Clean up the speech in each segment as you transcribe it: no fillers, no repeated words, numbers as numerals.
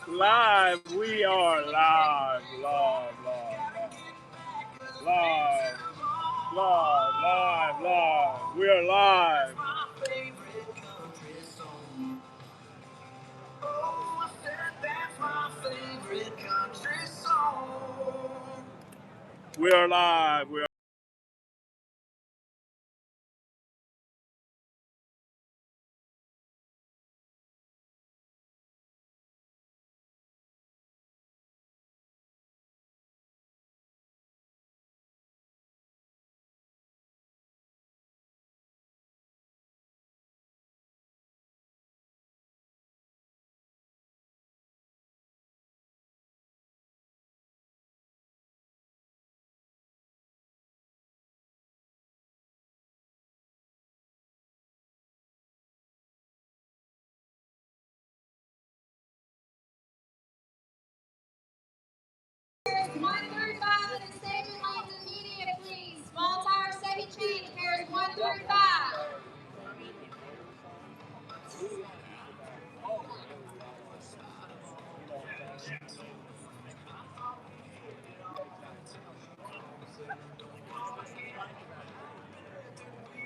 Live, we are live, live, live, live, live, live. We are live. We are live. We are. Pairs 1 through 5 in the staging lanes immediate, please. Small tire, second change, pairs 1 through 5.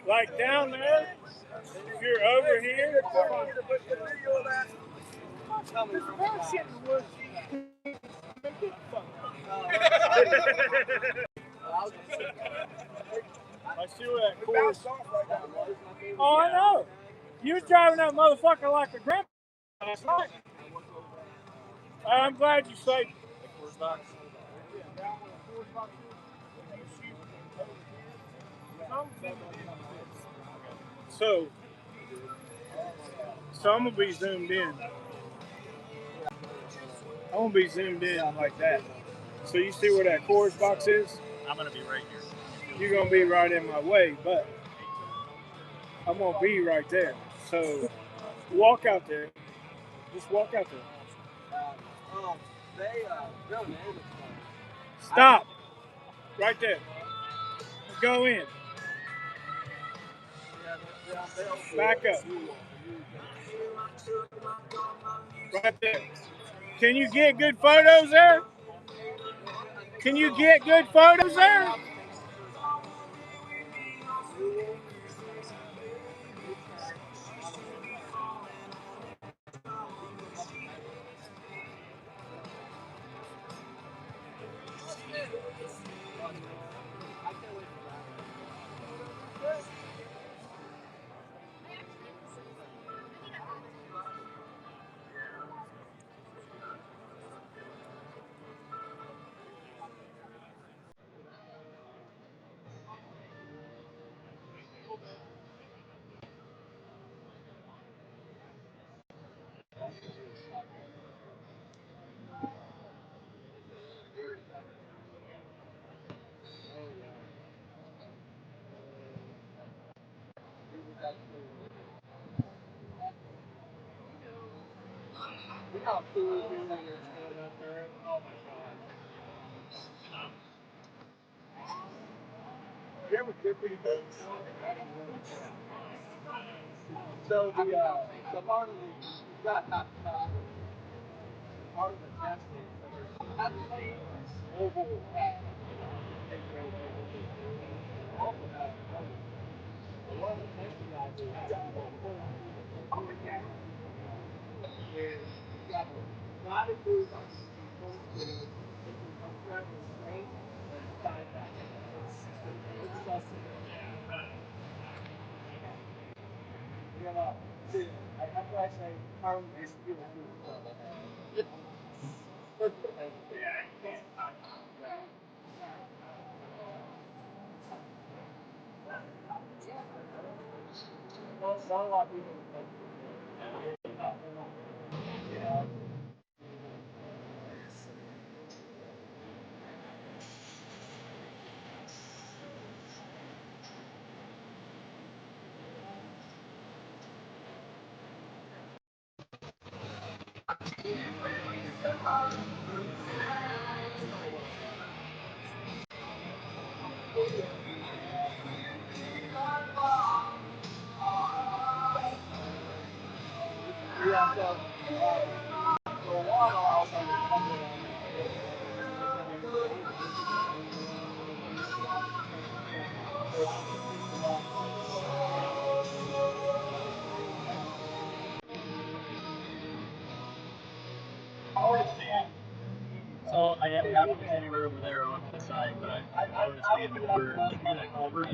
Like down there, if you're over here, I see where that course. Oh, I know. You was driving that motherfucker like a grandpa last night. I'm glad you saved it. So, I'm gonna be zoomed in. I'm gonna be zoomed in like that. So you see where that chorus box is? I'm gonna be right here. You're gonna be right in my way, but I'm gonna be right there. So walk out there. Just walk out there. Stop. Right there. Go in. Back up. Right there. Can you get good photos there? Can you get good photos there? So the part of the test is oval. After I say, how is it? Not a lot of people. Yeah, so for a while Oh, I am not anywhere over there on the side, but I was standing over.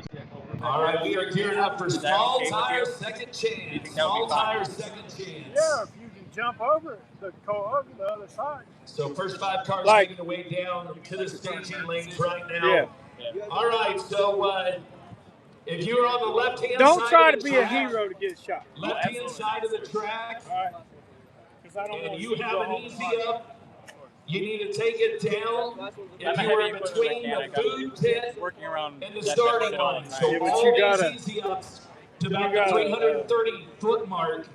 All right, we are gearing up for small tire second chance. Small tire second chance. Yeah, if you can jump over it, go over the other side. So first 5 cars making their way down to the staging lanes right now. Yeah. All right, so if you're on the left-hand side, don't try to of the be track, a hero to get shot. Left-hand side of the track, All right. and you have an easy up. You need to take it down if you are between the food tent and the starting line. So all these easy ups to about the 330-foot mark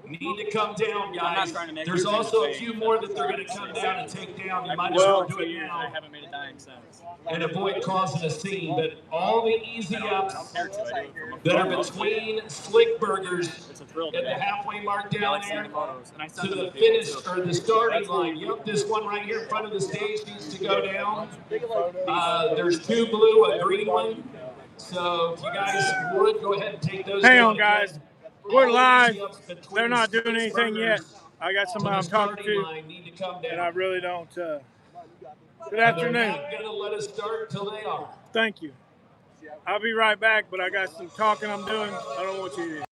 need to come down, guys. There's also a few more that they're going to come down and take down. You might as well do it now. I haven't made a dime since. And avoid causing a scene. But all the easy ups that are between Slick Burgers at the halfway mark down there to the finish or the starting line. Yep, this one right here in front of the stage needs to go down. There's 2 blue, a green one. So if you guys would, go ahead and take those down. Hang on, guys. We're live. They're not doing anything yet. I got somebody I'm talking to, and I really don't. Good afternoon. They're not going to let us start until they are. Thank you. I'll be right back, but I got some talking I'm doing. I don't want you to hear.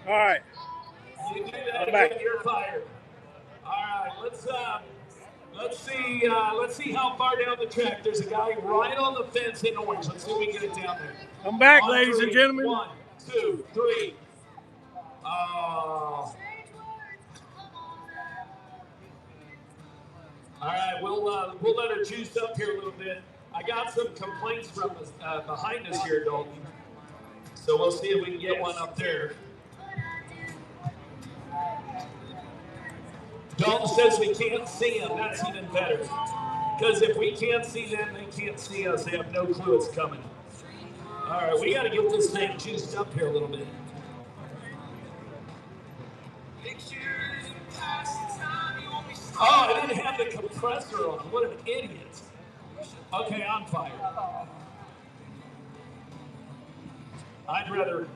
All right. You do that again, you're fired. All right, let's see how far down the track. There's a guy right on the fence in orange. Let's see if we can get it down there. I'm back, ladies and gentlemen. 1, 2, 3. All right, we'll let her juice up here a little bit. I got some complaints from behind us here, Dalton. So we'll see if we can get one up there. Dalton says we can't see them. That's even better. Because if we can't see them, they can't see us. They have no clue it's coming. All right, we got to get this thing juiced up here a little bit. Oh, I didn't have the compressor on. What an idiot. Okay, I'm fired. I'd rather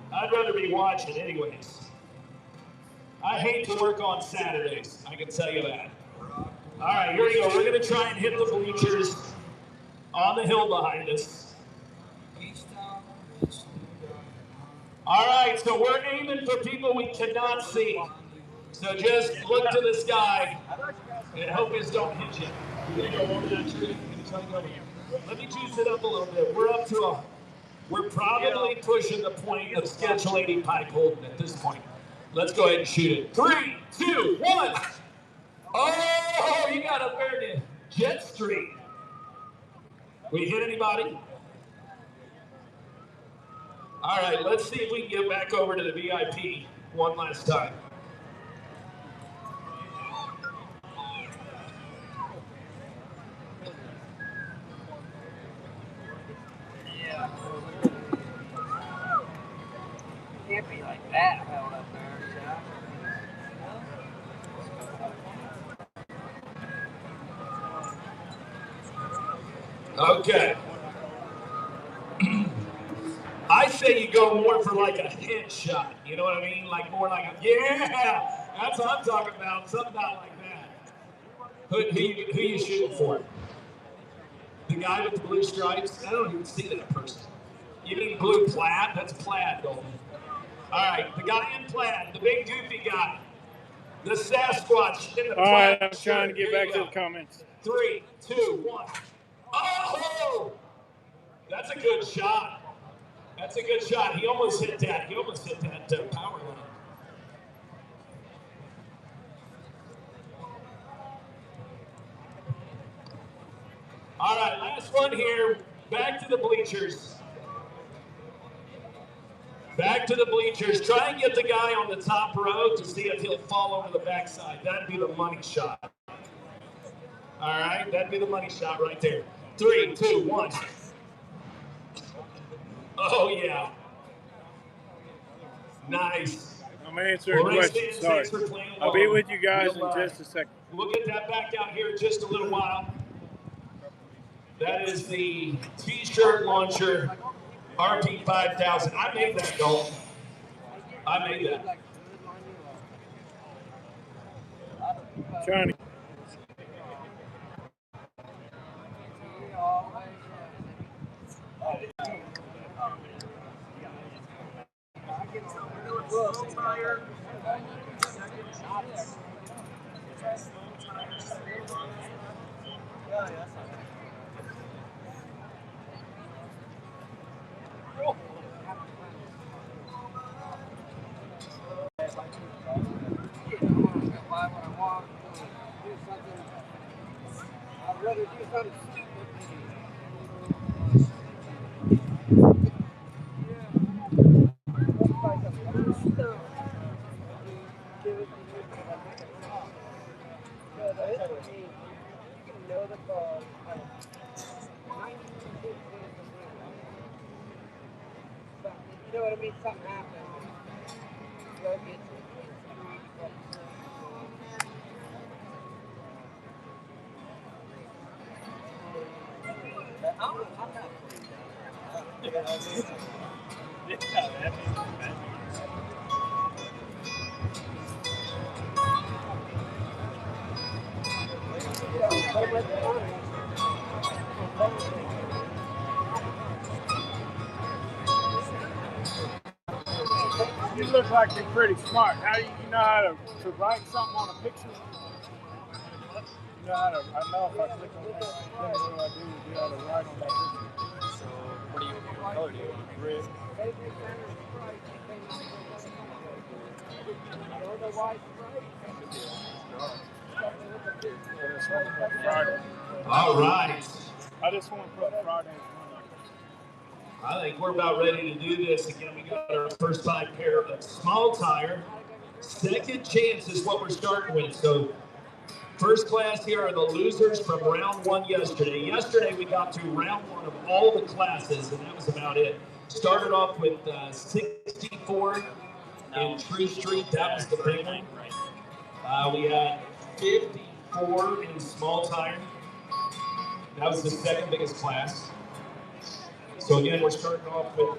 be watching anyways. I hate to work on Saturdays, I can tell you that. All right, here we go. We're going to try and hit the bleachers on the hill behind us. All right, so we're aiming for people we cannot see. So just look to the sky and hope this don't hit you. You're going to go over that tree. Let me juice it up a little bit. We're probably pushing the point of Schedule 80 pipe holding at this point. Let's go ahead and shoot it. 3, 2, 1. Oh, you got up there to Jet Street. We hit anybody? All right, let's see if we can get back over to the VIP one last time. Can't be like that held up there, Okay. I say you go more for like a headshot. You know what I mean? Like more like a, yeah, that's what I'm talking about. Something about like that. Who you shooting for? The guy with the blue stripes? I don't even see that person. You mean blue plaid? That's plaid, Golden. All right, the guy in plaid, the big goofy guy. The Sasquatch in the plaid. All right, I'm trying to get back to the comments. 3, 2, 1. Oh! That's a good shot. That's a good shot. He almost hit that. He almost hit that power line. All right, last one here. Back to the bleachers. Back to the bleachers. Try and get the guy on the top row to see if he'll fall over the backside. That'd be the money shot. All right, that'd be the money shot right there. 3, 2, 1. Oh, yeah. Nice. I'm answering questions. Sorry. I'll be with you guys in just a second. We'll get that back out here in just a little while. That is the T-shirt launcher RP5000. I made that, Dalton. I made that. Trying to. I'd rather do something stupid. You know what I mean? Something happened. Go get it. You look like you're pretty smart. How do you know how to write something on a picture? You know how to, I know if I click on that, then what do I do? You know how to write on that picture. So, what do you do? What color do you want? Red. All right. I just want to put Friday. I think we're about ready to do this. Again, we got our first 5 pair of small tire. Second chance is what we're starting with. So first class here are the losers from round 1 yesterday. Yesterday we got to round 1 of all the classes, and that was about it. Started off with 64 in True Street. That was the big one. We had 54 in small tire. That was the second biggest class. So again, we're starting off with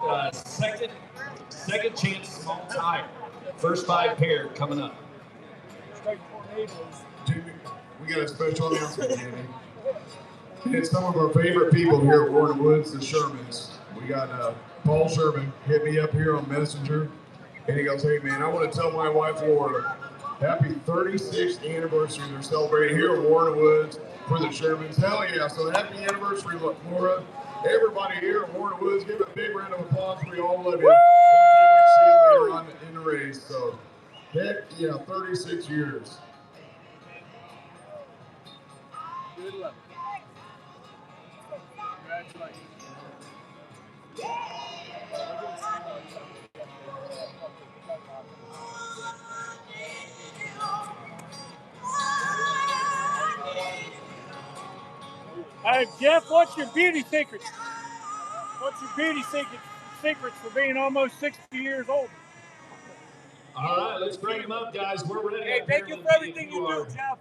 second chance small tire. First 5 pair coming up. We got a special announcement, Jamie. It's some of our favorite people here at Warren Woods, the Shermans. We got Paul Sherman hit me up here on Messenger, and he goes, "Hey man, I want to tell my wife Laura, happy 36th anniversary. They're celebrating here at Warren Woods for the Shermans." Hell yeah! So happy anniversary, Laura. Everybody here at Warren Woods, give a big round of applause. We all love you. We see you later on in the race. So heck yeah, 36 years. Good luck. Congratulations. Hey, Jeff, what's your beauty secret? What's your beauty secrets for being almost 60 years old? All right, let's bring him up, guys. We're ready. Hey, thank you for everything you do, Jeff.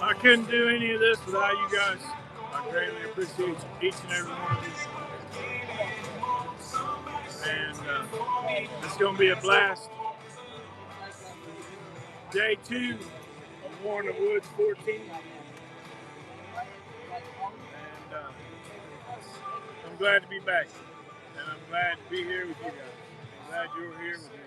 I couldn't do any of this without you guys. I greatly appreciate each and every one of you. And it's going to be a blast. Day 2 of Warren Woods 14. And I'm glad to be back. And I'm glad to be here with you guys. I'm glad you're here with me.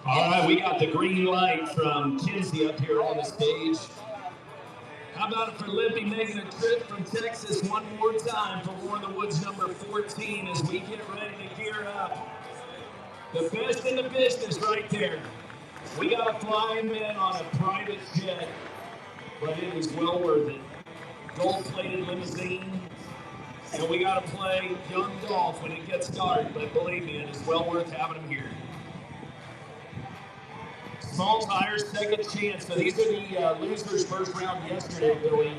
All right, we got the green light from Kinsey up here on the stage. How about it for Lippy making a trip from Texas one more time for Warren Woods number 14 as we get ready to gear up. The best in the business right there. We got to fly him in on a private jet, but it is well worth it. Gold-plated limousine, and we got to play young golf when it gets dark, but believe me, it is well worth having him here. Small tires, second chance. So these are the losers first round yesterday, Billy.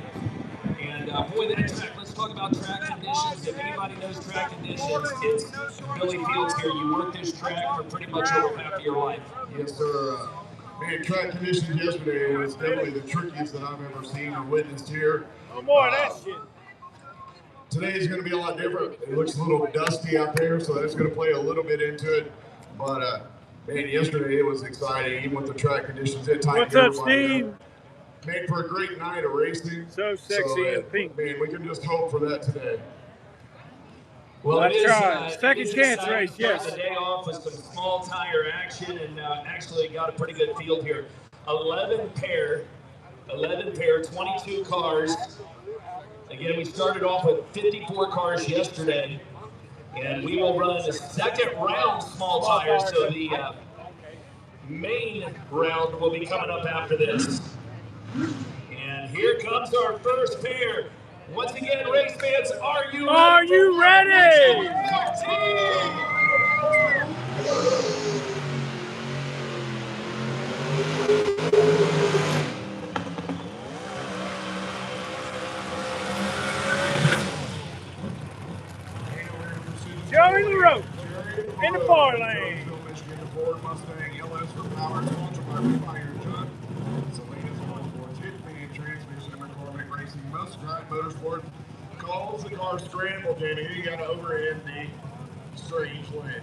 And boy, that track, let's talk about track conditions. If anybody knows track conditions, it's Billy Fields here. You worked this track for pretty much over half of your life. Yes, sir. Man, track conditions yesterday was definitely the trickiest that I've ever seen or witnessed here. Oh boy, that shit. Today is going to be a lot different. It looks a little dusty out there, so that's going to play a little bit into it. But man, yesterday it was exciting, even with the track conditions. It tightened What's up, Steve? Made for a great night of racing. So sexy and pink. Man, we can just hope for that today. Well, Let's it try. is Second chance exciting race, starting yes. the day off with some small tire action, and actually got a pretty good field here. 11 pair, 22 cars. Again, we started off with 54 cars yesterday, and we will run the second round small tires, so the main round will be coming up after this. And here comes our first pair. Once again, race fans, are you ready? Joey LaRoche in the far lane. Michigan, the Ford Mustang LS for power, sponsored by Refire John. Salinas Motorsports, Hitman Transmission, and McCormick Racing. Must Drive Motorsports calls the car scramble, Danny. You got to overhand the strange lane.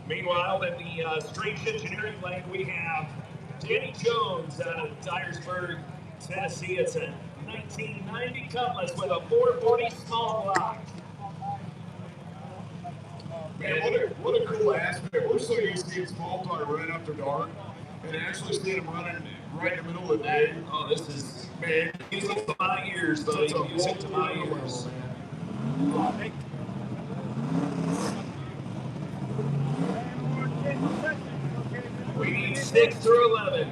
Meanwhile, in the strange engineering lane, we have Danny Jones out of Dyersburg, Tennessee. It's a 1990 Cutlass with a 440 small block. Man, what a cool aspect. We're so used to seeing small tire running after dark, and actually seeing them running right in the middle of the day. Oh, this is, Man, music to my ears, buddy. Music to my ears. We need 6 through 11.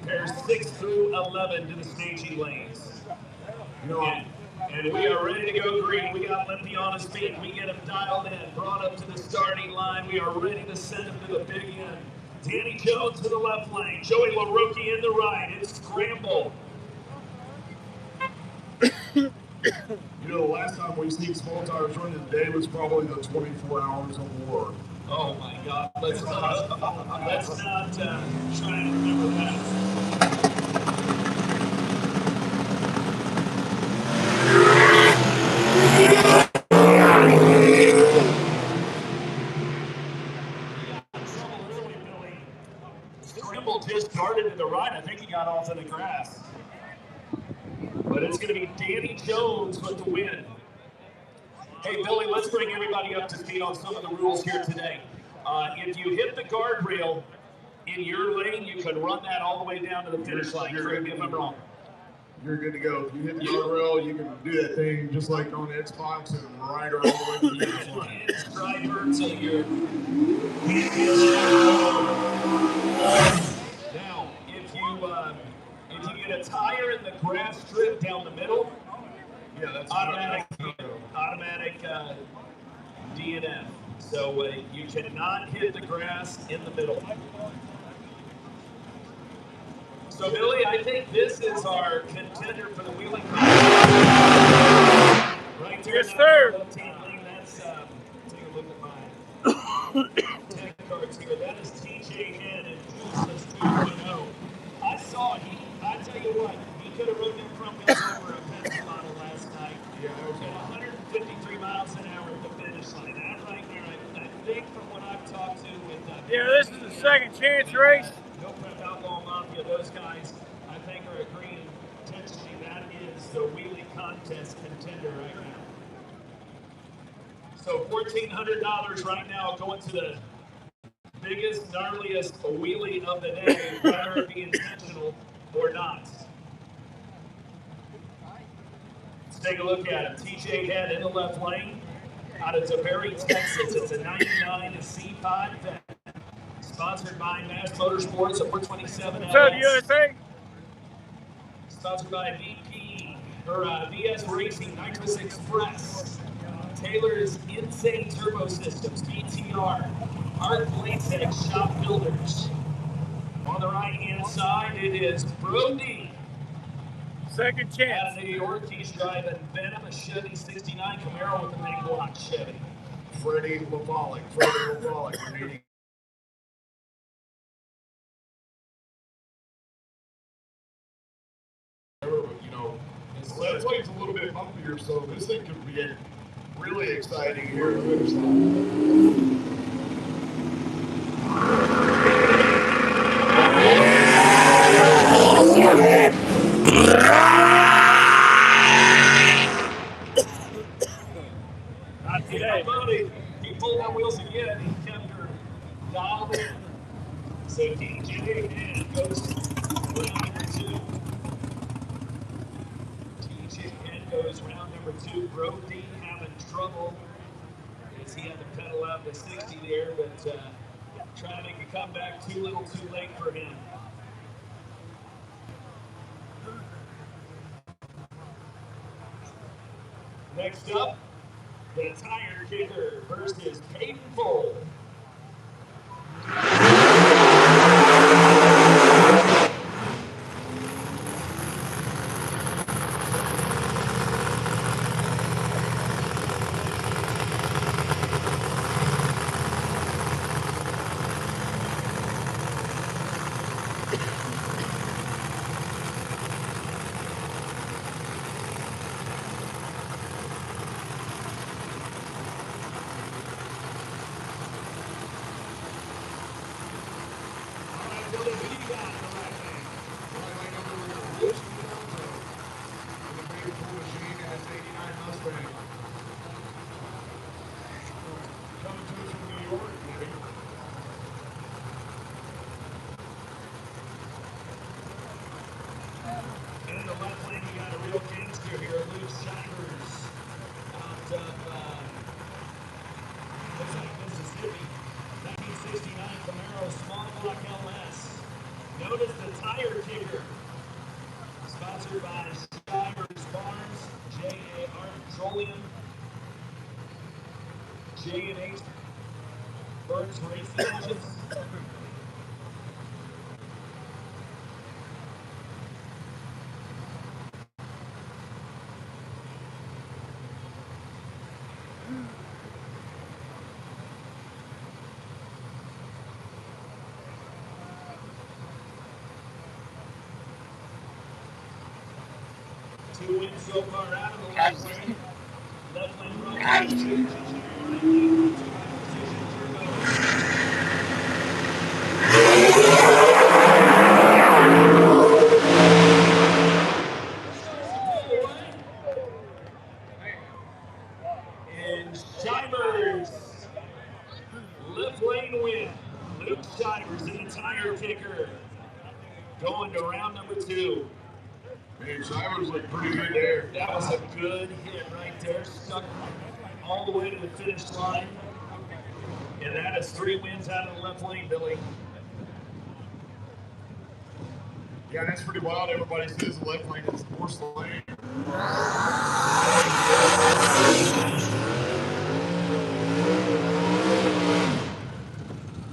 Pairs 6 through 11 to the staging lanes. you know, And we are ready to go green. We got Limpy on his feet. We get him dialed in, brought up to the starting line. We are ready to send him to the big end. Danny Jones to the left lane. Joey LaRoche in the right. It's scramble. you know, the last time we seen small tires running today was probably the 24 hours of war. Oh my God! Let's not try and remember that. Scramble just started to the right. I think he got off in the grass. But it's going to be Danny Jones with the win. Hey, Billy, let's bring everybody up to speed on some of the rules here today. If you hit the guardrail in your lane, you can run that all the way down to the finish line. Correct me if I'm wrong. You're good to go. If you hit the guardrail, you can do that thing just like on Xbox and ride her all the way to the finish line. Striper till you're... Now, if you get a tire in the grass strip down the middle, Yeah, that's automatic DNF. So you cannot hit the grass in the middle. So Billy, I think this is our contender for the wheeling contest. Right there. Yes, sir. That's take a look at my tech cards here. That is TJ Head and Juiceless 2.0. I saw I tell you what, he could have rode that front wheel over a Pepsi bottle last night. Yeah, At 153 miles an hour at the finish line. That right there, I think from what I've talked to with Yeah, this is the second chance race. No Prep Outlaw Mafia, those guys, I think, are agreeing potentially that is the wheelie contest contender right now. So $1,400 right now going to the biggest, gnarliest wheelie of the day, whether it be intentional or not. Let's take a look at it. TJ Head in the left lane out of DeBerry, Texas. It's a 99 C5 vet. Sponsored by Mass Motorsports at 427 What's up, USA? Sponsored by VS Racing, Nitrous Express, Taylor's Insane Turbo Systems, BTR, Art Latex Shop Builders. On the right-hand side, it is Brody. Second Out chance. of New York, he's driving Venom, a Chevy 69 Camaro with a big block Chevy. Freddie LaVolic. We're needing you know, that's why it's a little bit bumpier, so this thing could be really exciting here at the finish line. goes round number 2. Brody having trouble as he had to pedal out to 60 there, but trying to make a comeback too little too late for him. Next up, the tire kicker versus Painful. In the left lane, we got a real gangster here, Luke Shivers, out of looks like Mississippi. 1969 Camaro Small Block LS. Notice the tire kicker. Sponsored by Shivers Farms, J.A.R. Petroleum, J&H Burns Racing Engines. Two wins so far out of the left lane. Left lane run. And Shivers, left lane win. Luke Shivers in the tire kicker. Going to round number 2. Man, Shivers looked pretty good there. That was a good hit right there. Stuck all the way to the finish line. And that is 3 wins out of the left lane, Billy. Yeah, that's pretty wild. Everybody says the left lane is the worst lane.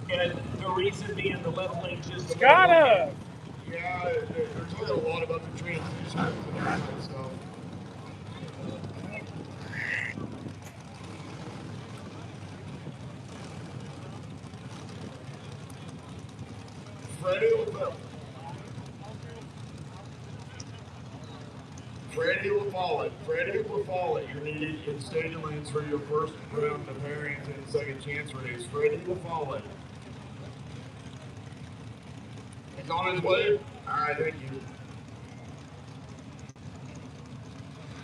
And the reason being the left lane just Gotta! Yeah, they're talking a lot about the transition and stuff. Freddie will fall it. You're needed in staging lanes for your first round of Harrington second chance race. Freddie will fall it. He's on his way. All right, thank you.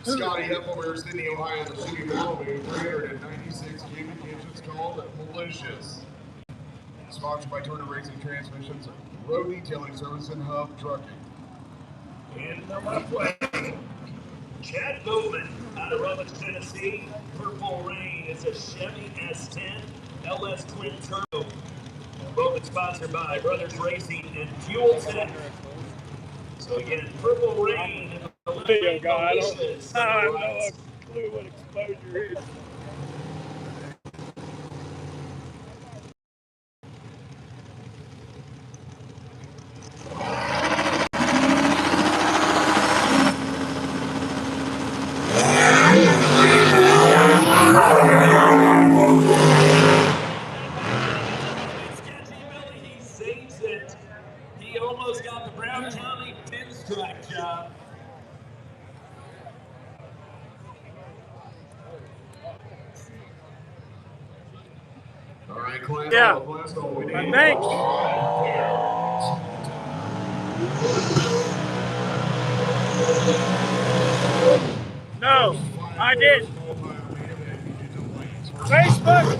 Scotty up over Sydney, Ohio, the Suzuki Malibu, 396 cubic inches, called Malicious. Sponsored by Turner Racing Transmissions, Road Detailing Service, and Hub Trucking. In the left lane, Chad Bowman out of Rollins, Tennessee. Purple Rain is a Chevy S10 LS Twin Turbo. Bowman sponsored by Brothers Racing and Fuel Tech. So again, Purple Rain in the left lane. I have no clue what exposure is. He almost got the Brown County pinstripe job. All right, Clint. Yeah. Thanks. No, I didn't. Facebook.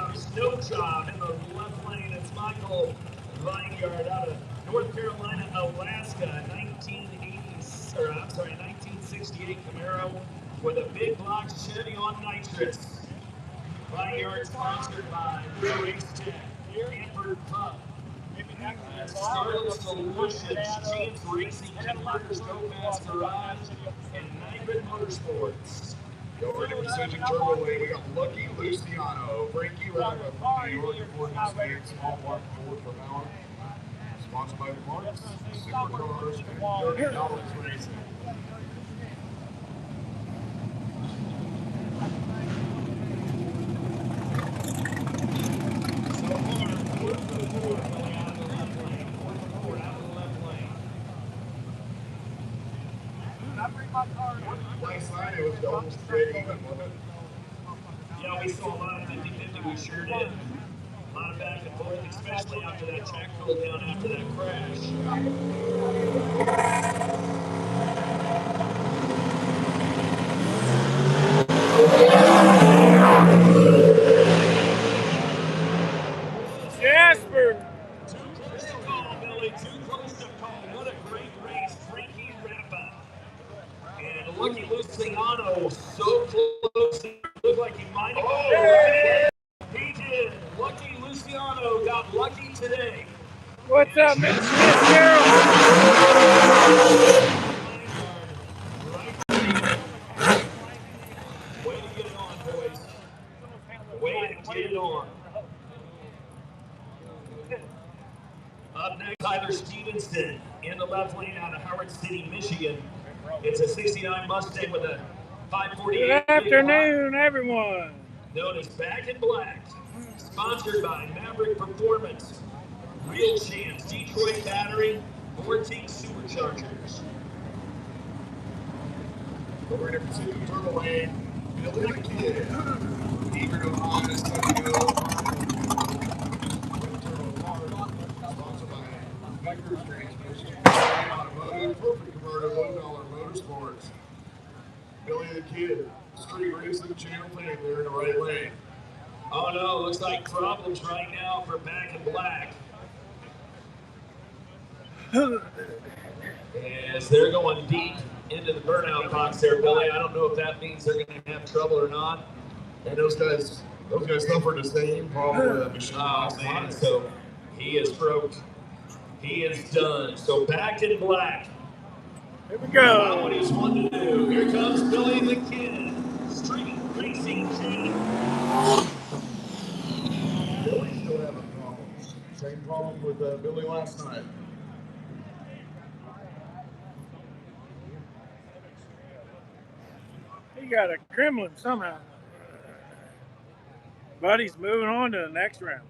our snow job in the left lane. It's Michael Vineyard out of North Carolina, Alaska, 1968 Camaro with a big block Chevy on nitrous. Vineyard sponsored by Race Tech, Hanford Pub, Scarlet Solutions, Chance Racing, Converters, Go Fast Garage, and Nybrid Motorsports. Going to Precision Turbo Lane, we got Lucky Luciano, Frankie Rabbit, New York Recording State, Small Block Ford for Power. Sponsored by the Marks, Supercars, and $30 Racing. Last night it was almost dead even, wasn't it? Yeah, we saw a lot of 50-50, we sure did. A lot of back and forth, especially after that track cooled down after that crash. Jasper! Too close to call, Billy, too close to call. What a great race, Frankie Rappa. And Lucky Luciano, so close, it looked like he might have gone right. He did. Lucky Luciano got lucky today. What's up, Miss Carol? Way to get it on, boys. Way to get it on. Up next, Tyler Stevenson in the left lane out of Howard City, Michigan. It's a 69 Mustang with a 548. Good afternoon, everyone. Known as Back in Black. Sponsored by Maverick Performance, Real Chance, Detroit Battery, Vortex Superchargers. Over to Precision Turbo Lane, Billy the Kid, eager to hide his Turbo sponsored by Vickers Transmission, Automotive, Perfect Converter, $1 Motorsports. Billy the Kid, street racing channel thing there in the right lane. Oh no, looks like problems right now for Back in Black. As they're going deep into the burnout box there, Billy. I don't know if that means they're going to have trouble or not. And those guys suffered the same problem with the machine. Oh man, so he is broke. He is done. So Back in Black. Here we go. What he's wanted to do. Here comes Billy the Kid. Street racing chain. Billy's still having problems. Same problem with Billy last night. He got a Kremlin somehow. But he's moving on to the next round.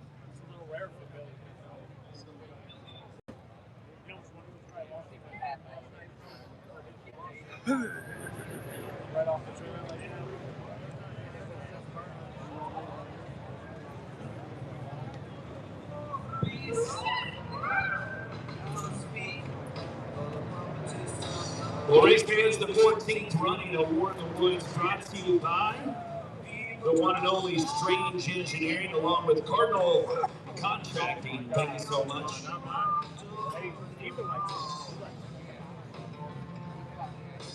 Right off the trailer like that. Well, race fans, the 14th running of War in the Woods brought to you by the one and only Strange Engineering, along with Cardinal Contracting. Thank you so much.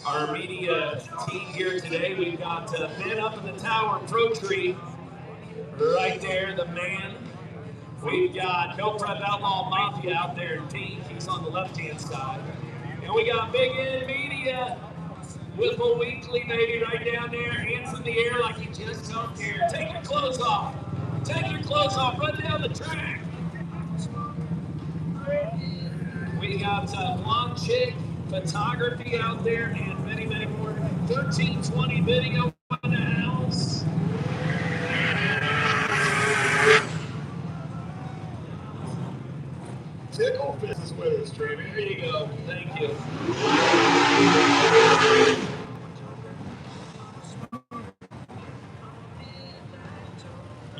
Our media team here today, we've got Ben up in the tower, Pro Tree, right there, the man. We've got No Prep Outlaw Mafia out there in pink. He's on the left-hand side. And we got Big N Media with a weekly baby right down there, hands in the air like you just don't care. Take your clothes off. Take your clothes off. Run down the track. We got Blonde Chick Photography out there and many, many more. 1320 Video in the house. Tickle Fist is with us, Jamie. Here you go. Thank you.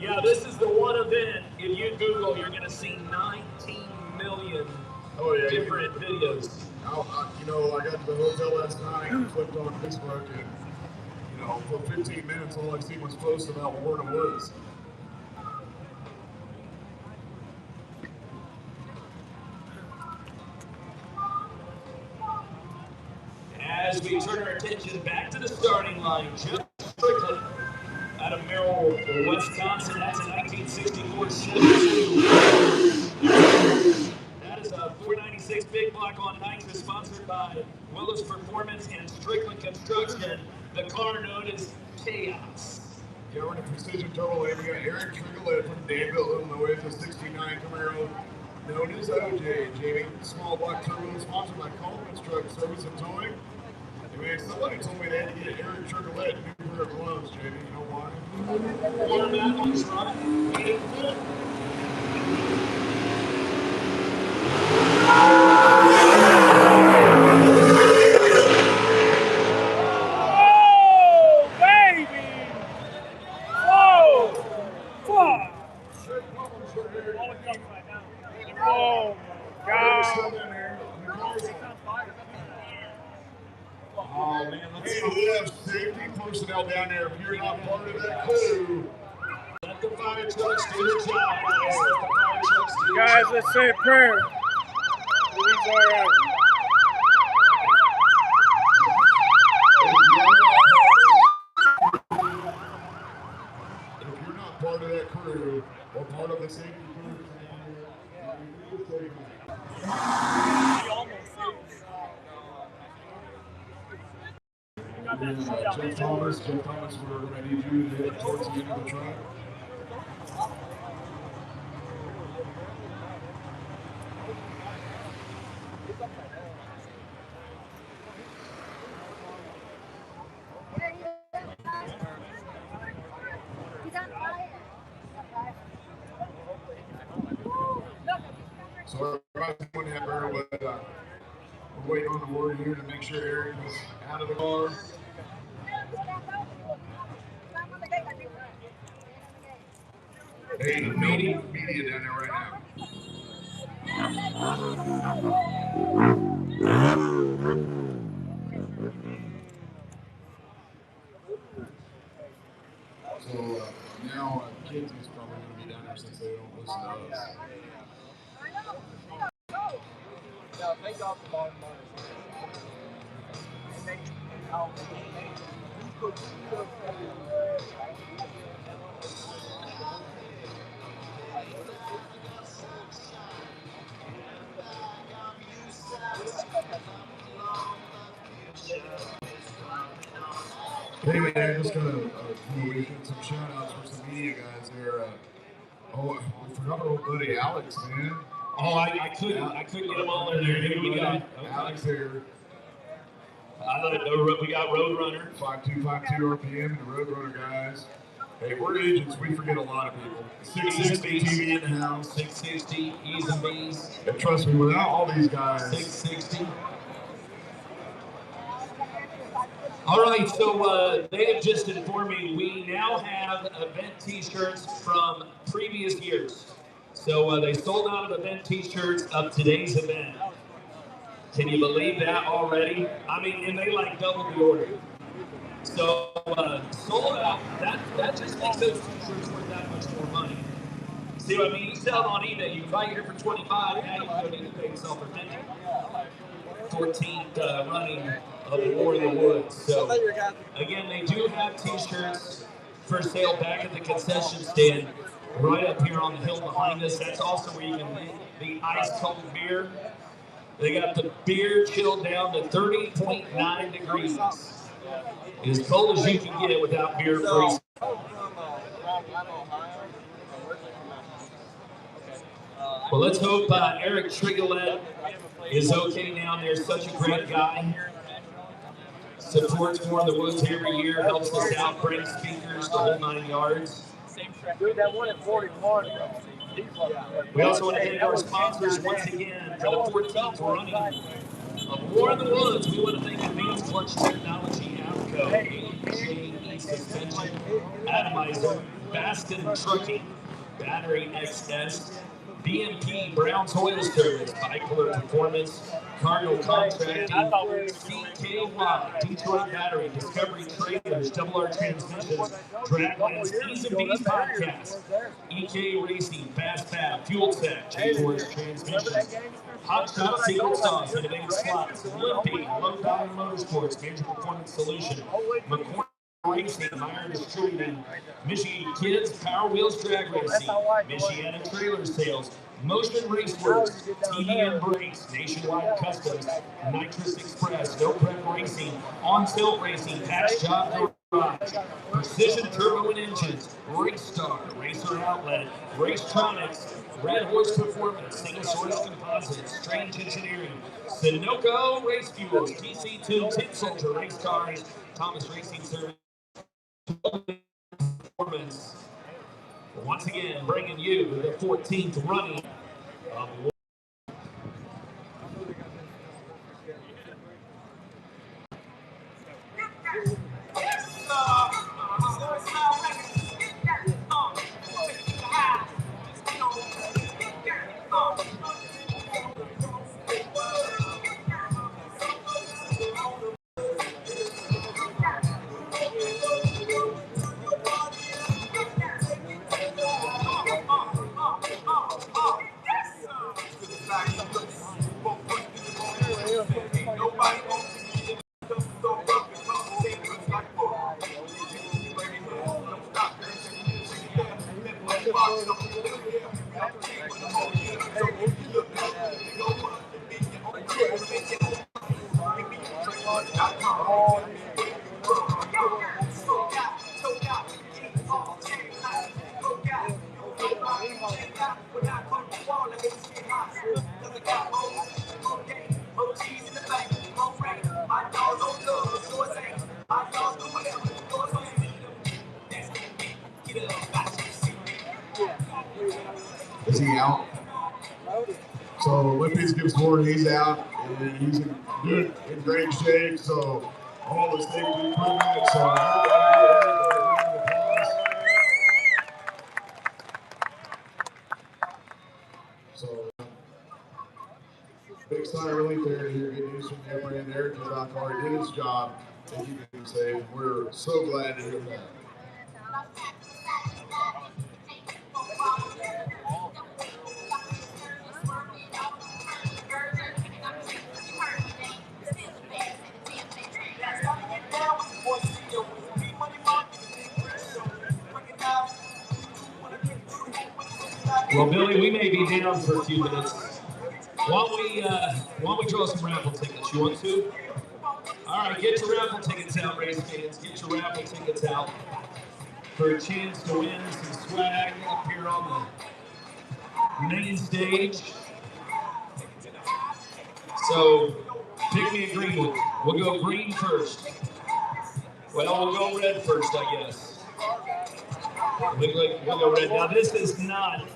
Yeah, this is the one event. If you Google, you're going to see 19 million different videos. I got to the hotel last night and flipped on Facebook, and for 15 minutes, all I seen was posts about War in the Woods. as we turn our attention back to the starting line, Jeff Strickland out of Merrill, Wisconsin. That's a 1964 72. That is a 496 big block on Nikes, sponsored by Willis Performance and Strickland Construction. The car known as Chaos. Yeah, we're in a precision total. We got Eric Tricolette from Danville, Illinois. It's a 69 Camaro known as OJ. Jamie, small block turbo, sponsored by Coleman's Truck Service and Towing. And man, somebody told me they had to get Eric Tricolette a new pair of gloves, Jamie. You know why? Water mat on his front. Oh, God. Oh, man, let's see. We have safety personnel down there. If you're not part of that crew, Let the fire trucks do their job, guys. Let the fire trucks do their Guys, job. let's say a prayer. He's all right. if you're not part of that crew or part of the safety crew, Jeff Thomas, we're going to need you to head towards the end of the track. So everybody's going to have her, but we're waiting on the word here to make sure Eric is out of the car. Hey, no media down there right now. So now kids is probably going to be down there since they don't listen to us. No, thank God for bottom line. Anyway, I'm just going to get some shout outs for some media guys there. Oh, we forgot our old buddy Alex, man. Oh, I couldn't get them all in there. Who we got? Alex here. We got Roadrunner. 5252 RPM, the Roadrunner guys. Hey, we're agents. We forget a lot of people. 660 TV in the house. 660, E's and B's. And trust me, without all these guys. 660. All right, so they have just informed me we now have event t-shirts from previous years. So they sold out of event t-shirts of today's event. Can you believe that already? I mean, and they like doubled the order. So sold out, that just makes those t-shirts worth that much more money. See what I mean? You sell it on eBay, you can buy it here for 25, now you don't need to pay yourself for 50. 14th running of War in the Woods. So again, they do have t-shirts for sale back at the concession stand right up here on the hill behind us. That's also where you can get the ice cold beer. They got the beer chilled down to 30.9 degrees. As cold as you can get it without beer freezing. Well, let's hope Eric Tricolette is okay now. There's such a great guy. Supports War in the Woods every year, helps us out, brings speakers, the whole 9 yards. Dude, that one at 41. We also want to thank our sponsors once again for the 14th running of War in the Woods. We want to thank Advanced Clutch Technology, APCO, AJE Suspension, Atomizer, Baskin Trucking, Battery XS, BMP, Brown's Oil Service, Bipolar Performance, Cardinal Contracting, CKY, Detroit Battery, Discovery Trailers, Double R Transmissions, Draglands, Ease of Bees Podcast, EK Racing, Fast Fab, Fuel Tech, J-Force Transmissions, Hot Shot Secret Sauce, Innovative Slots, Limpy, Low Dollar Motorsports, Major Performance Solution, McCormick Racing, Meyer Distributing, Michigan Kids, Power Wheels Drag Racing, Michiana Trailer Sales, Motion Raceworks, TDM Brakes, Nationwide Customs, Nitrous Express, No Prep Racing, On Tilt Racing, Patch Job Garage, Precision Turbo and Engines, Race Star, Racer Outlet, Racetronics, Red Horse Performance, Single Source Composites, Strange Engineering, Sunoco Race Fuels, TC2, Tin Soldier Race Cars, Thomas Racing Service. Performance. Once again, bringing you the 14th running of Is he out? So Limpy's gives word he's out, and he's in great shape. So all the safety equipment. So big sign of relief there to hear good news from everybody in there, because Doc already did his job, and you can say we're so glad to hear that. Well, Billy, we may be down for a few minutes. Why don't we draw some raffle tickets? You want to? All right, get your raffle tickets out, race fans. Get your raffle tickets out for a chance to win some swag up here on the main stage. So, pick me a green one. We'll go green first. Well, we'll go red first, I guess. We'll go red. Now, this is not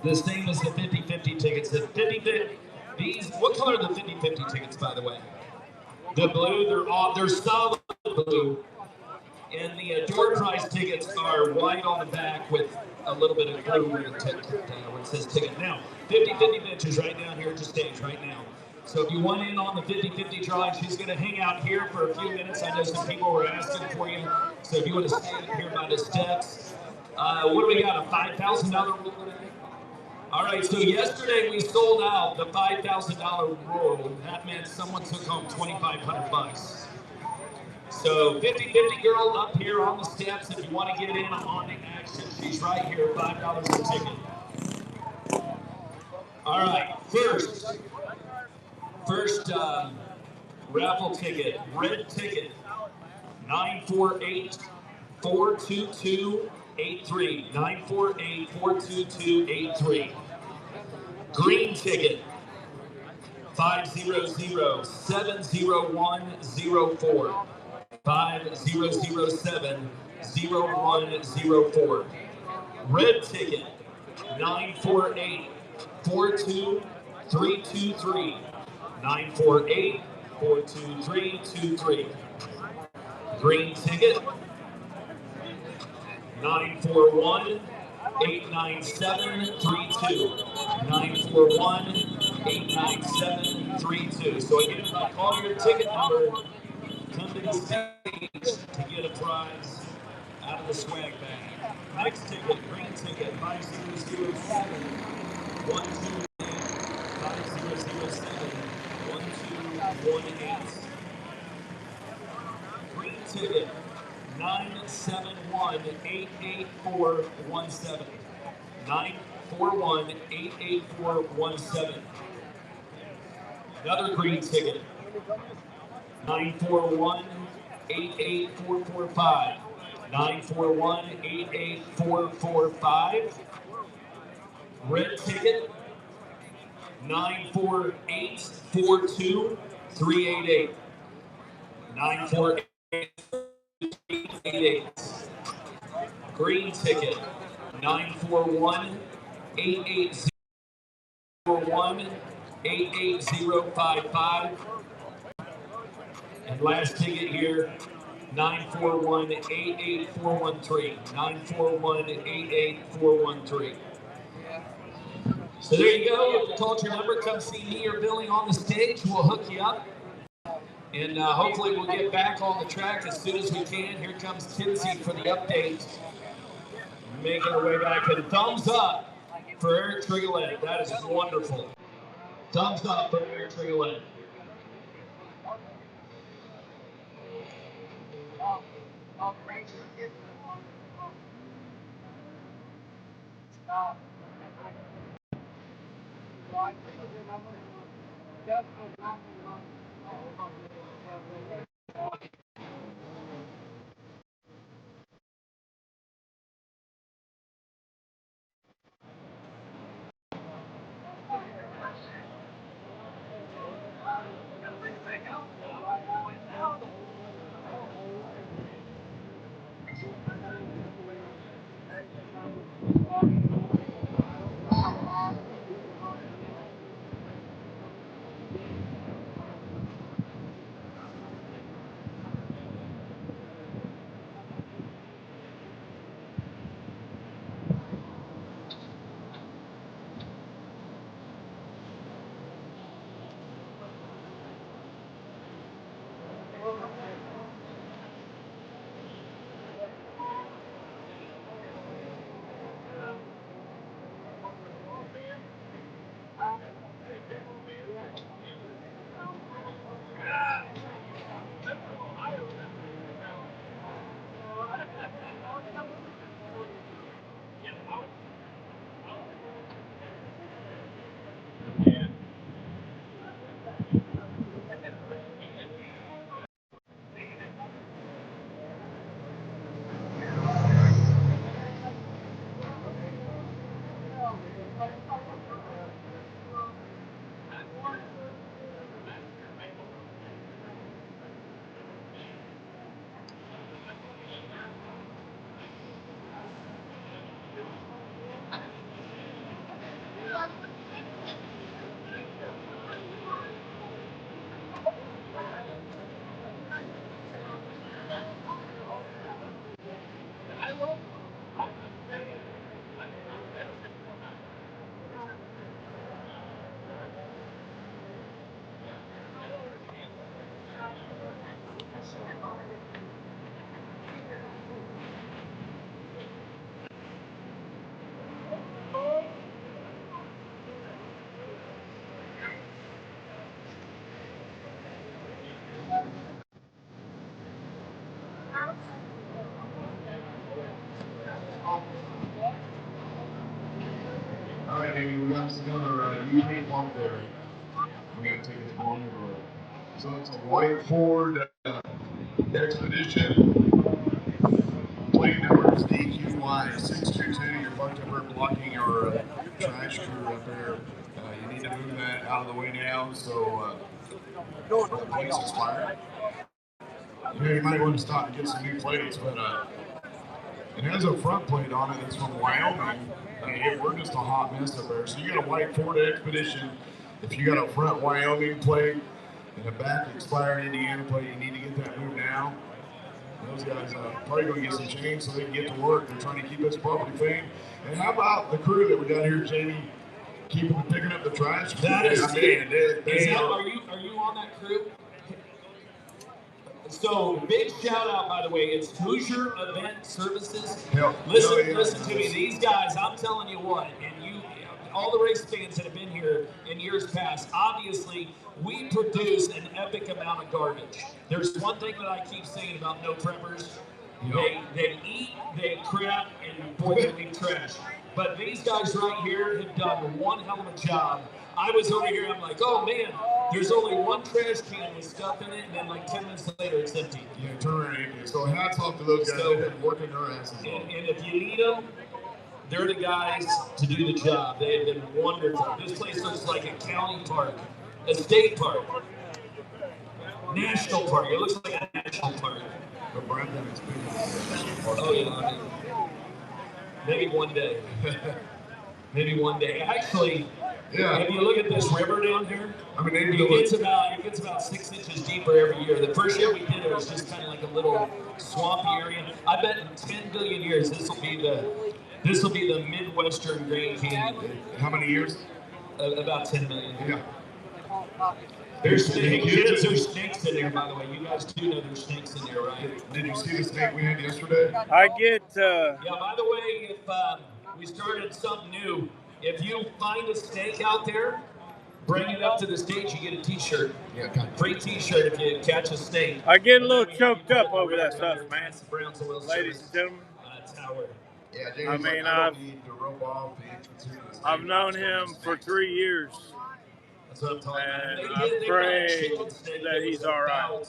the same as the 50-50 tickets. The 50-50, these, what color are the 50-50 tickets, by the way? The blue, they're solid blue. And the door prize tickets are white on the back with a little bit of blue where it says ticket. Now, 50-50 bitches right down here at the stage right now. So if you want in on the 50-50 drawing, she's going to hang out here for a few minutes. I know some people were asking for you. So if you want to stay here by the steps. What do we got, a $5,000 rule? All right, so yesterday we sold out the $5,000 rule. That meant someone took home $2,500. So 50-50 girl up here on the steps. If you want to get in on the action, she's right here, $5 a ticket. All right, first raffle ticket, red ticket, 948-422-83, 948-422-83. Green ticket, 500-70104. 500-70104. Red ticket, 948-42323. 948-42323. Green ticket, 941-89732. 89732. So again, if I call your ticket number, come to the stage to get a prize out of the swag bag. Next ticket, green ticket, 5007 1218. 5007 1218. Green ticket, 971-88417. 941-88417. Another green ticket, 941-88445. 941-88445. Red ticket, 948-42-388. 948-388. Green ticket, 941-880-88055. And last ticket here, 941-88413. 941-88413. So there you go. If you called your number, come see me or Billy on the stage. We'll hook you up. And hopefully we'll get back on the track as soon as we can. Here comes Kinsey for the update. Making our way back. And thumbs up for Eric Trigoletti. That is wonderful. Thumbs up for Eric Trigoletti. All right, Amy, we got another UK bump there. We got to take it on the road. So it's a white Ford Expedition. Plate number is DQY622. You're parked up there blocking our trash crew up there. You need to move that out of the way now so the plates expire. You might want to stop and get some new plates, but it has a front plate on it that's from Wyoming. We're just a hot mess up there. So you got a white Ford Expedition. If you got a front Wyoming plate and a back expired Indiana plate, you need to get that moved now. Those guys probably going to get some change so they can get to work. They're trying to keep us property clean. And how about the crew that we got here, Jamie? keeping picking up the trash. That is, I mean, are you on that crew? So big shout out, by the way, it's Hoosier Event Services. Listen to me, these guys. I'm telling you what, and you, all the race fans that have been here in years past. Obviously, we produce an epic amount of garbage. There's one thing that I keep saying about no preppers. They eat, they crap, and boy, they leave trash. But these guys right here have done one hell of a job. I was over here, I'm like, oh man, there's only one trash can with stuff in it, and then like 10 minutes later, it's empty. Yeah, turn around empty. So hats off to those guys. They've been working their asses off. And if you need them, they're the guys to do the job. They have been wonderful. This place looks like a county park, a state park, national park. It looks like a national park. But Brandon is big. Oh yeah, I mean, maybe one day. Maybe one day. Actually, if you look at this river down here, it gets about 6 inches deeper every year. The first year we did it was just kind of like a little swampy area. I bet in 10 billion years this will be the Midwestern Grand Canyon. How many years? About 10 million. Yeah. There's snakes in there, by the way. You guys do know there's snakes in there, right? Did you see the snake we had yesterday? I get. Yeah. By the way, if we started something new, if you find a snake out there, bring it up to the stage. You get a T-shirt. Yeah. Okay. Free T-shirt if you catch a snake. I get a little choked up over that stuff, man. Ladies and gentlemen. That's how we're. Yeah, I mean, I've known him for 3 years. That's what I'm talking about. And I pray that he's all right.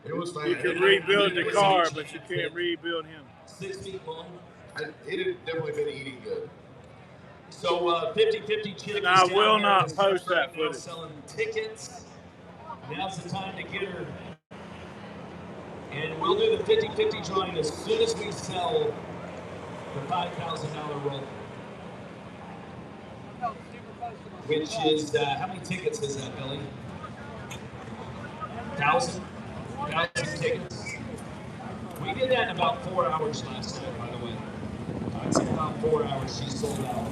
It was fun. You can rebuild the car, but you can't rebuild him. 6 feet long. It had definitely been eating good. So 50-50 chicks. And I will not post that footage. Selling tickets. Now's the time to get her. And we'll do the 50-50 drawing as soon as we sell the $5,000 roll. Which is, how many tickets is that, Billy? 1,000? 1,000 tickets. We did that in about 4 hours last night, by the way. I'd say about 4 hours, she sold out.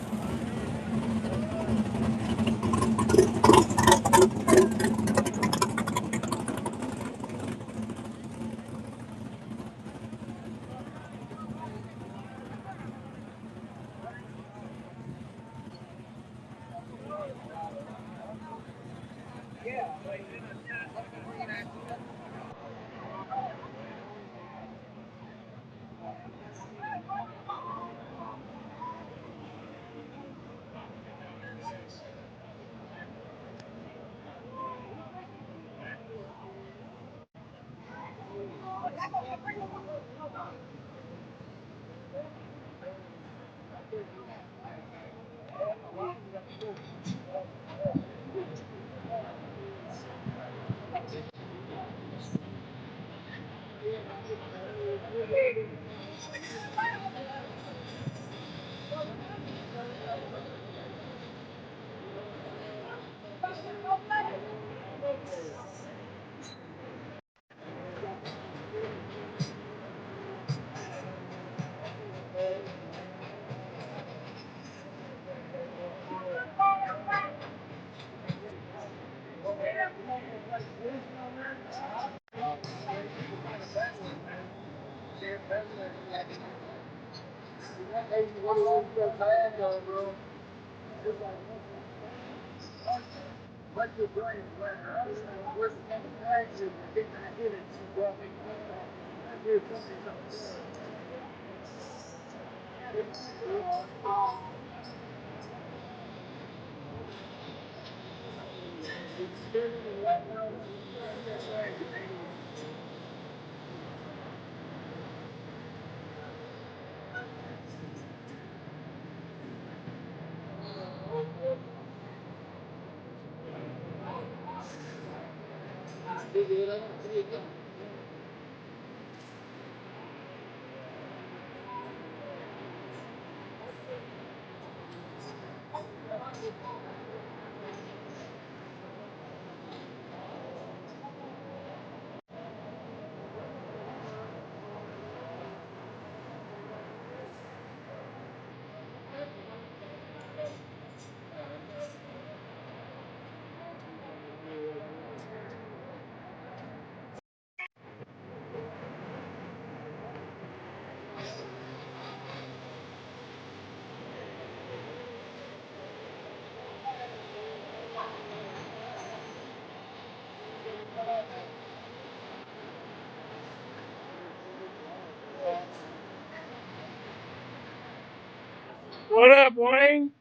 What up, Wayne?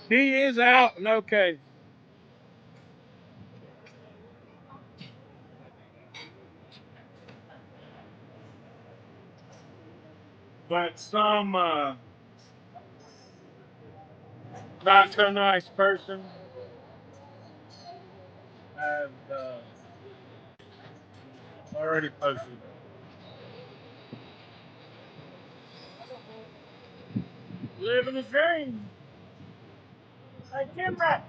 He is out and okay. But some not so nice person has already posted. Living the dream. Hey, Kimber.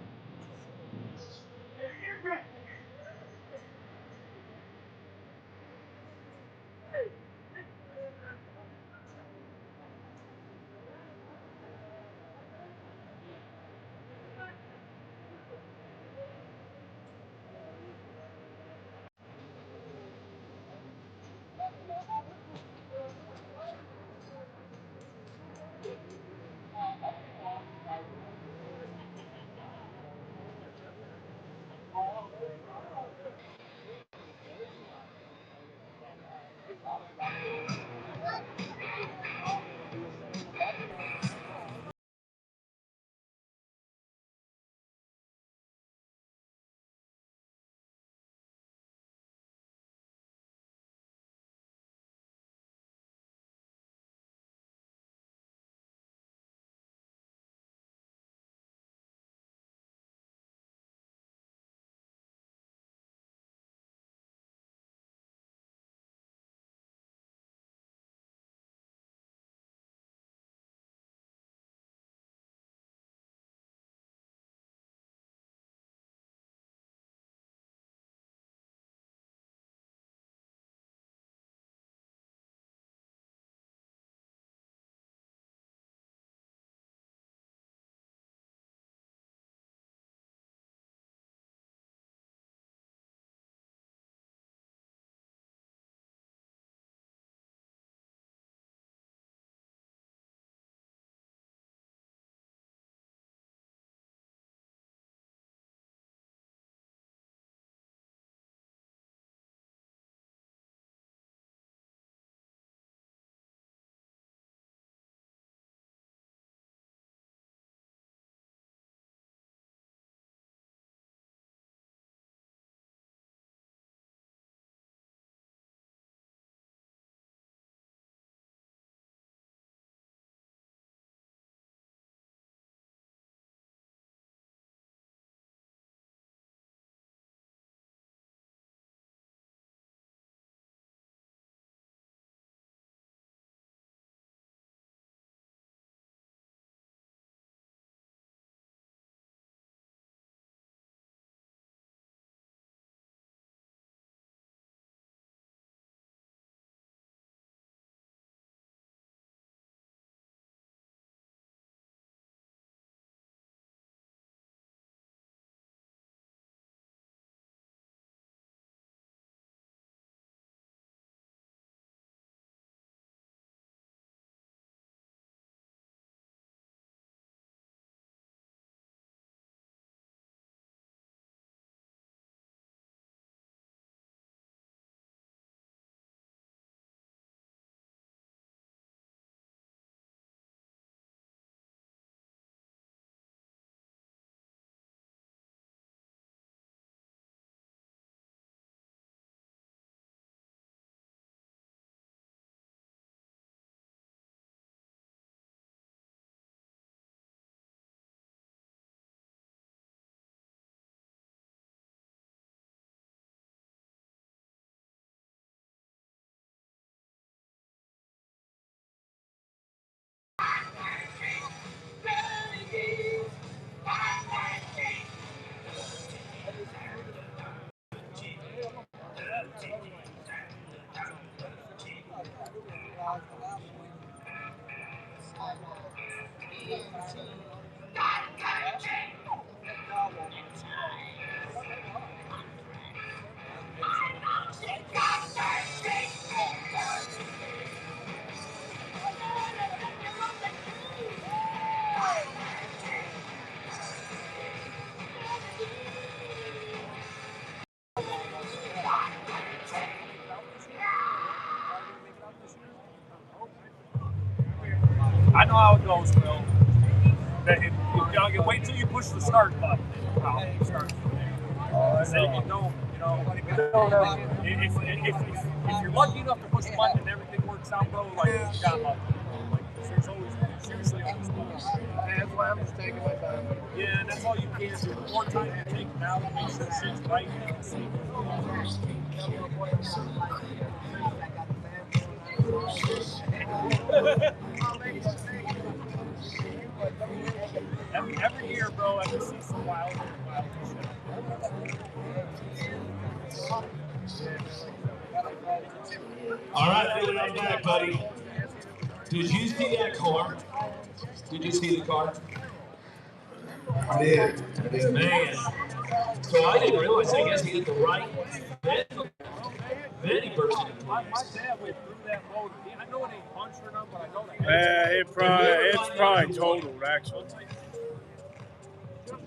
I know how it goes, Will. Wait till you push the start button. I'll start from there. So you don't, if you're lucky enough to push the button and everything works out, bro, like you got lucky. Like there's usually always bugs. That's why I'm just taking my time. Yeah, and that's all you can do. The more time you take now to make sure shit's right, you can see. Every year, bro, I can see some wild shit. All right, Billy, I'm back, buddy. Did you see that car? Did you see the car? I did. Man. So I didn't realize, I guess he hit the right, then he burst into My flames. dad went through that motor. I know it ain't punched or nothing, but I know that. It's probably totaled, actually.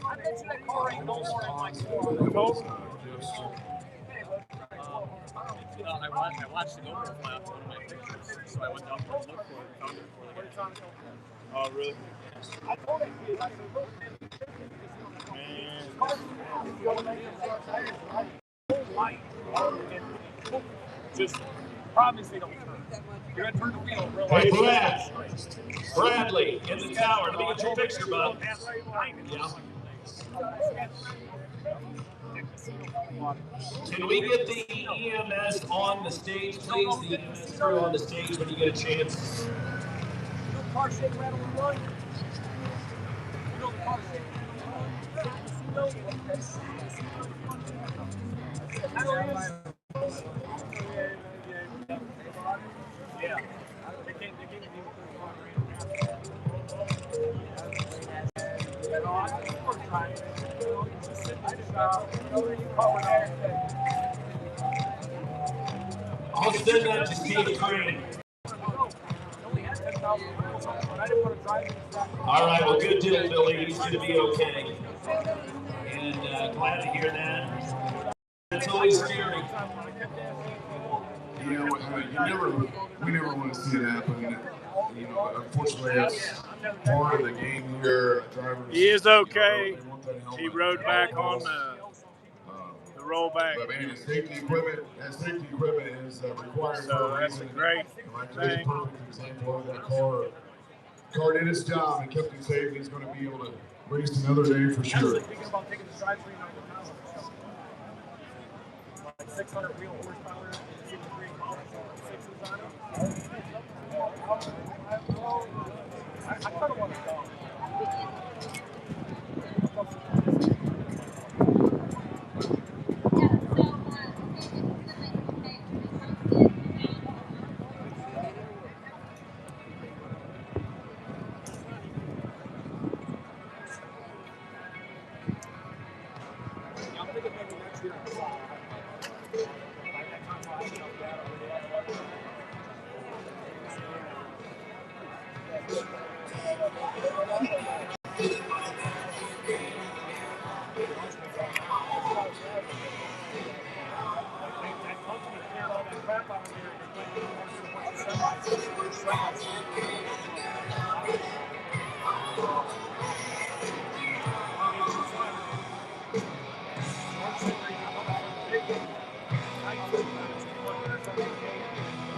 I bet you that car ain't no more than like 400. I watched the GoPro fly off one of my pictures, so I went down to look for it and found it before they got it. Oh, really? I told that kid, I said, look, man, just promise they don't turn. You're gonna turn the wheel real Hey, light. Bradley, in the tower. Let me get your picture, bud. Yeah. Can we get the EMS on the stage, please? The EMS crew on the stage when you get a chance. Car shake, rattle, and run. You know the car shake, rattle, and run. Yeah. They can't even I'll send that to Steve Crane. All right, well, good deal, Billy. He's going to be okay. And glad to hear that. It's always scary. Yeah, we never want to see it happen. Unfortunately, that's part of the game here. Drivers, He is okay. He rode back on the rollback. But man, safety equipment is required So for a that's a reason. great Like thing. today's perfect example of that car did its job and kept it safe. He's going to be able to race another day for sure. Thinking about taking the drivetrain out of the house. Like 600 wheel horsepower, 63 sixes on it. I kind of want to go.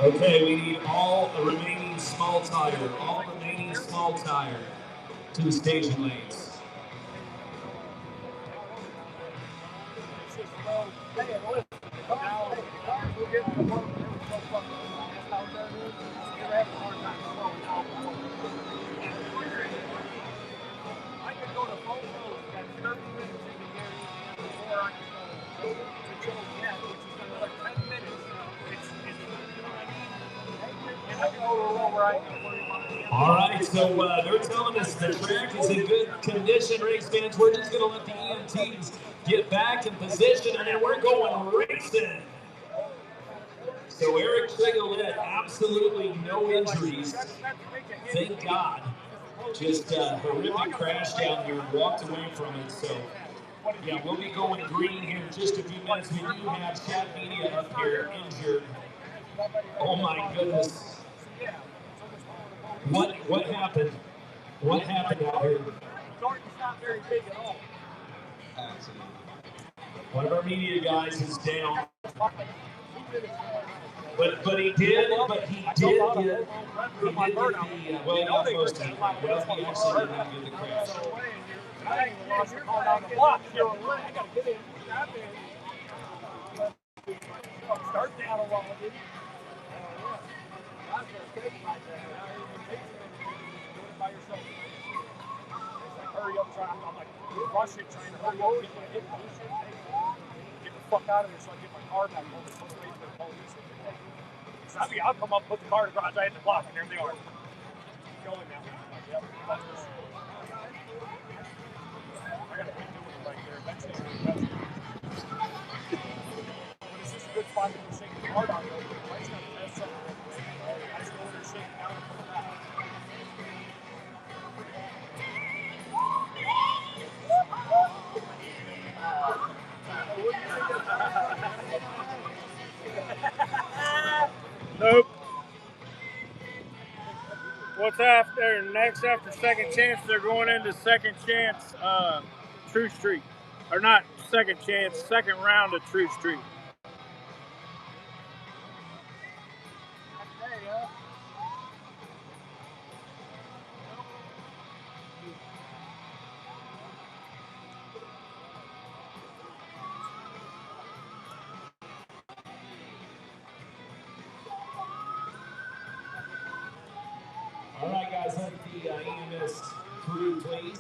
Okay, we need all remaining small tire to the staging lanes. All right, so they're telling us the track is in good condition, race fans. We're just going to let the EMTs get back in position, and then we're going racing. So Eric Trigolet, absolutely no injuries. Thank God. Just a horrific crash down here and walked away from it. So, yeah, we'll be going green here in just a few minutes. We do have chat media up here injured. Oh, my goodness. What happened? What happened out here? Jordan's not very big at all. One of our media guys is down. But he did get well, not most of it. Well, he actually didn't get the crash. I ain't lost the car down the block. I gotta get in. Start down a while, dude. I was gonna take my dad. Doing it by yourself. It's like, hurry up, I'm like rushing, trying to hurry up, get the fuck out of here so I get my car back home and put away for the police. So I'll come up, put the car in the garage, I hit the block, and there they are. Going now. Yep, that's this. I gotta keep doing it right there. Eventually. But it's just a good spot to go shaking the car down real quick. I just gotta test something real quick. I just go over there, shake it down, and come back. Nope. What's after next after second chance? They're going into second chance True Street. Or not second chance, second round of True Street. All right, guys, let the EMS through, please.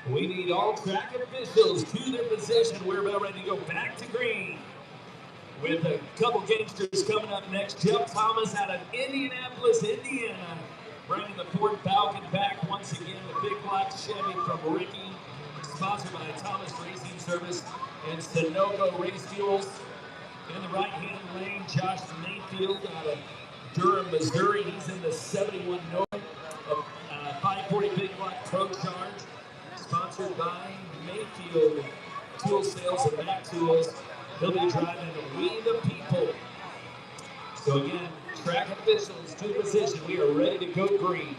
We need all track officials to their position. We're about ready to go back to green. With a couple gangsters coming up next. Jeff Thomas out of Indianapolis, Indiana. Bringing the Ford Falcon back once again. The big black Chevy from Ricky. Sponsored by Thomas Racing Service and Sunoco Race Fuels. In the right-hand lane, Josh Mayfield out of Durham, Missouri. He's in the 71 North of 540 Big Block Pro Charge. Sponsored by Mayfield Tool Sales and Mac Tools. He'll be driving We the People. So again, track officials to position. We are ready to go green.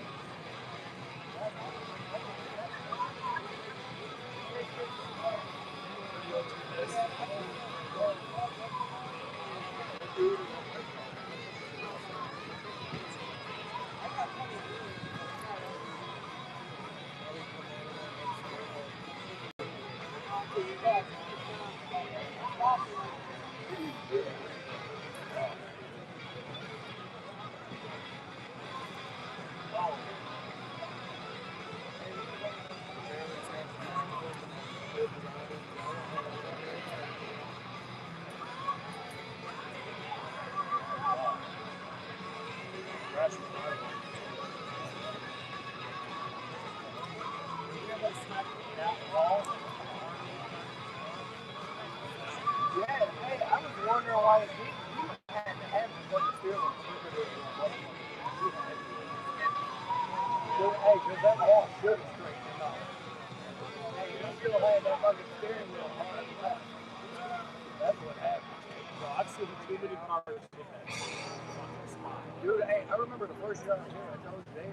Dude, hey, I remember the first year I was here, I told you, they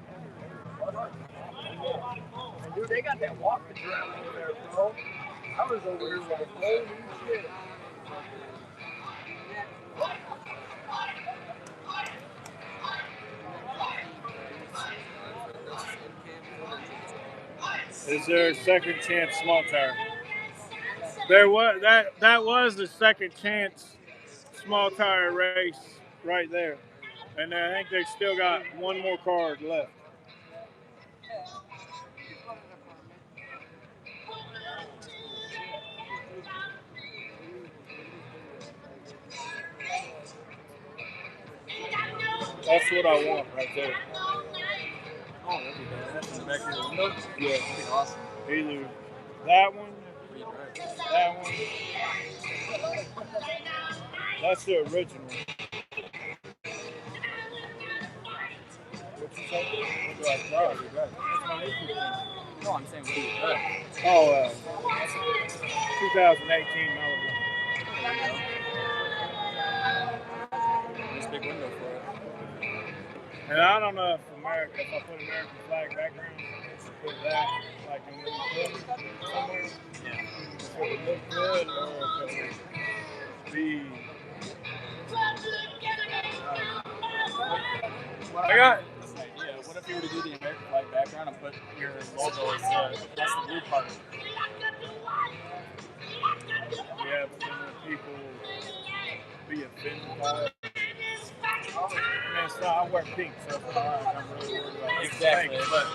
And dude, they got that walking trail over there, bro. I was over there like, holy shit. Is there a second chance small tire? There was that was the second chance small tire race right there, and I think they still got one more card left. That's what I want right there. Oh, that'd be bad. That's in the back of the window? Yeah, That'd be awesome. either that one, that one. That's the original. What you say? What do I drive? That's my YouTube thing. No, I'm saying, what do you drive? Oh, 2018 Malibu. There you go. Nice big window for it. And I don't know if I put American flag background, put that like in the clip somewhere. Yeah. If it would look good or if it would be. I got. That's an idea. What if you were to do the American flag background and put your logo as that's the blue part? Yeah, but then the people be offended by it. I mean, it's not, I wear pink, so it's not like I'm really worried about it. Exactly. Pink, but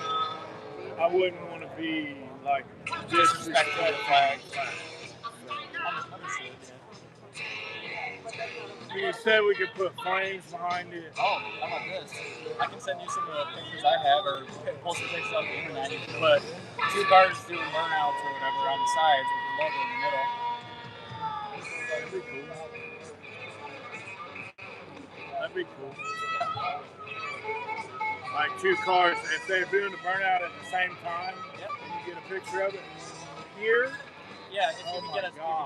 I wouldn't want to be like disrespectful to the flag. You said we could put flames behind it. Oh, how about this? I can send you some of the pictures I have, or post some pictures on the internet. You can put 2 cars doing burnouts or whatever on the sides with the logo in the middle. That'd be cool. That'd be cool. Like 2 cars, if they're doing the burnout at the same time, Yep. and you get a picture of it here. Yeah, if you could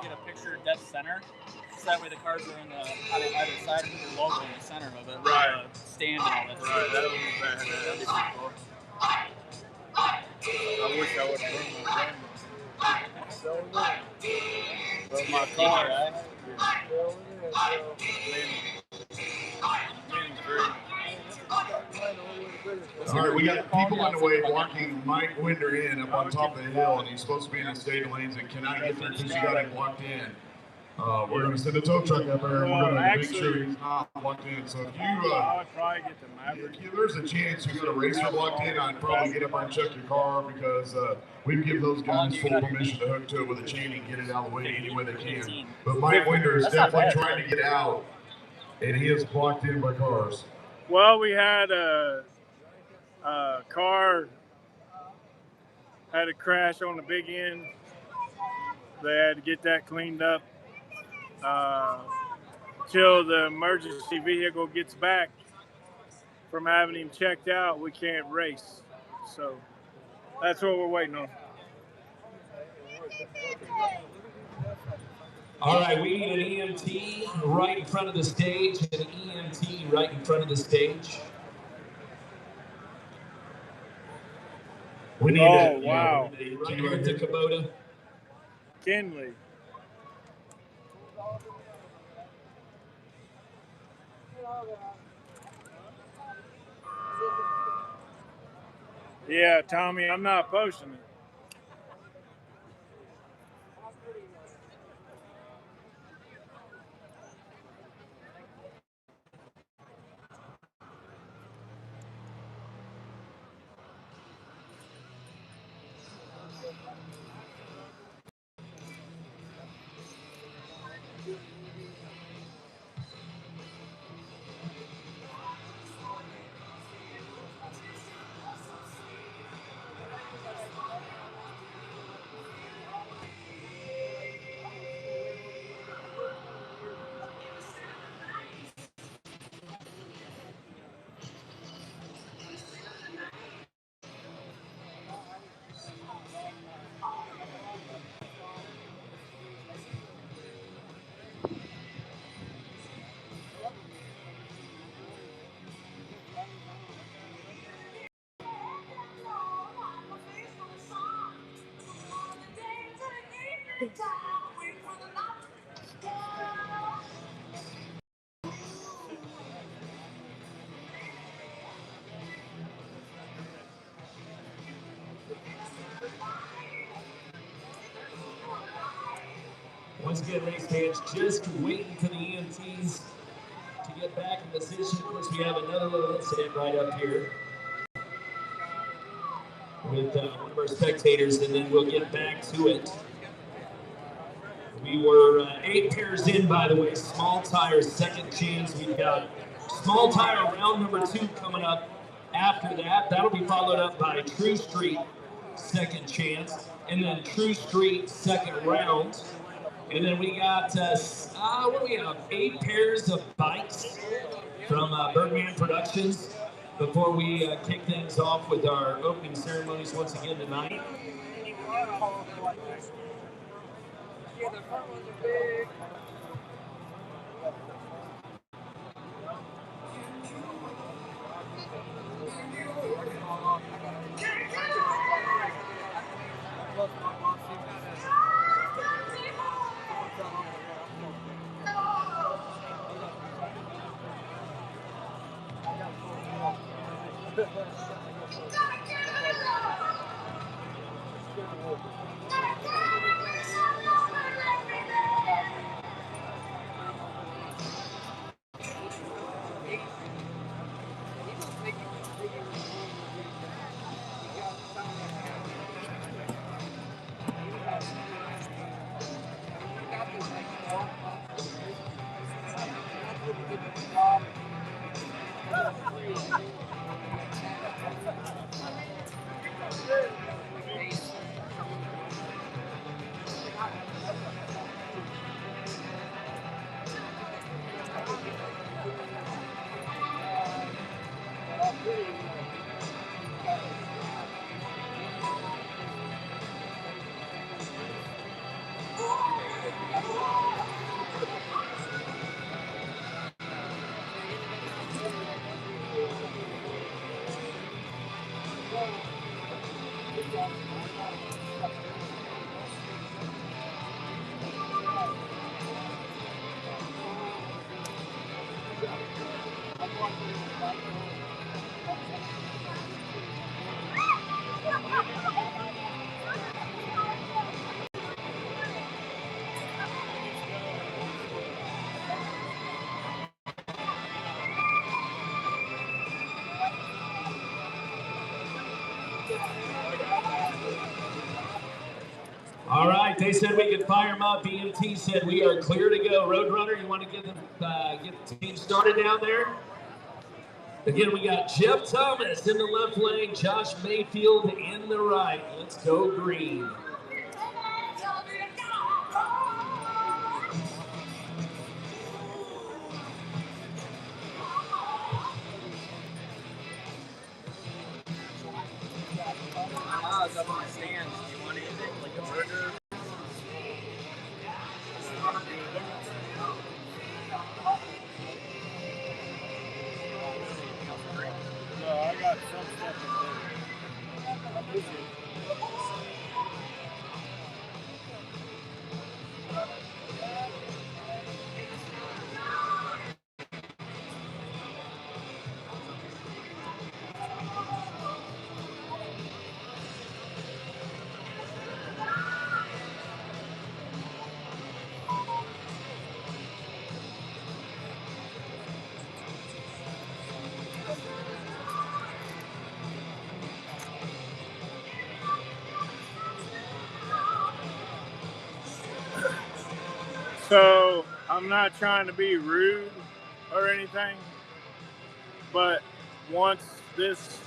get a picture dead center, so that way the cars are on either side with your logo in the center of it, Right. Stand and all that. Right, that would be bad. That'd be pretty cool. I wish I would have brought my camera. But my car, All right, we got people in the way blocking Mike Winder in up on top of the hill, and he's supposed to be in the state lanes and cannot get there because you got him blocked in. We're going to send a tow truck up there, and we're going to make sure he's not blocked in. So if I would probably get the Maverick. if there's a chance you got a racer blocked in, I'd probably get up there and check your car because we give those guys full permission to hook to it with a chain and get it out of the way any way they can. But Mike Winder is definitely trying to get out, and he is blocked in by cars. Well, we had a car had a crash on the big end. They had to get that cleaned up till the emergency vehicle gets back from having him checked out. We can't race, so that's what we're waiting on. All right, we need an EMT right in front of the stage, an EMT right in front of the stage. We need wow. Right here at the Kubota. Kinley. Yeah, Tommy, I'm not posting it. Once again, race fans, just waiting for the EMTs to get back in position. Of course, we have another little incident right up here with one of our spectators, and then we'll get back to it. We were 8 pairs in, by the way. Small tire, second chance. We've got small tire round number 2 coming up after that. That'll be followed up by True Street, second chance, and then True Street, second round. And then we got, what do we have? 8 pairs of bikes from Bergman Productions before we kick things off with our opening ceremonies once again tonight. Yeah, the front ones are big. All right, they said we could fire them up. BMT said we are clear to go. Roadrunner, you want to get the team started down there? Again, we got Jeff Thomas in the left lane, Josh Mayfield in the right. Let's go green. It's up on the stands. Do you want to get like a burger? No, I got some stuff in there. So I'm not trying to be rude or anything, but once this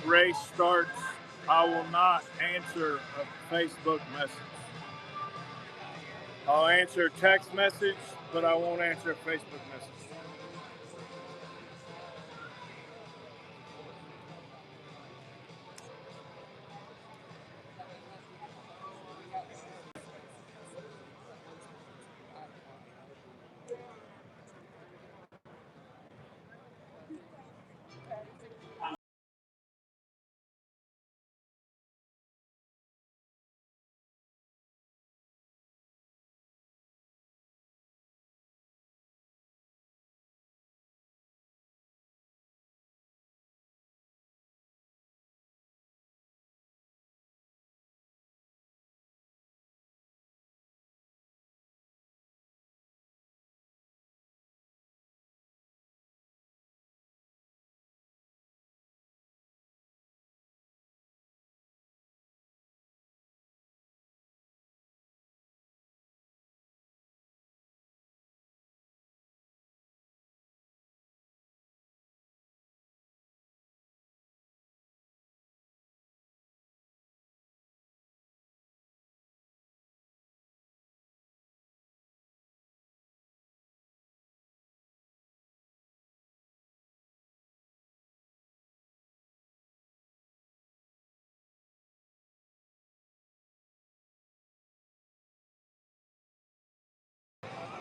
race starts, I will not answer a Facebook message. I'll answer a text message, but I won't answer a Facebook message.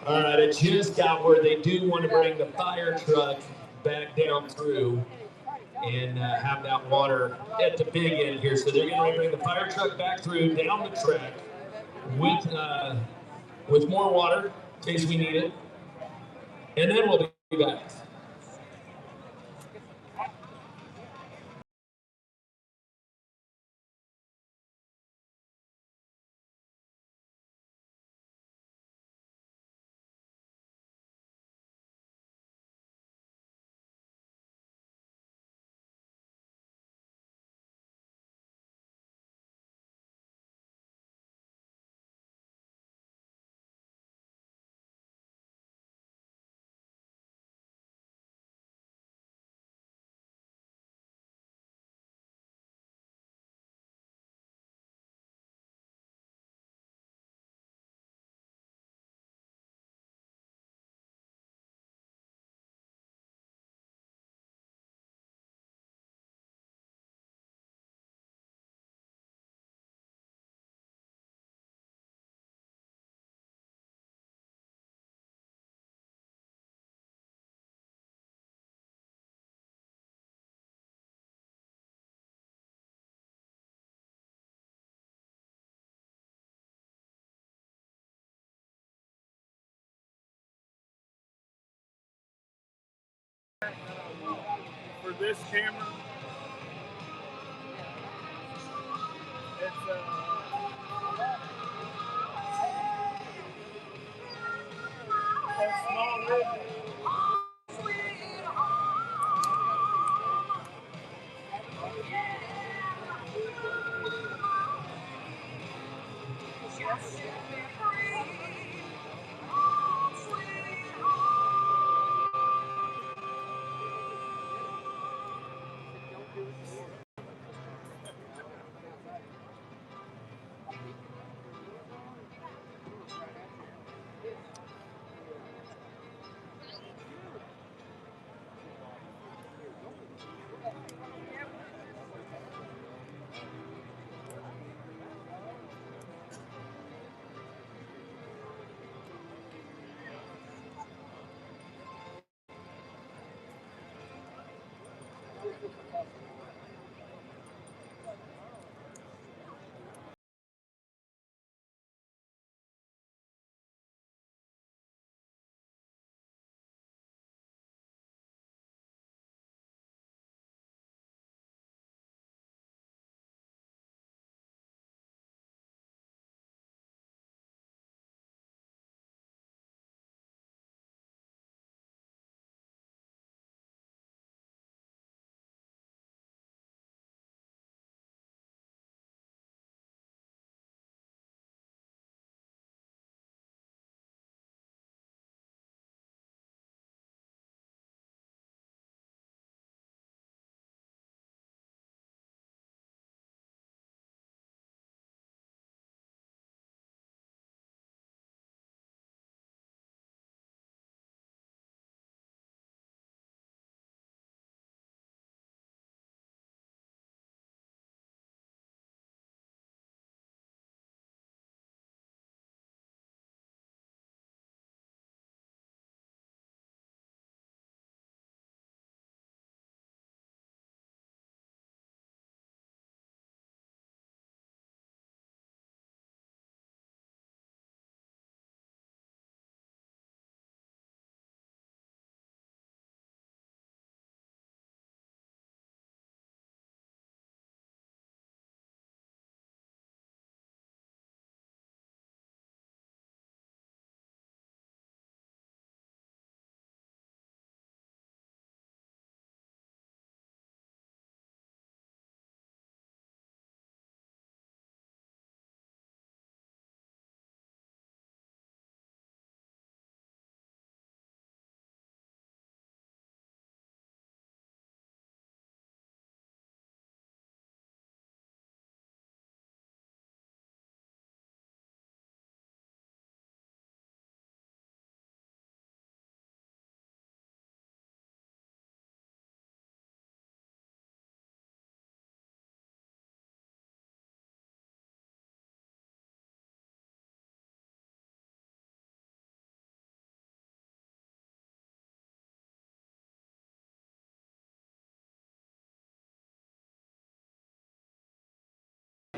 All right, I just got where they do want to bring the fire truck back down through and have that water at the big end here. So they're going to bring the fire truck back through down the track with more water in case we need it, and then we'll be back. For this camera, it's a small rig.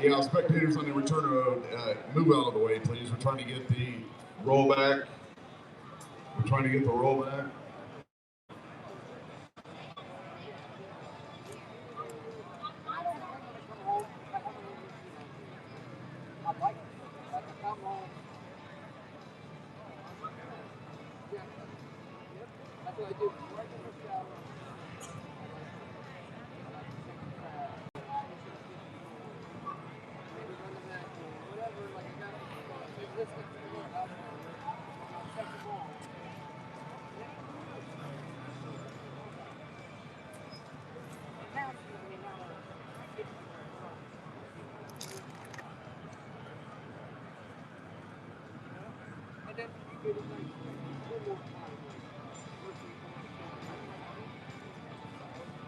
Yeah, spectators on the return road, move out of the way, please. We're trying to get the rollback. We're trying to get the rollback.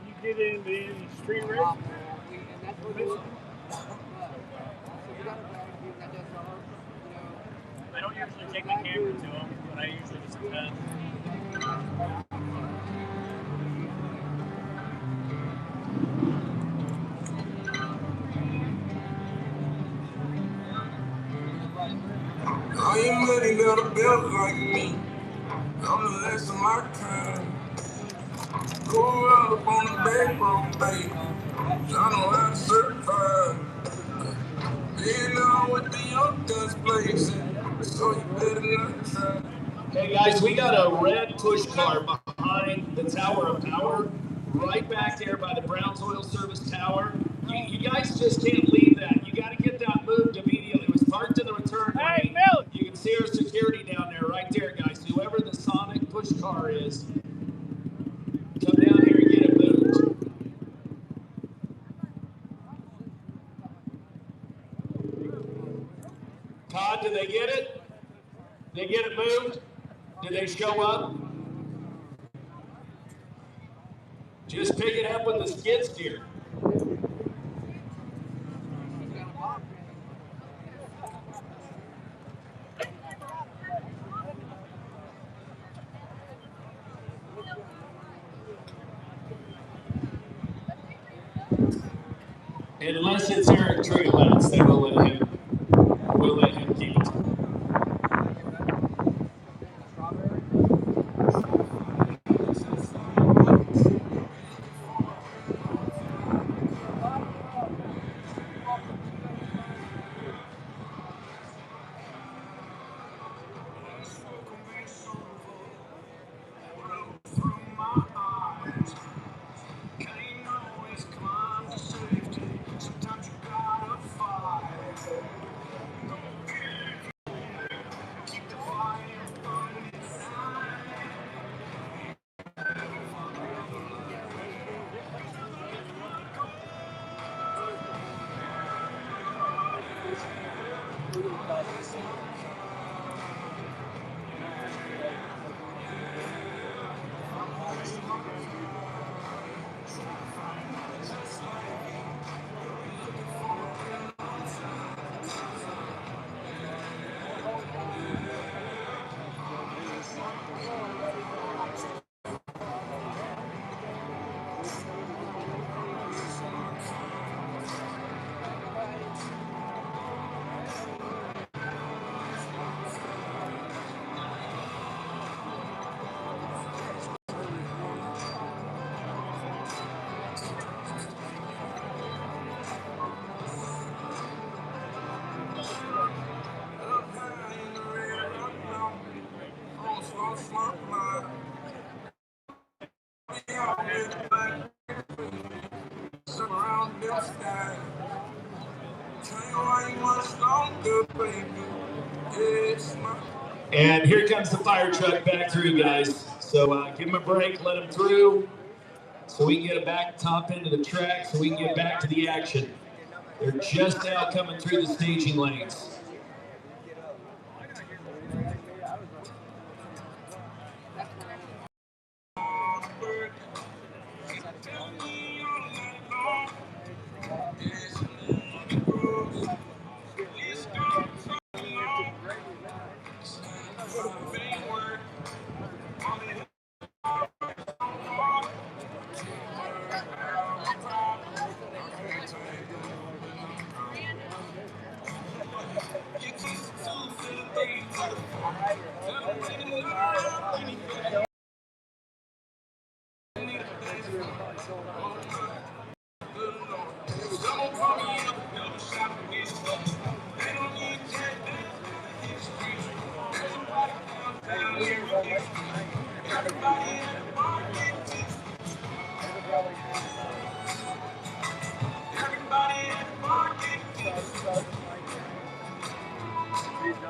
You get into any street racing? I don't usually take my camera to them, but I usually just attend. I ain't letting down a belt like me. I'm the last of my kind. Go out up on the back road, baby. I know how to survive. Been out with the young guns blazing, so you better not try. Hey guys, we got a red push car behind the Tower of Power, right back there by the Browns Oil Service Tower. You guys just can't leave that. You got to get that moved immediately. It was parked in the return lane. You can see our security down there, right there, guys. Whoever the Sonic push car is, come down here and get it moved. Todd, did they get it? They get it moved? Did they show up? Just pick it up with the skid steer. Unless it's Eric Trigolets, then we'll let him keep it. And here comes the fire truck back through, guys. So give them a break, let them through, so we can get them back top into the track, so we can get back to the action. They're just now coming through the staging lanes.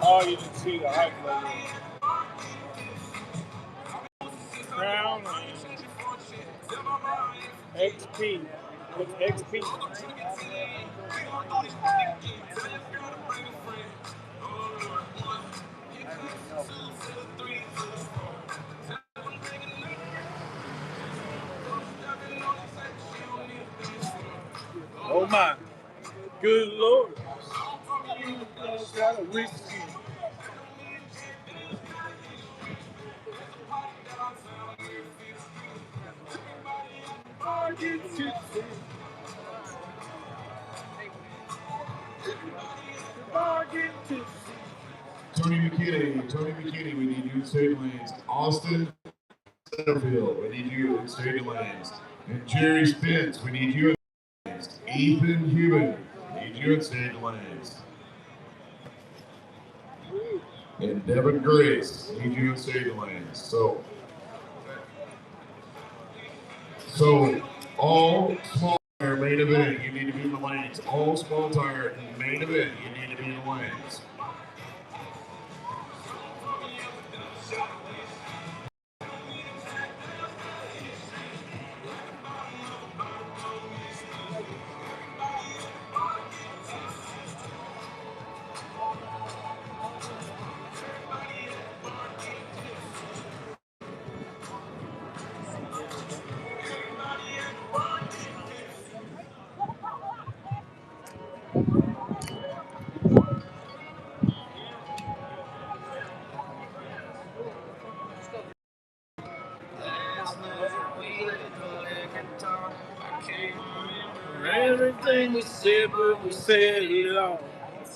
Oh, you didn't see the hype logo. Crown XP. It's XP. Oh my, good Lord. Got a whiskey. Tony McKinney, we need you in straight lanes. Austin Setterfield, we need you in straight lanes. And Jerry Spence, we need you in lanes. Ethan Human, we need you in straight lanes. And Devin Grace, we need you in straight lanes. So all small tire main event, you need to be in the lanes. All small tire main event, you need to be in the lanes. Everything we said, but we said it all.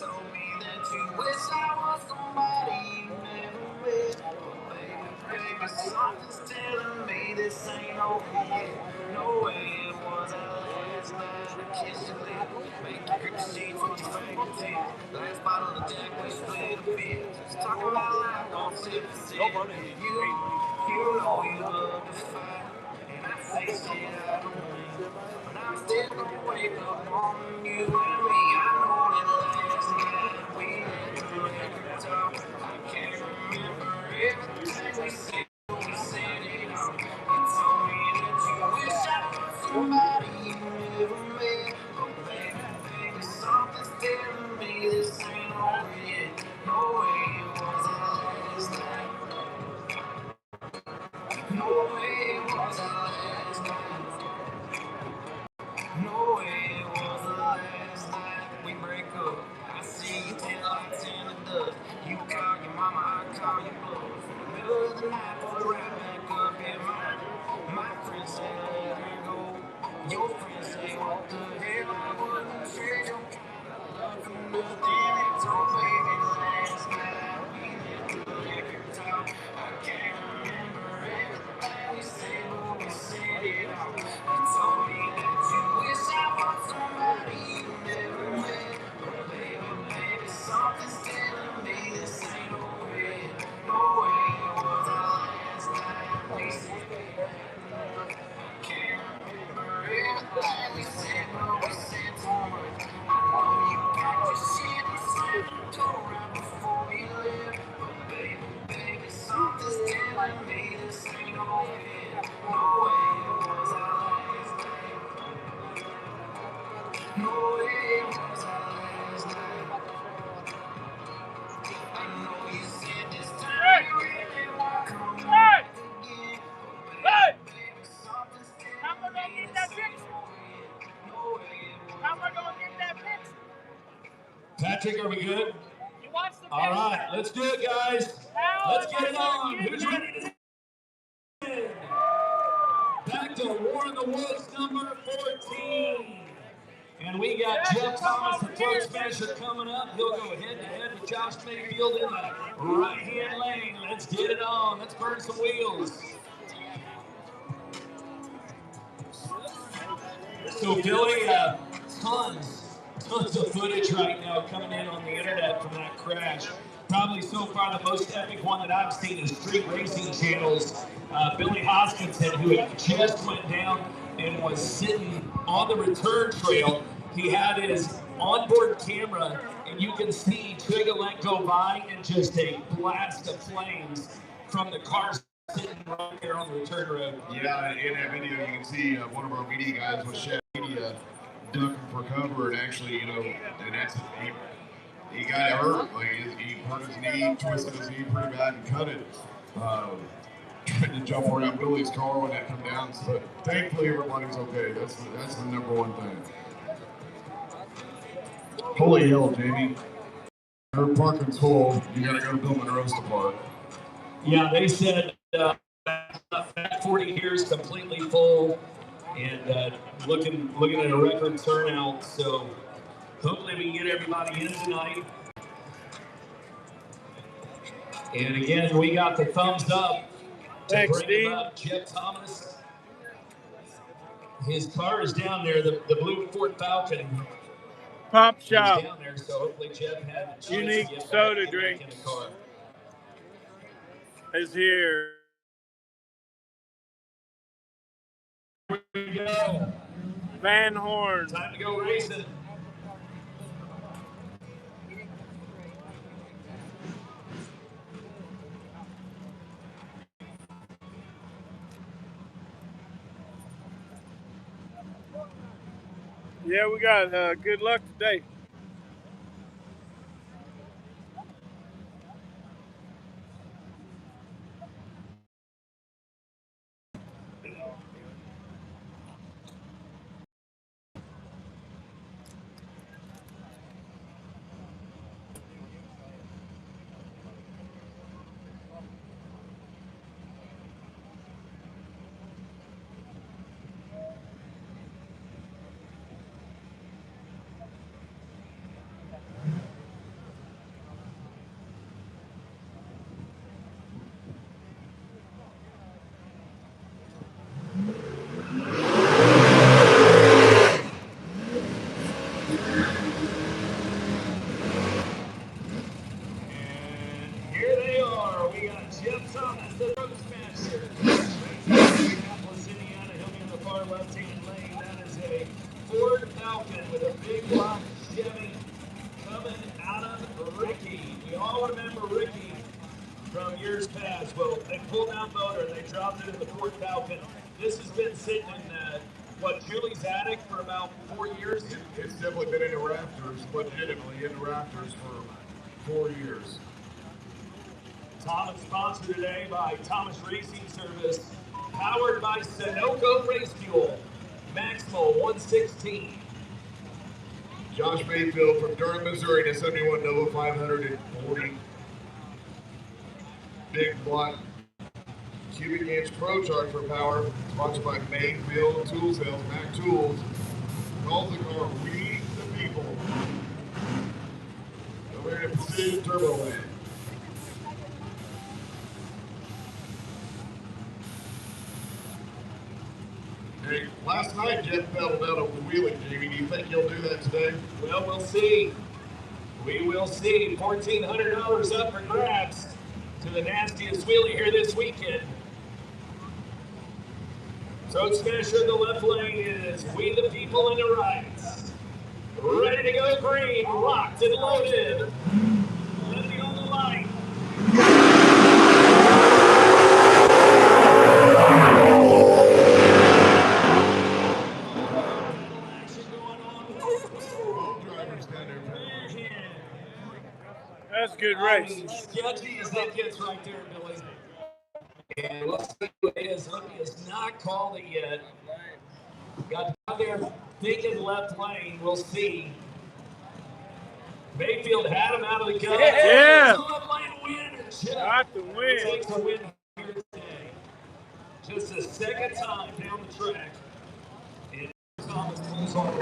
Told me that you wish I was somebody you never met. Baby, something's telling me this ain't over yet. No way it was our last night. I kissed your lips, make you grip the sheets with your fingertips. Last bottle of Jack, we split a bit. Just talking about life, don't sip and sip. You know you love to fight, and I say shit I don't mean. But I'm still gonna wake up on you and me. I know that last night we had the record talk. I can't remember everything we said. We said it all. You told me that you wish I was somebody you never met. But baby, something's telling me this ain't over yet. No way it was our last night. No way it was our last night. No way it was the last night we break up. I see you 10 lights in the dust. You call your mama, I call your bluff. In the middle of the night, pull right back up in mine. My friends say let her go. Your friends say what the hell, I wouldn't trade your kind of love for nothing. It's all baby last night we let the liquor talk. I can't remember everything we said, but we said it all. You told me that you wish I was somebody you never met. But baby, something's telling me this ain't over yet. No way it was our last night. We said I can't remember everything we said, but we said too much. I know you got your shit inside the door right before we left. But baby, something's telling me this ain't over yet. No way it was our last night. No way it was our last night. I know you said this time you really won't come back again. But baby, something's telling me this ain't over yet. No way it was. How am I gonna get that picture? Patrick, are we good? All right, let's do it, guys. Let's get it on. Who's ready to win? Back to War in the Woods number 14. And we got Jeff Thomas, the throat smasher, coming up. He'll go head to head with Josh Mayfield in the right-hand lane. Let's get it on. Let's burn some wheels. So, Billy, tons of footage right now coming in on the internet from that crash. Probably so far the most epic one that I've seen is Street Racing Channel's Billy Hoskinson, who had just went down and was sitting on the return trail. He had his onboard camera, and you can see Trigger go by and just a blast of flames from the car sitting right there on the return road. Yeah, in that video you can see one of our media guys with Chef Media ducking for cover, and actually, you know, and that's he got hurt. Like he hurt his knee, twisted his knee pretty bad, and cut it. Trying to jump around Billy's car when that come down, but thankfully everybody's okay. That's the number one thing. Holy hell, Jamie! Her parking's full. You gotta go to Bill Monroe's to park. Yeah, they said back 40 years completely full, and looking at a record turnout. So hopefully we can get everybody in tonight. And again, we got the thumbs up. Thanks, bring Steve. him up. Jeff Thomas. His car is down there, the blue Ford Falcon. Pop shop. Down there, so hopefully Jeff had a chance Unique to get soda back in drinks the car. is here. Here we go. Van Horn. Time to go racing. Yeah, we got good luck today. This has been sitting in, Julie's attic for about 4 years? It's definitely been in the rafters, legitimately in the rafters for 4 years. Thomas sponsored today by Thomas Racing Service, powered by Sunoco Race Fuel, Maximal 116. Josh Mayfield from Durham, Missouri to 71 Nova 540. Big block. Cubic inch Pro Charge for power, sponsored by Mayfield Tool Sales, Mac Tools. Calls the car, we the people. Over here in Precision Turbo Land. Hey, last night Jeff pedaled out of the wheeling, Jamie. Do you think he'll do that today? Well, we'll see. We will see. $1,400 up for grabs to the nastiest wheelie here this weekend. Road Smasher in the left lane is We the People in the right. Ready to go green, locked and loaded. Living on the line. That's a good race. Sketchy as that gets right there, Billy. And let's see what it is. He has not called it yet. Got down there thinking left lane. We'll see. Mayfield had him out of the gun. Yeah. Left lane win. Got the win. Takes a win here today. Just the second time down the track. And Thomas pulls on.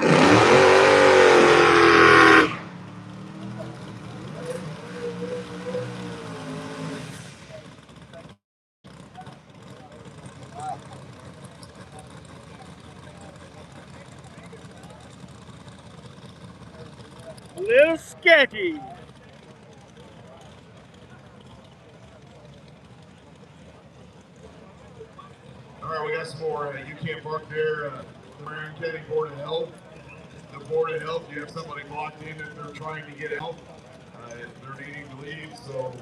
little sketchy. All right, we got some more. You can't park there. The Marion County Board of Health. The Board of Health, you have somebody locked in if they're trying to get out. They're needing to leave, so.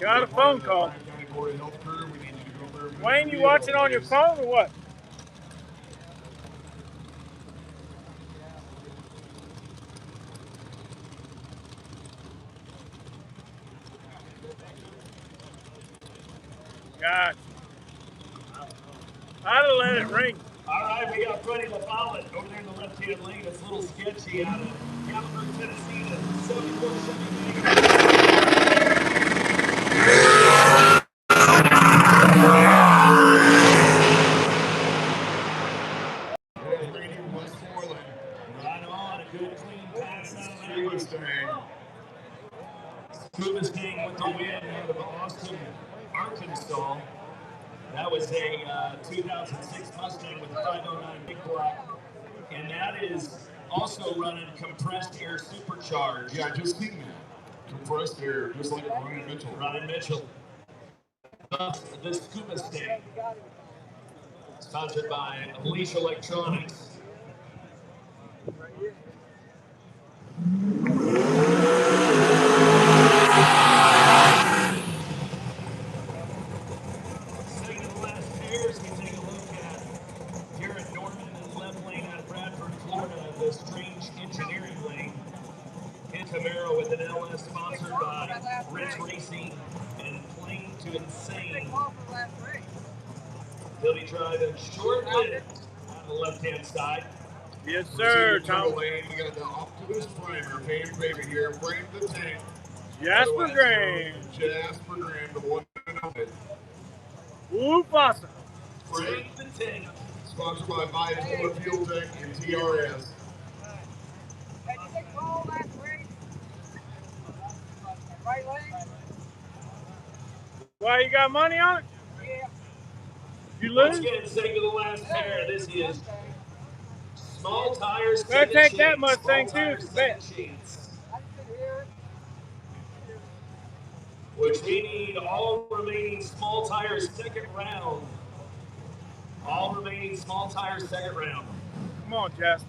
Got a phone call. Marion County Board of Health crew, we need you to go there. Wayne, you watching on your phone or what? Gotcha. I'd have let it ring. All right, we got Freddie LaFollette over there in the left-hand lane. It's a little sketchy out of Galesburg, Tennessee, the 74 Chevy. Right on, a good clean pass out there. Scuba Sting with the win out of Austin, Arkansas. That was a 2006 Mustang with a 509 big block. And that is also running compressed air supercharged. Yeah, I just seen that. Compressed air, just like Ryan Mitchell. Ryan Mitchell. The Scuba Sting. Sponsored by Unleash Electronics. Second to last pairs, we take a look at Garrett Norman in the left lane out of Bradford, Florida, the Strange Engineering lane. In Camaro with an LS sponsored by Rich Racing and Plain to Insane. He'll be driving short-lived on the left-hand side. Yes, sir, Tom. Lane. We got the Optimus Primer, fan favorite here. Frame the tank. Jasper Graham. Jasper Graham, the one and only. Whoop, awesome. Frame the tank. Sponsored by Vital Fuel Tech and TRS. Why, you got money on it? Yeah. You Let's lose? get second to the last pair. This is Small Tires. Better Second take that chance. Mustang Small Tires, too, second bet. chance. Which we need all remaining Small Tires second round. All remaining Small Tires second round. Come on, Jasper.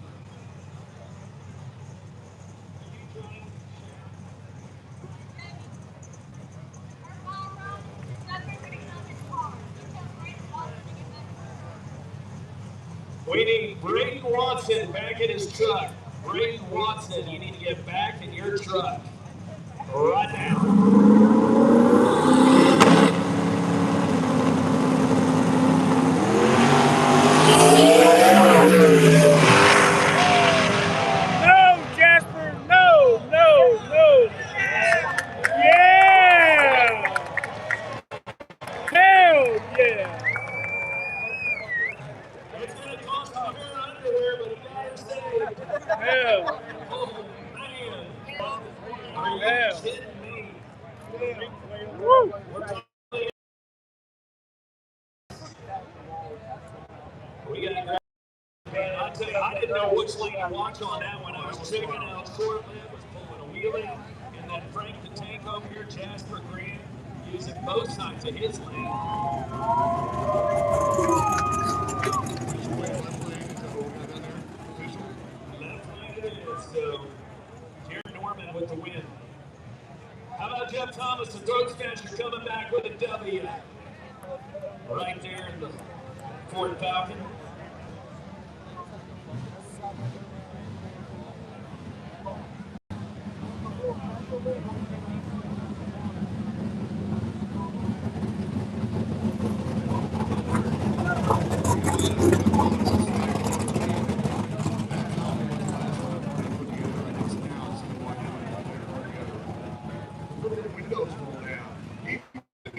We need Brady Watson back in his truck. Brady Watson, you need to get back in your truck right now. No, Jasper, no, no, no. Yeah! Hell yeah! It's going to cost a pair of underwear, but a dollar saved. Hell. Oh, man. Are you Hell. kidding me? Woo! We got to man, I'll tell you, I didn't know which lane to watch on that one. I was checking out short lip, was pulling a wheelie, and then Frank the Tank over here, Jasper Green, using both sides of his lane. Left lane it is, so Garrett Norman with the win. How about Jeff Thomas, the throat smasher, coming back with a W? Right there in the Ford Falcon. Windows roll down.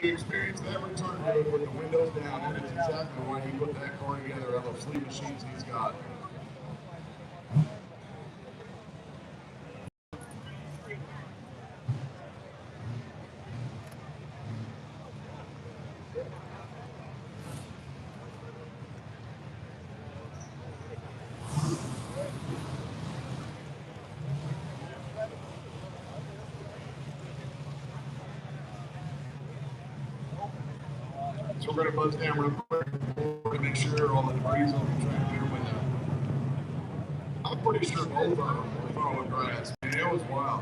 He experienced that return road with the windows down, and it's exactly why he put that car together out of fleet machines he's got. So we're going to buzz down real quick to make sure all the debris on the track there. I'm pretty sure both of them were throwing grass. Man, it was wild.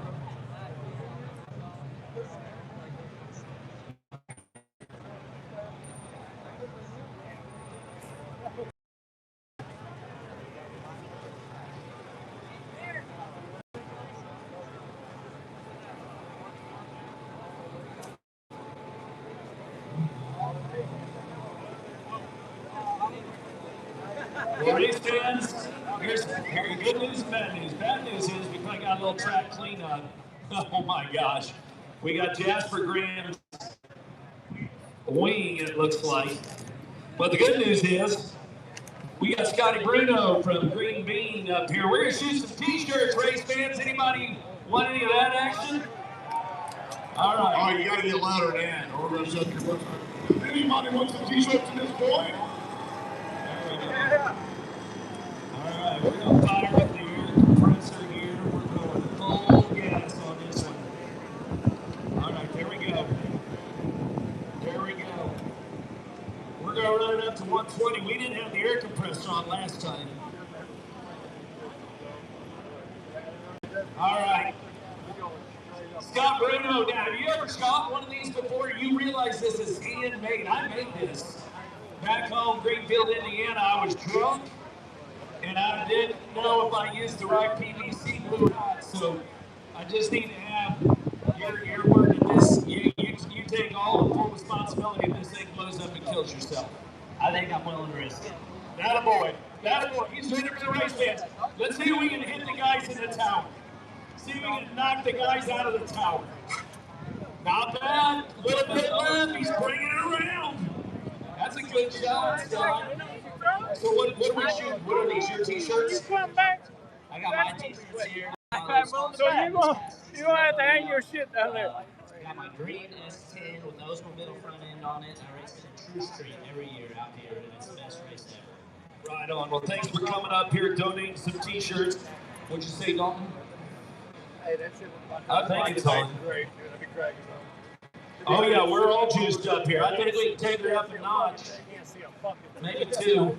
Race fans, here's good news and bad news. Bad news is we probably got a little track cleanup. Oh my gosh. We got Jasper Graham's wing, it looks like. But the good news is we got Scotty Bruno from Green Bean up here. We're going to shoot some t-shirts, race fans. Anybody want any of that action? All right. Oh, you got to get louder than that. Or we're going to shut your books. Does anybody want some t-shirts at this point? Yeah. All right, we're going to fire up the air compressor here. We're going full gas on this one. All right, there we go. There we go. We're going to run it up to 120. We didn't have the air compressor on last time. All right. Scott Bruno, now, have you ever shot one of these before? You realize this is handmade. I made this. Back home, Greenfield, Indiana, I was drunk, and I didn't know if I used the right PVC glue or not. So I just need to have your word that this, you take all the full responsibility if this thing blows up and kills yourself. I think I'm willing to risk it. That a boy. He's doing it for the race fans. Let's see if we can hit the guys in the tower. See if we can knock the guys out of the tower. Not bad. A little bit left. He's bringing it around. That's a good shot, Scott. So what are we shooting? What are these, your t-shirts? I got my t-shirts here. So you're gonna have to hang your shit down there. I got my green S10 with the Osmo middle front end on it. I race it at True Street every year out here, and it's the best race ever. Right on. Well, thanks for coming up here, donating some t-shirts. What'd you say, Dalton? Hey, that shit was I think it's on. great, dude. I'd be cracking on. Oh yeah, we're all juiced up here. I think we can take her up a notch. Maybe two.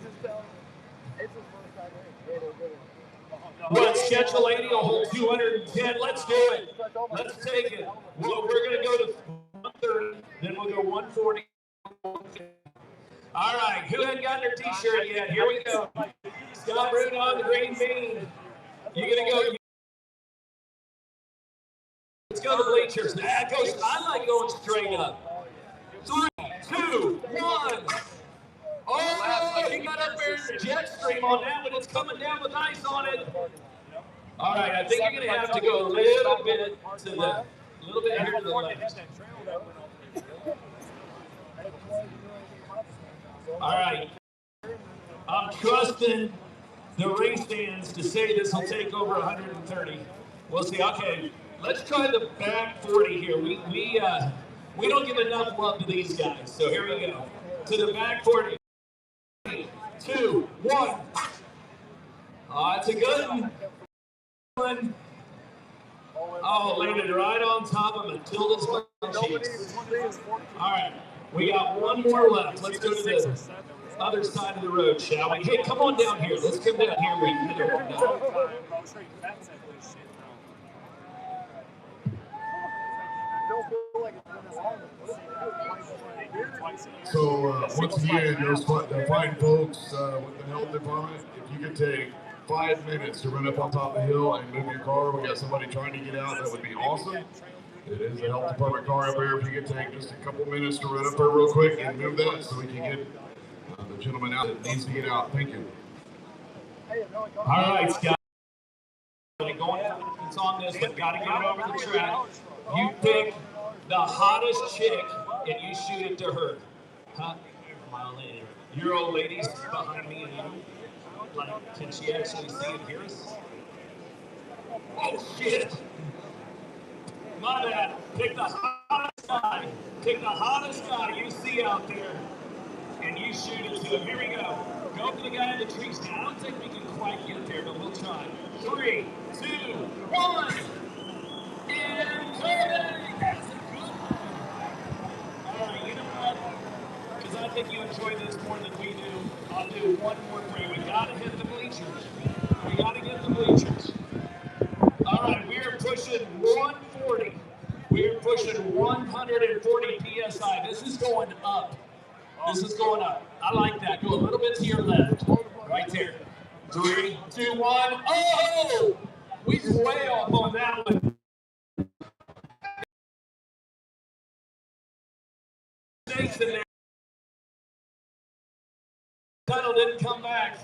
Well, schedule 80, a whole 210. Let's do it. Let's take it. Well, we're going to go to 130, then we'll go 140. All right, who hadn't gotten their t-shirt yet? Here we go. Scott Bruno on the Green Bean. You're going to go. Let's go to the bleachers. That goes. I like going straight up. 3, 2, 1. Oh, he got up there in the jet stream on that one. It's coming down with ice on it. All right, I think you're going to have to go a little bit to the, here to the left. All right. I'm trusting the race fans to say this will take over 130. We'll see. Okay, let's try the back 40 here. We don't give enough love to these guys. So here we go. To the back 40. 3, 2, 1. Oh, it's a good one. Oh, landed right on top of Matilda's butt cheeks. All right, we got one more left. Let's go to the other side of the road, shall we? Hey, come on down here. Let's come down here where you can get it down. So once again, the fine folks with the health department, if you could take 5 minutes to run up on top of the hill and move your car. We got somebody trying to get out. That would be awesome. It is the health department car up there. If you could take just a couple minutes to run up there real quick and move that so we can get the gentleman out that needs to get out. Thank you. All right, Scott. It's on this one. Got to get it over the track. You pick the hottest chick and you shoot it to her. Huh? Your old lady's behind me and you. Like, can she actually see and hear us? Oh, shit. My bad. Pick the hottest guy. Pick the hottest guy you see out there, and you shoot it to him. Here we go. Go for the guy in the trees. Now, I don't think we can quite get there, but we'll try. 3, 2, 1. And that's a good one. All right, you know what? Because I think you enjoy this more than we do. I'll do one more for you. We gotta hit the bleachers. We gotta get the bleachers. All right, we are pushing 140. We are pushing 140 PSI. This is going up. This is going up. I like that. Go a little bit to your left. Right there. 3, 2, 1. Oh! We way off on that one. Snakes in there. Tunnel didn't come back.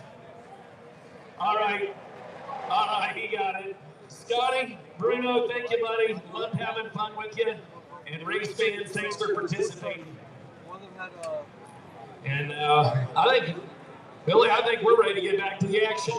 All right. All right, he got it. Scotty, Bruno, thank you, buddy. Love having fun with you. And race fans, thanks for participating. And I think, Billy, I think we're ready to get back to the action.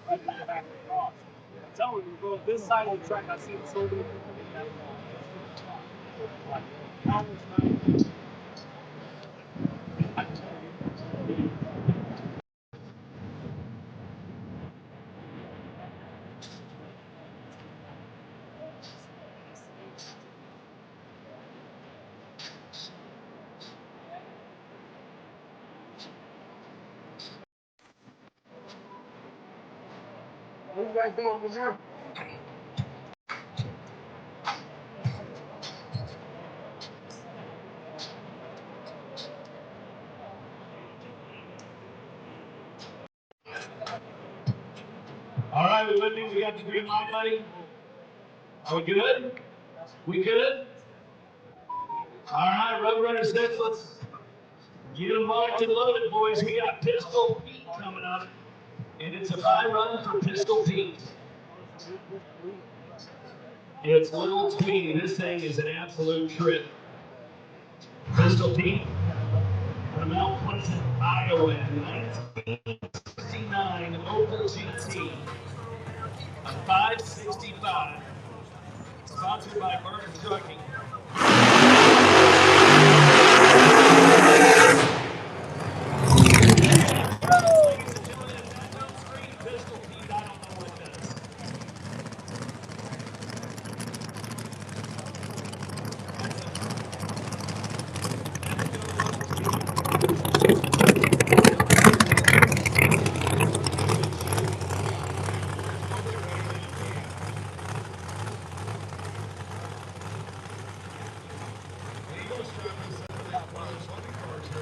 I'm telling you, bro, this side of the track, I've seen so many people that what you guys doing over here? All right, we with me? We got the green light, buddy? Are we good? We good? All right, Road Runners, let's get them locked and loaded, boys. We got Pistol Pete coming up, and it's a high run for Pistol Pete. It's Little Tweety. This thing is an absolute trip. Pistol Pete from Mount Pleasant, Iowa, 1969 Opel GT, a 565, sponsored by Burton Trucking.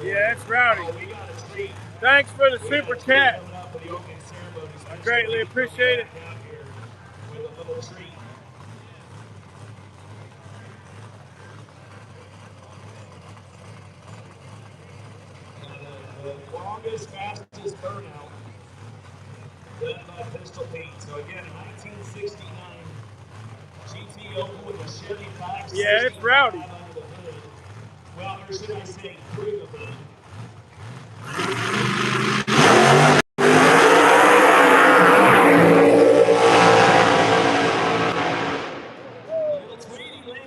Yeah, it's rowdy. Thanks for the super chat. I greatly appreciate it. The longest, fastest burnout done by Pistol Pete. So again, 1969 GT Opel with a Chevy 560. Yeah, it's rowdy. Well, or should I say, through the hood.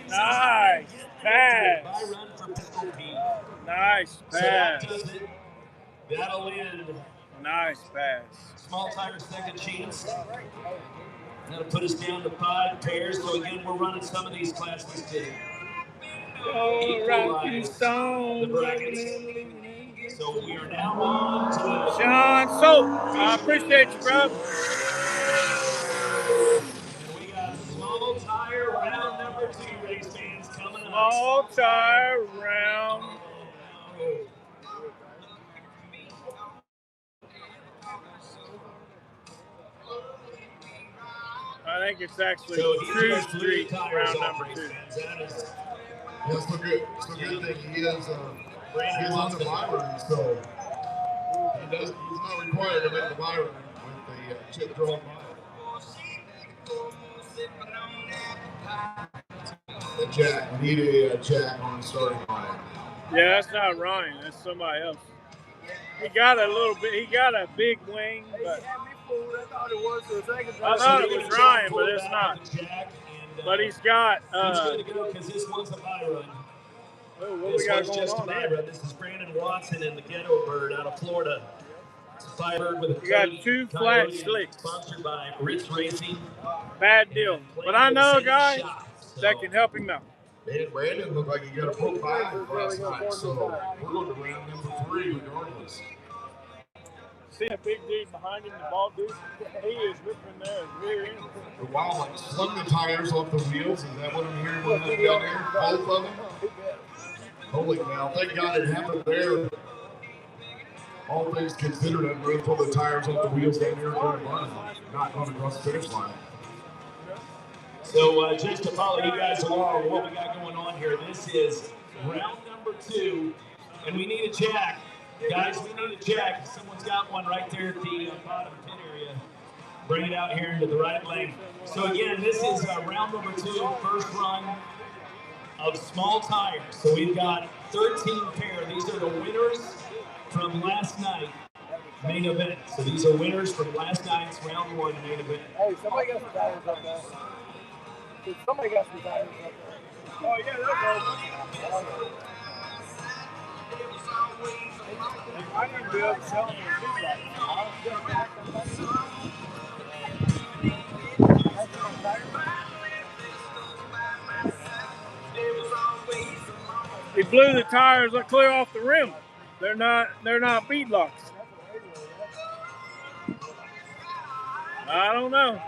Nice pass. Nice pass. That'll end. Nice pass. Small tire second chance. That'll put us down to 5 pairs. So again, we're running some of these classes to equalize the brackets. So we are now on to Sean Soap. I appreciate you, bro. And we got small tire round number 2, race fans, coming up. Small tire round. I think it's actually True Street round number 2. That's the good thing. He is on the bye run, so he's not required to make the bye run with the chip drawn by. A jack. We need a jack on the starting line. Yeah, that's not Ryan. That's somebody else. He got a little bit. He got a big wing, but I thought it was Ryan, but it's not. But he's got. He's going to go because this one's a buy run. Oh, what This we got one's going just a on buy here? run. This is Brandon Watson and the Ghetto Bird out of Florida. It's a Firebird with a We got 2 flat slicks. Sponsored by Ritz Racing. Bad deal. But I know a guy that can help him out. Man, Brandon looked like he got a 4-5 last night, so we're going to round number 3 regardless. See that big dude behind him, the bald dude? He is ripping there rear end. Wow, like slung the tires off the wheels. Is that what I'm hearing when I'm down there? Both of them? Holy cow, thank God it happened there. All things considered, I'd rather pull the tires off the wheels down there and go to run, not run across the finish line. So just to follow you guys along, what we got going on here, this is round number 2, and we need a jack. Guys, we need a jack. Someone's got one right there at the bottom pit area. Bring it out here into the right lane. So again, this is round number 2, first run of small tires. So we've got 13 pair. These are the winners from last night main event. So these are winners from last night's round 1 main event. Hey, somebody got some tires up there. Somebody got some tires up there. Oh, yeah, there goes. I need to be able to sell them He blew the tires clear off the rim. They're not beadlocks. I don't know.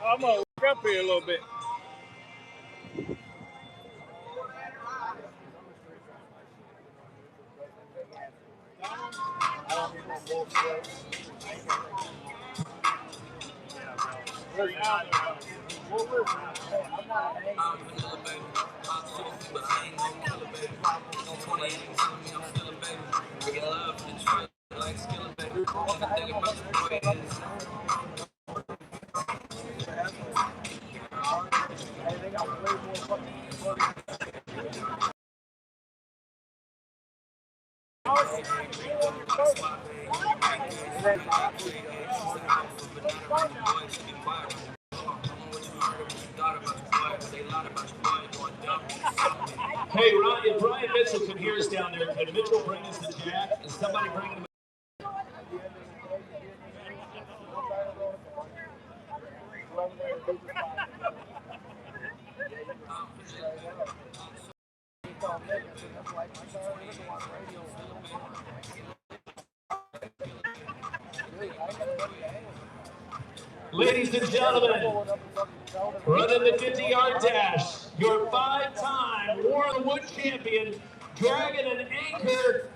I'm gonna look up here a little bit. Hey, Ryan, if Ryan Mitchell can hear us down there, can Mitchell bring us the jack? Is somebody bringing him? Ladies and gentlemen, running the 50-yard dash, your 5-time War of the Wood champion, dragging an anchor.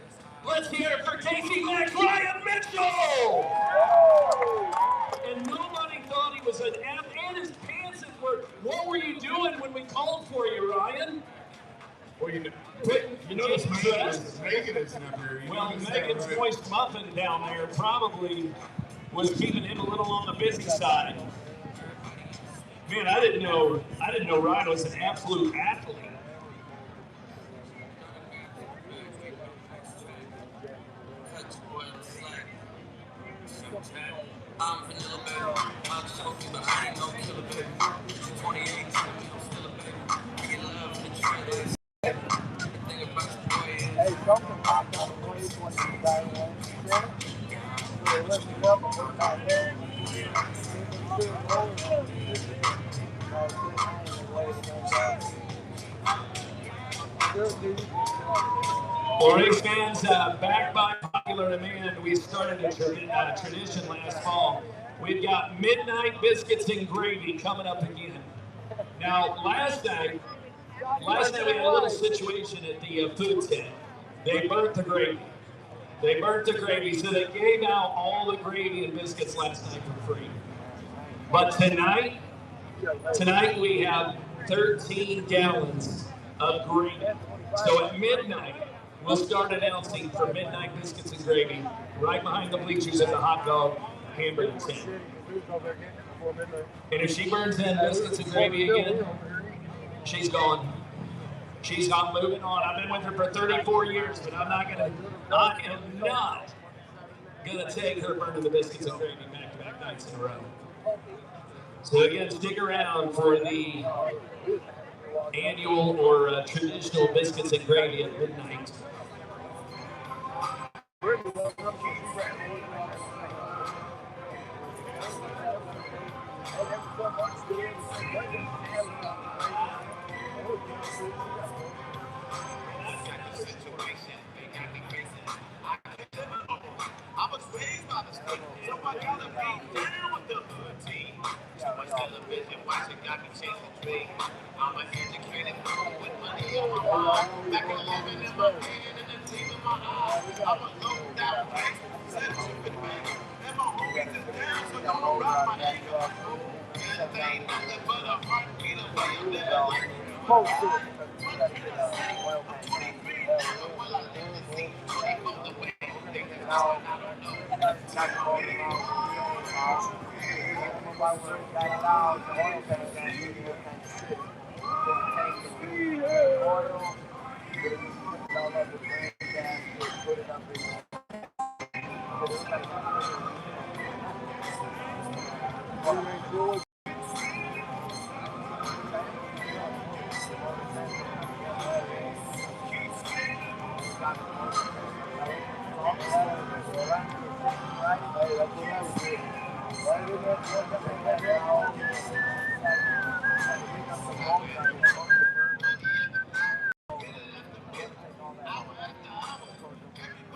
Let's hear it for Casey Max, Ryan Mitchell! And nobody thought he was an F, and his pants were. What were you doing when we called for you, Ryan? Well, you notice Megan isn't up here. Well, Megan's moist muffin down there probably was keeping him a little on the busy side. Man, I didn't know Ryan was an absolute athlete. I'm vanilla baby. I'm choking, but I ain't no killer baby. 28, I'm still a baby. I get love in the trailers. The thing about the boy is. Hey, something popped on the 2020 guy. So let's get up and put it out there. Well, race fans, backed by popular demand, we started a tradition last fall. We've got midnight biscuits and gravy coming up again. Now, last night we had a little situation at the food tent. They burnt the gravy. So they gave out all the gravy and biscuits last night for free. But tonight we have 13 gallons of gravy. So at midnight, we'll start announcing for midnight biscuits and gravy right behind the bleachers at the hot dog hamburger tent. And if she burns in biscuits and gravy again, she's gone. She's not moving on. I've been with her for 34 years, but I am not gonna take her burning the biscuits and gravy back to back. nights in a row. So again, stick around for the annual or traditional biscuits and gravy at midnight. I was raised by the street, so I gotta be down with the hood team. Too much television watching got me chasing dreams. I'm an educated fool with money on my mind. Back 11 in my hand and a team in my eye. I'm a low down place, said stupid man. And my homies is down, so don't rock my anger. This ain't nothing but a heartbeat away. I'm living life. I'm 23 now, well I live to see 24 the way.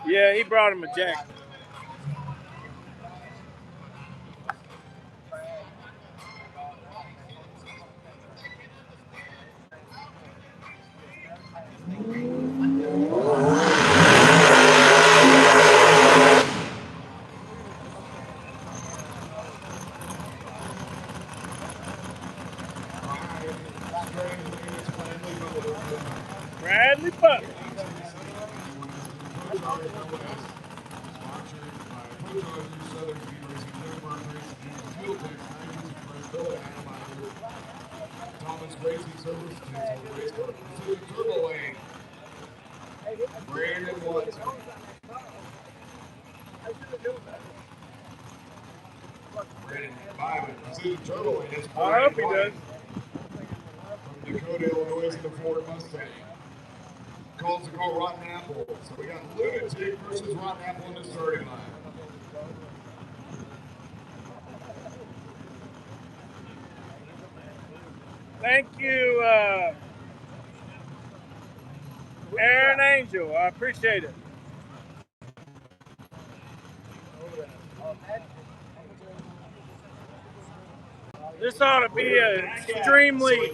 Yeah, he brought him a jacket. Bradley Butler. Thomas Racing Service, race car Precision Turbo Lane. Brandon Watson. Brandon Biden, Precision Turbo Lane. I hope he does. From Dakota, Illinois, in the Ford Mustang. Calls to call Rotten Apple. So we got Lunatic versus Rotten Apple in the starting line. Thank you, Aaron Angel. I appreciate it. This ought to be an extremely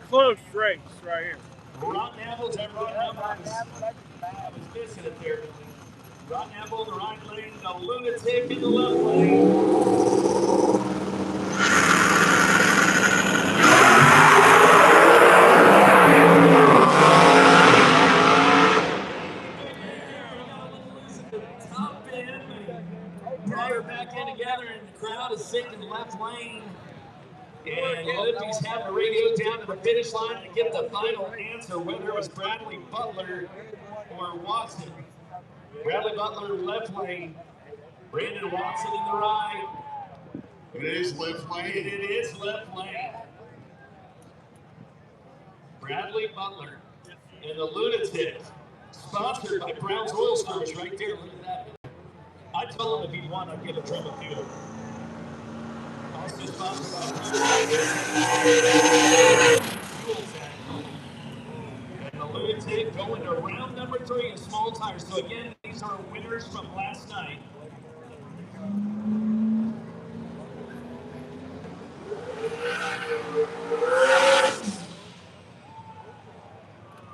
close race right here. Rotten Apple's at Rotten Apple. I was missing it there. Rotten Apple in the right lane, the Lunatic in the left lane. Brought her back in together, and the crowd is sitting in the left lane. And Lippies have the radio down to the finish line to get the final answer, whether it was Bradley Butler or Watson. Bradley Butler left lane, Brandon Watson in the right. It is left lane. It is left lane. Bradley Butler and the Lunatic, sponsored by Brown's Oil Storage right there. Look at that. I told him if he'd won, I'd give a drum of fuel. Also sponsored by and the Lunatic going to round number 3 in small tires. So again, these are winners from last night.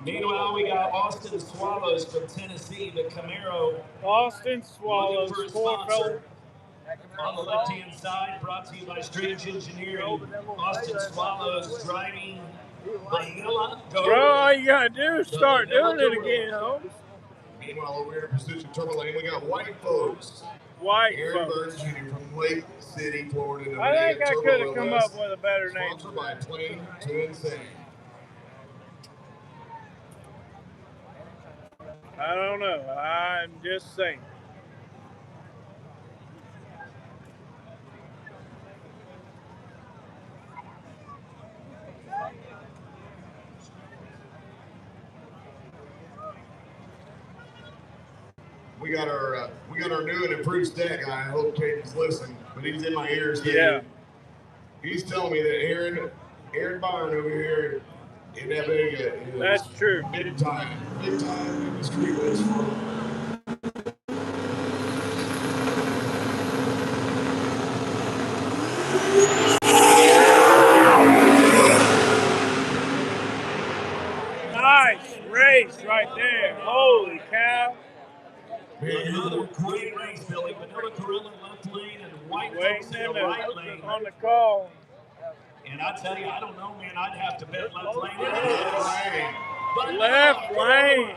Meanwhile, we got Austin Swallows from Tennessee, the Camaro. Austin Swallows, looking for a poor sponsor. On the left-hand side, brought to you by Strange Engineering. Austin Swallows driving Vanilla Go. Bro, all you gotta do is start doing it again, Holmes. Meanwhile, over here in Precision Turbo Lane, we got White Folks. Folks. Aaron Burns Jr. from Lake City, Florida. I think I could have come up with a better name. Sponsored by Plain to Insane. I don't know. I'm just saying. we got our new and improved stat guy. I hope Caden's listening, but he's in my ears. Yeah. He's telling me that Aaron Byron over here in that Vega is that's true. big time in the street race world. Nice race right there. Holy cow. Another great race, Billy. Vanilla Gorilla left lane and White Folks in the right lane. On the call. And I tell you, I don't know, man. I'd have to bet left lane. Left lane.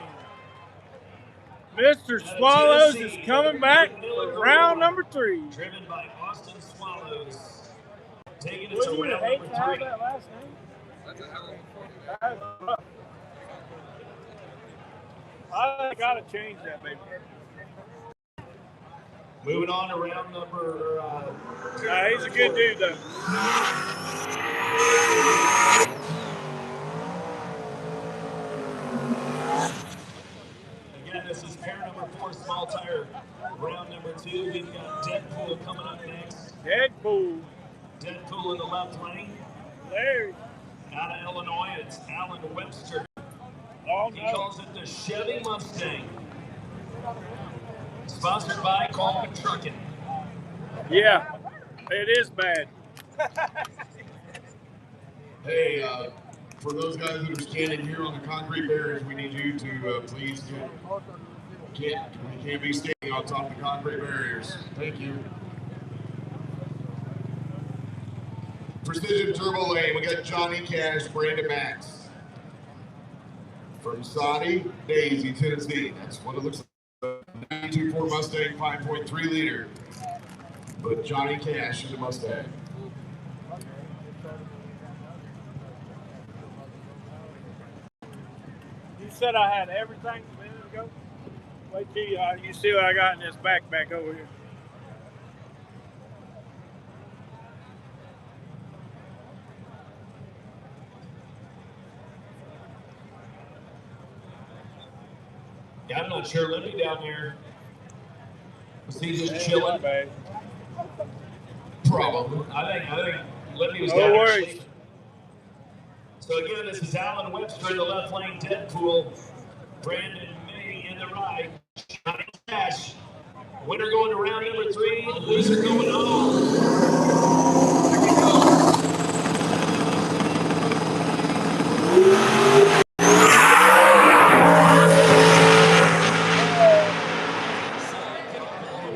Mr. Swallows is coming back for round number 3. Driven by Austin Swallows. Taking it Would to you round hate number to have 3. that last name? That's rough. I gotta change that, baby. Moving on to round number. He's a good dude, though. Again, this is pair number 4, small tire. Round number 2, we've got Deadpool coming up next. Deadpool in the left lane. Larry. Out of Illinois, it's Alan Webster. Oh, He calls it the Chevy Mustang. Sponsored by Coleman Trucking. Yeah, it is bad. Hey, for those guys that are standing here on the concrete barriers, we need you to please can't be standing on top of the concrete barriers. Thank you. Precision Turbo Lane, we got Johnny Cash, Brandon Max. From Saudi, Daisy, Tennessee. That's what it looks like. 92 Ford Mustang, 5.3 liter. But Johnny Cash in the Mustang. You said I had everything a minute ago. Wait till you see what I got in this backpack over here. Yeah, I'm not sure. Let me down there. Was he just chilling? Probably. I think Libby was No down worries. there. So again, this is Alan Webster in the left lane, Deadpool. Brandon May in the right. Johnny Cash. Winner going to round number 3. The loser going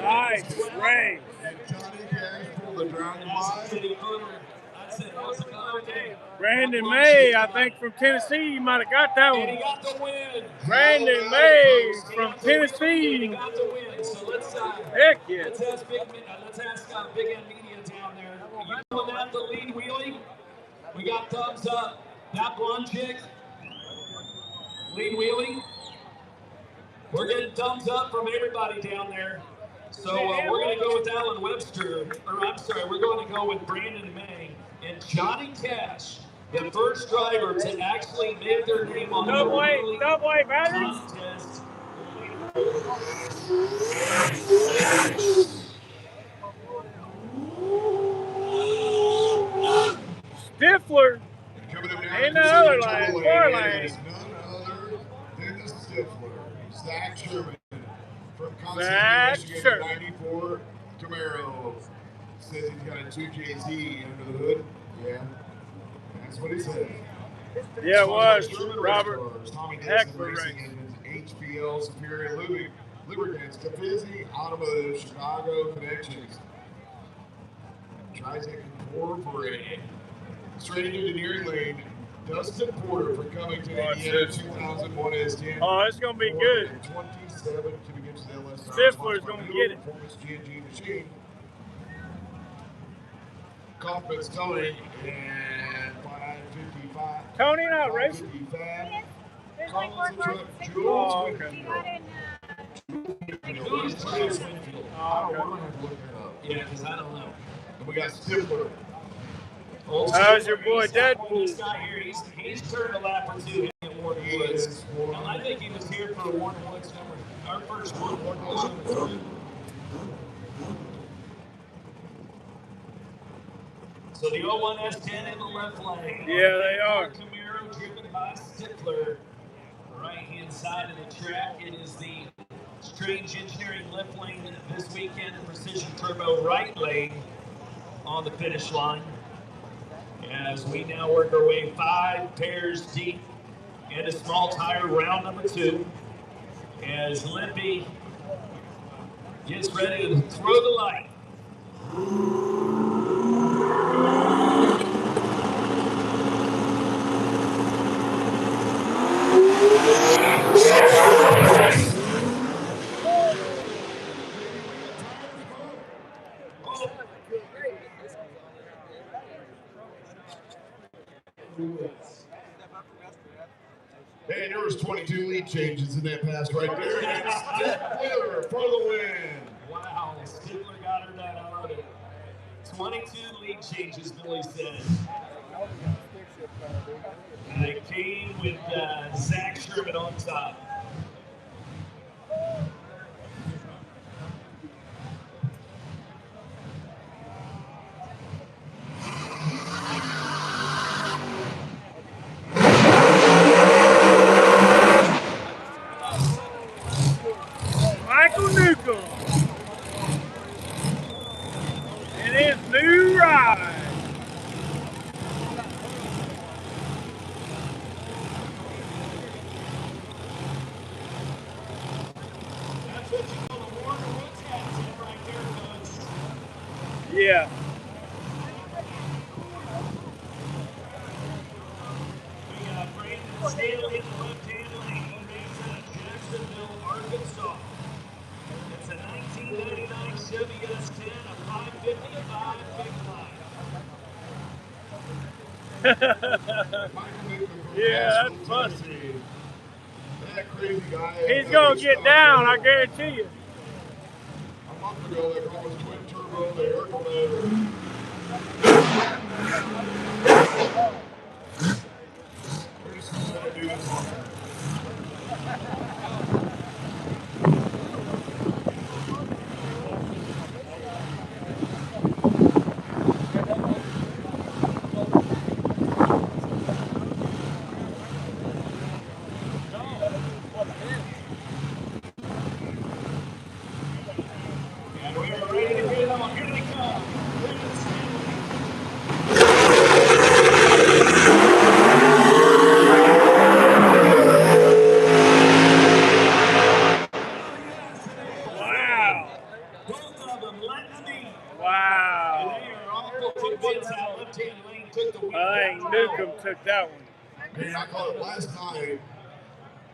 Nice race. Johnny Cash pulled the drowning line. Brandon May, I think from Tennessee, you might have got that And he one. got the win. Brandon May from Tennessee. He got the win. So let's Heck yeah. let's ask Big N Media down there. You doing that, the lead wheelie? We got thumbs up. That blonde chick, lead wheelie. We're getting thumbs up from everybody down there. So we're going to go with Alan Webster, or I'm sorry, we're going to go with Brandon May and Johnny Cash, the first driver to actually make their name on the wheelie Double-A batteries. contest. Stifler. Coming up now In the to other Precision lane, Turbo 4 Lane, lane. it is none other than the Stifler, Zach Sherman from Zach Constantine, Michigan, Sherman. 94 Camaro. Says he's got a 2JZ under the hood. Yeah, that's what he said. Yeah, it was. Sherman Robert. Race Cars, Tommy Heck Dixon of a Racing race. Engines, HPL Superior Lubricants, Cafizzi Automotive, Chicago Connections, Trizec Incorporated. Straight into the nearing lane, Dustin Porter from Covington, Indiana, 2001 S10. Oh, it's going to be good. 27 cubic inches LS. Stifler's gonna get it. Performance GNG machine. Kaufman's Tony and 555. Tony not racing. 555. There's like more cars than 6 Oh, okay. We got in, Who's Chris Winfield? I don't want to have to look that up. Yeah, because I don't know. And we got Stifler. How's your boy This Deadpool? guy here, he's turned a lap or two in Warren Woods. And I think he was here for Warren Woods number our first one. So the 01 S10 in the left lane. Yeah, they are. Camaro driven by Stifler. Right-hand side of the track, it is the Strange Engineering left lane this weekend, Precision Turbo right lane on the finish line. As we now work our way 5 pairs deep into small tire round number 2. As Limpy gets ready to throw the light. Man, there was 22 lead changes in that pass right there. And Stifler for the win. Wow, Stifler got her done out of it. 22 lead changes, Billy said. And it came with Zach Sherman on top. Michael Newcomb and his new ride. That's what you call a Warner Woods accent right there, folks. Yeah. We got Brandon Staley in the left-hand lane. He makes it at Jacksonville, Arkansas. It's a 1999 Chevy S10, a 555 big line. Yeah, that's busted. That crazy guy. He's gonna get down, I guarantee you. A month ago, they called us twin turbo. They hurt the letter. We're just gonna do this. And we are ready to get on. Here they come. Brandon Staley. Wow. Both of them letting me. Wow. They are awful convinced that left-hand lane took the wheel. I think Newcomb took that one. Man, I called it last night.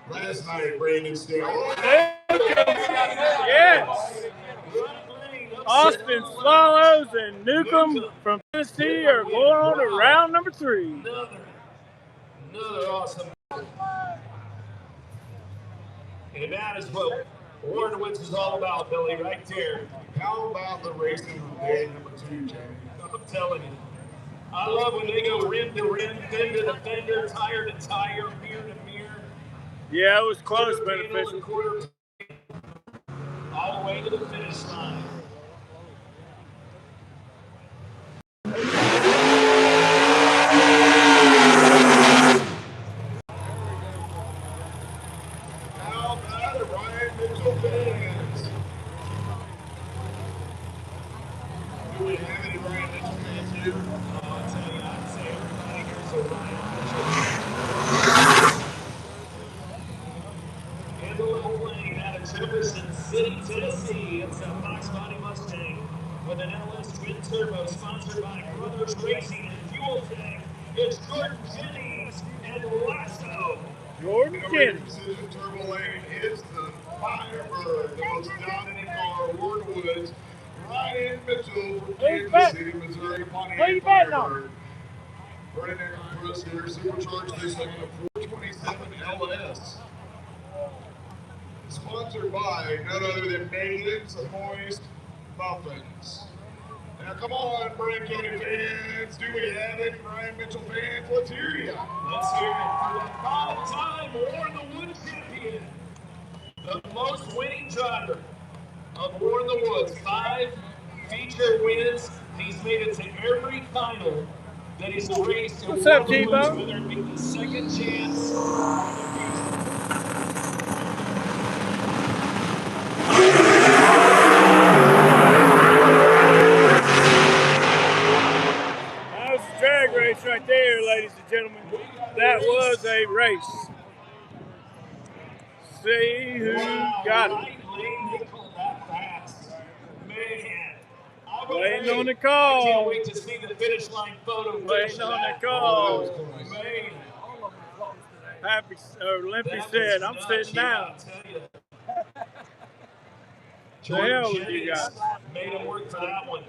Last night, Brandon Staley. Yes. Austin Swallows and Newcomb from Tennessee are going on to round number 3. Another awesome. And that is what Warren Woods is all about, Billy, right there. How about the racing on day number 2, Jamie? I'm telling you. I love when they go rim to rim, fender to fender, tire to tire, mirror to mirror. Yeah, it was close, beneficial. All the way to the finish line. How about it, Ryan Mitchell fans? Do we have any Ryan Mitchell fans here? I'll tell you, I'd say everybody here's a Ryan Mitchell. In the left lane out of Jefferson City, Tennessee, it's a Fox Body Mustang with an LS twin turbo sponsored by Brothers Racing and Fuel Tank. It's Jordan Jennings and Lasso. Jordan Jennings. Precision Turbo Lane is the Firebird, the most dominant car, Warren Woods, Ryan Mitchell from Kansas City, Missouri, Pontiac Firebird. Running there for us here, supercharged this thing in a 427 LS. Sponsored by none other than Megan's Moist Muffins. Now come on, Brand County fans. Do we have any Ryan Mitchell fans? Let's hear you. Let's hear it for the 5-time Warren the Wood champion. the most winning driver of War in the Woods, 5 feature wins. He's made it to every final that he's raced in What's War up, in the Woods, T-Bone? whether it be the second chance or the feature. That was a drag race right there, ladies and gentlemen. That was a race. See who got it. Right lane, they called that fast. Man. Waiting on the I call. can't wait to see the finish line photo. Waiting on the call. Man. Happy, Limpy said, I'm sitting down. The hell with you guys. Made him work for that one.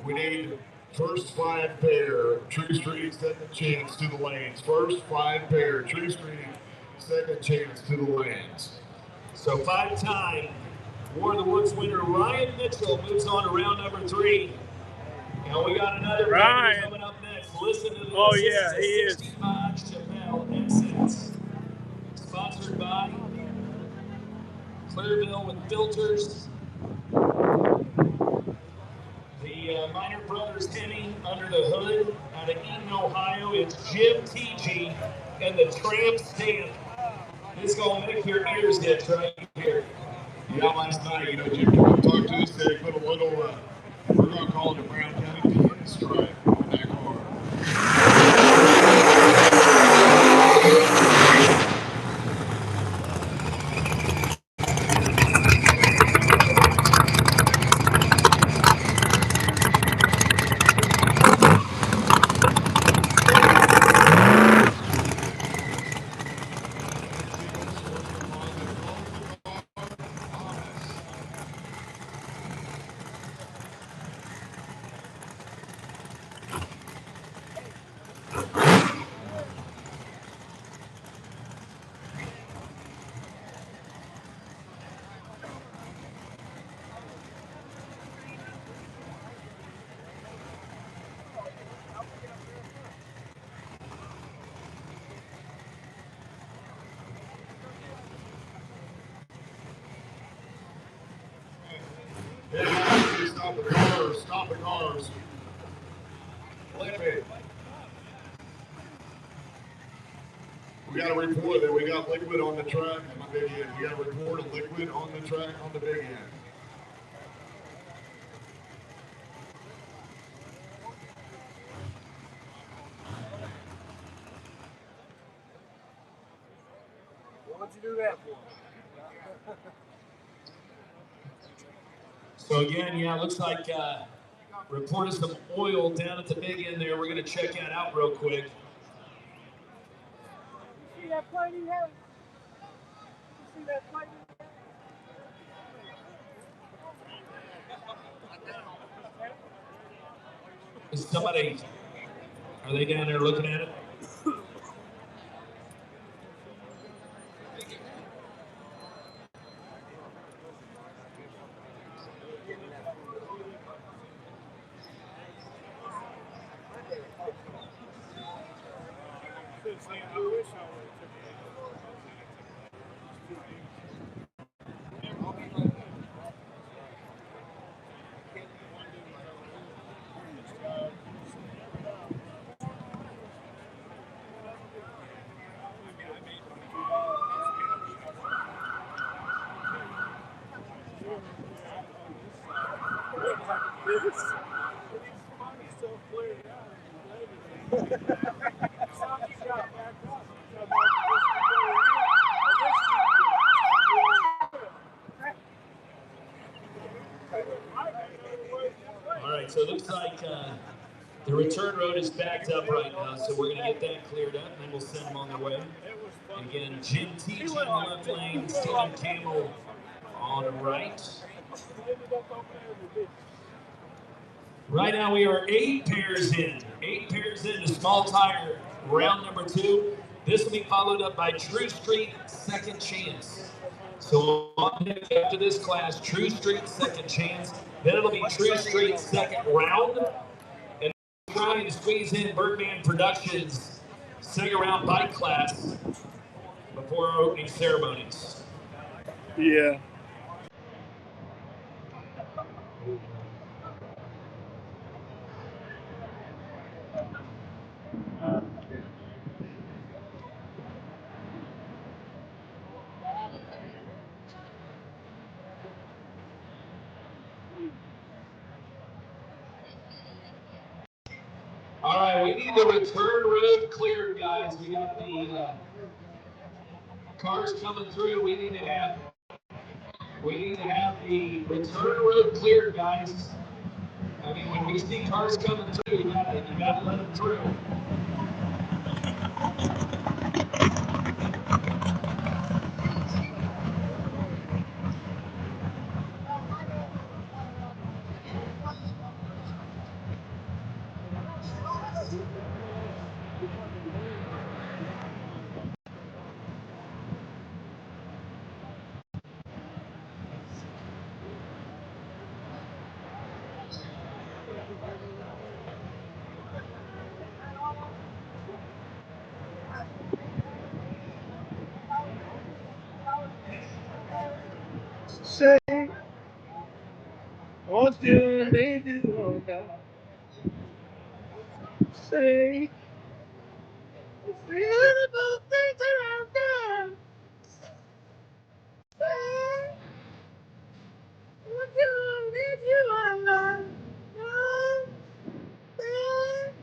We need first 5 pair, True Street, second chance to the lanes. First 5 pair, True Street, second chance to the lanes. So 5-time War in the Woods winner Ryan Mitchell moves on to round number 3. And we got another Ryan coming up next. Listen to this. Oh yeah, he is. 65 Chevelle Essence. Sponsored by Clearville with filters. The Minor Brothers Hemi under the hood out of Eaton, Ohio. It's Jim TG and the Tramp Stamp. It's going to make your ears itch right here. Yeah, last night, Jim came up and talked to us. They put a little, we're going to call it a Brown County pinstripe on that car. Hey, stop the cars, stop the cars. Liquid. We got a report that we got liquid on the track on the big end. We got a report of liquid on the track on the big end. What'd you do that for? So again, yeah, it looks like reported some oil down at the big end there. We're going to check that out real quick. See that plate he has? You see that plate he has? Is somebody, are they down there looking at it? All right, so it looks like the return road is backed up right now, so we're going to get that cleared up, and then we'll send them on their way. And again, Jim TG on the left lane, Stephen Campbell on the right. Right now we are 8 pairs in. 8 pairs in to small tire round number 2. This will be followed up by True Street Second Chance. So on deck after this class, True Street Second Chance. Then it'll be True Street Second Round. And trying to squeeze in Birdman Productions second round bike class before our opening ceremonies. Yeah. All right, we need the return road cleared, guys. We got the cars coming through. We need to have the return road cleared, guys. I mean, when we see cars coming through, you gotta let them through. Say, what do they do now? Say, beautiful things around there. Say, what do they do alone? Say,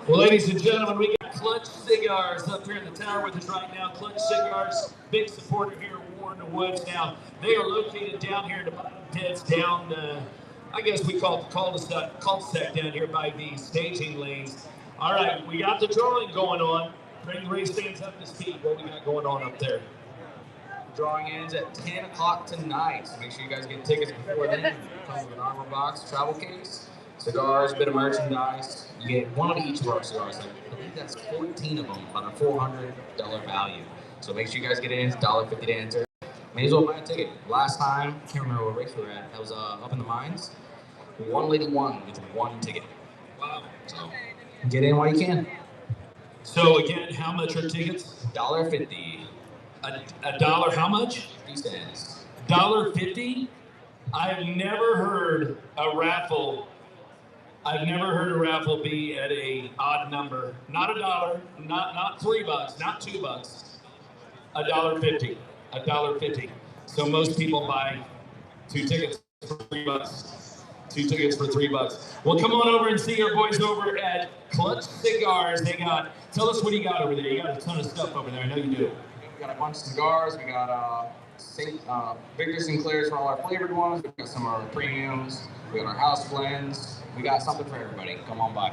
Well, ladies and gentlemen, we got Clutch Cigars up here in the tower with us right now. Clutch Cigars, big supporter here at Warren Woods. Now, they are located down here in the bottom deads down, I guess we call it the cul-de-sac down here by the staging lanes. All right, we got the drawing going on. Bring the race fans up to speed. What we got going on up there? Drawing ends at 10 o'clock tonight, so make sure you guys get tickets before then. It comes with an armor box, travel case, cigars, a bit of merchandise. You get one of each of our cigars. I believe that's 14 of them on a $400 value. So make sure you guys get in. It's $1.50 to enter. May as well buy a ticket. Last time, I can't remember what race we were at. That was up in the mines. One lady won with one ticket. Wow. So get in while you can. So again, how much are tickets? $1.50. A dollar how much? 50 cents. $1.50? I've never heard a raffle. I've never heard a raffle be at a odd number. Not a dollar, not $3, not $2. $1.50. $1.50. So most people buy 2 tickets for $3. 2 tickets for $3. Well, come on over and see our boys over at Clutch Cigars. Tell us what you got over there. You got a ton of stuff over there. I know you do. We got a bunch of cigars. We got Victor Sinclair's for all our flavored ones. We got some of our premiums. We got our house blends. We got something for everybody. Come on by.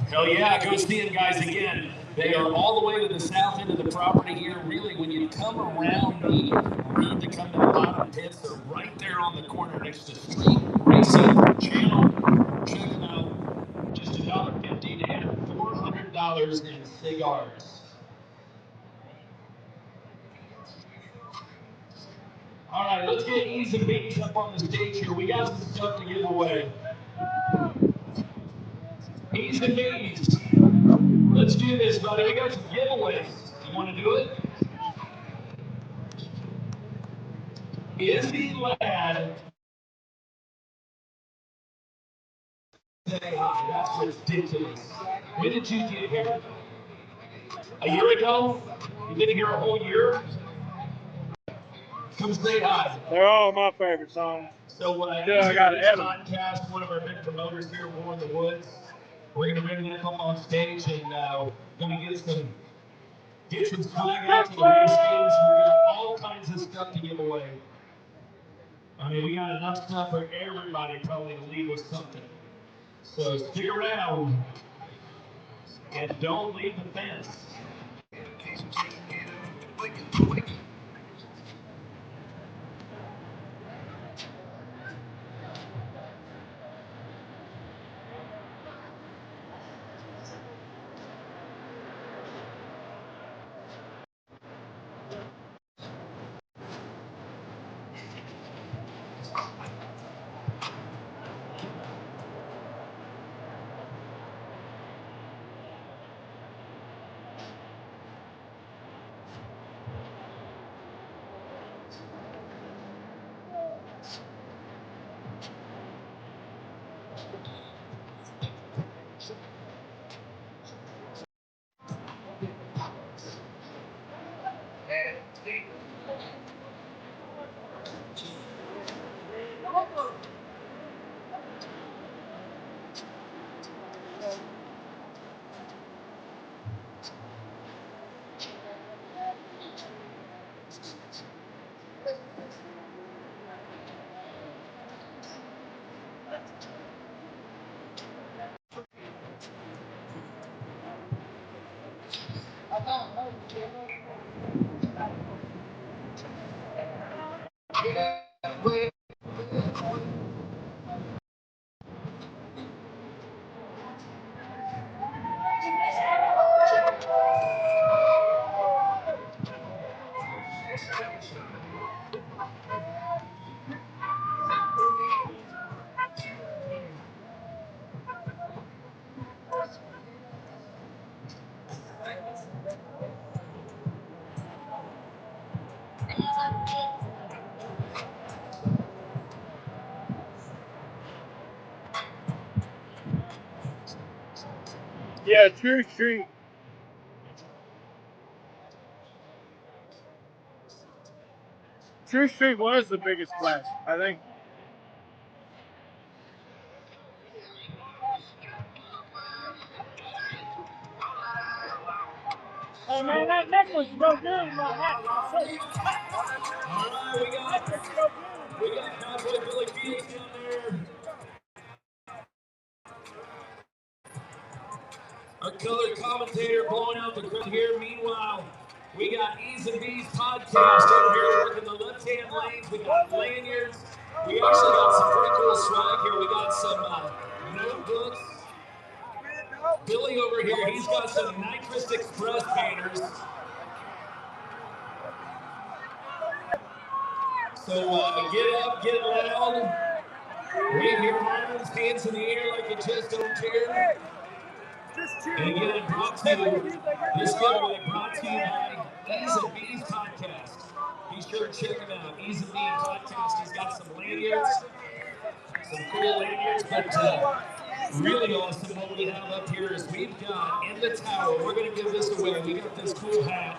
Hell yeah, go see them guys again. They are all the way to the south end of the property here. Really, when you come around the road to come to the bottom pits, they're right there on the corner next to Street Racing Channel. Check them out. Just $1.50 to have $400 in cigars. All right, let's get E's and B's up on the stage here. We got some stuff to give away. E's and B's. Let's do this, buddy. We got some giveaways. You want to do it? Izzy Ladd. That's ridiculous. When did you get here? A year ago? You've been here a whole year? Come say hi. They're all my favorite songs. So I got it. Podcast, one of our big promoters here, War in the Woods. We're gonna bring them up on stage and gonna get some swag out to the Redskins. We got all kinds of stuff to give away. I mean, we got enough stuff for everybody probably to leave with something. So stick around and don't leave the fence. Yeah, True Street. True Street was the biggest splash, I think. Hey man, that necklace is so good in my hat. All right, we got Cowboy Billy Felix down there. Our color commentator blowing out the crowd here. Meanwhile, we got E's and B's podcast over here working the left-hand lanes. We got lanyards. We actually got some pretty cool swag here. We got some notebooks. Billy over here, he's got some Nitrous Express banners. So get up, get loud. Wave your arms, hands in the air like you just don't care. And again, this giveaway brought to you by E's and B's Podcast. Be sure to check him out. E's and B's Podcast. He's got some lanyards, some cool lanyards, but really awesome what we have up here is we've got in the tower, we're going to give this away. We got this cool hat.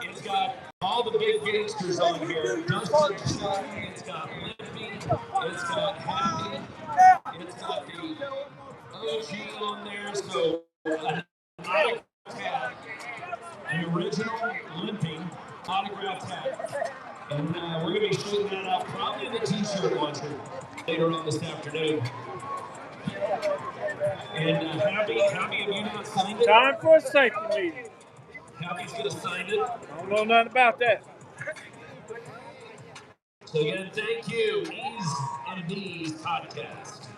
It's got all the big gangsters on here. Dustin Shelby, it's got Limpy, it's got Happy, it's got the OG on there, so an autographed hat, an original Limping autographed hat. And we're going to be shooting that out probably in the t-shirt launcher later on this afternoon. And Happy, have you not signed it? Time for a safety meeting. Happy's going to sign it. I don't know nothing about that. So again, thank you, E's and B's Podcast.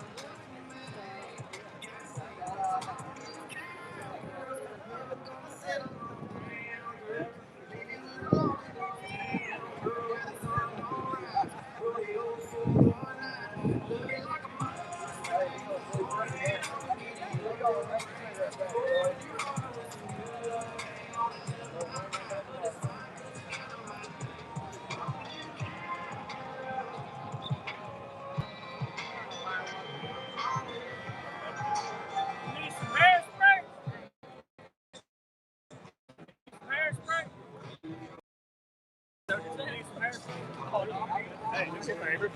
Hey, do me a favor.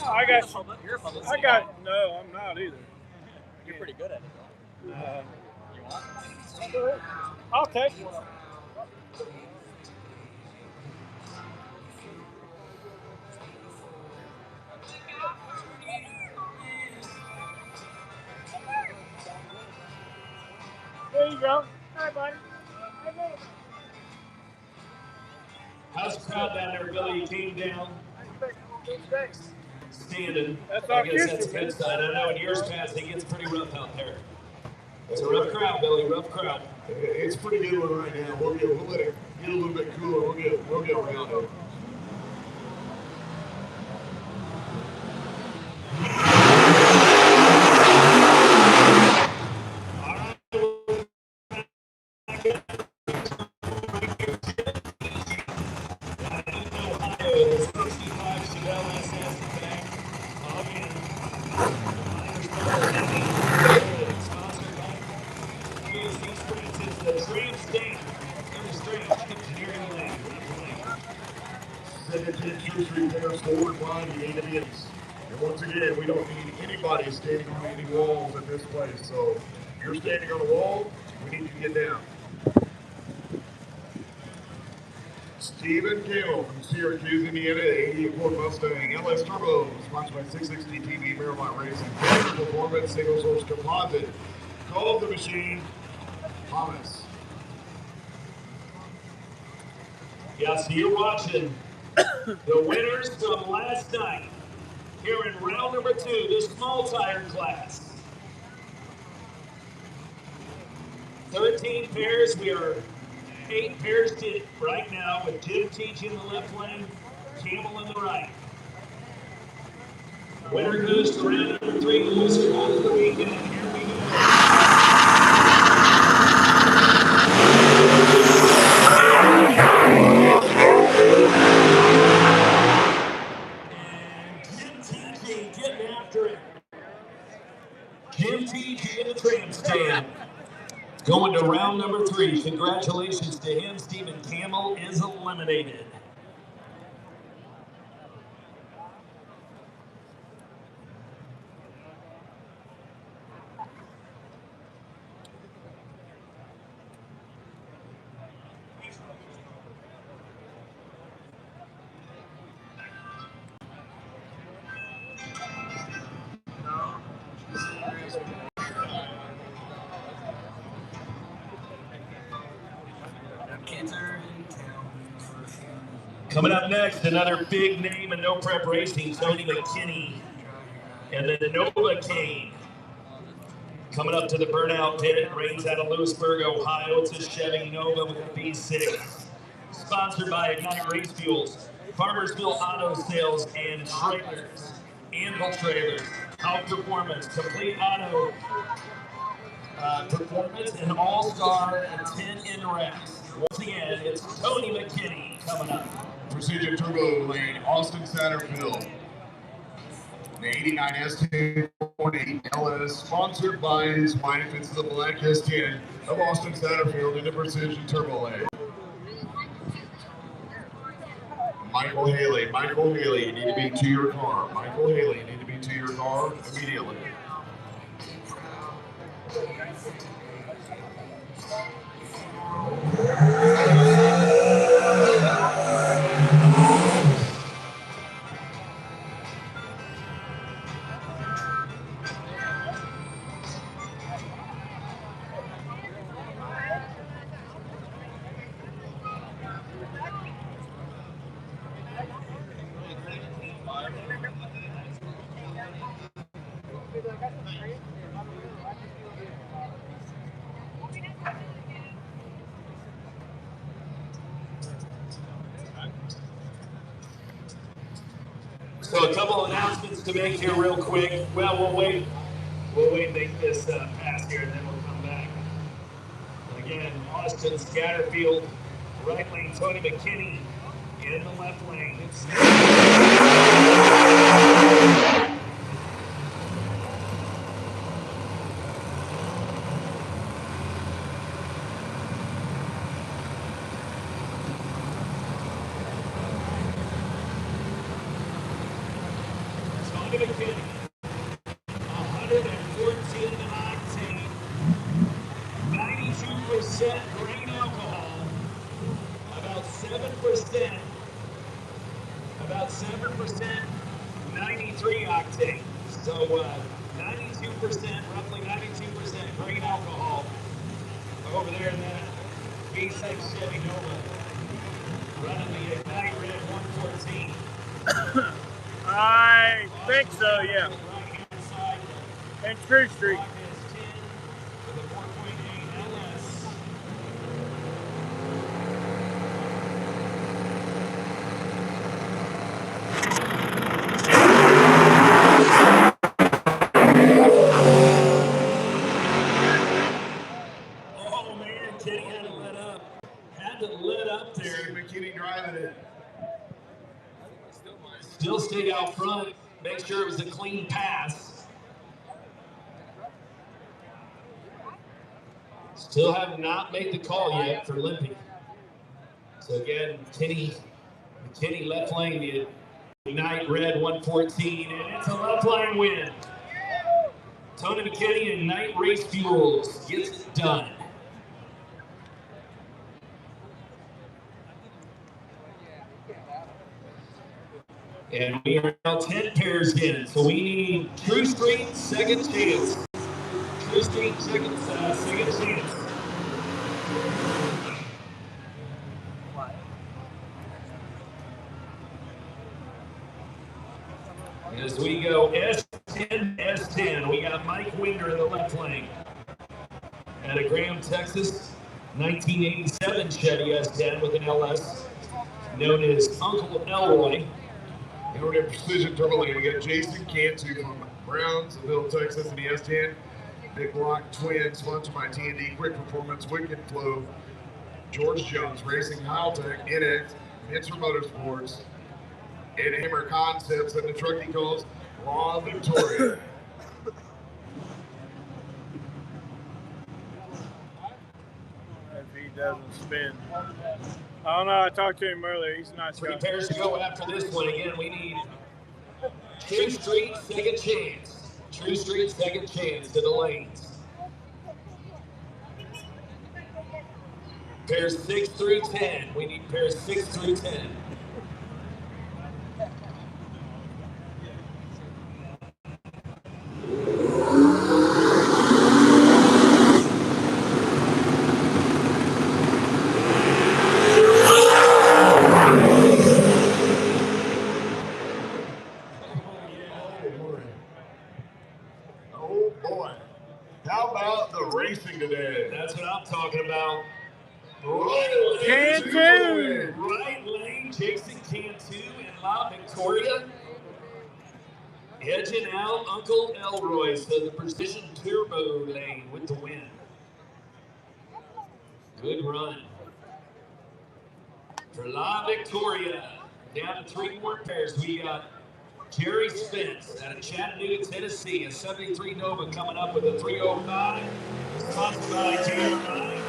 I got, no, I'm not either. You're pretty good at it, though. You want? I'll take it. There you go. Hi, buddy. How's the crowd down there, Billy? You came down standing. That's I our guess that's a future, good sign. I know in years past it gets pretty rough out there. It's a rough crowd, Billy. Rough crowd. It's a pretty good one right now. We'll let it get a little bit cooler. We'll get around it. And once again, we don't need anybody standing on any walls at this place. So if you're standing on a wall, we need you to get down. Stephen Camel from Syracuse, Indiana, 88 Ford Mustang, LS Turbo, sponsored by 660 TV, Miramont Racing, Performance, Single Source Composite, Call of the Machine, Thomas. Yeah, so you're watching the winners from last night here in round number 2, this small tire class. 13 pairs. We are 8 pairs deep right now with Jim teaching the left lane, Camel in the right. Winner goes to round number 3, loser of the weekend. Here we go. Getting after it. Jim T.G. in the tram stand. Going to round number 3. Congratulations to him. Stephen Camel is eliminated. Coming up next, another big name in no prep racing, Tony McKinney and the Novocaine. Coming up to the burnout pit, rains out of Lewisburg, Ohio. It's a Chevy Nova with a V6. Sponsored by Ignite Race Fuels, Farmersville Auto Sales and Trailers, Anvil Trailers, Out Performance, Complete Auto Performance, and All-Star and 10 in Rex. Once again, it's Tony McKinney coming up. Precision Turbo Lane, Austin Satterfield. The 89 S10 LS, sponsored by his wife. It's the black S10 of Austin Satterfield in the Precision Turbo Lane. Michael Haley, you need to be to your car. Michael Haley, you need to be to your car immediately. So a couple of announcements to make here real quick. Well, we'll wait. We'll wait, make this pass here, and then we'll come back. Again, Austin Scatterfield, right lane, Tony McKinney in the left lane. Tony McKinney, 114 octane, 92% grain alcohol, about 7%, 93 octane. So 92%, roughly 92% grain alcohol over there in that V6 Chevy Nova, running the Ignite Red 114. I think so, yeah. And True Street. Oh man, Kenny had to let up. Had to let up there. McKinney driving it. Still stayed out front. Make sure it was a clean pass. Still have not made the call yet for Limpy. So again, McKinney left lane, the Ignite Red 114, and it's a left line win. Tony McKinney and Ignite Race Fuels gets it done. And we are now 10 pairs in, so we need True Street, second chance. True Street, second chance. As we go S10, we got Mike Winder in the left lane. Out of Graham, Texas, 1987 Chevy S10 with an LS, known as Uncle Elroy. And we're in Precision Turbo Lane. We got Jason Cantu from Brownsville, Texas, in the S10. Nick Lock Twin, sponsored by TND, Quick Performance, Wicked Flow, George Jones Racing, Howtech, NX, Mincer Motorsports, and Hammer Concepts, and the truck he calls Law Victoria. If he doesn't spin. I don't know, I talked to him earlier. He's not Three pairs to go after this one. Again, we need True Street, second chance. True Street, second chance to the lanes. Pairs 6 through 10. We need pairs 6 through 10. Oh boy. How about the racing today? That's what I'm talking about. Cantu! Right lane, Jason Cantu and La Victoria. Edging out Uncle Elroy, so the Precision Turbo lane with the win. Good run for La Victoria. Down to 3 more pairs. We got Jerry Spence out of Chattanooga, Tennessee, a 73 Nova coming up with a 305. Sponsored by TND.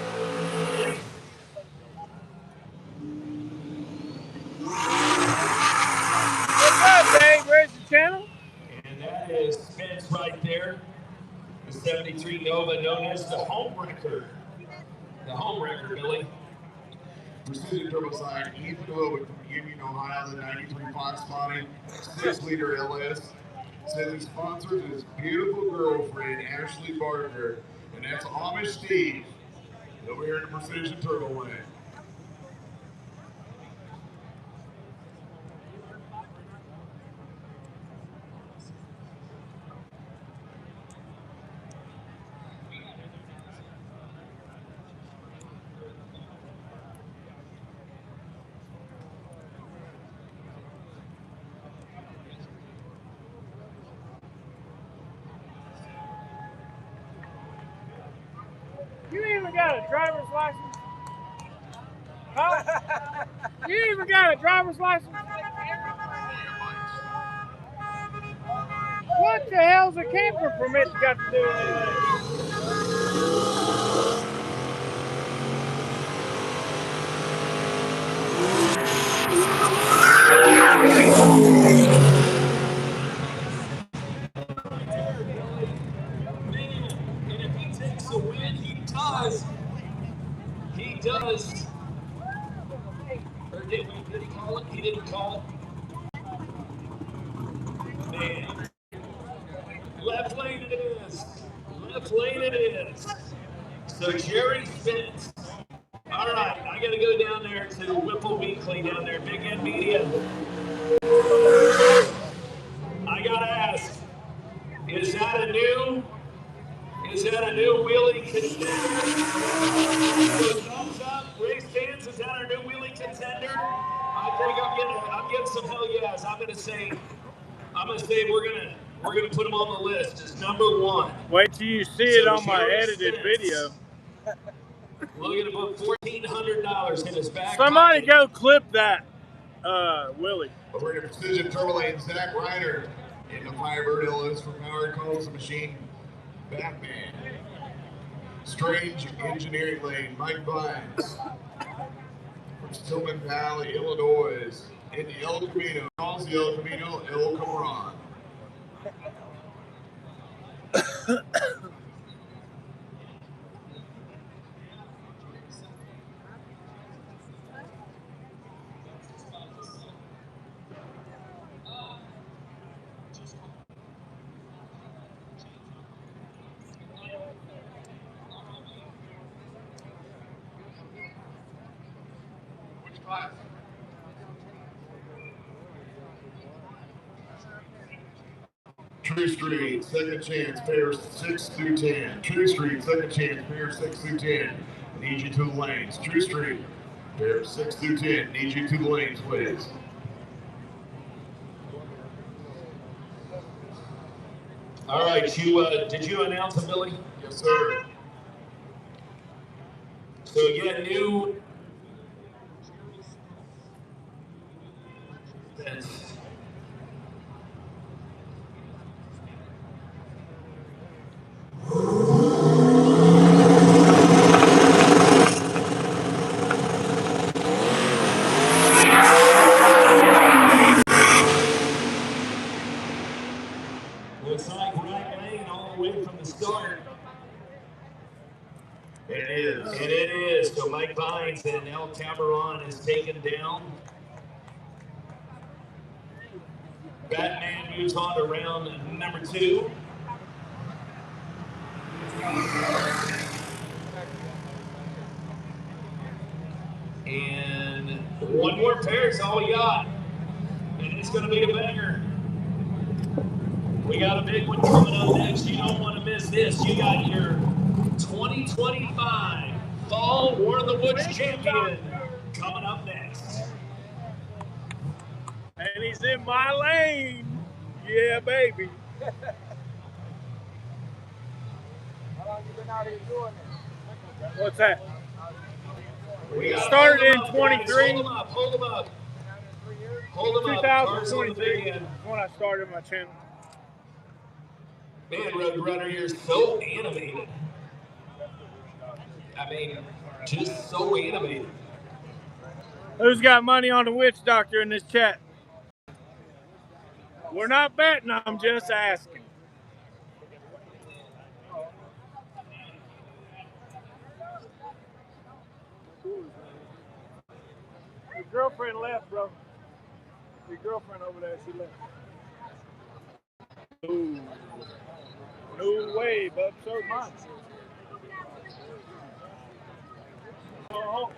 What's up, Dave? Where's the channel? And that is Spence right there. The 73 Nova, known as the home wrecker. The home wrecker, Billy. Precision Turbo side, Ethan Hovick from Union, Ohio, the 93 Fox Body, 6-liter LS. Says he sponsors his beautiful girlfriend, Ashley Barker, and that's Amish Steve, over here in the Precision Turbo lane. got a driver's license? Huh? You even got a driver's license? What the hell's a camper permit got to do with anything? And if he takes a win, he does. Or did he call it? He didn't call it. Man. Left lane it is. Left lane it is. So Jerry Spence. All right, I got to go down there to Whipple Weekly down there, Big End Media. I got to ask, is that a new wheelie contender? So thumbs up, race fans, is that our new wheelie contender? I think I'm getting some hell yes. I'm gonna say we're gonna put him on the list as number one. Wait till you see it on my edited video. We're gonna put $1,400 in his back. Somebody go clip that, Willie. Over in Precision Turbo Lane, Zach Reiner in the Firebird LS from Power Calls the Machine, Batman. Strange Engineering Lane, Mike Vines. From Stillman Valley, Illinois, in the El Camino, calls the El Camino, El Cameron. True Street, second chance, pairs 6 through 10. True Street, second chance, pairs 6 through 10. Need you to the lanes. True Street, pairs 6 through 10. Need you to the lanes, please. All right, did you announce it, Billy? Yes, sir. So yeah, new. Looks like right lane all the way from the start. It is. And it is. So Mike Vines and El Cameron is taken down. Batman moves on to round number 2. And one more pair is all we got. And it's going to be a banger. We got a big one coming up next. You don't want to miss this. You got your 2025 Fall War of the Woods champion coming up next. And he's in my lane. Yeah, baby. How long you been out here doing this? What's that? Started in 23. Hold them up. Hold them up. 2023 is when I started my channel. Man, Roadrunner, you're so animated. I mean, just so animated. Who's got money on the witch doctor in this chat? We're not betting, I'm just asking. Your girlfriend left, bro. Your girlfriend over there, she left. Ooh. No way, bub. So's mine. Oh,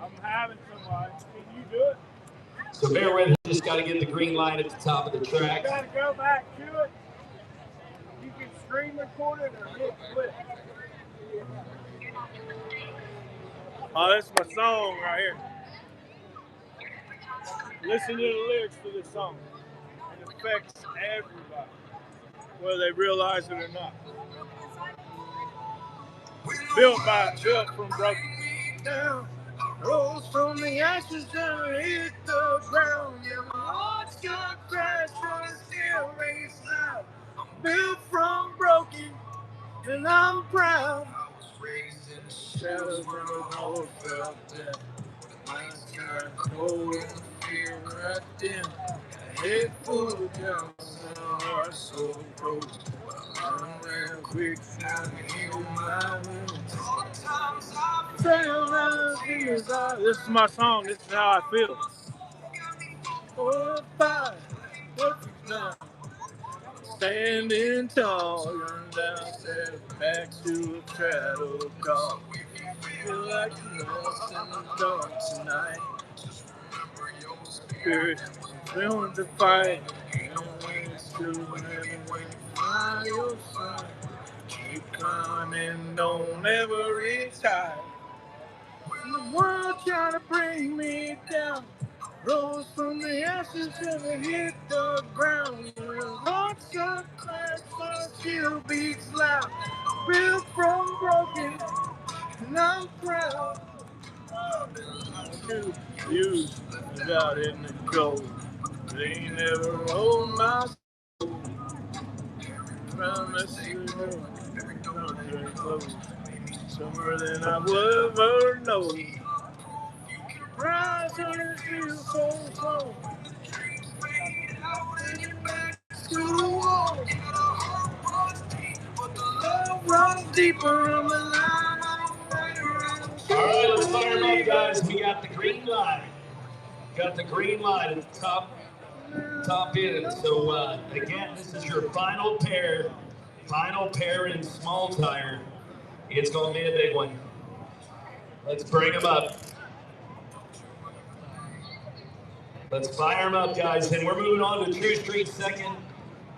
I'm having somebody. Can you do it? So bear with me, just got to get the green light at the top of the track. You got to go back to it. You can screen record it or hit flip. Oh, this is my song right here. Listen to the lyrics to this song. It affects everybody, whether they realize it or not. Built from broken down. Rose from the ashes and hit the ground. Yeah, my heart's got crashed, but it still raised loud. Built from broken, and I'm proud. I was raised in the shadows where the Lord felt dead. The nights got cold and the fear right then. A head full of doubts and a heart so broken. I ran quick trying to heal my wounds. All the times I fell out of tears. This is my song. This is how I feel. Oh, fire, what you done? Standing tall, run downstairs, back to a shadow call. Feel like you're lost in the dark tonight. Just remember your spirit, feeling the fight. And when it's true, when you find your son, keep climbing, don't ever retire. When the world trying to bring me down, rose from the ashes and it hit the ground. Your heart's so crashed, but still beats loud. Built from broken, and I'm proud. You live out in the cold. They never hold my soul. Promise you know, every close. Somewhere than I would ever know. Rise on and feel so slow. To the wall. Love runs deeper on the line. All right, let's fire them up, guys. We got the green line. Got the green line at the top end. So again, this is your final pair in small tire. It's gonna be a big one. Let's bring them up. Let's fire them up, guys. And we're moving on to True Street Second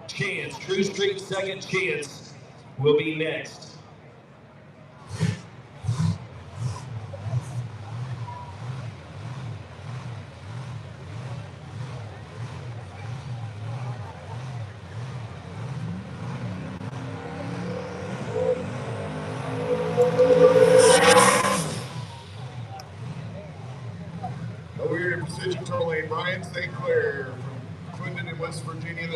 Chance. True Street Second Chance will be next. Over here to Precision Tolling, Brian St. Clair from Clinton in West Virginia.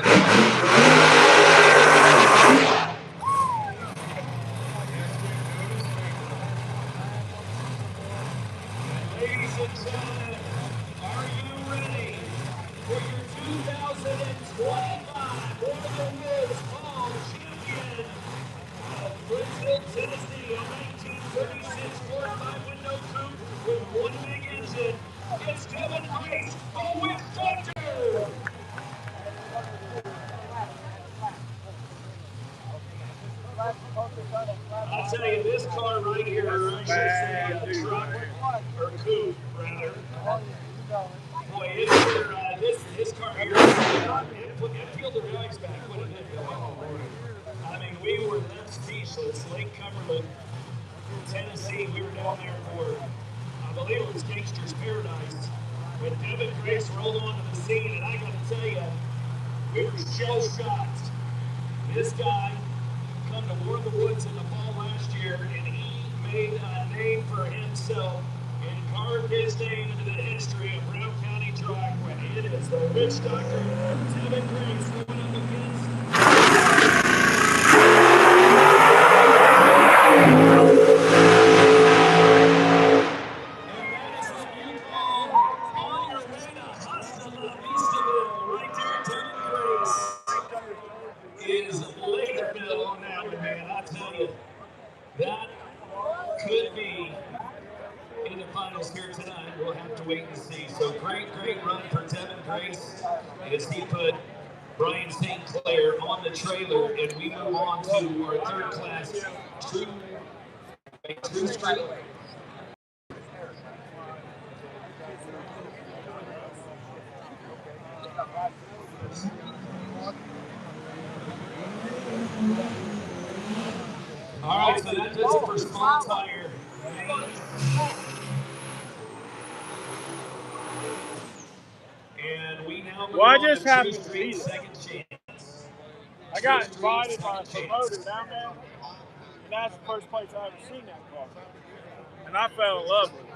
Ladies and gentlemen, are you ready for your 2025 Northern Woods Fall Champion of Brazil, Tennessee, a 1936 Ford 5-window coupe with one big engine? It's Kevin Grace, the Witch Doctor! I'll tell you, this car right here, or I should say a truck, or coupe, rather. Boy, it's here, this car here, it peeled the rags back when it did go. I mean, we were left speechless. Lake Cumberland, Tennessee, we were down there for, I believe it was Gangster's Paradise, when Kevin Grace rolled onto the scene, and I gotta tell you, we were shell-shocked. This guy come to War of the Woods in the fall last year, and he made a name for himself and carved his name into the history of Brown County Driveway. It is the Witch Doctor, Kevin Grace, going up against. And that is what you call on your way to Hasta La Vistabelle, right there, Kevin Grace is Lakeville on that one, man. I tell you, that could be in the finals here tonight. We'll have to wait and see. So great run for Kevin Grace as he put Brian St. Clair on the trailer, and we move on to our third class, True Street. All right, so that does it for small tire. And we now move on to True Street Second Chance. I got invited by a promoter down there. And that's the first place I ever seen that car. And I fell in love with it.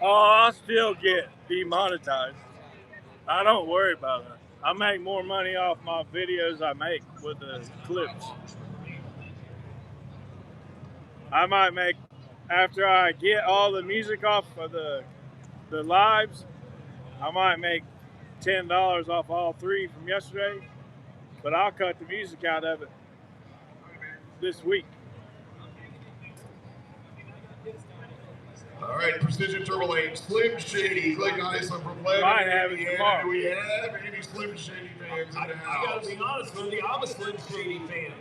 Oh, I'll still get demonetized. I don't worry about it. I make more money off my videos I make with the clips. I might make, after I get all the music off of the lives, I might make $10 off all 3 from yesterday, but I'll cut the music out of it this week. All right, Precision Turbo 8, Slim Shady, click on this one from Lebanon. Might have it tomorrow. Do we have any Slim Shady fans in the house? I gotta be honest with you, I'm a Slim Shady fan.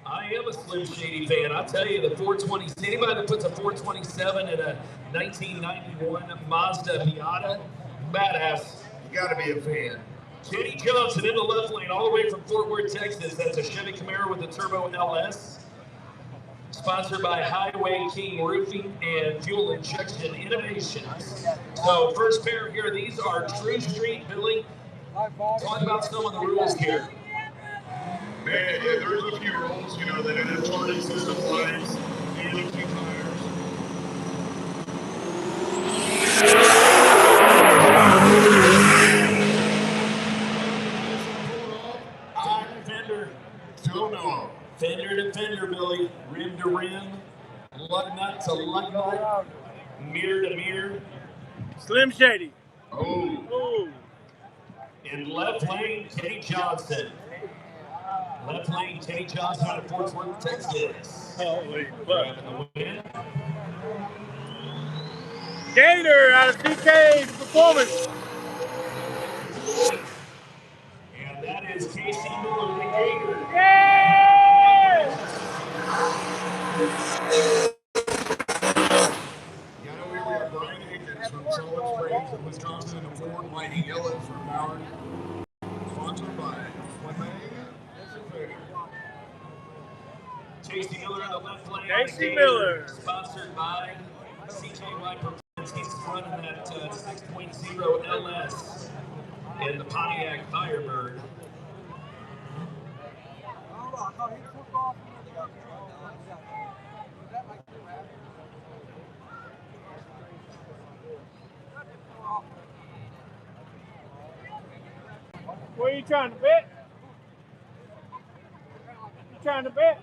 I am a Slim Shady fan. I'll tell you, the 420, anybody that puts a 427 in a 1991 Mazda Miata, badass. You gotta be a fan. Kenny Johnson in the left lane, all the way from Fort Worth, Texas. That's a Chevy Camaro with a Turbo LS. Sponsored by Highway King Roofing and Fuel Injection Innovations. So first pair here, these are True Street, Billy. Talk about some of the rules here. Man, yeah, there's a few rules, you know, they don't have charging system lights, ELT tires. Fender. Don't know. Fender to fender, Billy. Rim to rim. Lug nut to lug nut. Mirror to mirror. Slim Shady. Oh. In left lane, Kenny Johnson. Left lane, Kenny Johnson out of Fort Worth, Texas. Holy fuck. Win. Gator out of CK Performance. And that is Casey Miller, the Gator. Yeah! Yeah, I know we have Brian Higgins from Solid Springs in Wisconsin and Ford Lighting Yellow from Howard. Sponsored by Fleming. Casey Miller in the left lane. Casey Miller. Sponsored by CJY Performance. He's running that 6.0 LS in the Pontiac Firebird. What are you trying to bet? You trying to bet?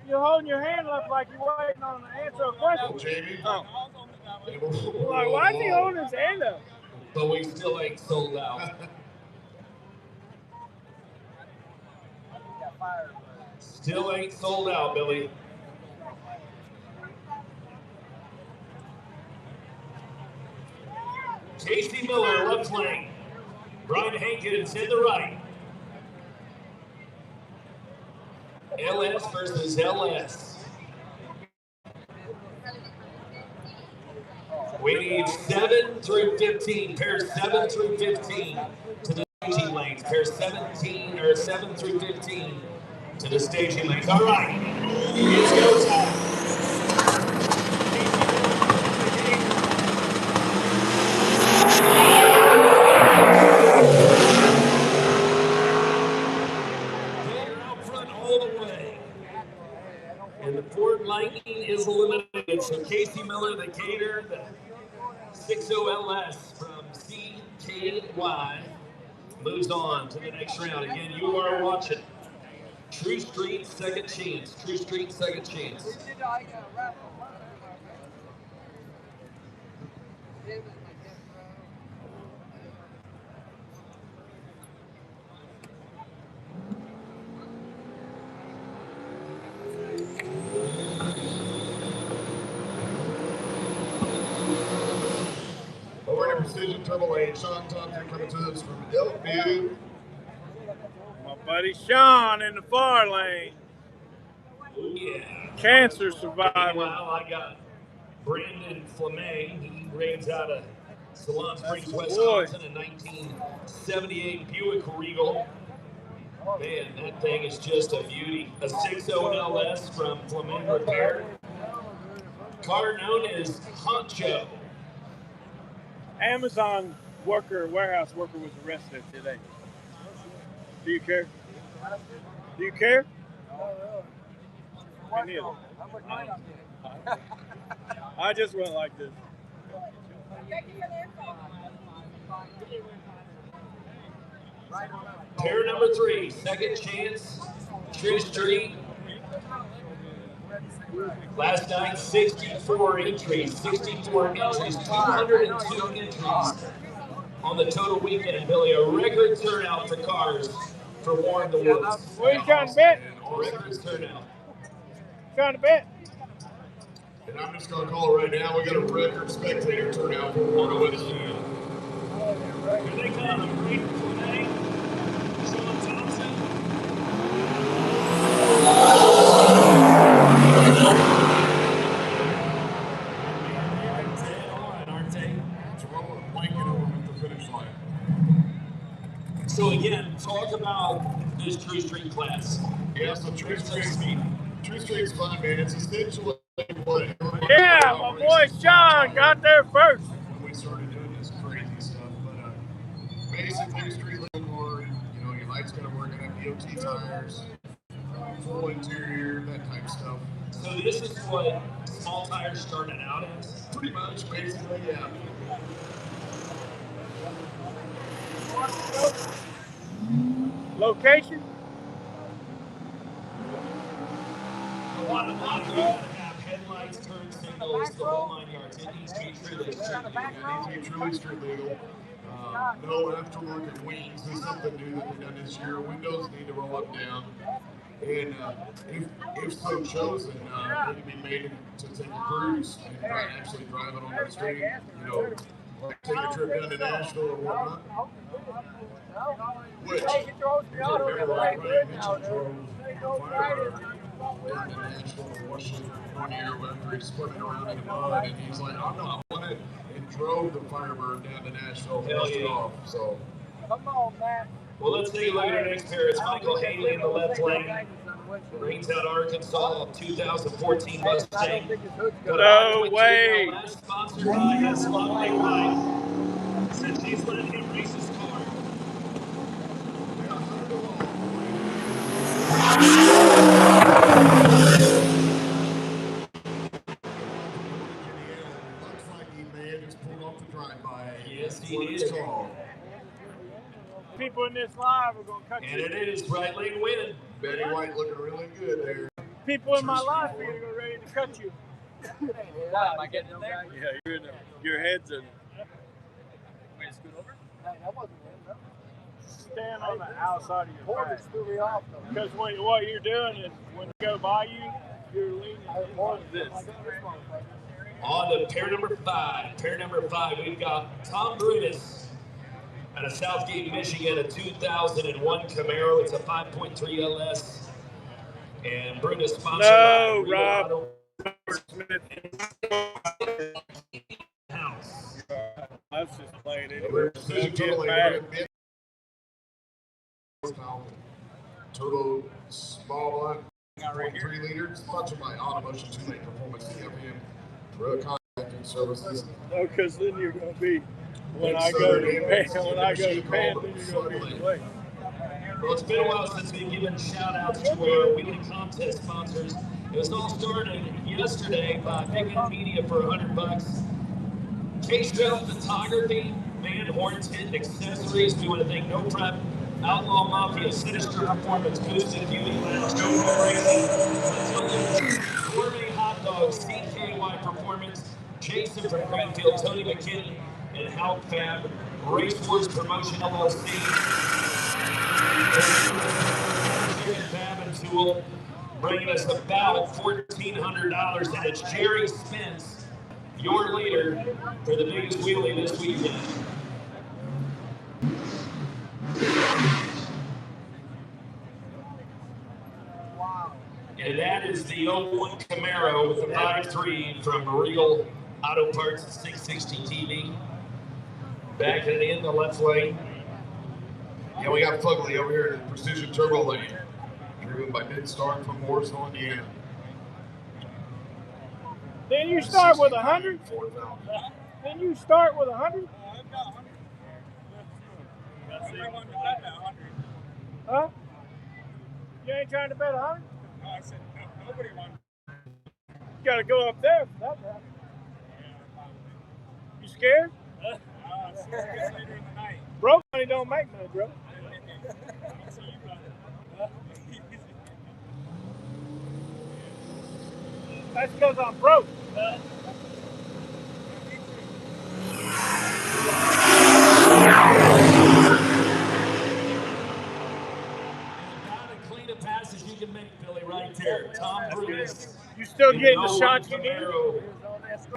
You're holding your hand up like you're waiting on an answer a question. Jamie. Oh. Like, why is he holding his hand up? But we still ain't sold out. Still ain't sold out, Billy. Casey Miller, left lane. Brian Hankins in the right. LS versus LS. We need 7 through 15, pairs 7 through 15 to the staging lanes. Pairs 17 or 7 through 15 to the staging lanes. All right, it's go time. And the Ford Lightning is eliminated. So Casey Miller, the Gator, the 60LS from CKY, moves on to the next round. Again, you are watching True Street Second Chance. True Street Second Chance. Over to Precision Turbo 8, Sean Thompson coming to us from Elkview. My buddy Sean in the far lane. Yeah. Cancer survivor. Meanwhile, I got Brandon Fleming. He reigns out of Salon Springs, Wisconsin, a 1978 Buick Regal. Man, that thing is just a beauty. A 6.0 LS from Fleming Repair. Car known as Honcho. Amazon worker, warehouse worker was arrested today. Do you care? Do you care? Me neither. I just went like this. Pair number 3, Second Chance, True Street. Last night, 64 entries, 64 entries, 202 entries on the total weekend, Billy. A record turnout for cars for War in the Woods. What are you trying to bet? Record turnout. Trying to bet? And I'm just going to call it right now. We got a record spectator turnout for War in the Woods. Here they come. Ready for today? Sean Thompson. So again, talk about this True Street class. Yeah, so True Street's fun, man. It's essentially what everybody. Yeah, my boy Sean got there first. When we started doing this crazy stuff, but basically street legal card, you know, your lights gotta work, gonna have DOT tires, full interior, that type of stuff. So this is what small tires started out as? Pretty much, basically, yeah. Location? A lot of them have headlights, turn signals, the whole 9 yards. It needs to be truly street legal. It needs to be truly street legal. No aftermarket wings. This is something new that we've done this year. Windows need to roll up and down. And if so chosen, it can be made to take a cruise and actually drive it on the street. You know, like take a trip down to Nashville or whatnot. Which, if you remember, Ryan Mitchell drove Firebird down to Nashville or Washington one year after he spun it around in the mud, and he's like, I'm not on it, and drove the Firebird down to Nashville and pushed it off. So, come on, man. Well, let's take a look at our next pair. It's Michael Haley in the left lane. Brings out Arkansas 2014 Mustang. No way. Sponsored by S. Longley White. Since he's letting him race his car. looks like he may have just pulled off the drive-by. Yes, he did. People in this live are going to cut And you. it is right lane winning. Betty White looking really good there. People in my life are going to go ready to cut you. Am I getting in there? Yeah, you're in there. Your head's in. Wait, scoot over? Stand on the outside of your back. Because what you're doing is when they go by you, you're leaning like this. On to pair number 5. Pair number 5, we've got Tom Brutus out of Southgate, Michigan, a 2001 Camaro. It's a 5.3 LS. And Brutus sponsored by Rob. Let's just play it anyway. Turbo small block, 3 liters, sponsored by Automotion 2-lane performance CFM road contracting services. No, because then you're going to be when I go to Pan, then you're going to be in the way. Well, it's been a while since we've given shout-outs to our weekly contest sponsors. It was all started yesterday by Big N Media for $100. K-Strap Photography, Van Horns Hidden Accessories. We want to thank No Prep, Outlaw Mafia, Sinister Performance, Boost and Beauty Lounge, Go Racing, Gourmet Hot Dogs, CKY Performance, Jason from Greenfield, Tony McKinney, and Help Fab, Race Wars Promotion LLC, Fab and Tool, bringing us about $1,400, and it's Jerry Spence, your leader for the biggest wheelie this weekend. And that is the 01 Camaro with the 5.3 from Regal Auto Parts 660 TV. Backing it in the left lane. Yeah, we got Fugly over here in the Precision Turbo lane, driven by Mid Stark from Mooresville, Indiana. Then you start with 100? Didn't you start with 100? I've got 100. I wanted to bet that 100. Huh? You ain't trying to bet 100? No, I said no, nobody wanted. You gotta go up there for that, bro. You scared? I'm scared it gets later in the night. Broke money don't make money, bro. That's because I'm broke. Clean a pass as you can make, Billy, right there. Tom Bruce. You still getting the shots you need?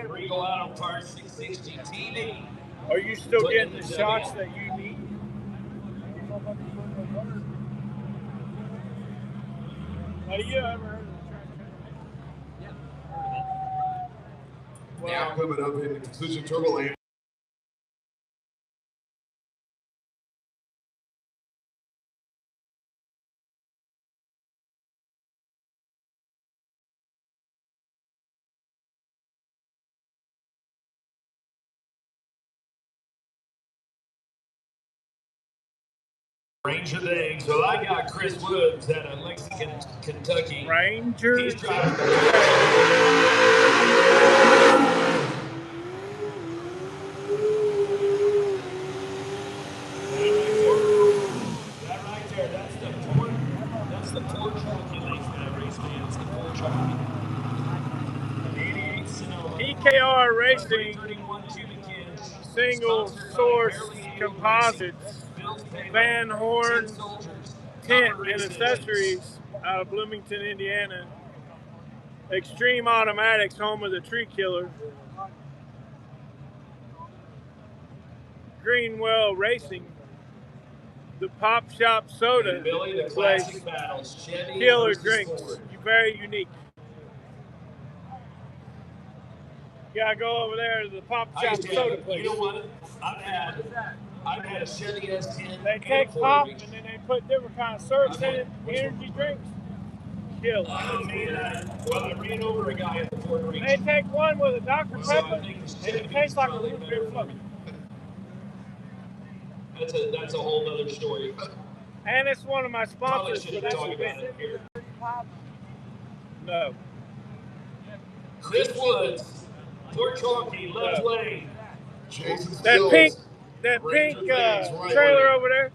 Regal out on Part 660 TV. Are you still getting the shots that you need? Have you ever heard of the track? Yeah. Now coming up in the Precision Turbo Lane. Ranger thing. So I got Chris Woods out of Lexington, Kentucky. Ranger. He's driving. That right there, that's the Port Jockey race man. It's the Port Jockey. 88 Sonoma. PKR Racing single source composites, Van Horn tent and accessories out of Bloomington, Indiana. Extreme Automatics, home of the Tree Killer. Greenwell Racing, the Pop Shop Soda Billy, the place. classic battles. Chevy Killer versus drinks, Ford. very unique. You gotta go over there to the Pop Shop Soda place. You know what? I've had a Chevy S10. They take pop and then they put different kind of syrups in it, energy drinks. Kill. I ran over a guy at the Ford Reach. They take one with a Dr. Pepper and it tastes like a root beer float. That's a whole other story. And it's one of my sponsors for this talk event. about it here. No. Chris Woods, Port Chalky, left lane. Jason That pink trailer over there.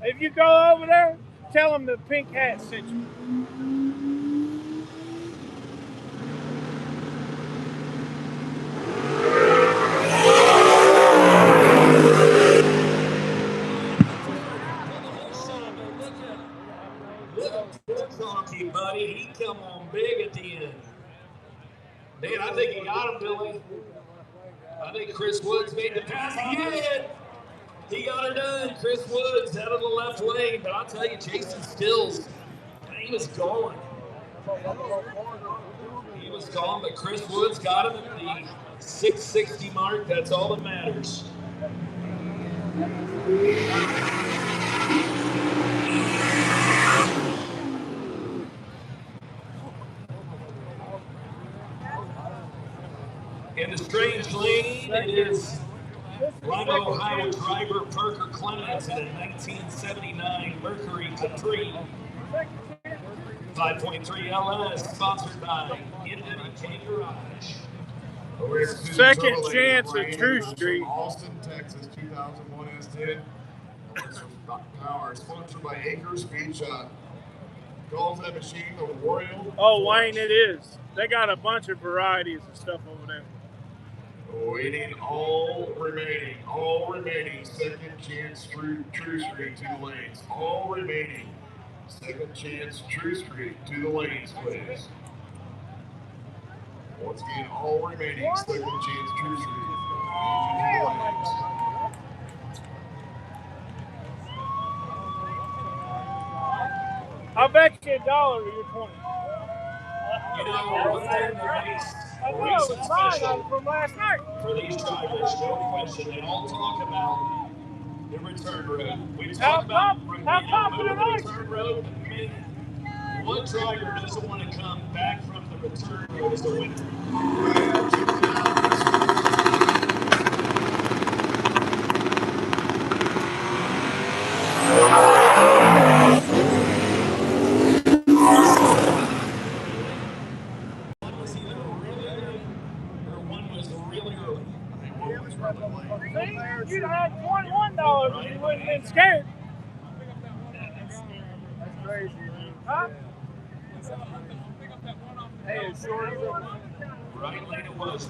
If you go over there, tell them the pink hat sent you. Look at Port Chalky, buddy. He come on big at the end. Man, I think he got him, Billy. I think Chris Woods made the pass again. He got her done. Chris Woods out of the left lane. But I'll tell you, Jason Stills, he was gone. He was gone, but Chris Woods got him at the 660 mark. That's all that matters. In the strange lane, it is Rondo, Ohio driver Parker Clemens in a 1979 Mercury Capri 5.3 LS, sponsored by NWK Garage. Second chance at True Street. Austin, Texas, 2001 S10. Power, sponsored by Acres Speed Shop. Calls that machine the Royal. Oh, Wayne, it is. They got a bunch of varieties of stuff over there. Waiting all remaining second chance True Street to the lanes. All remaining second chance True Street to the lanes, please. Once again, all remaining second chance True Street to the lanes. I'll bet you $1 you're 20. You know, one thing that makes I know, it's mine from last night. for these drivers, no question, they all talk about the return road. We talk about the return road. I mean, one driver doesn't want to come back from the the return road as a winner. One was either really late or one was really early. See, you'd have had $21 and you wouldn't have been scared. That's crazy, dude. Huh? Hey, it's short. Right lane it was.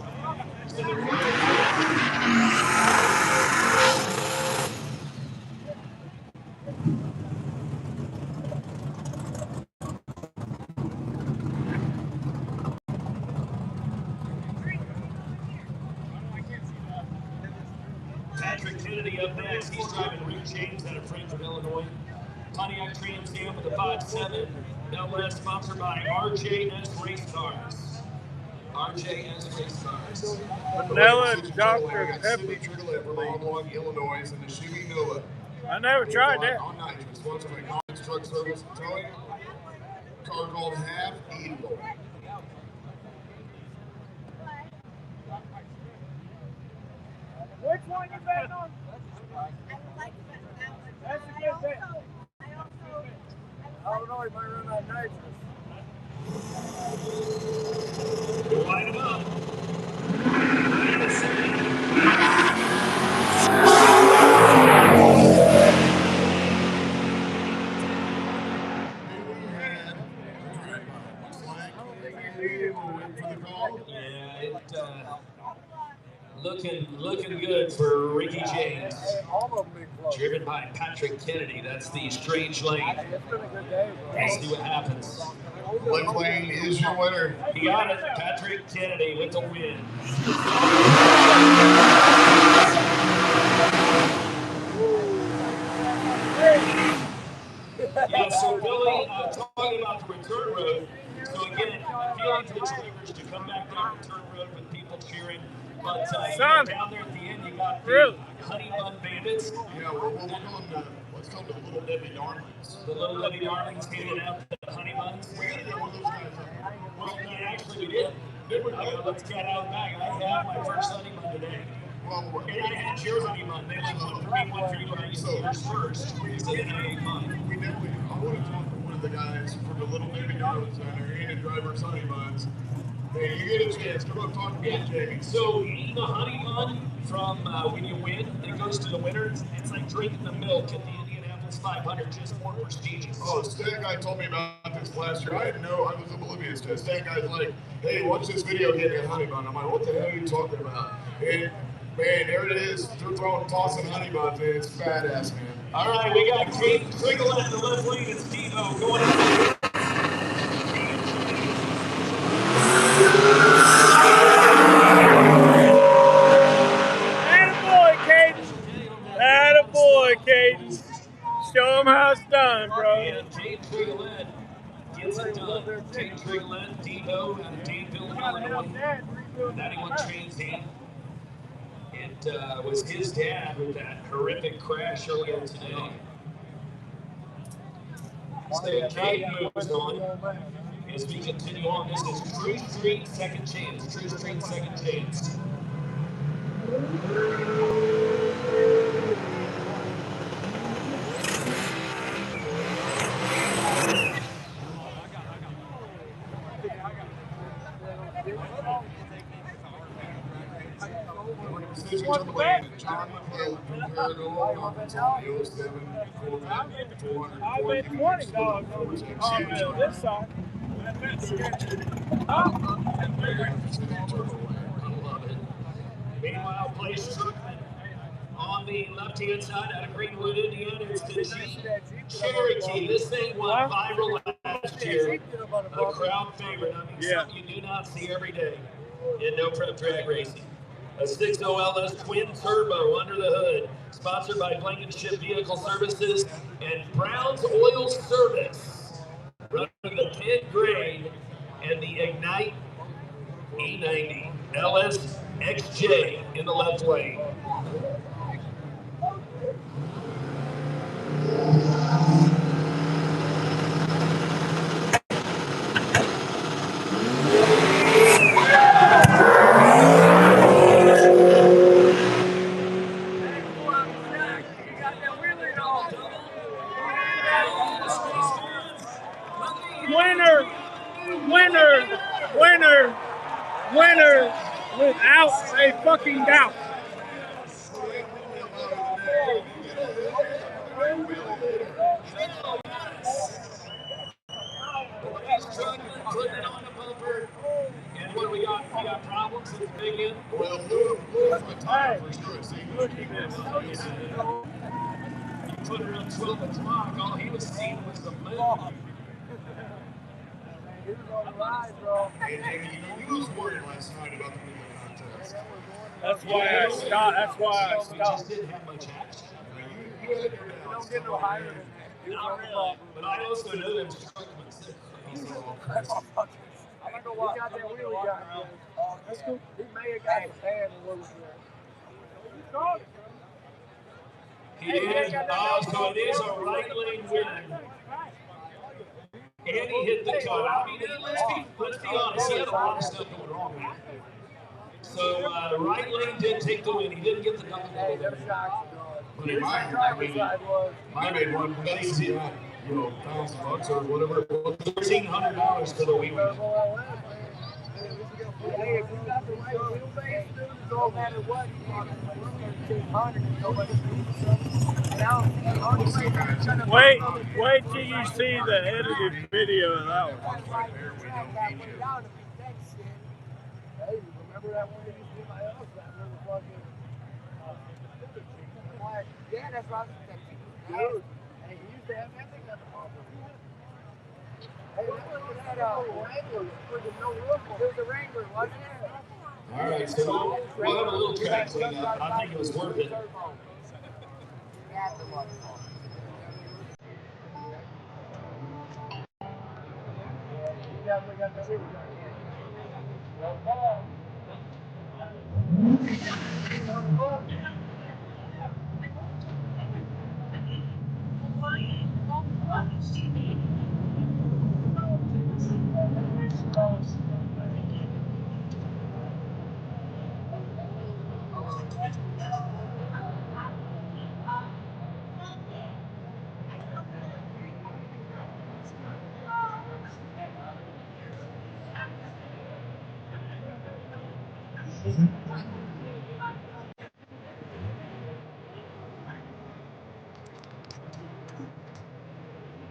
Patrick Kennedy up next. He's driving Rick James out of Frankfort, Illinois. Pontiac Trans Am with the 5.7. LS sponsored by RJS Race Cars. RJS Race Cars. Vanilla Dr. Pepper. Illinois, and the Chevy Nova. I never tried that. On night, sponsored by Collins Truck Service and Towing. Car called Half Eatable. Which one you betting on? That's a good bet. I don't know, he might run out of nitrous. Line him up. Looking good for Ricky James. Driven by Patrick Kennedy. That's the strange lane. We'll see what happens. Left lane is your winner. He got it. Patrick Kennedy with the win. Yeah, so Billy, talking about the return road. So again, appealing to the drivers to come back down return road with people cheering. But down there at the end, you got the Honey Bun Bandits. Yeah, we'll call them what's called the Little Debbie Darlings. The Little Debbie Darlings handing out the honey buns. Well, actually, we did. Let's get out of the bag. I had my first honey bun today. Well, and I had your honey bun. They like one for me, one for you. I used yours first. So then I ate mine. We definitely, I want to talk to one of the guys from the Little Debbie Darlings down there, and driver's honey buns. Hey, you get a chance. Come up, talk to me, Jamie. So eating the honey bun from when you win, it goes to the winner. It's like drinking the milk at the Indianapolis 500, just more prestigious. Oh, Stan guy told me about this last year. I didn't know. I was oblivious to it. Stan guy's like, hey, watch this video getting a honey bun. I'm like, what the hell are you talking about? And man, there it is. They're tossing honey buns, man. It's badass, man. All right, we got Kate Triggle in the left lane and Steve-O going up. Attaboy, Caden. Show him how it's done, bro. And Kate Triggle gets it done. Kate Triggle, Steve-O out of Danville, Illinois. 91 Trans Am. It was his dad with that horrific crash earlier today. So Kate moves on as we continue on. This is True Street Second Chance. True Street Second Chance. John McClellan from Paragould, 07 I bet $20 on this side. Meanwhile, Blaze Truckman on the left-hand side out of Greenwood, Indiana. It's the Jeep Cherokee. This thing went viral last year. A crowd favorite. I mean, something you do not see every day in no prep drag racing. A 6.0 LS twin turbo under the hood, sponsored by Blankenship Vehicle Services and Brown's Oil Service. Running the 10 grade and the Ignite E90 LS XJ in the left lane. Winner, without a fucking doubt. Putting it on the bumper. And what do we got? We got problems with the big end. Well, Lewis went top for sure. Look at this. Put her on 12 o'clock. All he was seeing was the moon. He was on the ride, bro. And you was worried last night about the relay contest. That's why I stopped. That's why I We just stopped. didn't have much action. You had your doubts. Don't get no higher than that. Not really. But I also know them Struckmans. I'm gonna go watch. He got that wheel he got. That's cool. He may have got the pan and what was there. He did. So it is a right lane win. And he hit the cut. I mean, let's be honest, he had a lot of stuff going wrong with him. So right lane did take the win. He didn't get the double. But he might have made one easy, $1,000 or whatever it was. $1,300 for the weekend. Hey, if you got the right wheelbase, dude, no matter what, you want 1,300 and nobody needs something. Wait till you see the edited video of that one. Hey, remember that one that used to be my house? That little fucking. Yeah, that's right. Dude, hey, he used to have that thing at the bumper. Hey, that was that Wrangler, freaking no roof. It was a Wrangler, wasn't it? All right, so we'll have a little track cleanup. I think it was worth it.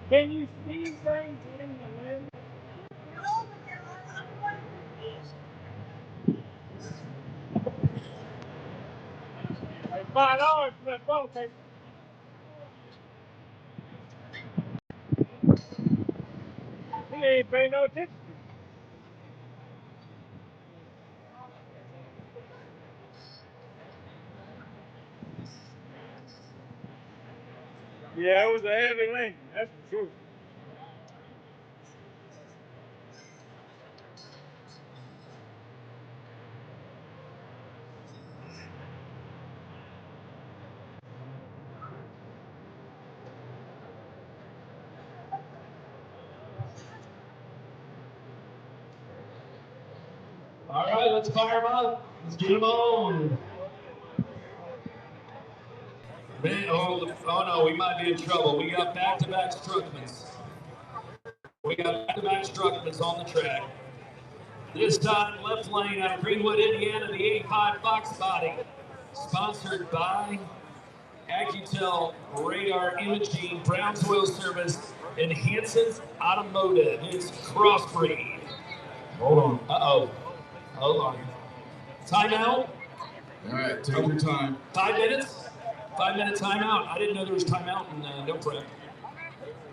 Can you see things in the wind? Hey, $5 for that phone tape. He ain't paying no attention. Yeah, it was a heavy lane, that's for sure. All right, let's fire them up. Let's get them on. Man, oh no, we might be in trouble. We got back-to-back Struckmans. We got back-to-back Struckmans on the track. This time, left lane out of Greenwood, Indiana, the 85 Fox Body. Sponsored by Accutel Radar Imaging, Brown's Oil Service, and Hansen's Automotive. It's Crossbreed. Hold on. Uh-oh. Hold on. Timeout? All right, take your time. 5 minutes? 5 minute timeout. I didn't know there was timeout in no prep.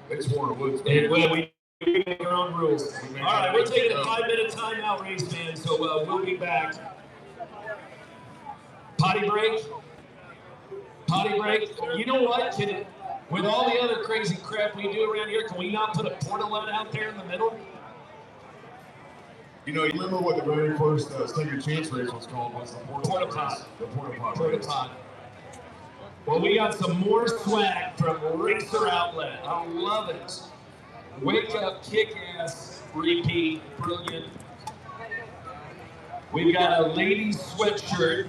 It's Warner Woods. Well, we make our own rules. All right, we're taking a 5 minute timeout, race fans, so we'll be back. Potty break? Potty break? You know what? With all the other crazy crap we do around here, can we not put a portalette out there in the middle? You remember what the very first Take Your Chance race was called? Was the Porta Pot. The Porta Pot. Porta Pot. Well, we got some more swag from Racer Outlet. I love it. Wake up, kick ass, repeat, brilliant. We've got a ladies sweatshirt.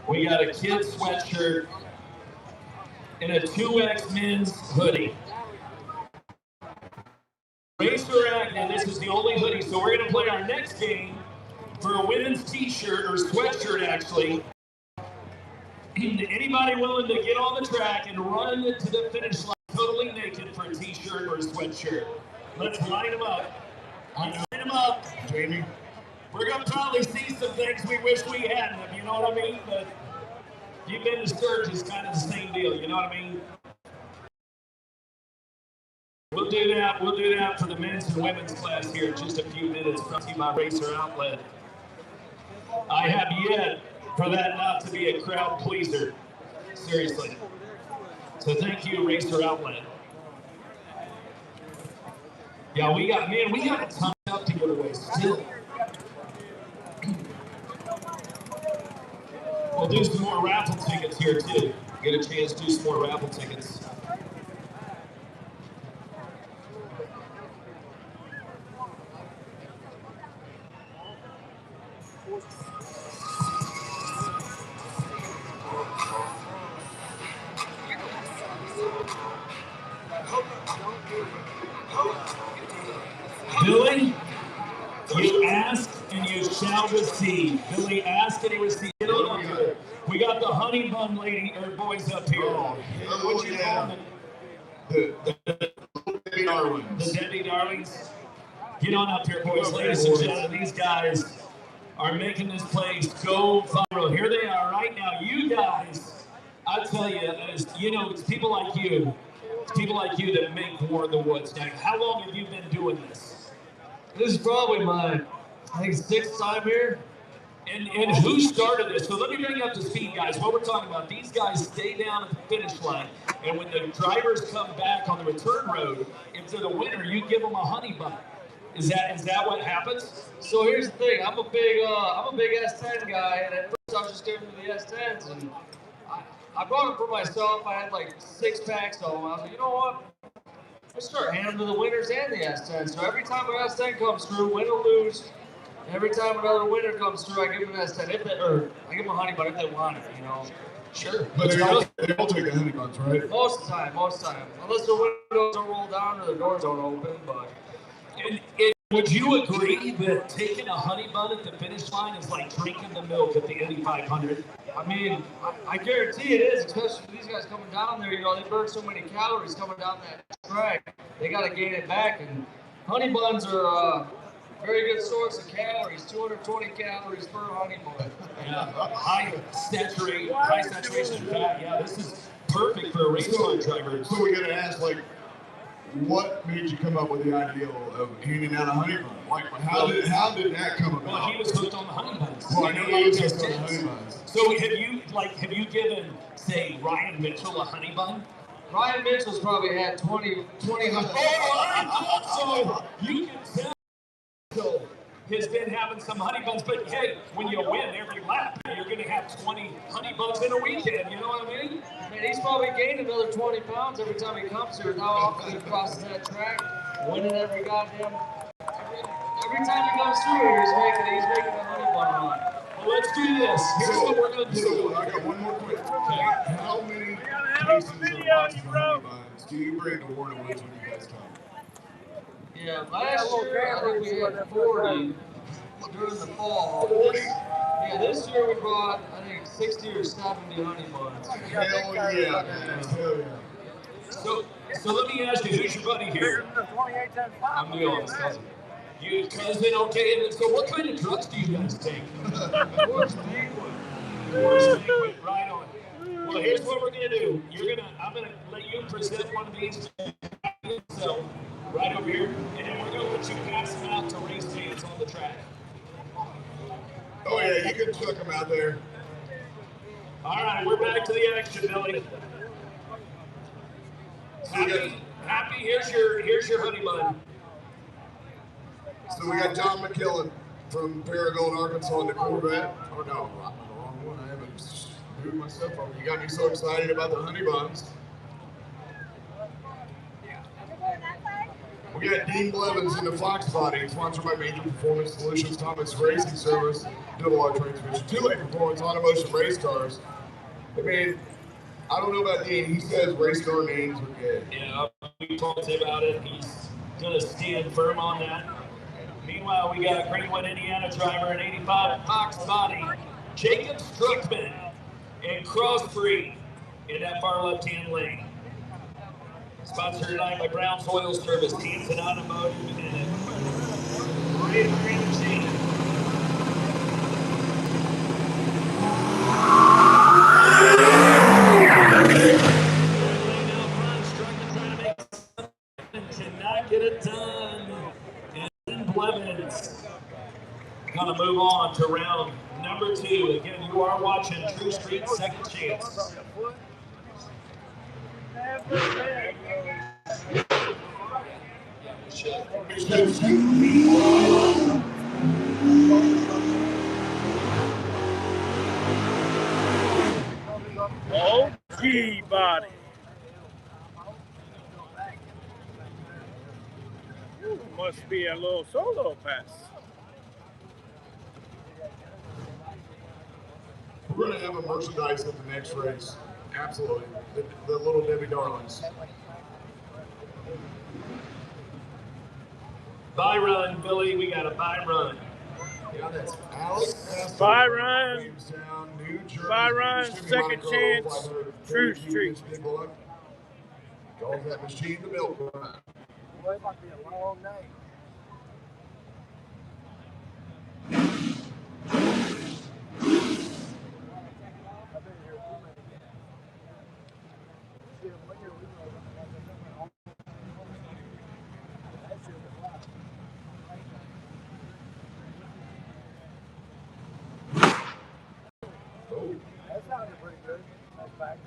We got a kid sweatshirt and a 2X men's hoodie. Racer Act, and this is the only hoodie, so we're going to play our next game for a women's t-shirt, or sweatshirt actually. Anybody willing to get on the track and run to the finish line totally naked for a t-shirt or a sweatshirt? Let's line them up. Line them up. Jamie. We're going to probably see some things we wish we hadn't, you know what I mean? But you've been to Sturgis, kind of the same deal, you know what I mean? We'll do that for the men's and women's class here in just a few minutes, brought to you by Racer Outlet. I have yet for that not to be a crowd pleaser, seriously. So thank you, Racer Outlet. Yeah, we got a ton of stuff to give away still. We'll do some more raffle tickets here too. Get a chance to do some more raffle tickets. Billy, you ask and you shall receive. Billy, ask and he receive. Get on up here. We got the honey bun lady or boys up here. What you call them? The Debbie Darlings. The Debbie Darlings. Get on up here, boys. Ladies and gentlemen, these guys are making this place go viral. Here they are right now. You guys, I tell you, it's people like you. It's people like you that make War in the Woods. Now, how long have you been doing this? This is probably my, I think, 6th time here. And who started this? So let me bring you up to speed, guys. What we're talking about, these guys stay down at the finish line, and when the drivers come back on the return road, if they're the winner, you give them a honey bun. Is that what happens? So here's the thing. I'm a big S10 guy, and at first I was just giving them the S10s, and I brought them for myself. I had like 6 packs of them. I was like, you know what? Let's start handing them to the winners and the S10. So every time an S10 comes through, win or lose, every time another winner comes through, I give them an S10. I give them a honey bun if they want it, you know. Sure. But they all take the honey buns, right? Most of the time. Unless the windows don't roll down or the doors don't open, but. And would you agree that taking a honey bun at the finish line is like drinking the milk at the Indy 500? I mean, I guarantee it is, especially for these guys coming down there. You know, they burn so many calories coming down that track. They got to gain it back, and honey buns are a very good source of calories. 220 calories per honey bun. Yeah, high saturation fat. Yeah, this is perfect for a race car driver. So we got to ask, like, what made you come up with the idea of handing out a honey bun? Like, how did that come about? Well, he was hooked on the honey buns. Well, I know he was hooked on the honey buns. So have you given, say, Ryan Mitchell a honey bun? Ryan Mitchell's probably had 20 honey buns. So you can tell Mitchell has been having some honey buns, but hey, when you win every lap, you're going to have 20 honey buns in a weekend, you know what I mean? Man, he's probably gained another 20 pounds every time he comes here. How often he crosses that track, winning every goddamn... Every time he comes through here, he's making a honey bun run. Well, let's do this. Here's what we're going to do. So, I got one more quick. Okay. How many cases of boxes of honey buns do you bring to War in the Woods when you guys come? Yeah, last year, I think we had 40 during the fall. 40? Yeah, this year we brought, I think, 60 or 70 honey buns. Hell yeah, man. Hell yeah. So let me ask you, who's your buddy here? I'm the oldest cousin. You cousin, okay. And so what kind of drugs do you guys take? Horse Wait, right on. Well, here's what we're gonna do. I'm gonna let you present one of these to yourself right over here, and then we're gonna let you pass them out to race fans on the track. Oh yeah, you can chuck them out there. All right, we're back to the action, Billy. Happy. Here's your honey bun. So we got John McKillen from Paragould, Arkansas in the Corvette. Oh no, I'm the wrong one. I haven't moved myself over. You got me so excited about the honey buns. We got Dean Blevins in the Fox Body, sponsored by Major Performance Solutions, Thomas Racing Service, Double R Transmission, 2-lane performance, automotive race cars. I mean, I don't know about Dean. He says race car names are good. Yeah, we talked about it. Gonna stand firm on that. Meanwhile, we got Greenwood, Indiana driver in 85 Fox Body, Jacob Struckman, and Crossbreed in that far left-hand lane. Sponsored tonight by Brown's Oil Service, Hanson Automotive, and Radar Energy. Cannot get it done. And Blevins gonna move on to round number 2. Again, you are watching True Street Second Chance. OG body. Must be a little solo pass. We're going to have a merchandise at the next race. Absolutely. The little Debbie Darlings. Bye run, Billy. We got a bye run. Yeah, that's Alex. Bye run. New Jersey. Bye run. Second chance. True Street. Calls that machine the milk run. Boy, it might be a long night. That sounded pretty good. That's back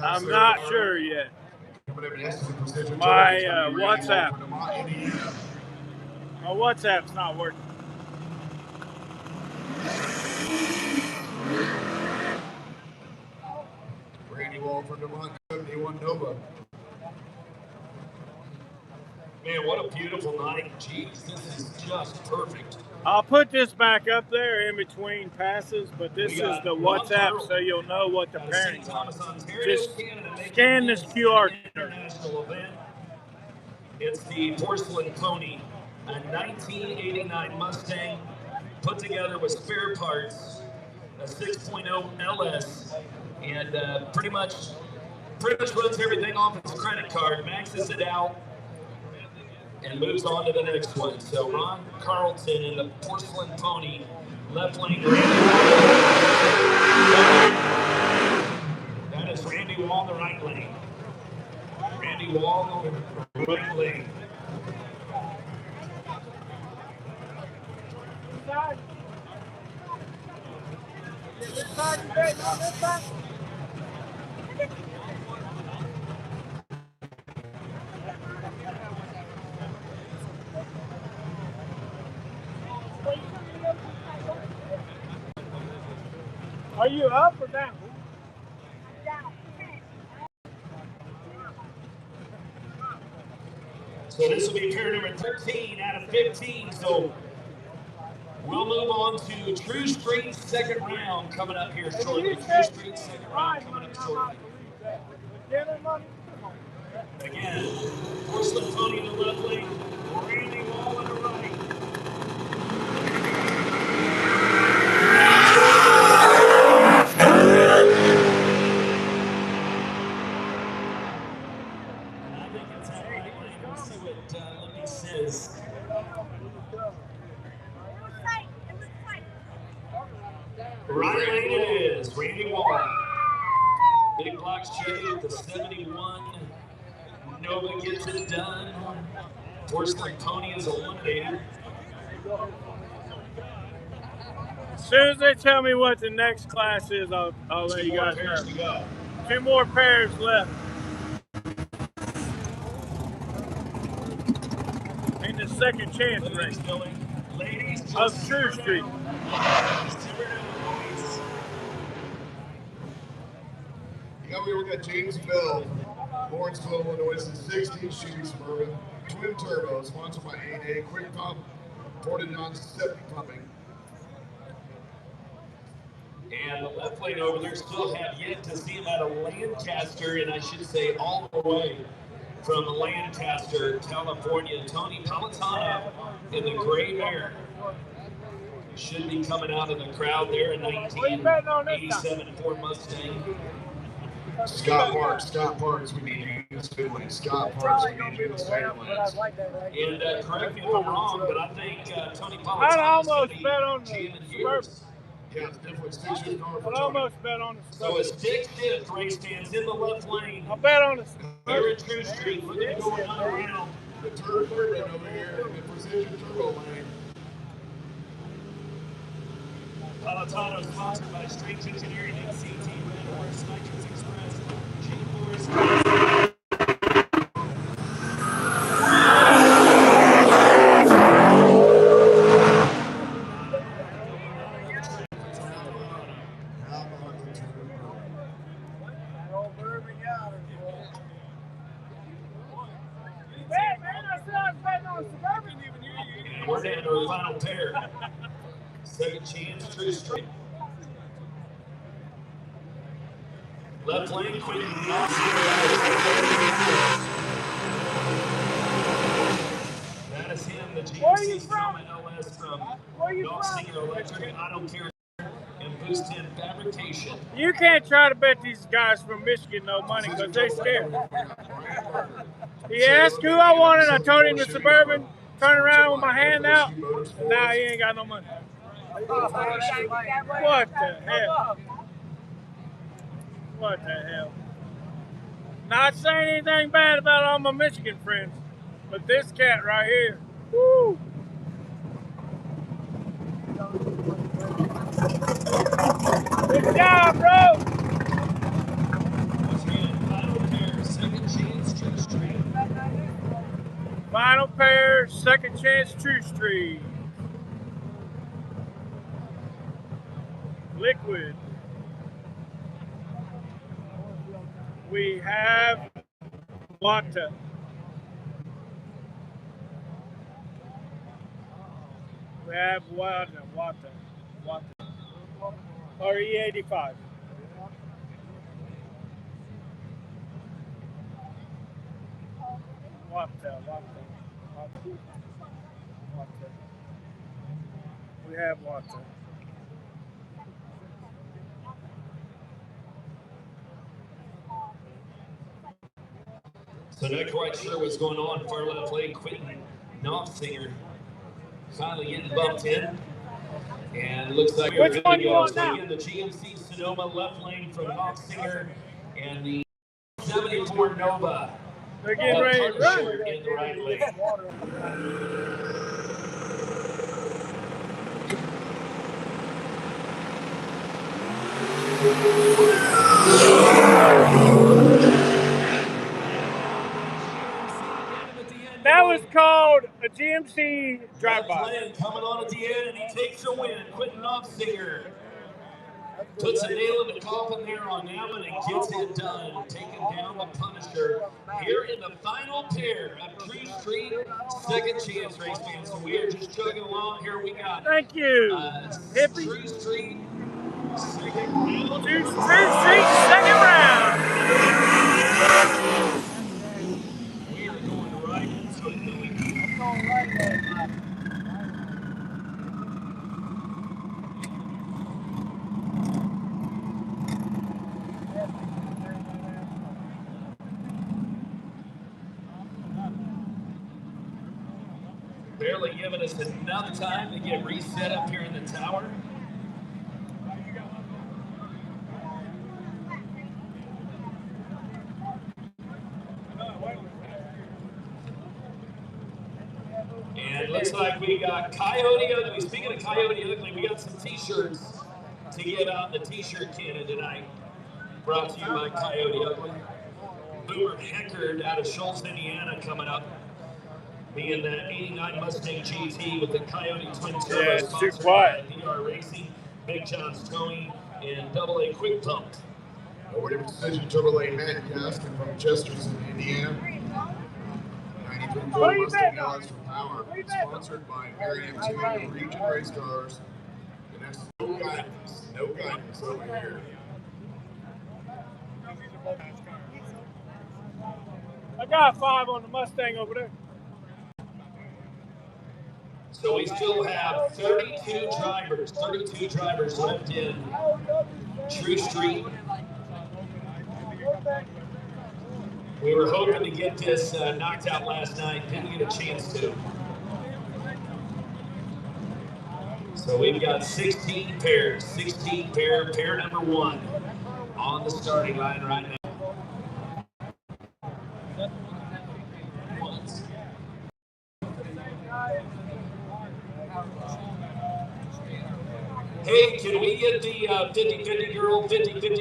I'm not sure yet. My WhatsApp. My WhatsApp's not working. Randy Wall for Vermont 71 Nova. Man, what a beautiful night. Jeez, this is just perfect. I'll put this back up there in between passes, but this is the WhatsApp, so you'll know what the pairings are. Just scan this QR code. It's the Porcelain Pony, a 1989 Mustang put together with spare parts, a 6.0 LS, and pretty much runs everything off its credit card, maxes it out, and moves on to the next one. So Ron Carlton in the Porcelain Pony, left lane. That is Randy Wall in the right lane. Randy Wall in the right lane. Are you up or down? So this will be pair number 13 out of 15. So we'll move on to True Street second round coming up here shortly. True Street second round coming up shortly. Again, Porcelain Pony in the left lane, Randy Wall in the right. I think it's that right lane. We'll see what Libby says. Right lane it is, Randy Wall. Big block Chevy with the 71. Nova gets it done. Porcelain Pony is eliminated. As soon as they tell me what the next class is, I'll let you guys know. 2 more pairs left. In the second chance race of True Street. Yeah, we got James Bell, born Lawrenceville, Illinois, is the 16 Chevy Suburban Twin Turbo, sponsored by 8A Quick Pump, ported on septic pumping. And the left lane over there still have yet to see him out of Lancaster, and I should say all the way from Lancaster, California, Tony Palatano in the gray mare. Should be coming out of the crowd there in 1987 Ford Mustang. Scott Parks, we need you in the speedway. Scott Parks, we need you in the speedway. And correct me if I'm wrong, but I think Tony Palatano I'd almost bet on the Suburban. Yeah, it's definitely stick shift car for I'd Tony. almost bet on the Suburban. So a stick shift race stands in the left lane. I'll bet on the Here at True Street, looking to go another round. The turbo run over here in the precision turbo lane. Palatano sponsored by Strange Engineering and CT Red Horse Nitrous Express. G-Force. And we're down to our final pair. Second Chance, True Street. Left lane, Quentin That is him, the GMC Sonoma LS from Singer Electric, I Don't Care, and Boost 10 Fabrication. You can't try to bet these guys from Michigan no money because they scared. He asked who I wanted, I told him the Suburban, turned around with my hand out, and now he ain't got no money. What the hell? What the hell? Not saying anything bad about all my Michigan friends, but this cat right here, woo! Good job, bro! Final pair, Second Chance, True Street. Final pair, Second Chance, True Street. Liquid. We have water. We have water. Or E85. Water. We have water. So not quite sure what's going on. Far left lane, Quentin Knopfsinger finally getting bumped in. And it looks like we're good to go. So again, the GMC Sonoma left lane from Knopfsinger and the 74 Nova. They're getting ready to run. In the right lane. That was called a GMC drive-by. Coming on at the end, and he takes a win. Quentin Knopfsinger puts a nail in the coffin there on that one and gets it done, taking down the Punisher here in the final pair of True Street Second Chance race fans. So we are just chugging along here. We got thank you, Hippie. True Street second round. True Street second round. We are going right into it, Louis. Barely giving us enough time to get reset up here in the tower. And it looks like we got Coyote Ugly. Speaking of Coyote Ugly, we got some t-shirts to get out in the t-shirt cannon tonight. Brought to you by Coyote Ugly. Boomer Heckard out of Schultz, Indiana coming up. Being that 89 Mustang GT with the Coyote Twin Turbo, yeah, sponsored by VR Racing, Big John's Towing, and AA Quick Pump. Awarded decision Chevrolet Matt Gaskin from Chesterton, Indiana. 93 Ford Mustang LS for Power. Sponsored by Miriam Team Region Race Cars. And that's no guidance over here. I got 5 on the Mustang over there. So we still have 32 drivers left in True Street. We were hoping to get this knocked out last night, didn't get a chance to. So we've got 16 pairs, pair number 1 on the starting line right now. Hey, can we get the 50-50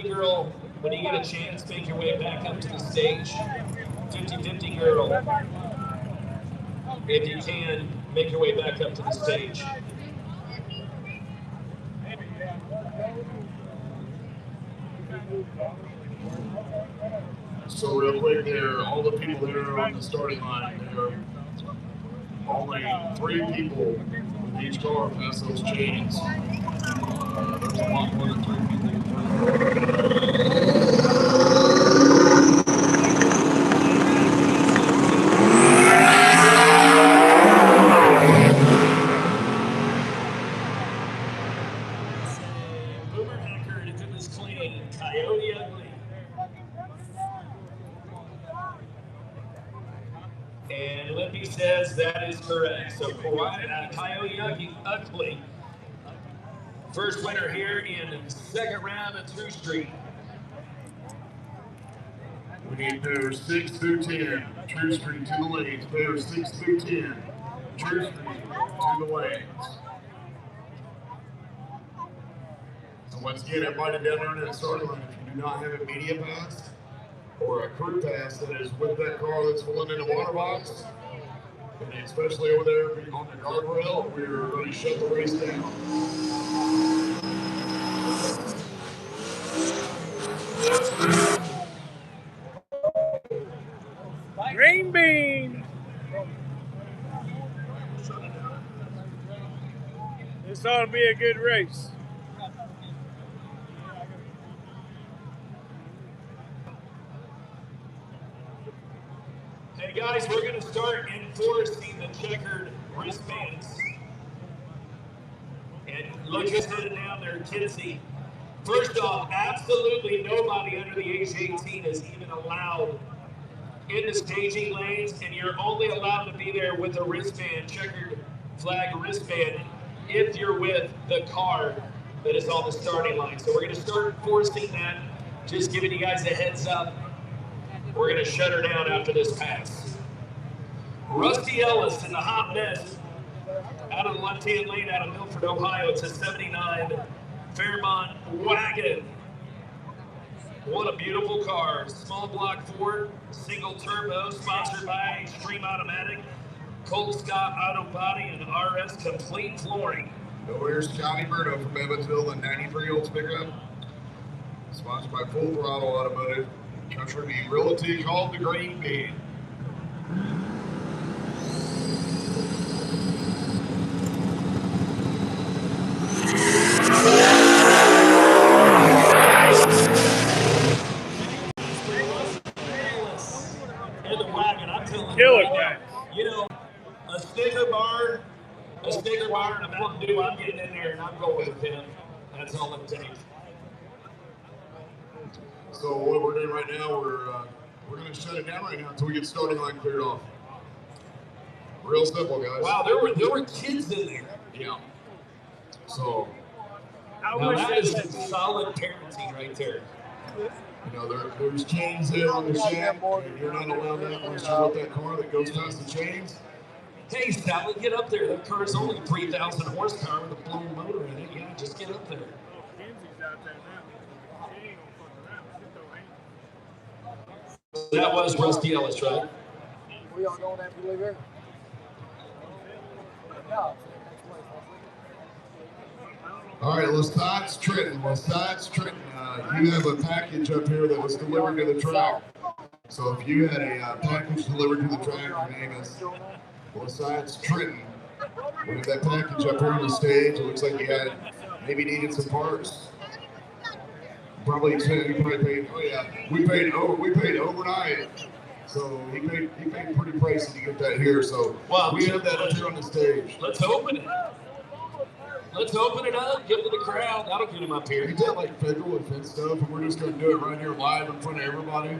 girl, when you get a chance, make your way back up to the stage? 50-50 girl, if you can, make your way back up to the stage. So real quick there, all the people there on the starting line, there are only 3 people with each car pass those chains. There's a lot more than 3 people. Boomer Hacker, and if it was clean, Coyote Ugly. And Lippy says that is correct. So Coyote Ugly, first winner here in the second round of True Street. We need pairs 6 through 10, True Street to the lanes. Pairs 6 through 10, True Street to the lanes. So once again, everybody down there in that starting line, if you do not have a media pass or a crew pass that is with that car that's pulling in the water box, and especially over there on the guardrail, we're going to shut the race down. Green bean. This ought to be a good race. Hey guys, we're going to start enforcing the checkered wristbands. And look who's headed down there, Kinsey. First off, absolutely nobody under the age of 18 is even allowed in the staging lanes, and you're only allowed to be there with a wristband, checkered flag wristband, if you're with the car that is on the starting line. So we're going to start enforcing that, just giving you guys a heads up. We're going to shut her down after this pass. Rusty Ellis in the hot mess out of the left-hand lane out of Milford, Ohio. It's a 79 Fairmont wagon. What a beautiful car. Small block Ford, single turbo, sponsored by Extreme Automatic, Colt Scott Auto Body, and RS Complete Flooring. So here's Scotty Murdo from Evansville, the 93-year-old pickup. Sponsored by Full Throttle Automotive. Country Bean Realty, called the Green Bean. And the wagon, I'm telling Kill you, it, guys. you know, a Snicker bar and a Mountain Dew, I'm getting in there and I'm going with him. That's all it takes. So what we're doing right now, we're going to shut it down right now until we get starting line cleared off. Real simple, guys. Wow, there were kids in there. Yeah. So Now that is some solid parenting right there. you know, there's chains there on the shaft, and you're not allowed that unless you're with that car that goes past the chains. Hey, Sally, get up there. That car's only 3,000 horsepower with a blown motor in it. Yeah, just get up there. That was Rusty Ellis, right? We are going after you leave here. All right, Lestot's Trenton. you have a package up here that was delivered to the track. So if you had a package delivered to the track, your name is, well, besides Trenton, we have that package up here on the stage. It looks like you had maybe needed some parts. Probably you probably paid. Oh yeah, we paid overnight. So he paid pretty pricey to get that here. So we have that up here on the stage. Let's open it. Let's open it up, give it to the crowd. That'll get him up here. We did like federal offense stuff, and we're just gonna do it right here live in front of everybody.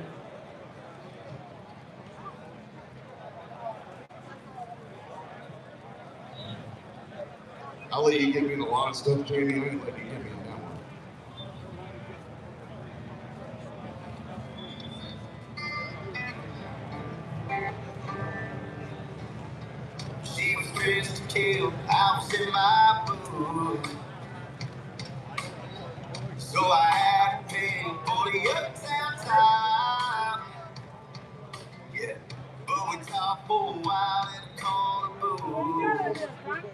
I'll let you give me a lot of stuff, Jamie. I ain't let you give me that one. She was dressed to kill, I was in my boots. So I had to pay for the uptown time. Yeah, but we talked for a while in a corner booth.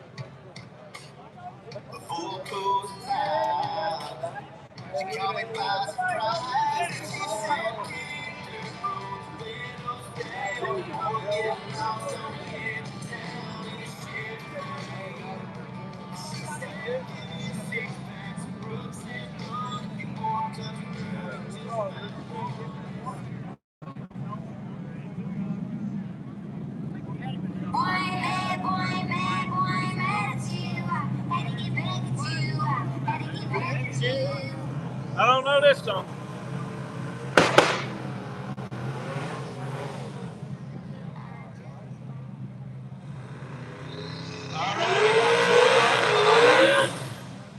Before closing time, she caught me by surprise. She said, I don't know this song.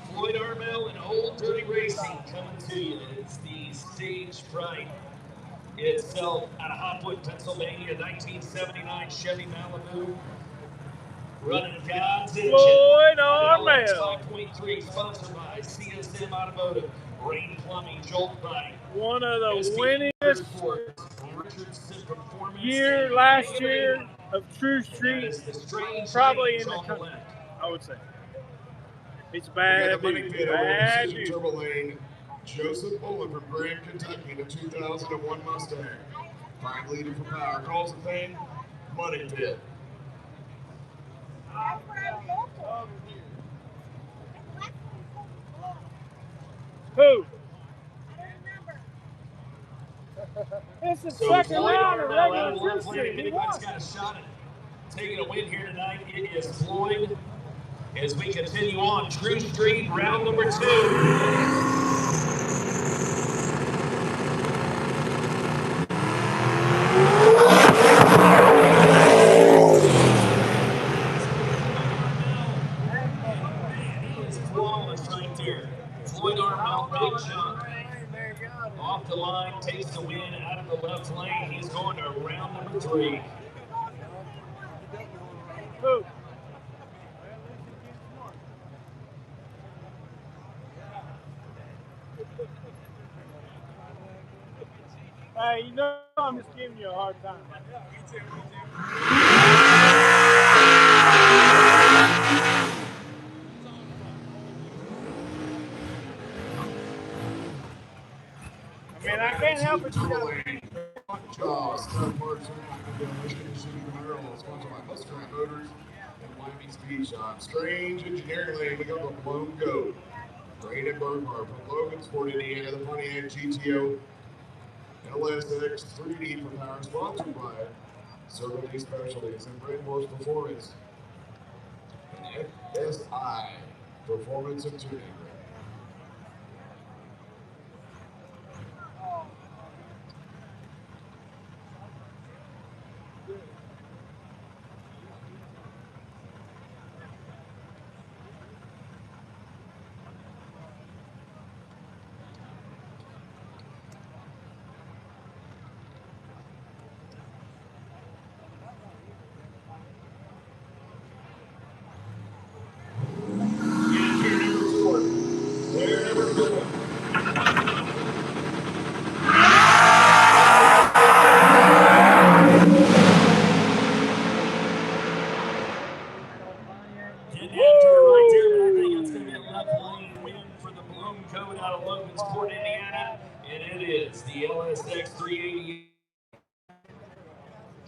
Floyd Armel and Old Dirty Racing coming to you. It's the Stage Fright itself out of Hopwood, Pennsylvania, 1979 Chevy Malibu. Running God's engine. Floyd Armel. 5.3, sponsored by CSM Automotive, Rain Plumbing, Jolt Bike. One of the winningest year last year of True Street, probably in the country, I would say. It's bad dude. Bad dude. Turbo Lane, Joseph Bullen from Graham, Kentucky, the 2001 Mustang. 5 liter for power. Calls the thing Money Pit. Who? It's the second round of regular True Street. Anybody's got a shot at taking a win here tonight, it is Floyd. As we continue on True Street, round number 2. Floyd Armel, big jump. Off the line, takes the win out of the left lane. He's going to round number 3. Who? Hey, you know I'm just giving you a hard time. I mean, I can't help it. Jaws, third part, Michigan City, Maryland, sponsored by Mustang Motors and Miami Speed Shop. Strange Engineering Lane, we got the Blown Goat. Braden Burghardt from Logansport, Indiana, the Pontiac GTO LSX 3D for power, sponsored by Cervity Specialties and Brainwash Performance and SI Performance and Tuning.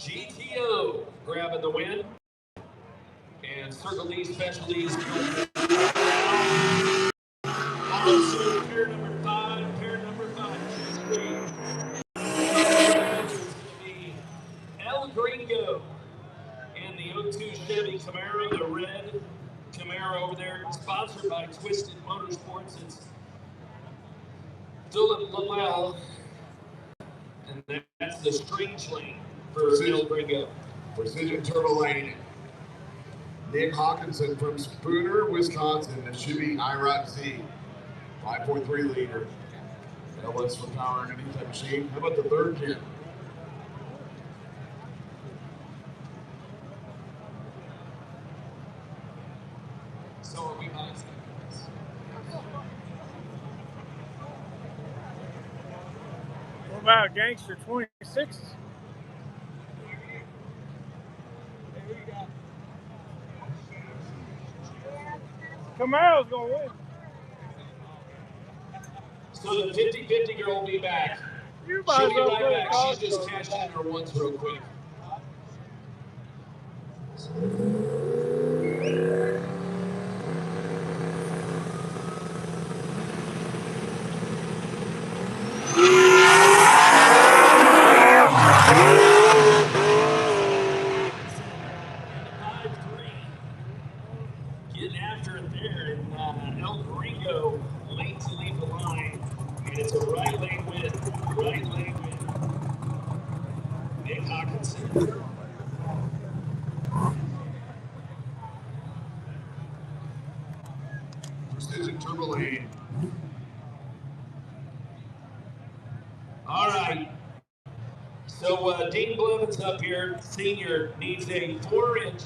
GTO grabbing the win. And Circle D Specialties. Also, pair number 5, the El Gringo and the 02 Chevy Camaro, the red Camaro over there, sponsored by Twisted Motorsports. It's Philip Lamel, and that's the strange lane for El Gringo. Precision Turbo Lane. Nick Hawkinson from Spooner, Wisconsin. That should be IROC Z. 5.3 liter. LS for power underneath that machine. How about the third gear? So are we buying stuff? What about Gangster 26? Camaro's gonna win. So the 50-50 girl will be back. You She'll be might right back. well She's just cashed in her ones real quick. Getting after it there, and El Gringo late to leave the line, and it's a right lane win. Right lane win. Nick Hawkinson. Precision Turbo Lane. All right. So Dean Blevins up here, senior, needs a 4-inch.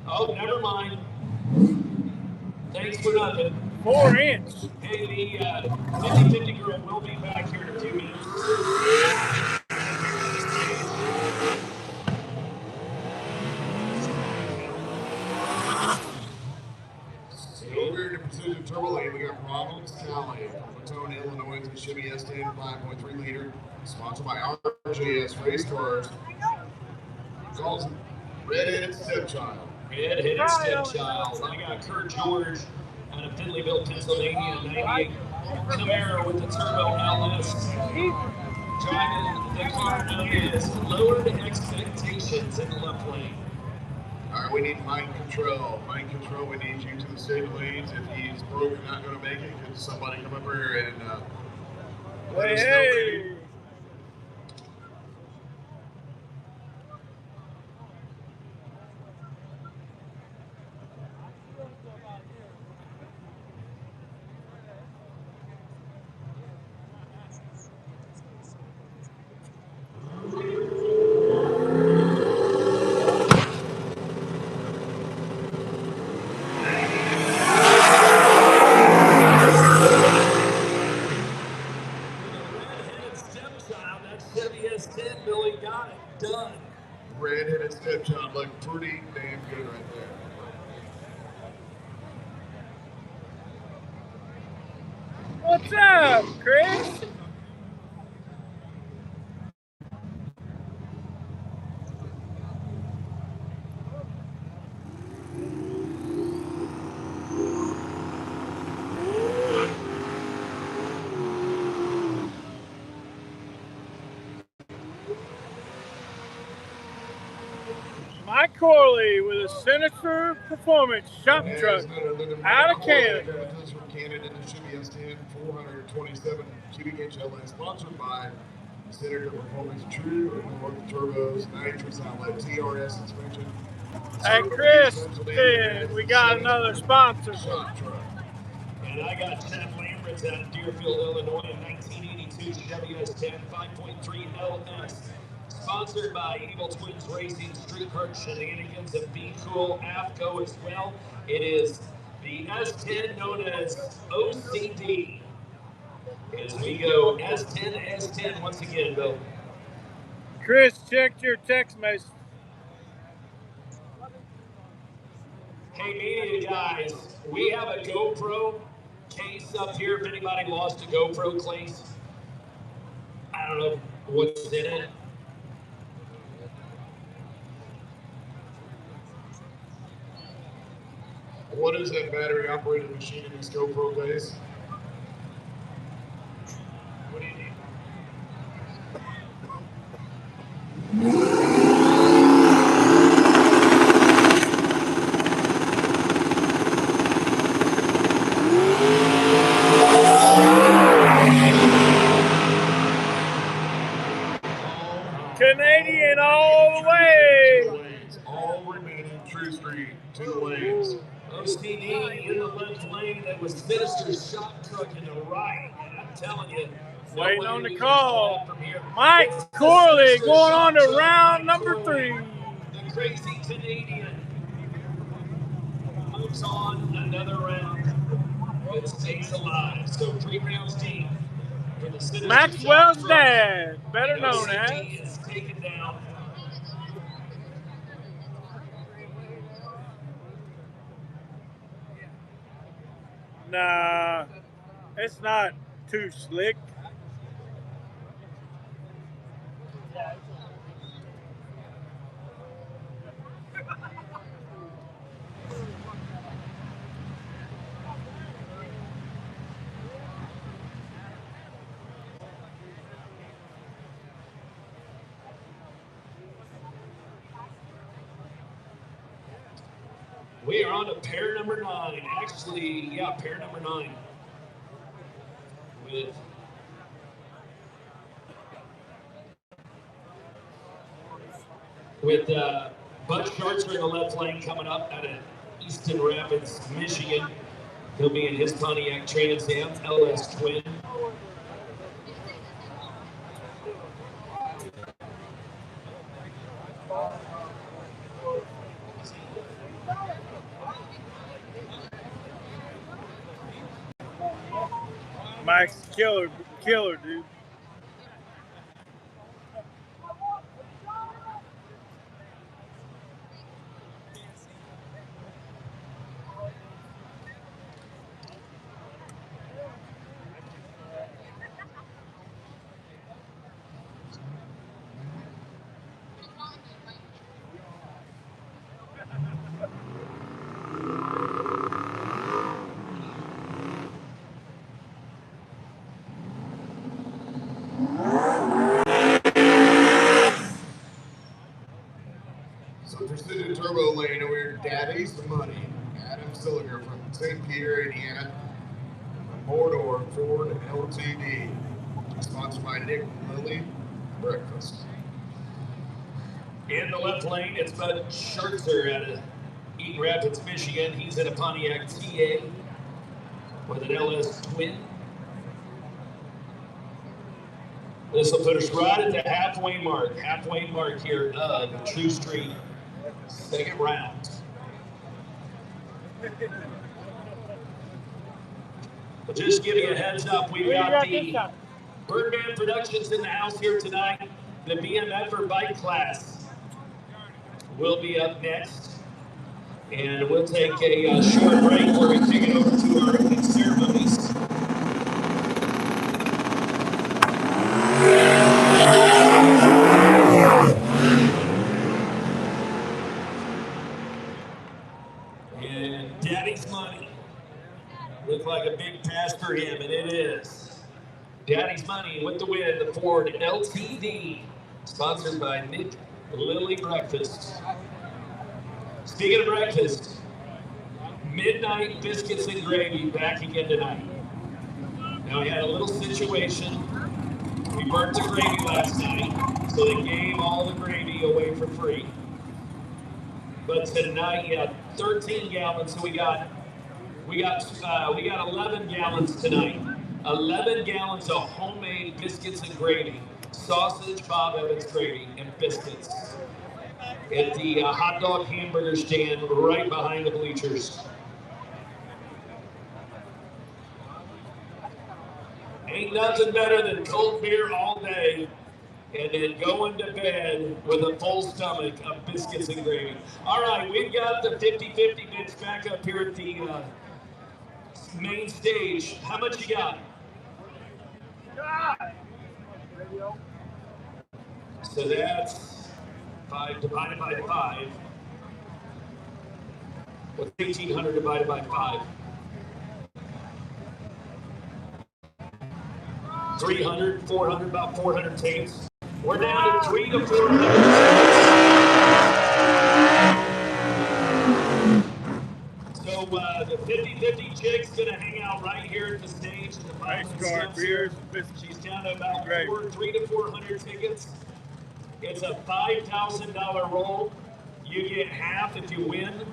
Oh, never mind. Thanks for nothing. 4-inch. Hey, the 50-50 girl will be back here in a few minutes. Over here to Precision Turbo Lane, we got Ronald Sally from Matone, Illinois, the Chevy S10 5.3 liter, sponsored by RJS Race Cars. Calls him Red-Headed Stepchild. Red-headed stepchild. I got Kurt George out of Finleyville, Pennsylvania, 98 Camaro with the Turbo LS. Driving the car known as Lowered Expectations in the left lane. All right, we need mind control. Mind control, we need you to the state lanes. If he's broke and not going to make it, could somebody come up here and let us know, maybe? Red-headed stepchild looked pretty damn good right there. What's up, Chris? Mike Corley with a Sinister Performance shop truck out of Canada. From Canada, the Chevy S10 427 cubic inch LS, sponsored by Senator Performance True and North Turbos, nitrous outlet, TRS suspension. Hey, Chris, we got another sponsor. Shop truck. And I got Chad Lambert's out of Deerfield, Illinois, a 1982 Chevy S10 5.3 LS. Sponsored by Evil Twins Racing, Street Kart Shenanigans, and Be Cool AFCO as well. It is the S10 known as OCD. As we go S10 to S10 once again, Bill. Chris, checked your text message. Hey, media guys, we have a GoPro case up here. If anybody lost a GoPro case, I don't know what's in it. What is that battery operated machine in these GoPro days? What do you need? Canadian all the way. All remaining True Street 2 lanes. OCD in the left lane. That was Sinister's shot truck in the right. And I'm telling you, Waiting on the call. Mike Corley going on to round number 3. The crazy Canadian moves on another round and stays alive. So 3 rounds deep for the Sinister Maxwell's dad, better known as. OCD is taken down. Nah, it's not too slick. We are on to pair number 9. Actually, yeah, pair number 9. With Bud Schartzer in the left lane coming up out of Easton Rapids, Michigan. He'll be in his Pontiac Trans Am LS Twin. Mike's killer, dude. So Precision Turbo lane over here, Daddy's Money. Adam Silliger from St. Peter, Indiana. Mordor Ford LTD. Sponsored by Nick Lilly Breakfast. In the left lane, it's Bud Schartzer out of Eaton Rapids, Michigan. He's in a Pontiac TA with an LS Twin. This will put us right at the halfway mark here of True Street, second round. But just give you a heads up, we've got the Birdman Productions in the house here tonight. The BMF bike class will be up next. And we'll take a short break where we take it over to our opening ceremonies. And Daddy's Money. Looked like a big pass for him, and it is. Daddy's Money with the win, the Ford LTD, sponsored by Nick Lilly Breakfast. Speaking of breakfast, Midnight Biscuits and Gravy back again tonight. Now we had a little situation. We burnt the gravy last night, so they gave all the gravy away for free. But tonight, yeah, 13 gallons. So we got 11 gallons tonight. 11 gallons of homemade biscuits and gravy, sausage, Bob Evans gravy, and biscuits at the hot dog hamburger stand right behind the bleachers. Ain't nothing better than cold beer all day and then going to bed with a full stomach of biscuits and gravy. All right, we've got the 50-50 bits back up here at the main stage. How much you got? So that's 5 divided by 5. What's 1,800 divided by 5? 300, 400, about 400 tickets. We're down to 300 to 400. So the 50-50 chick's gonna hang out right here at the stage at the bottom of the steps here. She's down to about 300 to 400 tickets. It's a $5,000 roll. You get half if you win.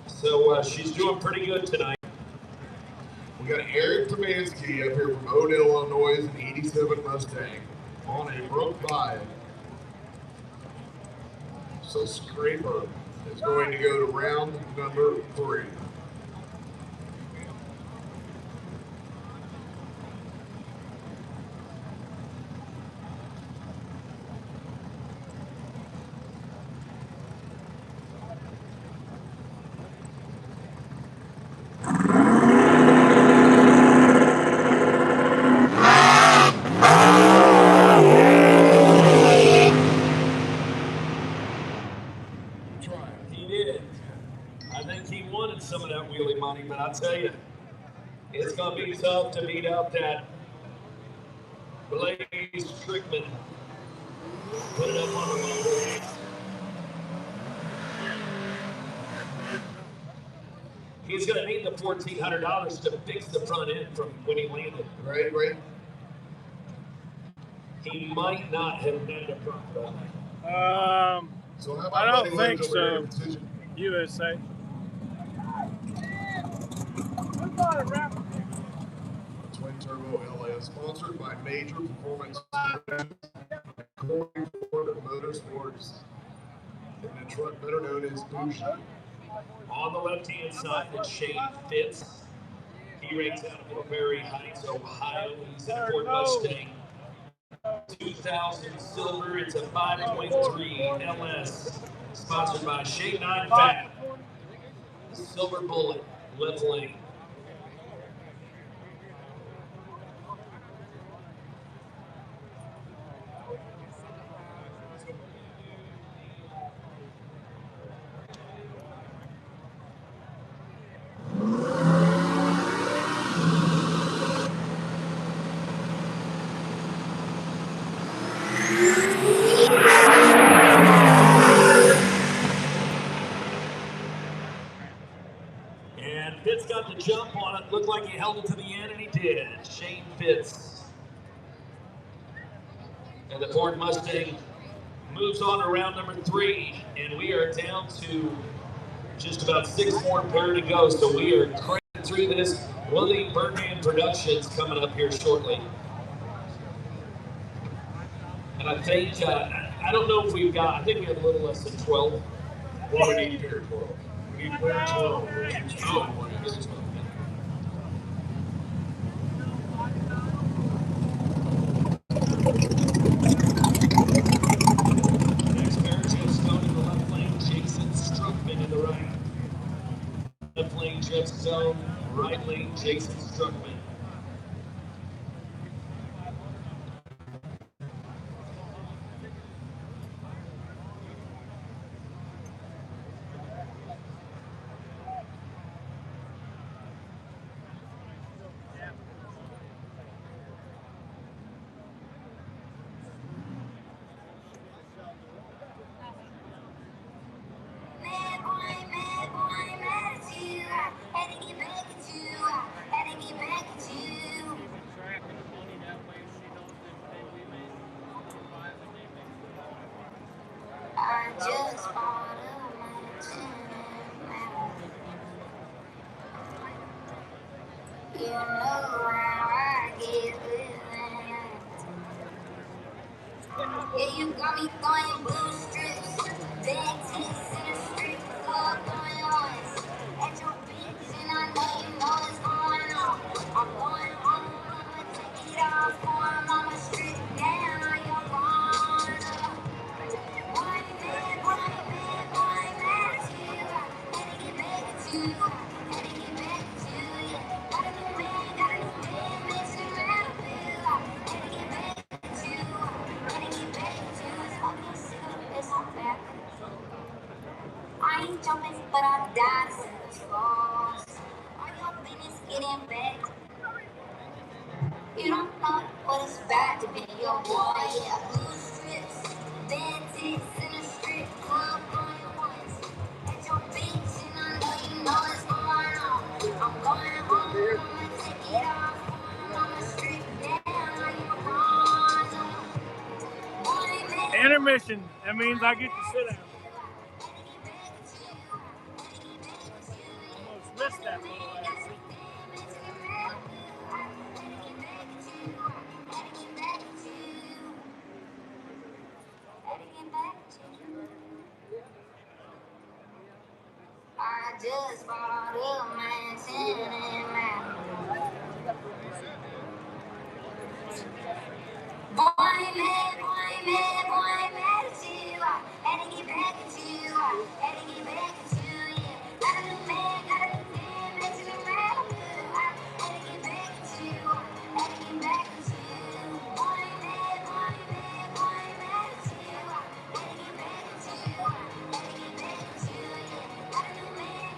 So she's doing pretty good tonight. We got Eric Tomansky up here from Odell, Illinois, an 87 Mustang on a Brook 5. So Scraper is going to go to round number 3. He did. I think he wanted some of that wheelie money, but I'll tell you, it's going to be tough to beat up that Blaze Strickman. Put it up on the wall. He's going to need the $1,400 to fix the front end from when he landed. Right. He might not have made a profit. So how about I don't Buddy think Williams so. over here? USA. Twin Turbo LS, sponsored by Major Performance Corey Ford Motorsports, and the truck better known as Bougie. On the left-hand side, it's Shane Fitz. He ranks out of Middlebury Heights, Ohio. He's in a Ford Mustang 2000 silver. It's a 5.3 LS, sponsored by Shane 9 Fat. Silver Bullet, left lane. And Fitz got the jump on it. Looked like he held it to the end, and he did. Shane Fitz. And the Ford Mustang moves on to round number 3, and we are down to just about 6 more pair to go. So we are cranking through this. Willie Birdman Productions coming up here shortly. And I think, I don't know if we've got, I think we have a little less than 12. Well, we need pair 12. We need pair 12. Next pair, Jeff Stone in the left lane, Jason Struckman in the right. Left lane, Jeff Stone, right lane, Jason Struckman. I just bought a mansion. You know how I get living. Yeah, you got me throwing blue strips, big tits in the street, love going on. At your bitch, and I know you know what's going on. I'm going home, I'ma take it off for him, I'ma strip down, you're gone. One man, to you. Gotta get back to you. Gotta get back to you. Got a new man, makes me mad at you. Gotta get back to you. Gotta get back to you. It's fucking sick of this. I ain't jumping, but I died to see the falls. All your business getting back. You don't know what it's bad to be your boy. Yeah, blue strips, bad tits in a strip club going once. At your beach, and I know you know what's going on. I'm going home, I'ma take it off. I'ma strip down, you know. Intermission. That means I get to sit down. Almost missed that little ass seat. I just bought a mansion in Malibu. Boy, man, to you. I had to get back at you. I had to get back at you, yeah. Got a new man, mansion in Malibu. I had to get back at you. I had to get back at you. Boy, man, to you. I had to get back at you. I had to get back at you, yeah. Got a new man,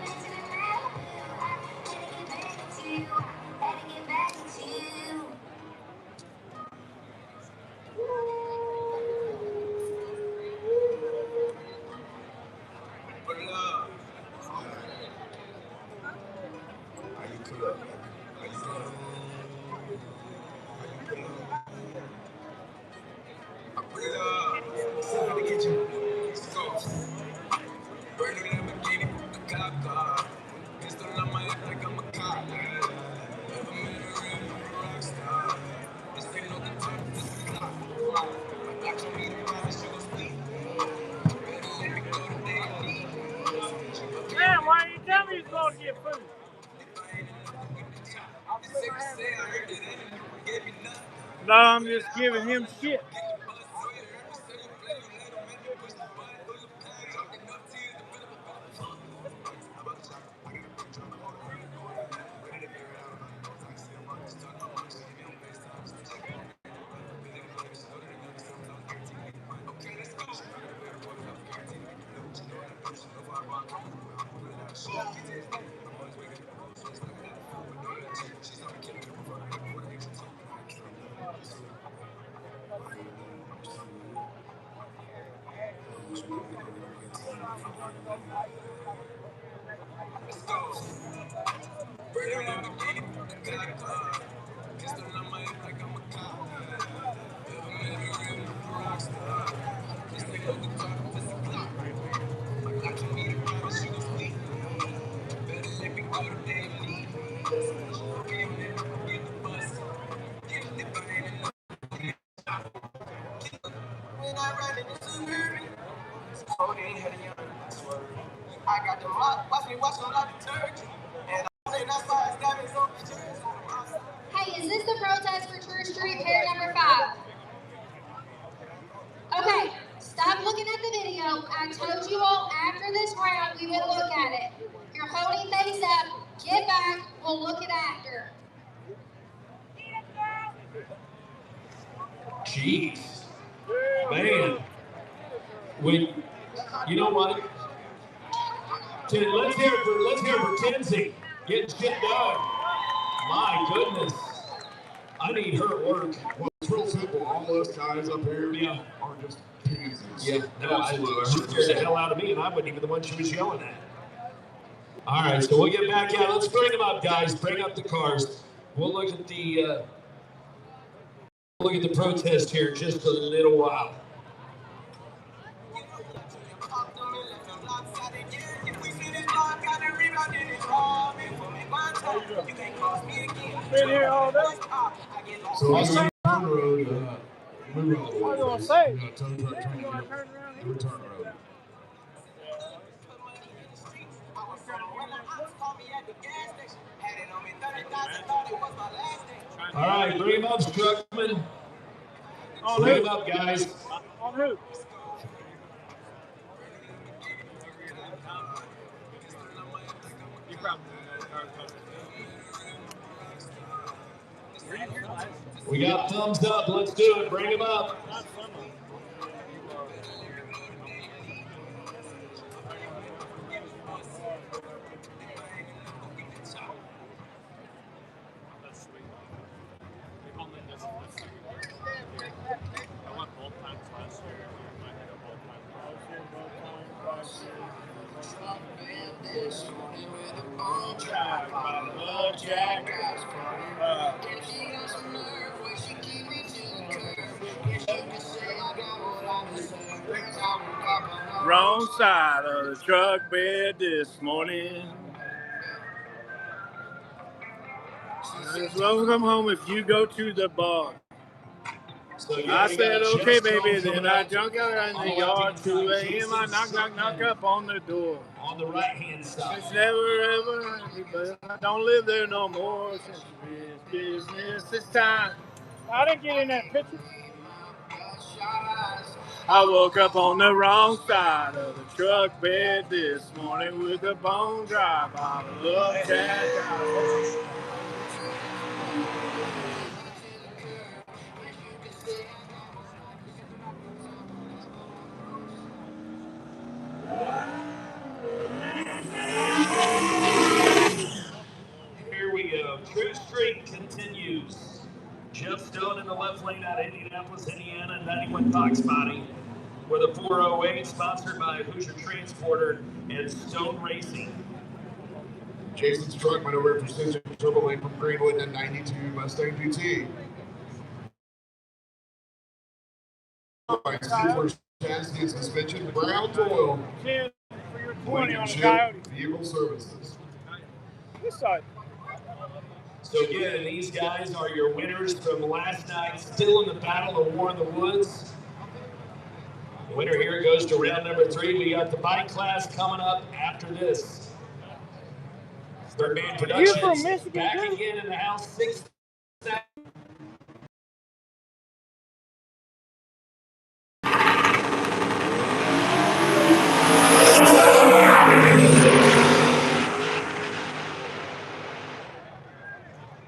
mansion in Malibu. I had to get back at you. I had to get back at you. Man, why didn't you tell me you was going to get food? No, I'm just giving him shit. I got the rock, watch me wash on like detergent. And I say that's why it's got me so pictures. Hey, is this the protest for Church Street, pair number 5? Okay, stop looking at the video. I told you all after this round we would look at it. You're holding things up. Get back. We'll look at after. Jeez. Man. You know what? Let's hear it for Kenzie. Getting shit done. My goodness. I need her at work. Well, it's real simple. All us guys up here are just pieces. Yeah, no, absolutely. She scared the hell out of me, and I wasn't even the one she was yelling at. All right, so we'll get back out. Let's bring them up, guys. Bring up the cars. We'll look at the protest here in just a little while. Been here all day. So we're going to turn the road. Move on. What are you going to say? We got a tow truck turn the road. Return the road. All right, bring him up, Struckman. Bring him up, guys. On who? We got thumbs up. Let's do it. Bring him up. Jack. Wrong side of the truck bed this morning. As long as I'm home if you go to the bar. So, I said, okay, baby, then I junk out in the yard. 2 a.m. I knock up on the door. On the right-hand side. It's never ever ended, but I don't live there no more. Since it's business this time. I didn't get in that picture. I woke up on the wrong side of the truck bed this morning with a bone dry bottle of Jack. Here we go. True Street continues. Jeff Stone in the left lane out of Indianapolis, Indiana, 91 Fox Body. With a 408 sponsored by Hoosier Transporter and Stone Racing. Jason's truck went over Precision Turbo Lane from Greenwood in 92 Mustang GT. Chassis and suspension, Brown Oil. 10 for your 20 on the Chip Coyote. Vehicle Services. This side. So again, these guys are your winners from last night, still in the battle of War in the Woods. The winner here goes to round number 3. We got the bike class coming up after this. Third Man Productions back again in the house. 6th.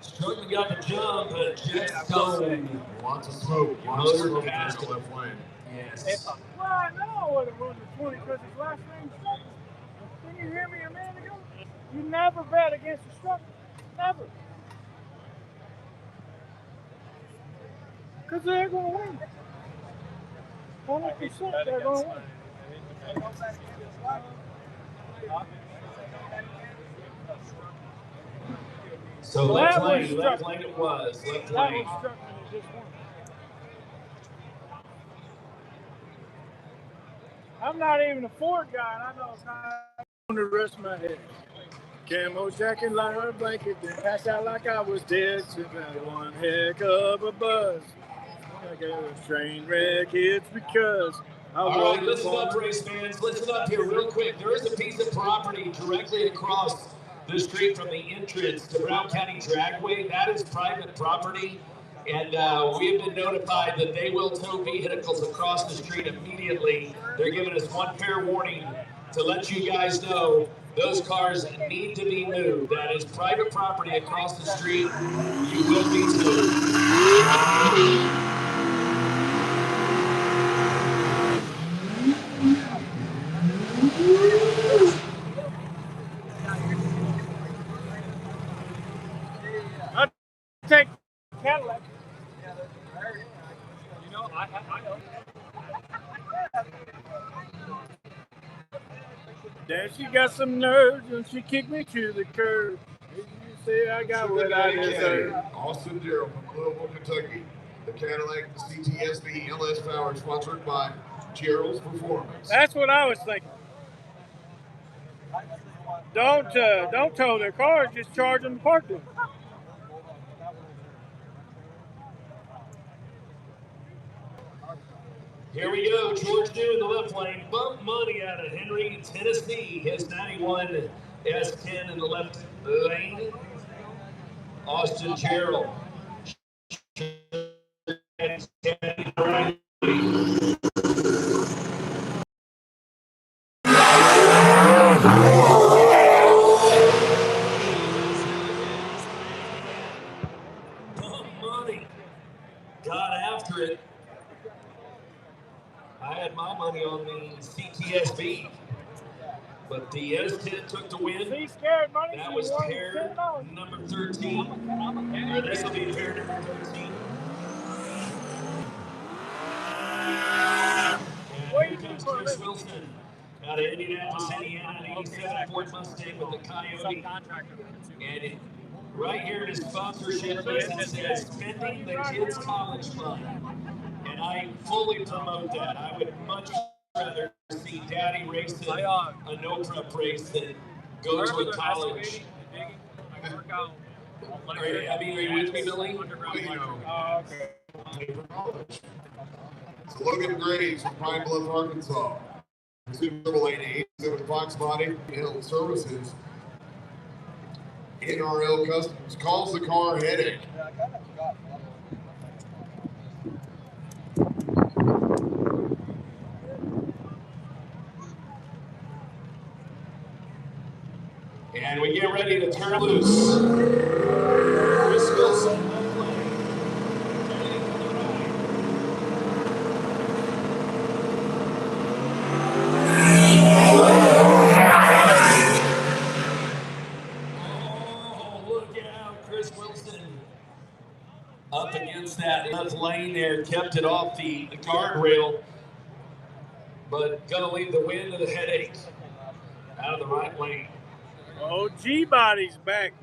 Struggling got the jump, but Jeff Stone. Lots of smoke. Lots of smoke past the left lane. Yes. Well, I know what it was the 20 because his last name's Struck. Didn't you hear me a minute ago? You never bet against the Struck. Never. Because they're going to win. 100% they're going to win. So left lane it was. Left lane. I'm not even a Ford guy, and I know it's not on the rest of my head. Camo jacket, lighter blanket, then passed out like I was dead. Took that one heck of a buzz. Like a train wreck, it's because I all right, listen up, race fans. Listen up here real quick. There is a piece of property directly across the street from the entrance to Brown County Dragway. That is private property, and we have been notified that they will tow vehicles across the street immediately. They're giving us one fair warning to let you guys know those cars need to be moved. That is private property across the street. You will be towed. I'll take Cadillac. You know, I know. Then she got some nerves and she kicked me to the curb. You say I got what I deserve. Austin Darrell from Louisville, Kentucky. The Cadillac CTSV LS Power sponsored by Gerald's Performance. That's what I was thinking. Don't tow their cars, just charge them to park them. Here we go, George New in the left lane. Bump Money out of Henry, Tennessee. His 91 S10 in the left lane. Austin Gerald. Bump Money got after it. I had my money on the CTSV, but the S10 took the win. That was pair number 13. Or this will be pair number 13. And here comes Chris Wilson out of Indianapolis, Indiana, an 87 Ford Mustang with the Coyote. And right here in his sponsorship list that says Spending the Kids' College Fund. And I fully promote that. I would much rather see Daddy race a no prep race than go to a college. Are you with me, Billy? Oh, okay. So Logan Graves from Pine Bluff, Arkansas. Super 87 Fox Body Hill Services. NRL Customs calls the car headache. And we get ready to turn loose. Chris Wilson will play. Oh, look out, Chris Wilson. Up against that left lane there, kept it off the guardrail, but gonna leave the wind of the headache out of the right lane. Oh, G-Body's back.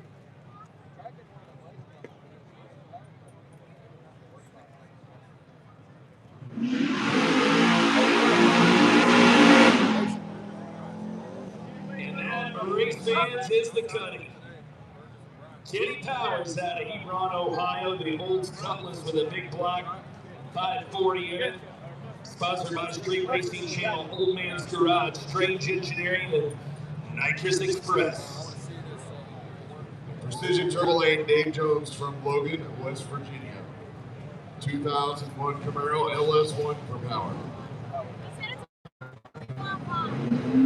And that race fans is the cutting. Kenny Powers out of Hebron, Ohio, the Olds Cutlass with a big block, 540 in it. Sponsored by Street Racing Channel, Old Man's Garage, Strange Engineering, and Nitrous Express. Precision Turbo Lane, Dave Jones from Logan, West Virginia. 2001 Camaro LS1 for power.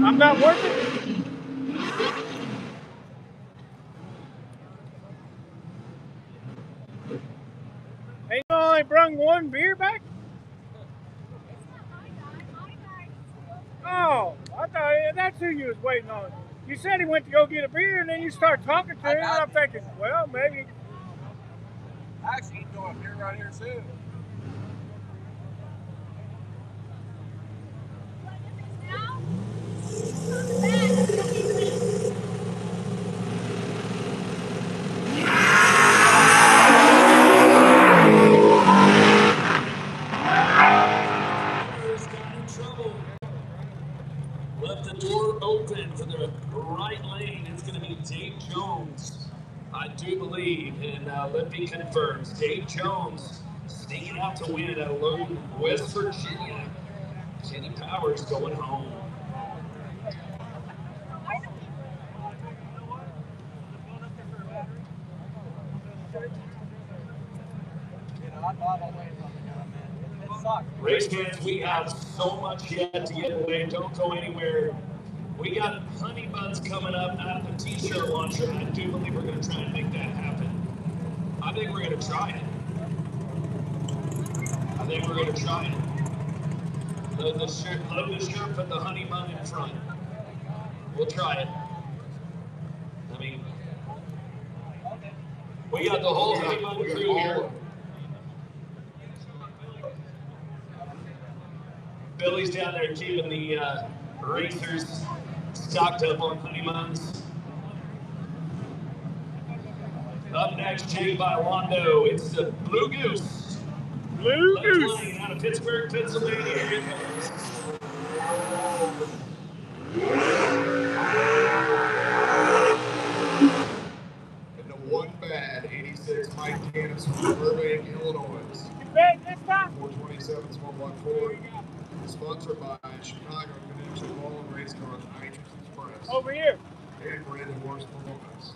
I'm not working. Ain't you only brung one beer back? Oh, I thought that's who you was waiting on. You said he went to go get a beer, and then you start talking to him, and I'm thinking, well, maybe. Actually, he's going up here right here soon. Left the door open for the right lane. It's going to be Dave Jones, I do believe, and let me confirm. Dave Jones sneaking out to win at Logan, West Virginia. Kenny Powers going home. Race fans, we have so much yet to get away. Don't go anywhere. We got honey buns coming up at the t-shirt launcher. I do believe we're going to try and make that happen. I think we're going to try it. Load the shirt, put the honey bun in front. We'll try it. I mean, we got the whole honey bun crew here. Billy's down there keeping the racers stocked up on honey buns. Up next, Jake by Londo. It's the Blue Goose. Blue Goose. Lane out of Pittsburgh, Pennsylvania. Here it comes. And the one bad 86 Mike Cannis from Burbank, Illinois. You bet this time? 427 small block Ford. Sponsored by Chicago Connection Ball and Race Cars Nitrous Express. Over here. And Red Horse Performance.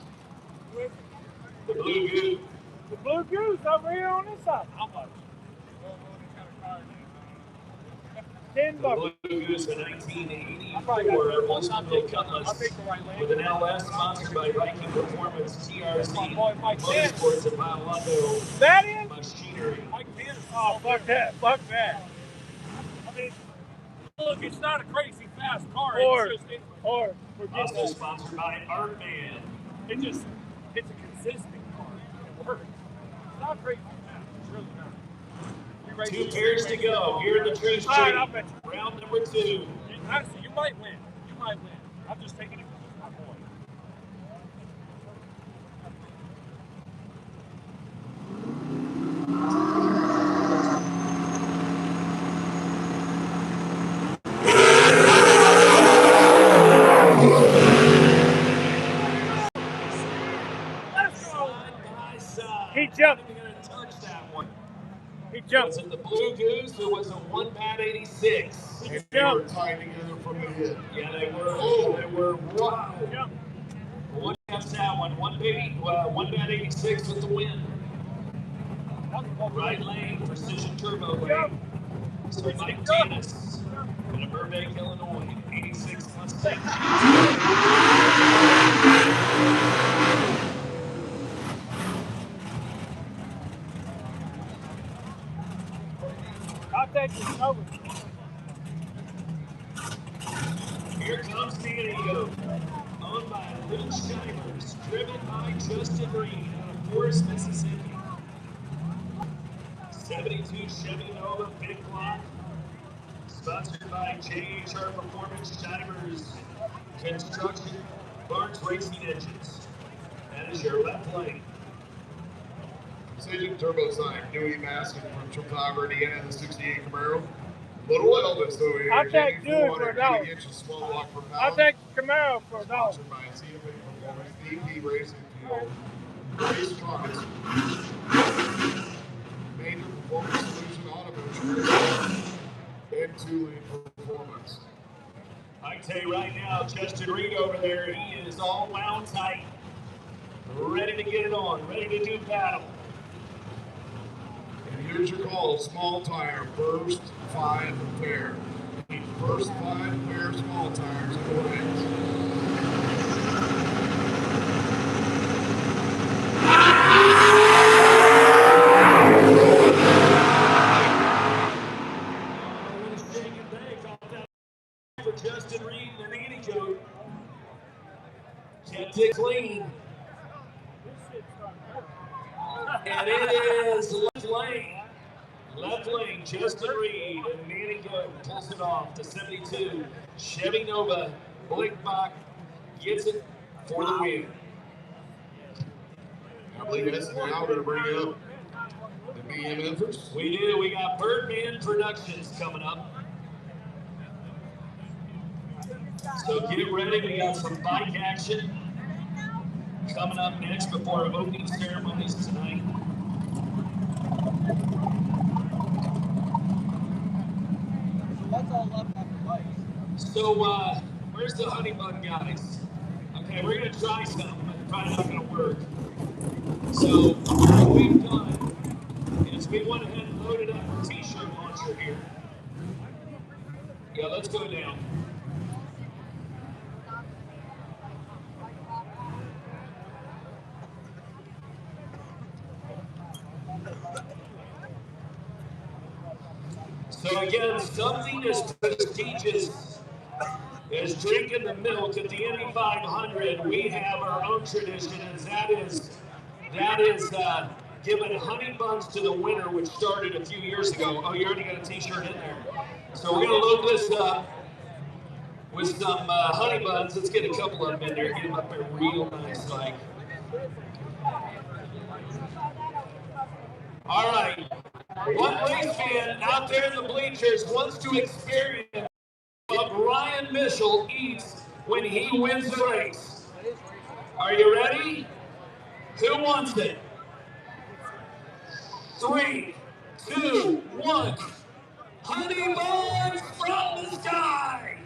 The Blue Goose. The Blue Goose over here on this side. How much? $10. The Blue Goose in 1984, Oldsmobile Cutlass with an LS sponsored by Viking Performance, TRC, Motorsports, and Biolondo That is? Machinery. Oh, fuck that. Fuck that. I mean, look, it's not a crazy fast car. Or We're Also getting sponsored by Artman. it's a consistent car. It works. It's not crazy fast. It's really not. 2 pairs to go here in the True Street. All right, I'll bet you. Round number 2. Actually, you might win. I'm just taking it because it's my boy. Was it the Blue Goose or was it 1 bat 86? And they were tied together from the hip. Yeah, they were. Oh, they were. Wow. What gets that one? 1 bat 86 with the win. Right lane, precision turbo lane. So Mike Tanis out of Burbank, Illinois, 86 Mustang. I'll take this over. Here comes the Ego, owned by Little Shivers, driven by Justin Reed out of Forest, Mississippi. 72 Chevy Nova big block, sponsored by JHR Performance Shivers Construction Barnes Racing Engines. That is your left lane. Precision turbo sign, Dewey Maskin from Chicago, Indiana, the 68 Camaro. Little Elvis over here. I'll take Dewey for a dollar. Small block per pound. I'll take Camaro for a dollar. Sponsored by CFA Performance, DP Racing Fuel, Race Cars, Major Performance Solution Automotive, and Two-Lane Performance. I can tell you right now, Justin Reed over there, he is all wound tight, ready to get it on, ready to do battle. And here's your call, small tire, first 5 pair. First 5 pair small tires in the ranks. For Justin Reed and Andy Joe. Kept it clean. And it is left lane. Left lane, Justin Reed and Andy Joe pulls it off. The 72 Chevy Nova Blickbach gets it for the win. I believe that's now we're going to bring up the BMFers. We do. We got Birdman Productions coming up. So get ready, we got some bike action coming up next before our opening ceremonies tonight. So where's the honey bun guys? Okay, we're gonna try something, but it's probably not gonna work. So what we've done is we went ahead and loaded up our t-shirt launcher here. Yeah, let's go down. So again, something as prestigious as drinking the milk at the Indy 500, we have our own tradition, and that is giving honey buns to the winner, which started a few years ago. Oh, you already got a t-shirt in there. So we're gonna load this up with some honey buns. Let's get a couple of them in there, get them up there real nice like. All right. One race fan out there in the bleachers wants to experience what Ryan Mitchell eats when he wins the race. Are you ready? Who wants it? 3, 2, 1. Honey buns from the sky.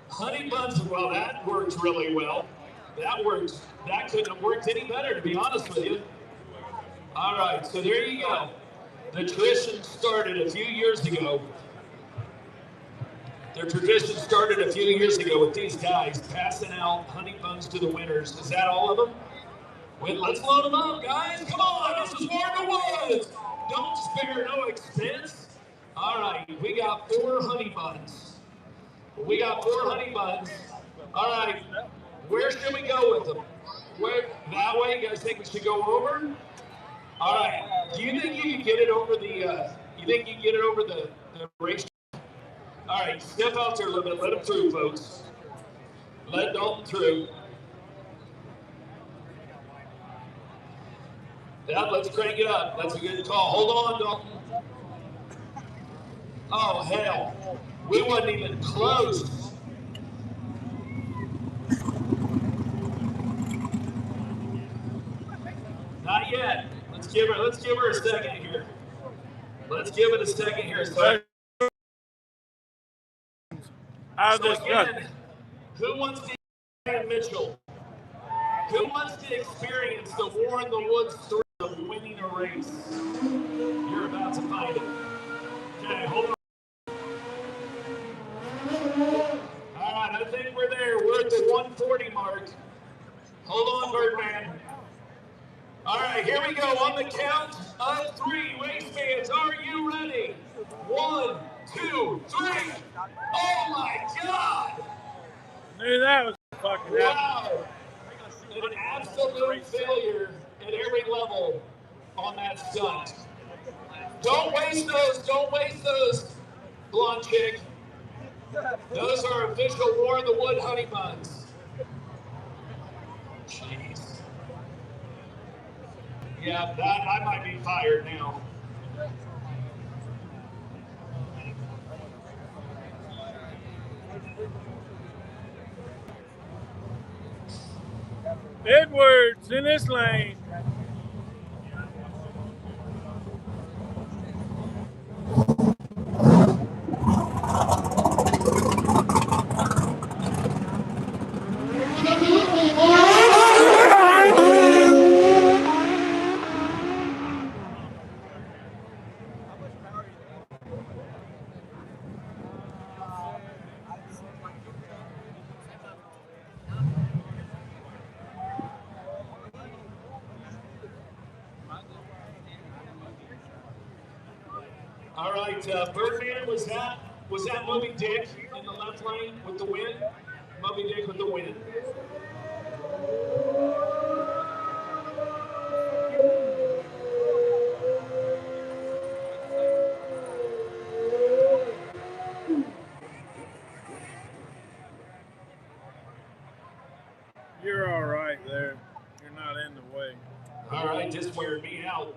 Honey buns, well, that worked really well. That couldn't have worked any better, to be honest with you. All right, so there you go. The tradition started a few years ago. Their tradition started a few years ago with these guys passing out honey buns to the winners. Is that all of them? Wait, let's load them up, guys. Come on, this is War in the Woods. Don't spare no expense. All right, we got 4 honey buns. We got 4 honey buns. All right, where should we go with them? That way, you guys think we should go over? All right. Do you think you can get it over the? The race? All right. Step out there a little bit. Let them through, folks. Let Dalton through. Yeah. Let's crank it up. That's a good call. Hold on, Dalton. Oh hell. We wasn't even close. Not yet. Let's give her a second here. Let's give it a second here. So again, who wants to Mitchell? Who wants to experience the War in the Woods thrill of winning a race? You're about to find it. Okay, hold on. All right, I think we're there. We're at the 140 mark. Hold on, Birdman. All right, here we go. On the count of 3, race fans, are you ready? 1, 2, 3. Oh my God! Knew that was fucking wow! An absolute failure at every level on that stunt. Don't waste those. Don't waste those, blonde chick. Those are official War in the Wood honey buns. Jeez. Yeah, that I might be fired now. Edwards in this lane. All right, Birdman, was that Moby Dick in the left lane with the win? Moby Dick with the win. You're all right there. You're not in the way. All right, just wearing me out.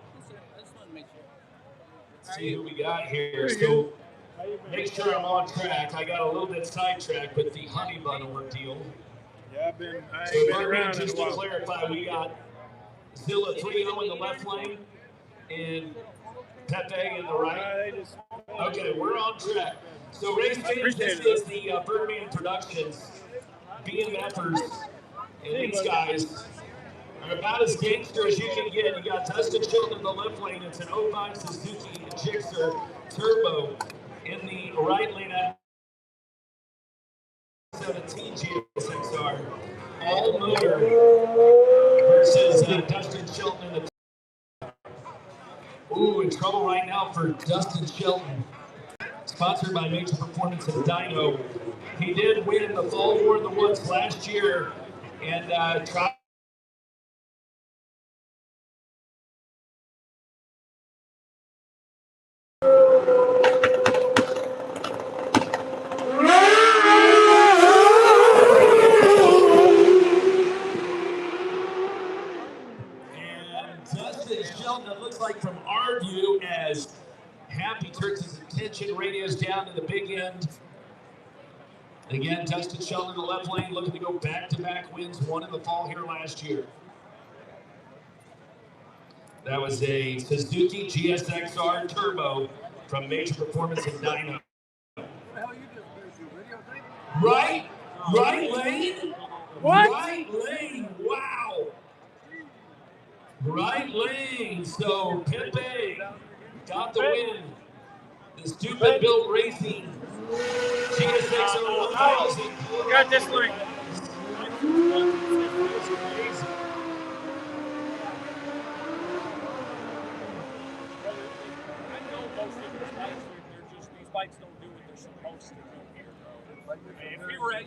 Let's see who we got here. So make sure I'm on track. I got a little bit sidetracked with the honey bun ordeal. Yeah, I ain't so been around just to clarify, we got Zilla 3-0 in the left lane and Pepe in the right. Okay, we're on track. So race fans, this is the Birdman Productions BMFers, and these guys are about as gangster as you can get. You got Dustin Chilton in the left lane. It's an 05 Suzuki Gixxer Turbo. In the right lane at 17 GSXR. All motor versus Dustin Chilton in the. Ooh, in trouble right now for Dustin Chilton. Sponsored by Major Performance and Dyno. He did win the Fall War in the Woods last year and tried. It looks like from our view as Happy turns his attention radios down to the big end. Again, Dustin Shelton in the left lane looking to go back-to-back wins, one in the fall here last year. That was a Suzuki GSXR Turbo from Major Performance and Dyno. Right lane? What? Right lane, wow. Right lane, so Pepe got the win. The Stupid Built Racing GSXR 1000. Got this link. These bikes don't do what they're supposed to do here, bro. If we were at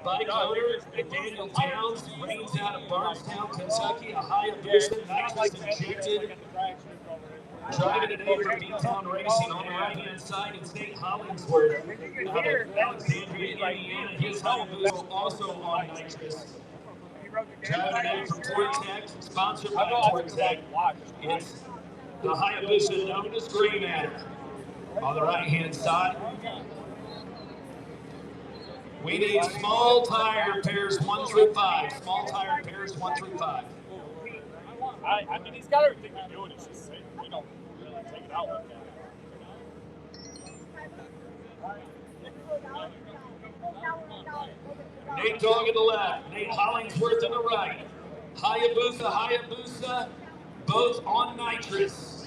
Bike owner at Daniel Towns, rains out of Bardstown, Kentucky, a Hayabusa, nitrous injected. Driving today for B-Town Racing on the right-hand side in St. Hollingsworth, out of Alexandria, Indiana. His Hayabusa also on nitrous. Driving today for Tortec, sponsored by Tortec. It's the Hayabusa known as Gray Matter on the right-hand side. We need small tire pairs 1 through 5. Small tire pairs 1 through 5. I mean, he's got everything to do it. It's just we don't really take it out like that. Nate Dogg on the left, Nate Hollingsworth on the right. Hayabusa, both on nitrous.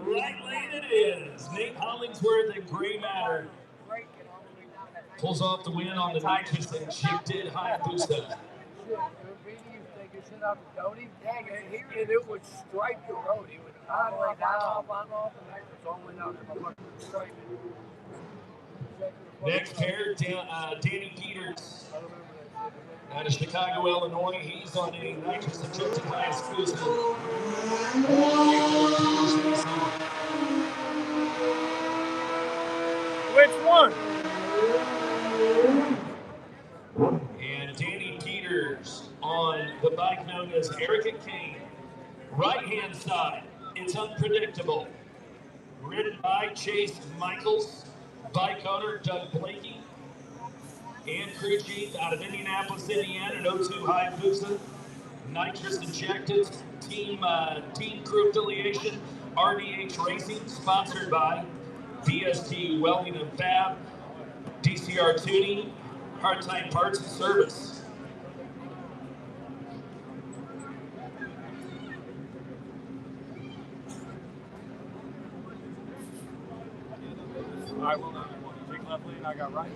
Right lane it is. Nate Hollingsworth and Gray Matter pulls off the win on the nitrous and Chip did Hayabusa. It would stripe the road. It would all the way down. All the way down to my stripe. Next pair, Danny Peters out of Chicago, Illinois. He's on a nitrous injected Hayabusa. Which one? And Danny Peters on the bike known as Erica Kane. Right-hand side, it's unpredictable. Ridden by Chase Michaels, bike owner Doug Blakey, and crew chief out of Indianapolis, Indiana, an 02 Hayabusa. Nitrous injected, team crew affiliation, RDH Racing, sponsored by DST Welding and Fab, DCR Tuning, Hard Time Parts and Service. I will not. Take left lane, I got right.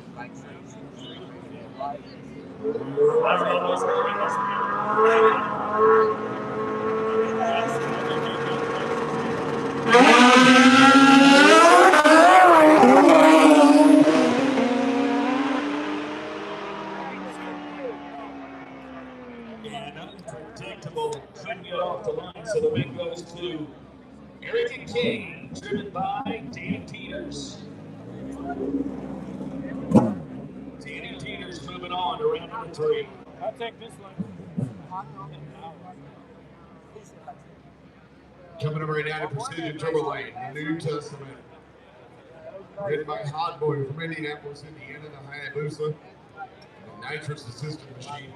And unpredictable, couldn't get off the line, so the win goes to Erica Kane, driven by Danny Peters. Danny Peters moving on to round number 3. I'll take this one. Coming up right now to Precision Turbo Lane, the New Testament. Ridden by Hot Boy from Indianapolis, Indiana, the Hayabusa, and the nitrous assistant machine.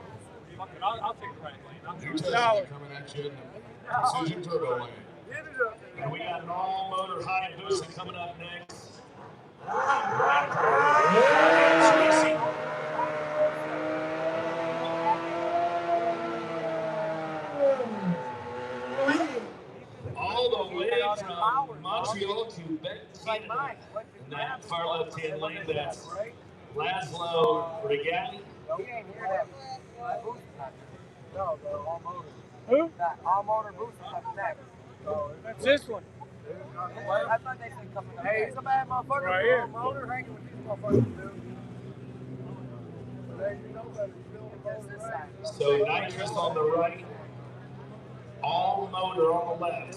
I'll take the right lane. New Testament coming at you in the Precision Turbo Lane. And we got an all-motor Hayabusa coming up next. All the way from Montreal, Quebec, Canada. In that far left-hand lane, that's Laszlo Regali. No, the all motor. Who? That all motor boost is up next. That's this one. I thought they said coming up. Hey, he's a bad motherfucker. Right here. All motor hanging with these motherfuckers, dude. So nitrous on the right, all motor on the left.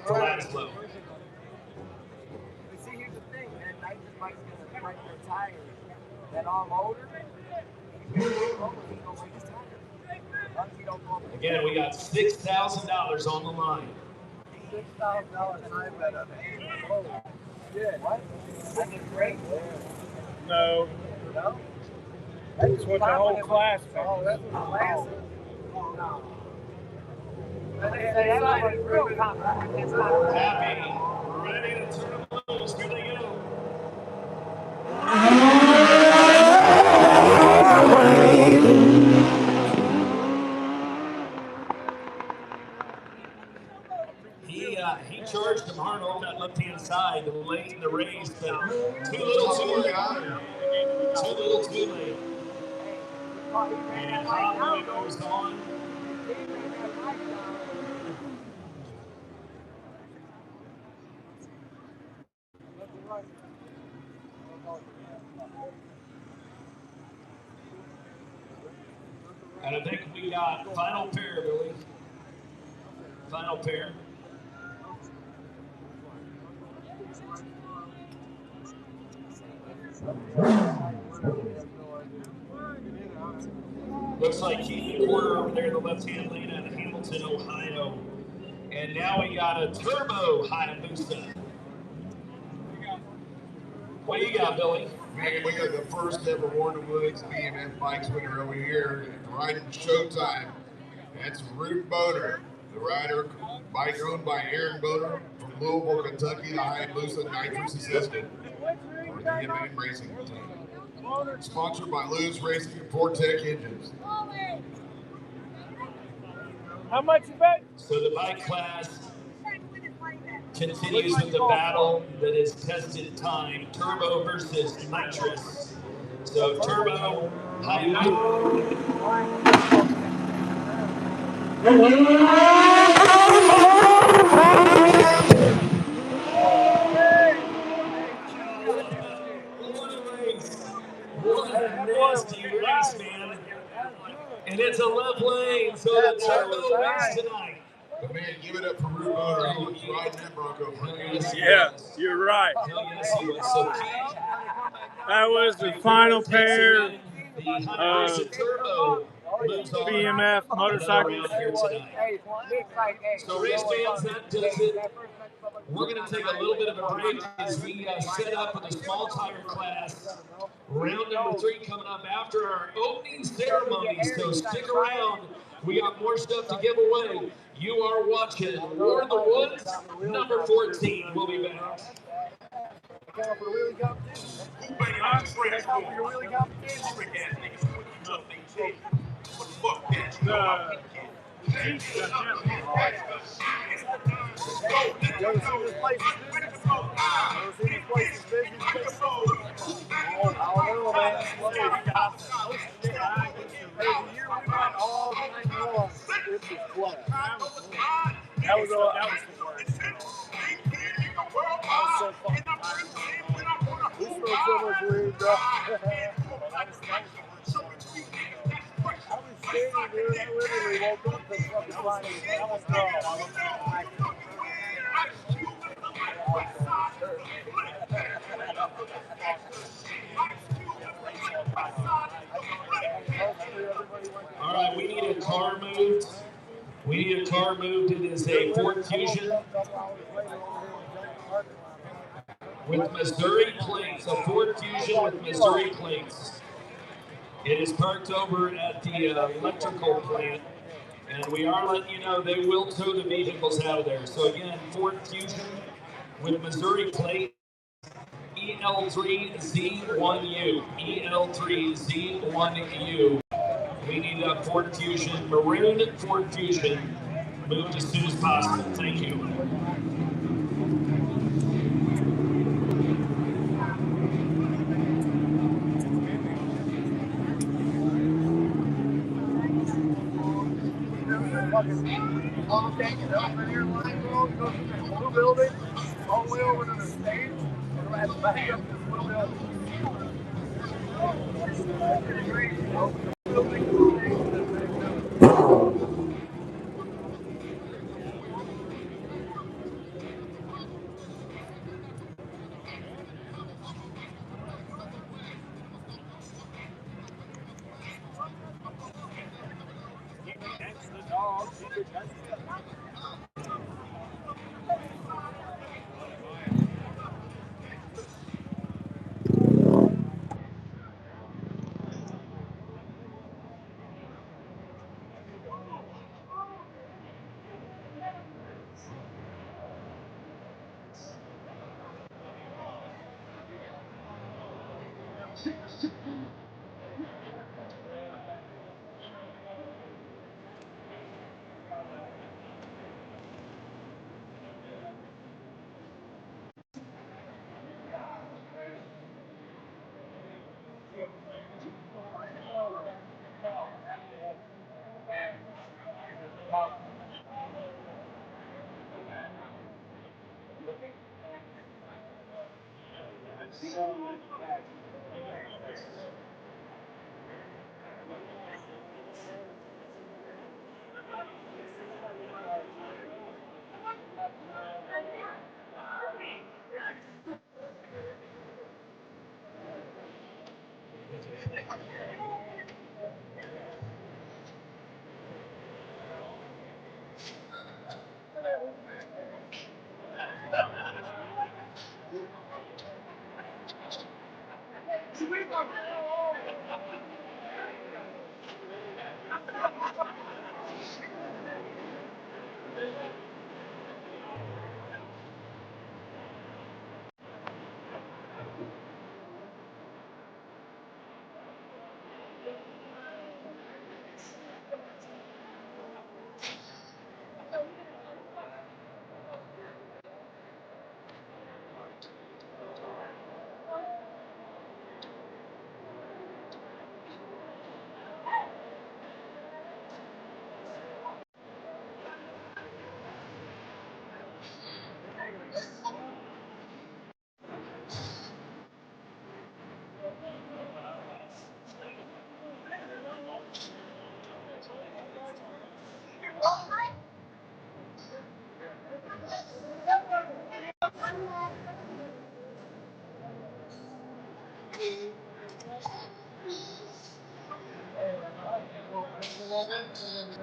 For Laszlo. But see, here's the thing, man. Nitrous bike's gonna break their tires. That all motor, he's gonna break his tires. Again, we got $6,000 on the line. $6,000 I bet on it. Oh, shit. What? That's great. No. No? That's what the whole class paid. Oh, that's what the class is. No. That's real confident. Happy, ready to turn them loose. Here they go. He charged him hard on that left-hand side, the late in the race, but too little, too late. Too little, too late. And Hotboy goes on. And I think we got final pair, Billy. Final pair. Looks like Keith McCorder over there in the left-hand lane out of Hamilton, Ohio. And now we got a turbo Hayabusa. What do you got, Billy? Man, we got the first ever Warren Woods BMF bikes winner over here, riding Showtime. That's Root Boner, the rider, bike owned by Aaron Boner from Louisville, Kentucky, the Hayabusa nitrous assisted, or DMA racing team. Sponsored by Lewis Racing and Fortec Engines. How much you bet? So the bike class continues with the battle that is tested time, turbo versus nitrous. So turbo, What a nasty race, man. And it's a left lane, so the turbo wins tonight. But man, give it up for Root Boner. He was riding that Bronco. Yeah, you're right. That was the final pair of BMF motorcycles. So race fans, that does it. We're going to take a little bit of a break as we set up with a small tire class. Round number 3 coming up after our opening ceremony, so stick around. We got more stuff to give away. You are watching War in the Woods, number 14. We'll be back. That was the worst. So fun. We smoked so much weed, bro. I was standing there, I literally woke up to fucking flying. I was All right, we need a car moved. We need a car moved. It is a Ford Fusion with Missouri plates, a Ford Fusion with Missouri plates. It is parked over at the electrical plant, and we are letting you know they will tow the vehicles out of there. So again, Ford Fusion with Missouri plate, EL3Z1U, EL3Z1U. We need a Ford Fusion, maroon Ford Fusion, moved as soon as possible. Thank you. Building all the way over to the stage, and we're at the back of this little building.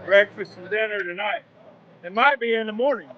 breakfast and dinner tonight. It might be in the morning.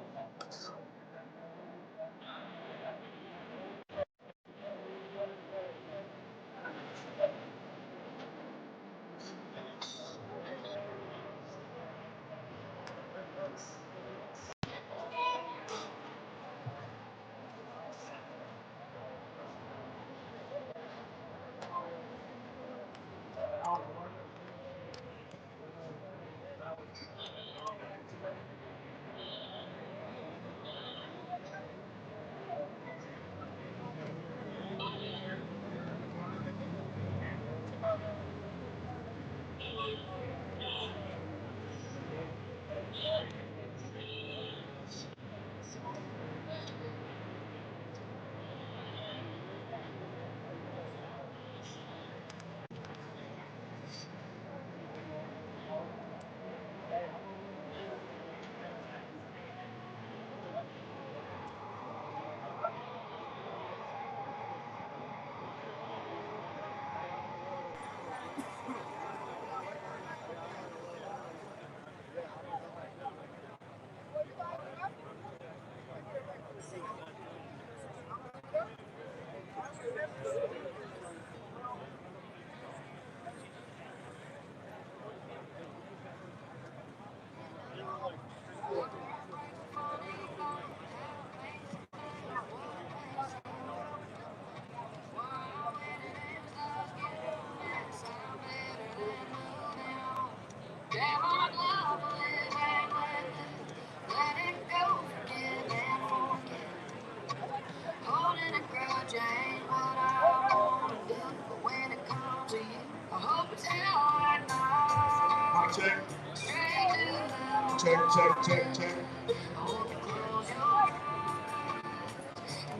Check.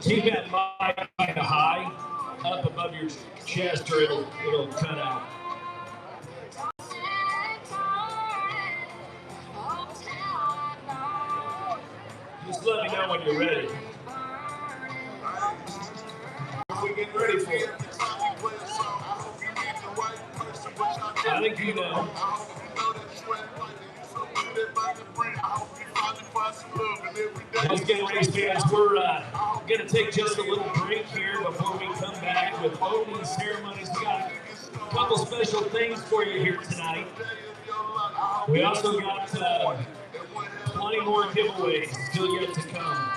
Keep that mic kind of high, up above your chest, or it'll cut out. Just let me know when you're ready. We're getting ready for it. I think you know. Once again, race fans, we're going to take just a little break here before we come back with opening ceremonies. We got a couple special things for you here tonight. We also got plenty more giveaways still yet to come.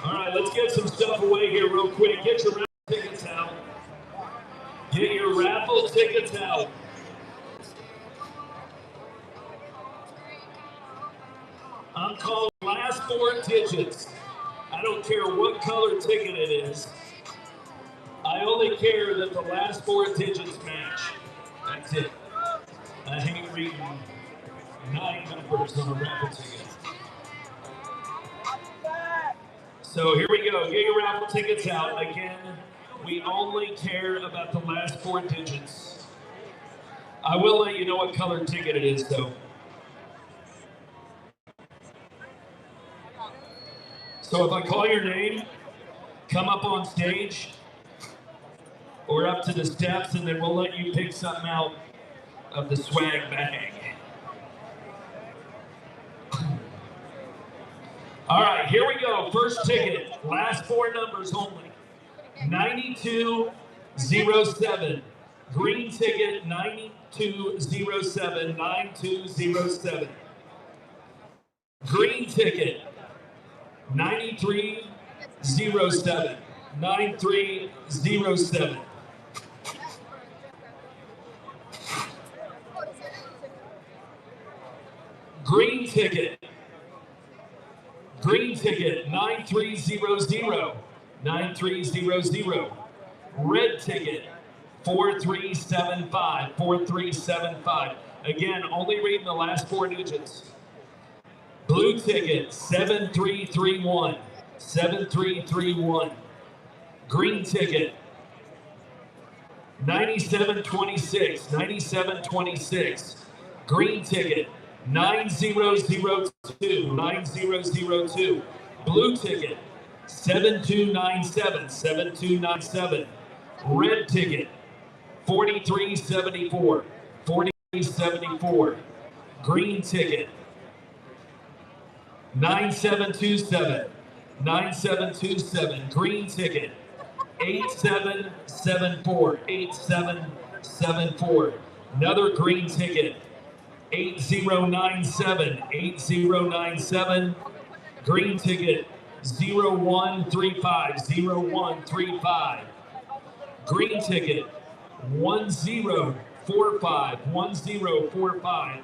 All right, let's get some stuff away here real quick. Get your raffle tickets out. Get your raffle tickets out. I'm calling last 4 digits. I don't care what color ticket it is. I only care that the last 4 digits match. That's it. I hate reading 9 numbers on a raffle ticket. So here we go. Get your raffle tickets out. Again, we only care about the last 4 digits. I will let you know what color ticket it is, though. So if I call your name, come up on stage or up to the steps, and then we'll let you pick something out of the swag bag. All right, here we go. First ticket, last 4 numbers only. 9207. Green ticket, 9207, 9207. Green ticket, 9307, 9307. Green ticket, 9300, 9300. Red ticket, 4375. 4375. Again, only reading the last 4 digits. Blue ticket 7331. 7331. Green ticket 9726. 9726. Green ticket 9002. 9002. Blue ticket 7297. 7297. Red ticket 4374. 4374. Green ticket 9727. 9727. Green ticket 8774. 8774. Another green ticket 8097. 8097. Green ticket 0135. 0135. Green ticket 1045. 1045.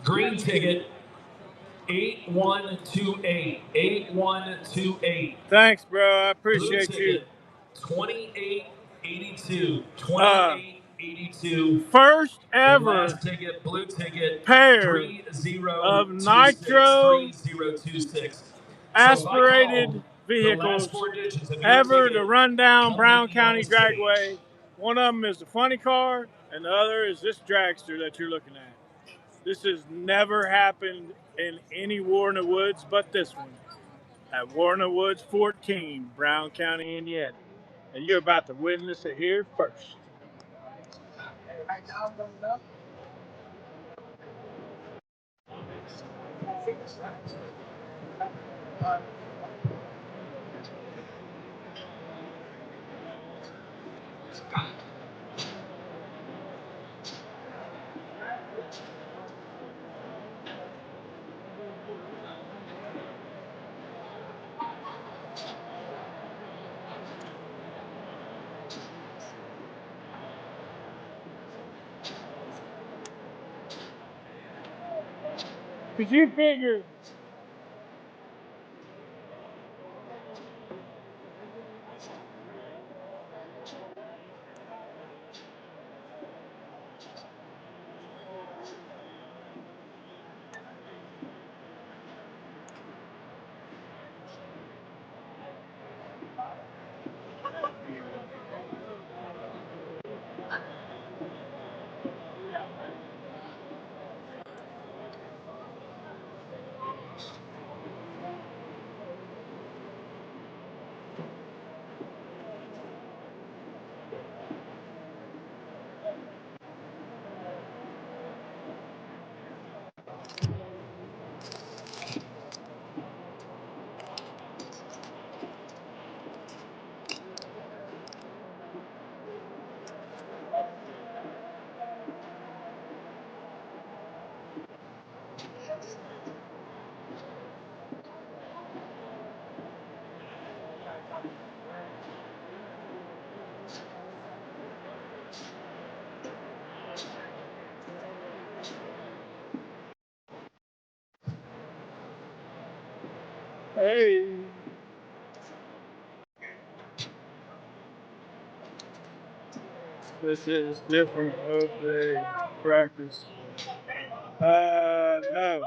Green ticket 8128. 8128. Thanks, bro. I Blue appreciate you. ticket 2882. 2882. First And ever last ticket, blue ticket pair of 3026. nitro 3026. aspirated The last vehicles 4 digits of your ever ticket, to run down come Brown meet me on County the stage. Dragway. One of them is the funny car, and the other is this dragster that you're looking at. This has never happened in any war in the woods but this one. At War in the Woods 14, Brown County, Indiana. And you're about to witness it here first. Could you figure? Hey. This is different of the practice. No.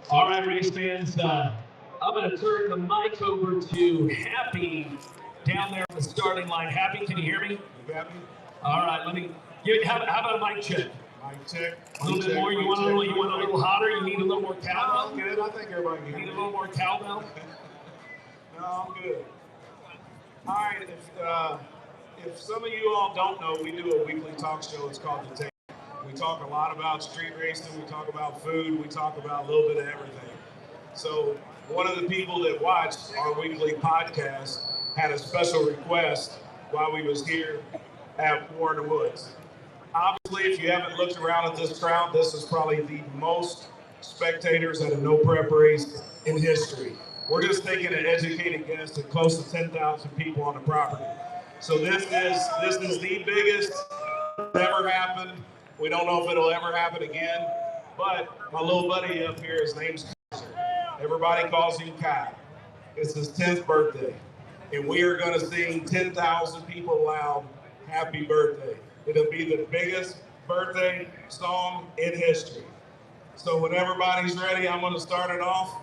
All right, race fans, I'm going to turn the mic over to Happy down there on the starting line. Happy, can you hear me? Happy? All right, let me give. How about a mic check? Mic check. A little bit more. You want a little hotter? You need a little more cowbell? I'm good. I think everybody can hear me. Need a little more cowbell? No, I'm good. All right. If some of you all don't know, we do a weekly talk show. It's called The Take. We talk a lot about street racing. We talk about food. We talk about a little bit of everything. So one of the people that watched our weekly podcast had a special request while we was here at War in the Woods. Obviously, if you haven't looked around at this crowd, this is probably the most spectators at a no prep race in history. We're just taking an educated guess at close to 10,000 people on the property. So this is the biggest that's ever happened. We don't know if it'll ever happen again, but my little buddy up here, his name's Kaiser. Everybody calls him Kai. It's his 10th birthday, and we are going to sing 10,000 people loud, happy birthday. It'll be the biggest birthday song in history. So when everybody's ready, I'm going to start it off,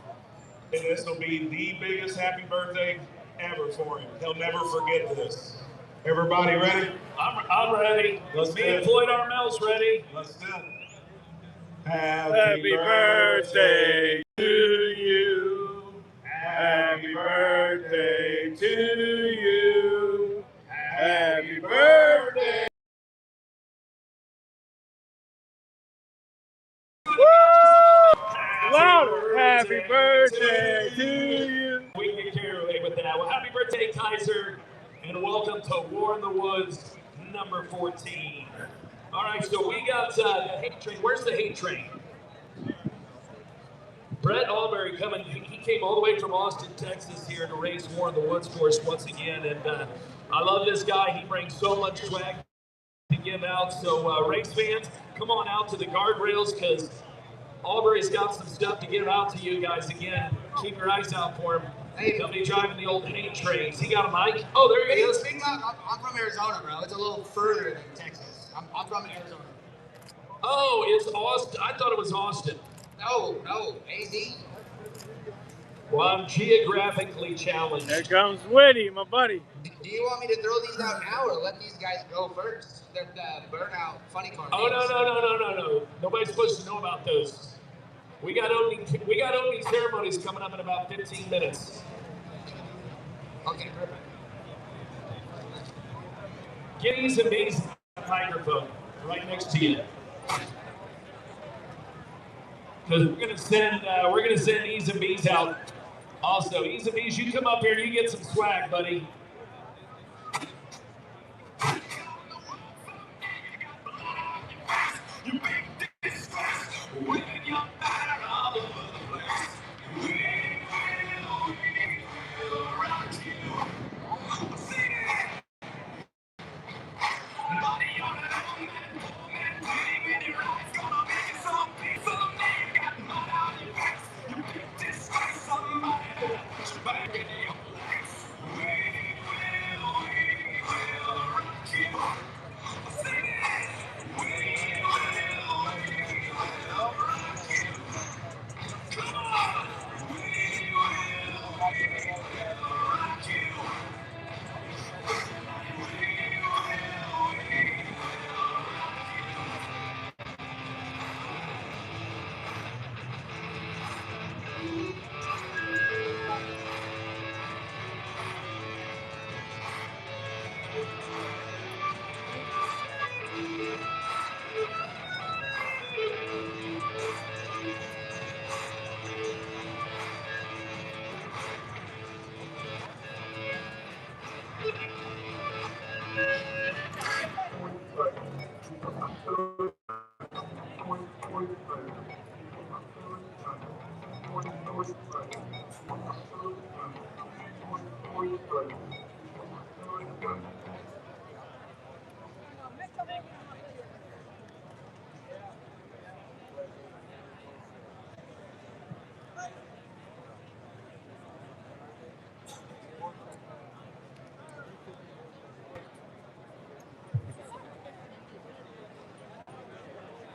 and this will be the biggest happy birthday ever for him. He'll never forget this. Everybody ready? I'm ready. Me and Floyd Armel's ready. Let's do it. Happy birthday to you. Happy birthday to you. Happy birthday. Woo! Louder. Happy birthday to you. We can get carried away with that. Well, happy birthday, Kaiser, and welcome to War in the Woods, number 14. All right, so we got the hate train. Where's the hate train? Brett Albury coming. He came all the way from Austin, Texas here to race War in the Woods for us once again. And I love this guy. He brings so much swag to give out. So race fans, come on out to the guardrails because Albury's got some stuff to give out to you guys again. Keep your eyes out for him. Hey, somebody driving the old hate trains. He got a mic. Oh, there he is. I'm from Arizona, bro. It's a little further than Texas. I'm from Arizona. Oh, it's Austin. I thought it was Austin. No, AZ. Well, I'm geographically challenged. There comes Whitty, my buddy. Do you want me to throw these out now or let these guys go first? They're the burnout funny car. Oh, no. Nobody's supposed to know about those. We got opening ceremonies coming up in about 15 minutes. Okay, perfect. Get E's and B's microphone right next to you. Because we're gonna send E's and B's out. Also, E's and B's, you come up here, you get some swag, buddy.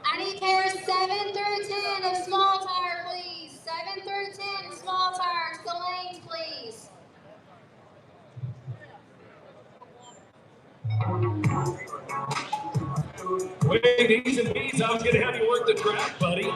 I need pairs 7 through 10 of small tire, please. 7 through 10 small tires. The lanes, please. Wait, E's and B's, I was gonna have you work the track, buddy.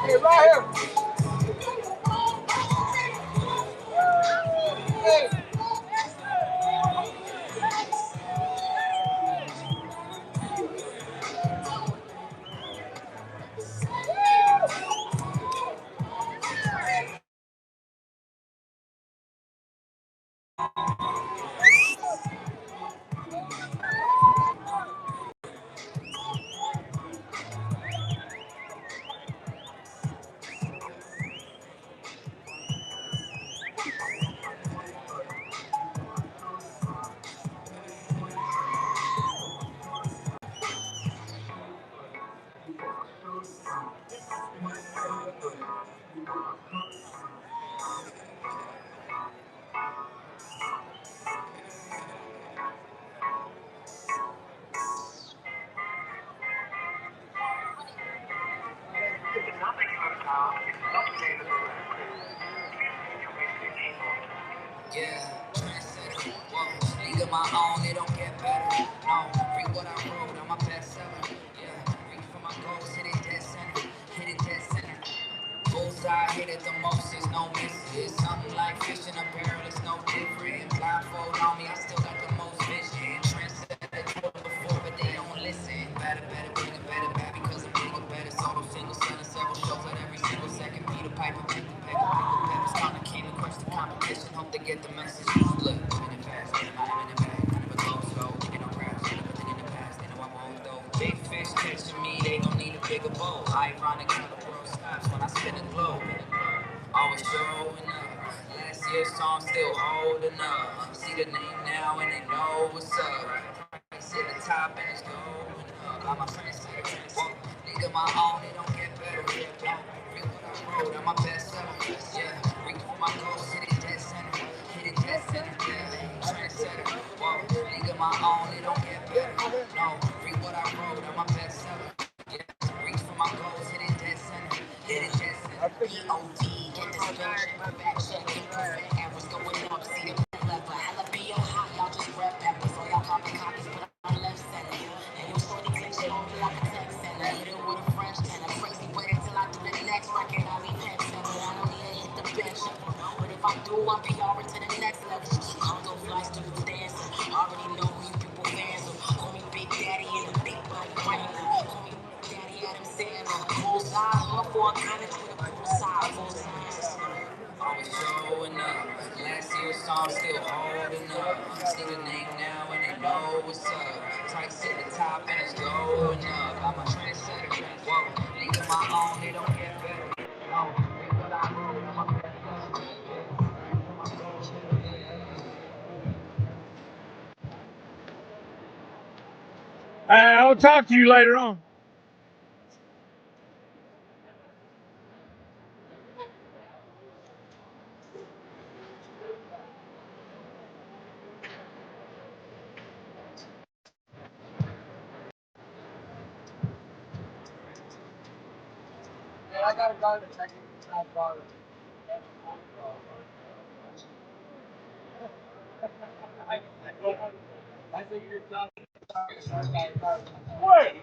Hey, right here. Hey. Yeah, trendsetter. Whoa, league of my own, it don't get better. No, read what I wrote, I'm a bestseller. Yeah, reach for my goals, hit it dead center. Hit it dead center. Bullseye, hit it the most, there's no misses. Something like fish in a barrel, it's no different. Blindfold on me, I still got the most vision. Trendsetter, told them before, but they don't listen. Better, better, bigger, better, bad because I'm bigger, better. Solo, single, selling several shows at every single second. Peter Piper, pick the paper, peppers. Kinda came to crush the competition, hope they get the message. Look, I'm in the fast, I'm in the bag. I never go slow, you know, raps, everything in the past. They know I won't though. Big fish catching me, they gon' need a bigger boat. Ironic how the world stops when I spin a globe. Always showing up. Last year's song still holding up. See the name now and they know what's up. Price at the top and it's going up. I'm a trendsetter. Nigga, my own, it don't get better. No, read what I wrote, I'm my bestseller. Yeah, reach for my goals, hit it dead center. Hit it dead center. Yeah, trendsetter. Whoa, nigga, my own, it don't get better. No, read what I wrote, I'm my bestseller. Yeah, reach for my goals, hit it dead center. Hit it dead center. B.O.D. Get this bitch. Back check, imperfect errors going up. See the clever. Jalapeno hot, y'all just rep peppers. All y'all carbon copies, but I'm left center. And you shorty text you on me like a text center. Hit it with a French and a crazy wait until I do the next record. I'll be pep center. I don't need to hit the bench. But if I do, I'm PR to the next level. Condo flights to the dancing. Already know who you people fans of. Call me Big Daddy and a big body wrangler. Call me Daddy Adam Sandler. Bullseye, all for a college with a poolside. Always showing up. Last year's song still holding up. See the name now and they know what's up. Price at the top and it's going up. I'm a trendsetter. Whoa, league of my own, they don't get better. No, read what I wrote, I'm a bestseller. I'll talk to you later on. I gotta go to check my father. I think you're done. Wait,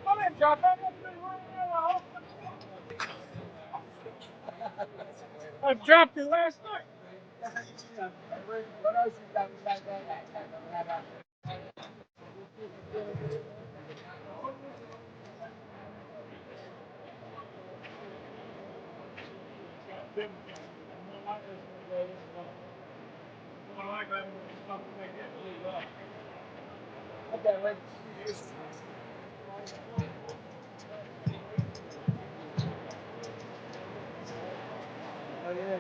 I didn't drop that. I dropped it last night. What else you got back there? Okay, wait. Oh, yeah.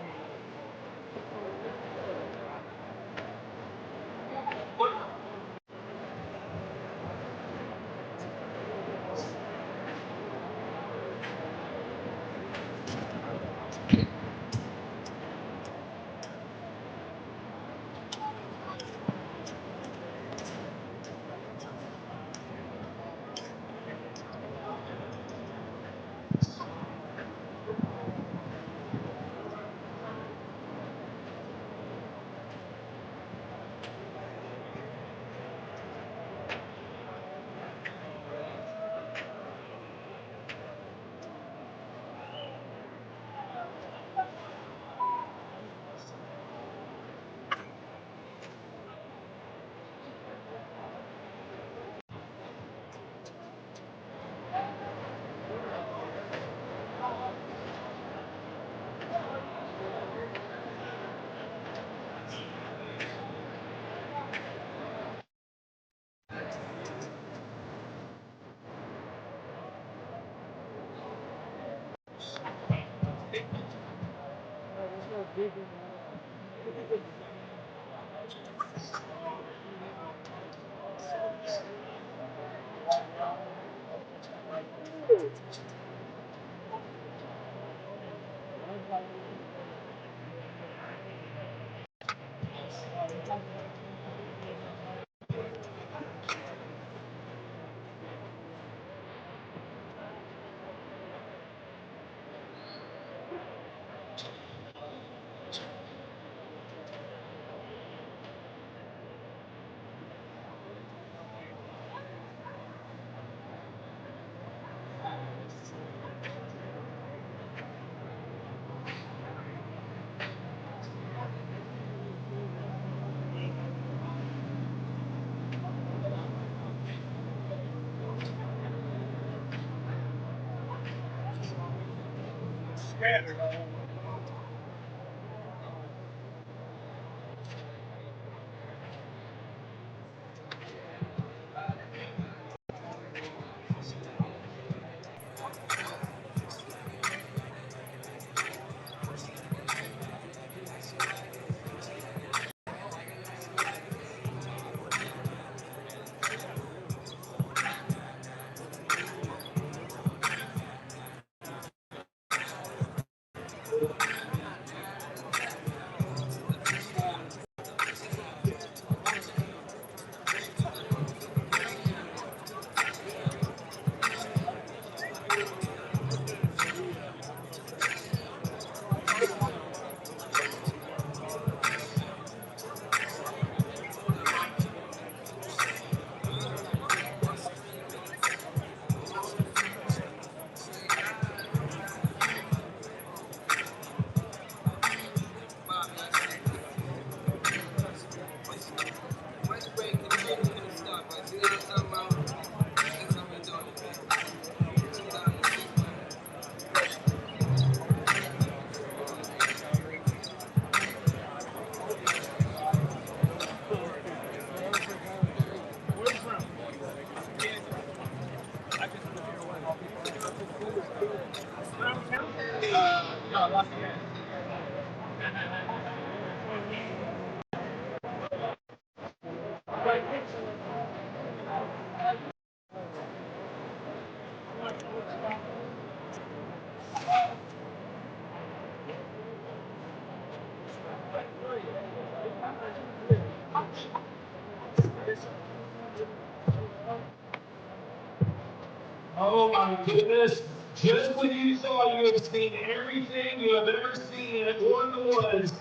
Oh my goodness. Just when you thought you have seen everything you have ever seen at War in the Woods,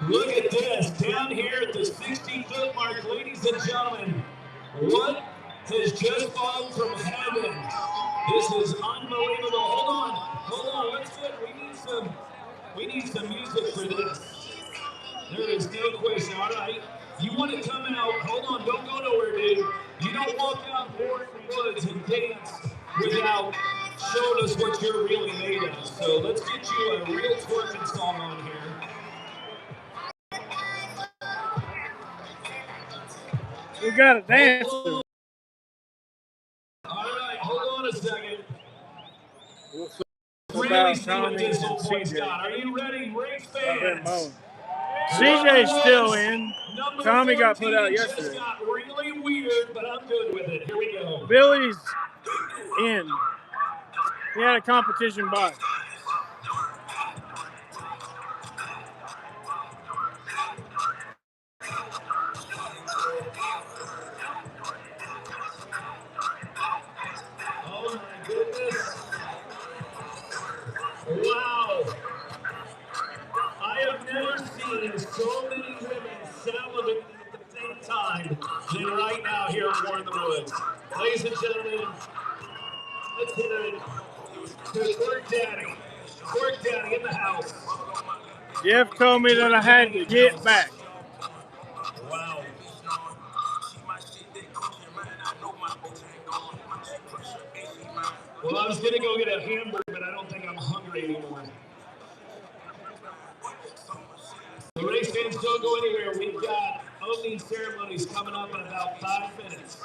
look at this. Down here at the 60-foot mark, ladies and gentlemen, what has just fallen from heaven? This is unbelievable. Hold on. We need some music for this. There is no question. All right. You want to come out, hold on, don't go nowhere, dude. You don't walk out War in the Woods and dance without showing us what you're really made of. So let's get you a real twerking song on here. We got a dance. All right, hold on a second. Really see what this old boy's got. Are you ready, race fans? CJ's still in. Tommy got put out yesterday. Just got really weird, but I'm good with it. Here we go. Billy's in. He had a competition bike. Oh my goodness. Wow. I have never seen so many women salivating at the same time than right now here at War in the Woods. Ladies and gentlemen, let's hear it to Twerk Daddy. Twerk Daddy in the house. Jeff told me that I had to get back. Wow. Well, I was going to go get a hamburger, but I don't think I'm hungry anymore. The race fans don't go anywhere. We've got opening ceremonies coming up in about 5 minutes.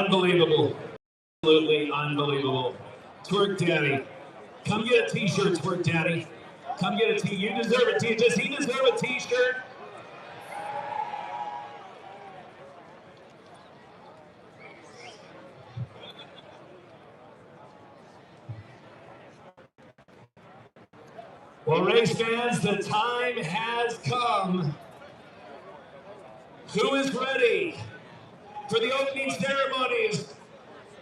Unbelievable. Absolutely unbelievable. Twerk Daddy. Come get a t-shirt, Twerk Daddy. Come get a t-shirt. You deserve a t-shirt. Does he deserve a t-shirt? Well, race fans, the time has come. Who is ready for the opening ceremonies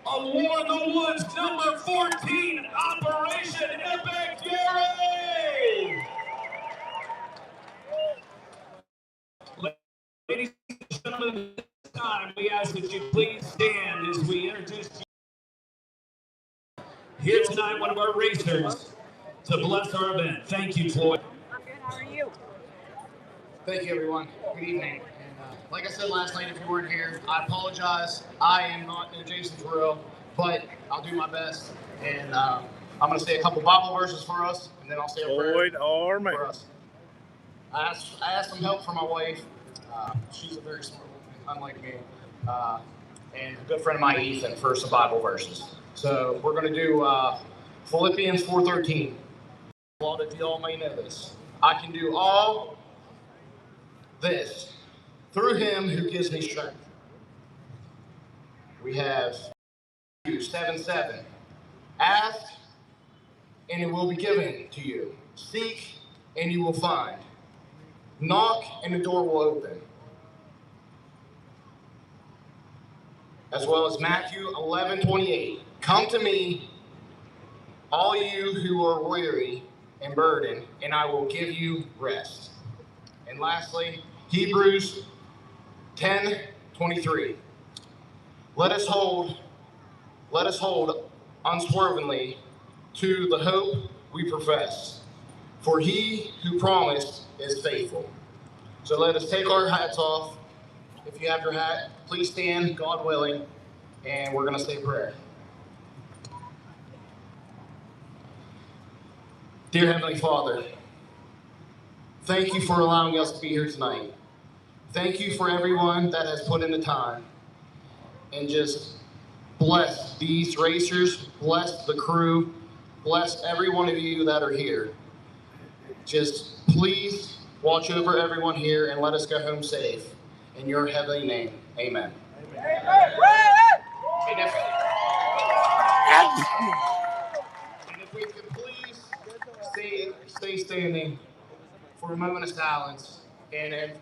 of War in the Woods number 14, Operation Epic Fury? Ladies and gentlemen, this time we ask that you please stand as we introduce you. Here tonight, one of our racers to bless our event. Thank you, Floyd. I'm good. How are you? Thank you, everyone. Good evening. And like I said last night, if you weren't here, I apologize. I am not no Jason Terrell, but I'll do my best. And I'm going to say a couple Bible verses for us, and then I'll say a prayer for us. I asked some help from my wife. She's a very smart woman, unlike me, and a good friend of mine, Ethan, for some Bible verses. So we're going to do Philippians 4:13. Well, that you all may know this. I can do all this through him who gives me strength. We have 7:7. Ask, and it will be given to you. Seek, and you will find. Knock, and the door will open. As well as Matthew 11:28. Come to me, all you who are weary and burdened, and I will give you rest. And lastly, Hebrews 10:23. Let us hold unswervingly to the hope we profess, for he who promised is faithful. So let us take our hats off. If you have your hat, please stand, God willing, and we're going to say a prayer. Dear Heavenly Father, thank you for allowing us to be here tonight. Thank you for everyone that has put in the time. And just bless these racers, bless the crew, bless every one of you that are here. Just please watch over everyone here and let us go home safe. In your heavenly name, amen. And if we could please stay standing for a moment of silence. And if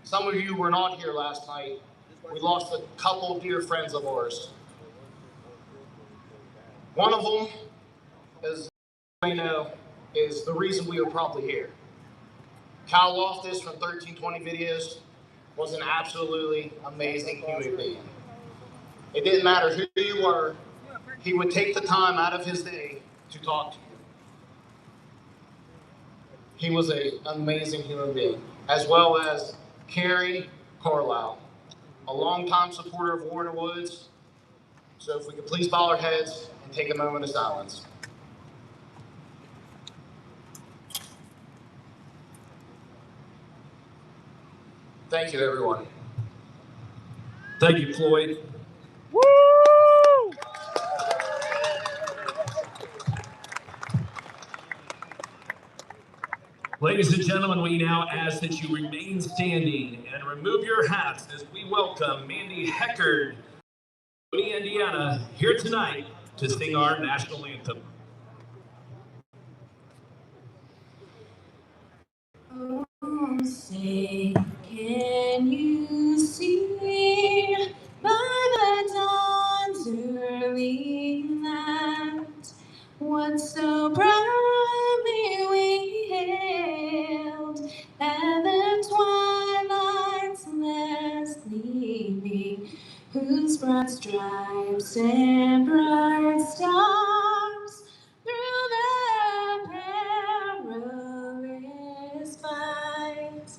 some of you were not here last night, we lost a couple of dear friends of ours. One of them, as you may know, is the reason we are probably here. Kyle Loftus from 1320 Videos was an absolutely amazing human being. It didn't matter who you were, he would take the time out of his day to talk to you. He was an amazing human being, as well as Carrie Carlisle, a longtime supporter of War in the Woods. So if we could please bow our heads and take a moment of silence. Thank you, everyone. Thank you, Floyd. Woo! Ladies and gentlemen, we now ask that you remain standing and remove your hats as we welcome Mandy Heckard, Indiana, here tonight to sing our national anthem. Oh, say, can you see by the dawn's early light what so proudly we hailed at the twilight's last gleaming, whose broad stripes and bright stars through the perilous fight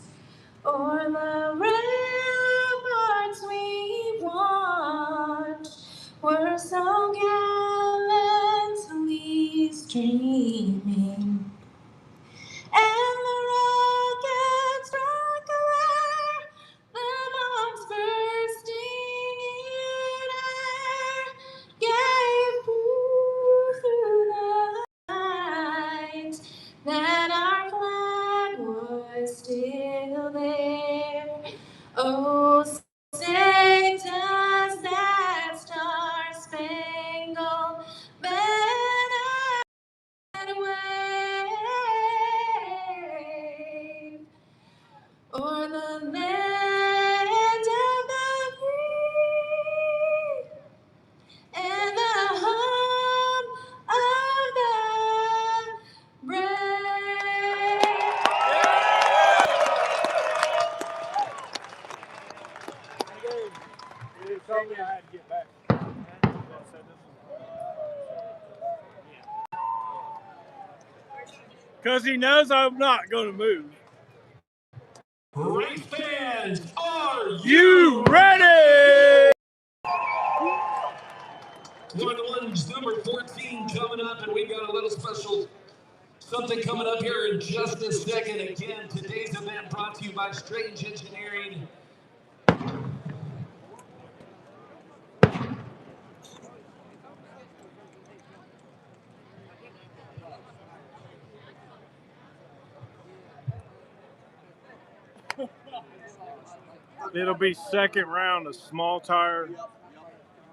o'er the ramparts we watched were so gallantly streaming. And the rockets struck away, the bombs bursting Because he knows I'm not going to move. Race fans, are you ready? One's number 14 coming up, and we've got a little special something coming up here in just a second. Again, today's event brought to you by Strange Engineering. It'll be second round of small tire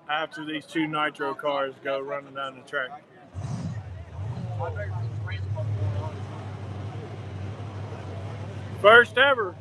after these two nitro cars go running down the track. First ever.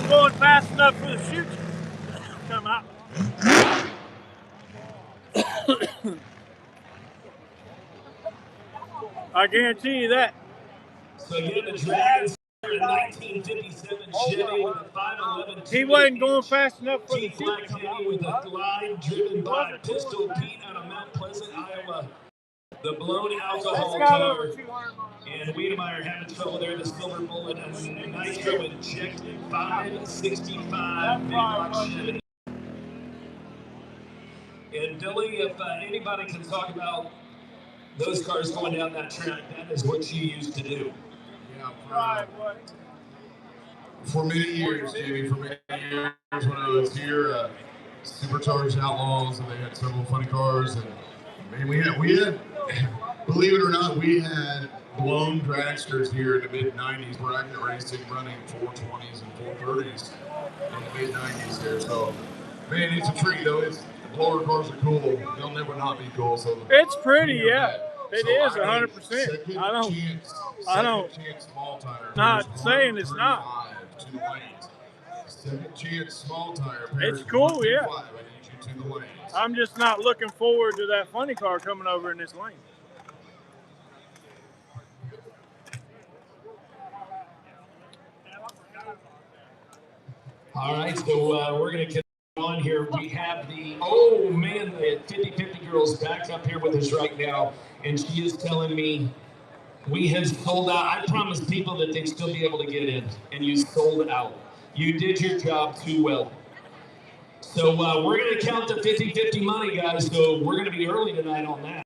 Going fast enough for the chute to come out. I guarantee you that. So again, the Dragons are a 1957 Chevy with a 511. He wasn't going fast enough for the chute. Black Candy with a glide driven by Pistol Pete out of Mount Pleasant, Iowa. The blown alcohol car. And Wiedemeyer having trouble there. The Silver Bullet and Nitro injected 565 Big Block Chevy. And Billy, if anybody can talk about those cars going down that track, that is what you used to do. Yeah, for many years, Jamie, for many years when I was here, Supercharged Outlaws, and they had several funny cars, and man, we had, believe it or not, we had blown dragsters here in the mid-90s, bracket racing, running 420s and 430s in the mid-90s there. So, man, it's a treat though. Blower cars are cool. They'll never not be cool. So it's pretty, yeah. It is 100%. I don't. Small tire. Not saying it's not. Second chance small tire. It's cool, yeah. I'm just not looking forward to that funny car coming over in this lane. All right, so we're going to continue on here. We have the, oh man, the 50-50 girls back up here with us right now, and she is telling me we have sold out. I promised people that they'd still be able to get in, and you sold out. You did your job too well. So we're going to count the 50-50 money, guys, so we're going to be early tonight on that.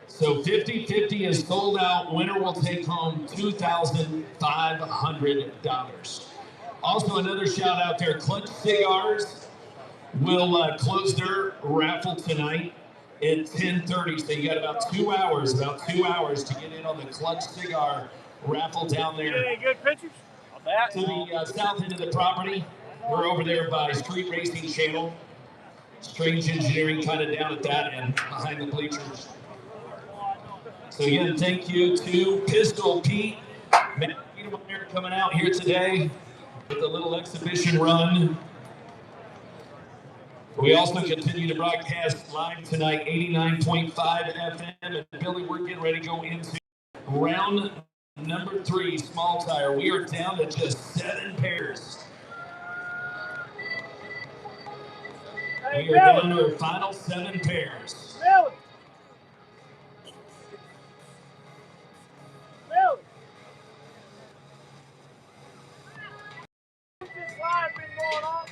So 50-50 is sold out. Winner will take home $2,500. Also, another shout out there, Clutch Cigars will close their raffle tonight at 10:30. So you got about 2 hours to get in on the Clutch Cigar raffle down there. Any good pictures? To the south end of the property. We're over there by Street Racing Channel. Strange Engineering kind of down at that and behind the bleachers. So again, thank you to Pistol Pete, Matt Petermeyer coming out here today with a little exhibition run. We also continue to broadcast live tonight, 89.5 FM. And Billy, we're getting ready to go into round number 3, small tire. We are down to just 7 pairs. We are down to our final 7 pairs. Billy! Billy! This live been going on?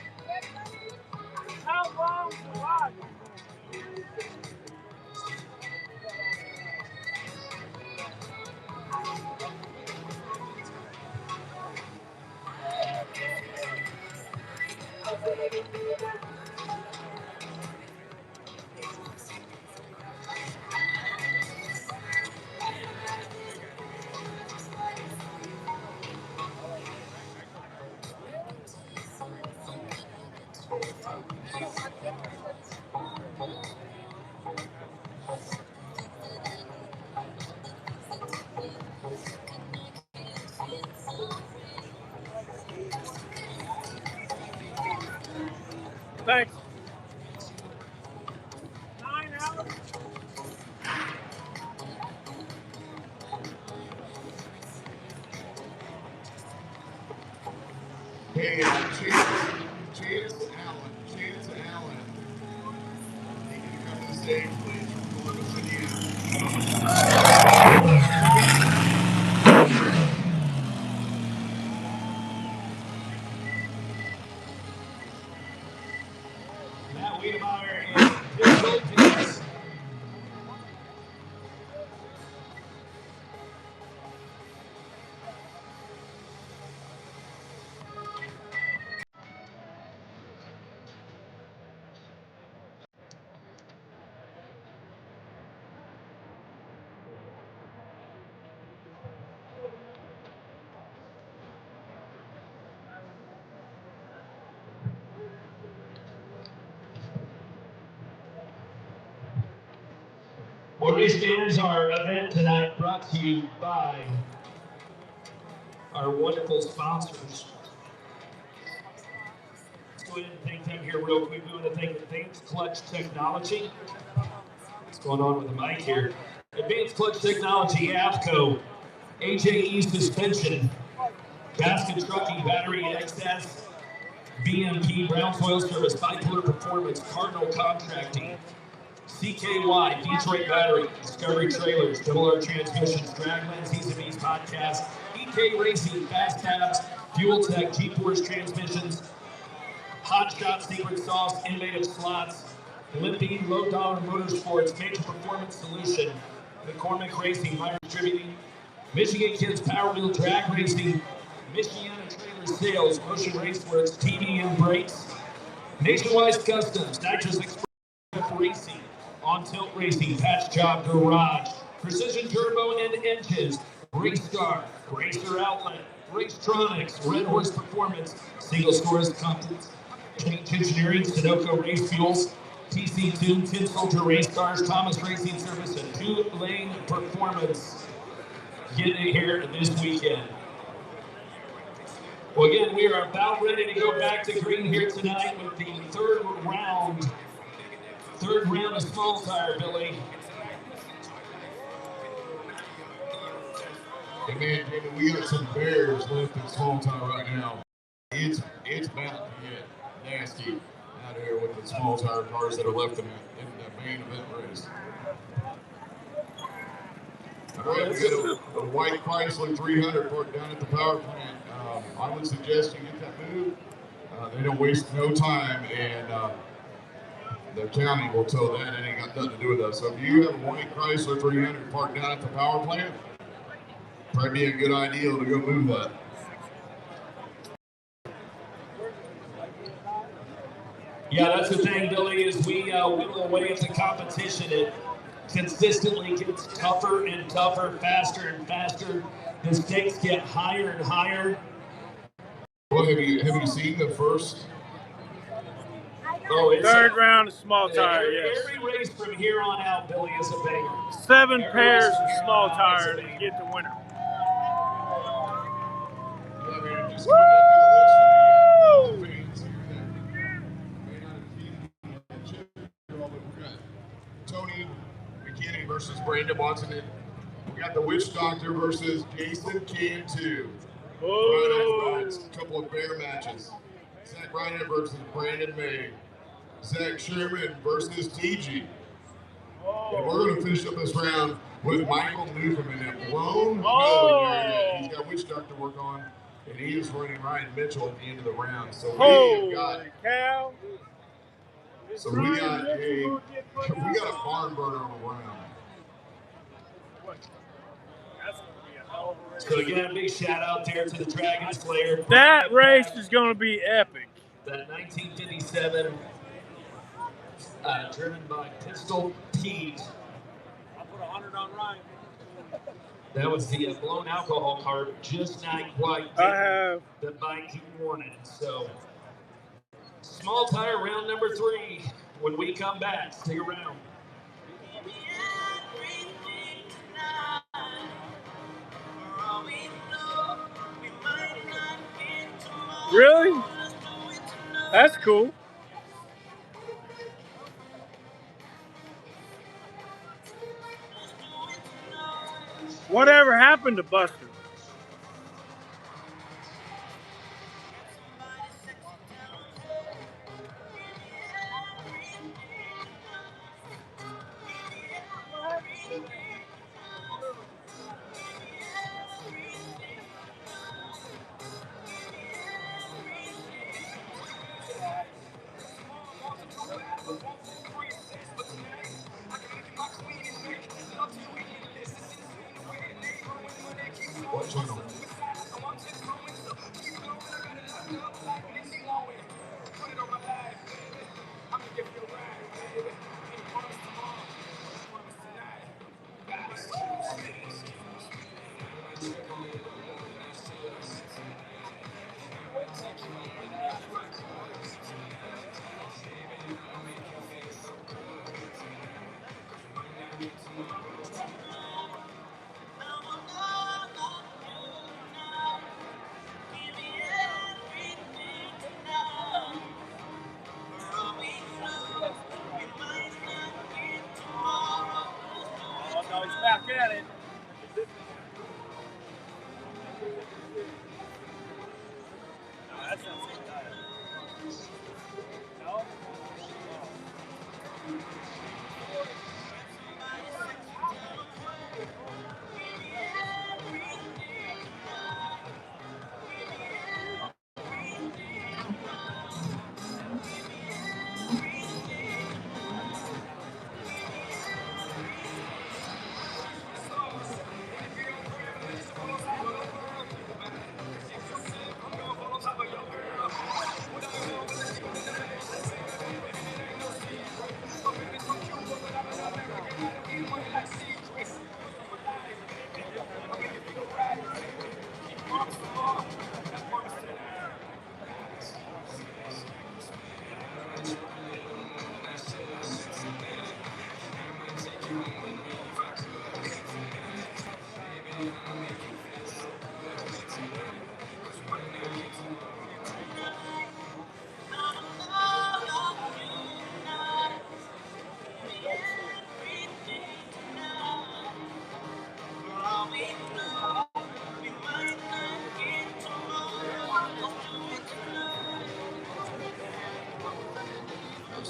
How long's the live? Thanks. 9 hours. Hey, Chance Allen. You can come to the stage, please. We're going to send you. Matt Wiedemeyer and Pistol Pete. Well, this is our event tonight brought to you by our wonderful sponsors. Let's go ahead and thank them here real quick. We want to thank Advanced Clutch Technology. What's going on with the mic here? Advanced Clutch Technology, AFCO, AJE Suspension, Basket Trucking, Battery XS, BMP, Brown Soil Service, Bipolar Performance, Cardinal Contracting, CKY, Detroit Battery, Discovery Trailers, Double R Transmissions, Dragland, Ease Podcast, EK Racing, Fast Tabs, Fuel Tech, G-Force Transmissions, Hot Shot Secret Sauce, Innovative Slots, Limpy, Low Dollar Motorsports, Major Performance Solution, McCormick Racing, Meyer Distributing, Michigan Kids Power Wheel Drag Racing, Michiana Trailer Sales, Motion Raceworks, TDM Brakes, Nationwide Customs, Nitrous Express Racing, On Tilt Racing, Patch Job Garage, Precision Turbo and Engines, Race Star, Racer Outlet, Racetronics, Red Horse Performance, Single Scores Conference, Change Engineering, Sunoco Race Fuels, TC Tune, Tin Soldier Race Cars, Thomas Racing Service, and 2 Lane Performance. Getting it here this weekend. Well, again, we are about ready to go back to green here tonight with the third round of small tire, Billy. And man, Jamie, we got some bears left in small time right now. It's about to get nasty out here with the small tire cars that are left in the main event race. All right, we got a white Chrysler 300 parked down at the power plant. I would suggest you get that moved. They don't waste no time, and the county will tell that it ain't got nothing to do with us. So if you have a white Chrysler 300 parked down at the power plant, probably be a good idea to go move that. Yeah, that's the thing, Billy, is we whittle away at the competition. It consistently gets tougher and tougher, faster and faster. The stakes get higher and higher. Well, have you seen the first? Oh, it's third round of small tire, yes. Every race from here on out, Billy, is a banger. 7 pairs of small tire to get the winner. Woo! Tony McKinney versus Brandon Watson. We got the Witch Doctor versus Jason Cantu. A couple of bear matches. Zach Ryder versus Brandon May. Zach Sherman versus TG. And we're going to finish up this round with Michael Newcomb in that blown nose area. He's got Witch Doctor to work on, and he is running Ryan Mitchell at the end of the round. So we got a barn burner on the round. So again, a big shout out there to the Dragon Slayer. That race is going to be epic. That 1957, driven by Pistol Pete. I'll put 100 on Ryan. That was the blown alcohol cart, just not quite the bike he wanted. So, small tire round number 3. When we come back, stick around. Really? That's cool. Whatever happened to Buster? What channel? Back at it. No, that's not the same tire. No?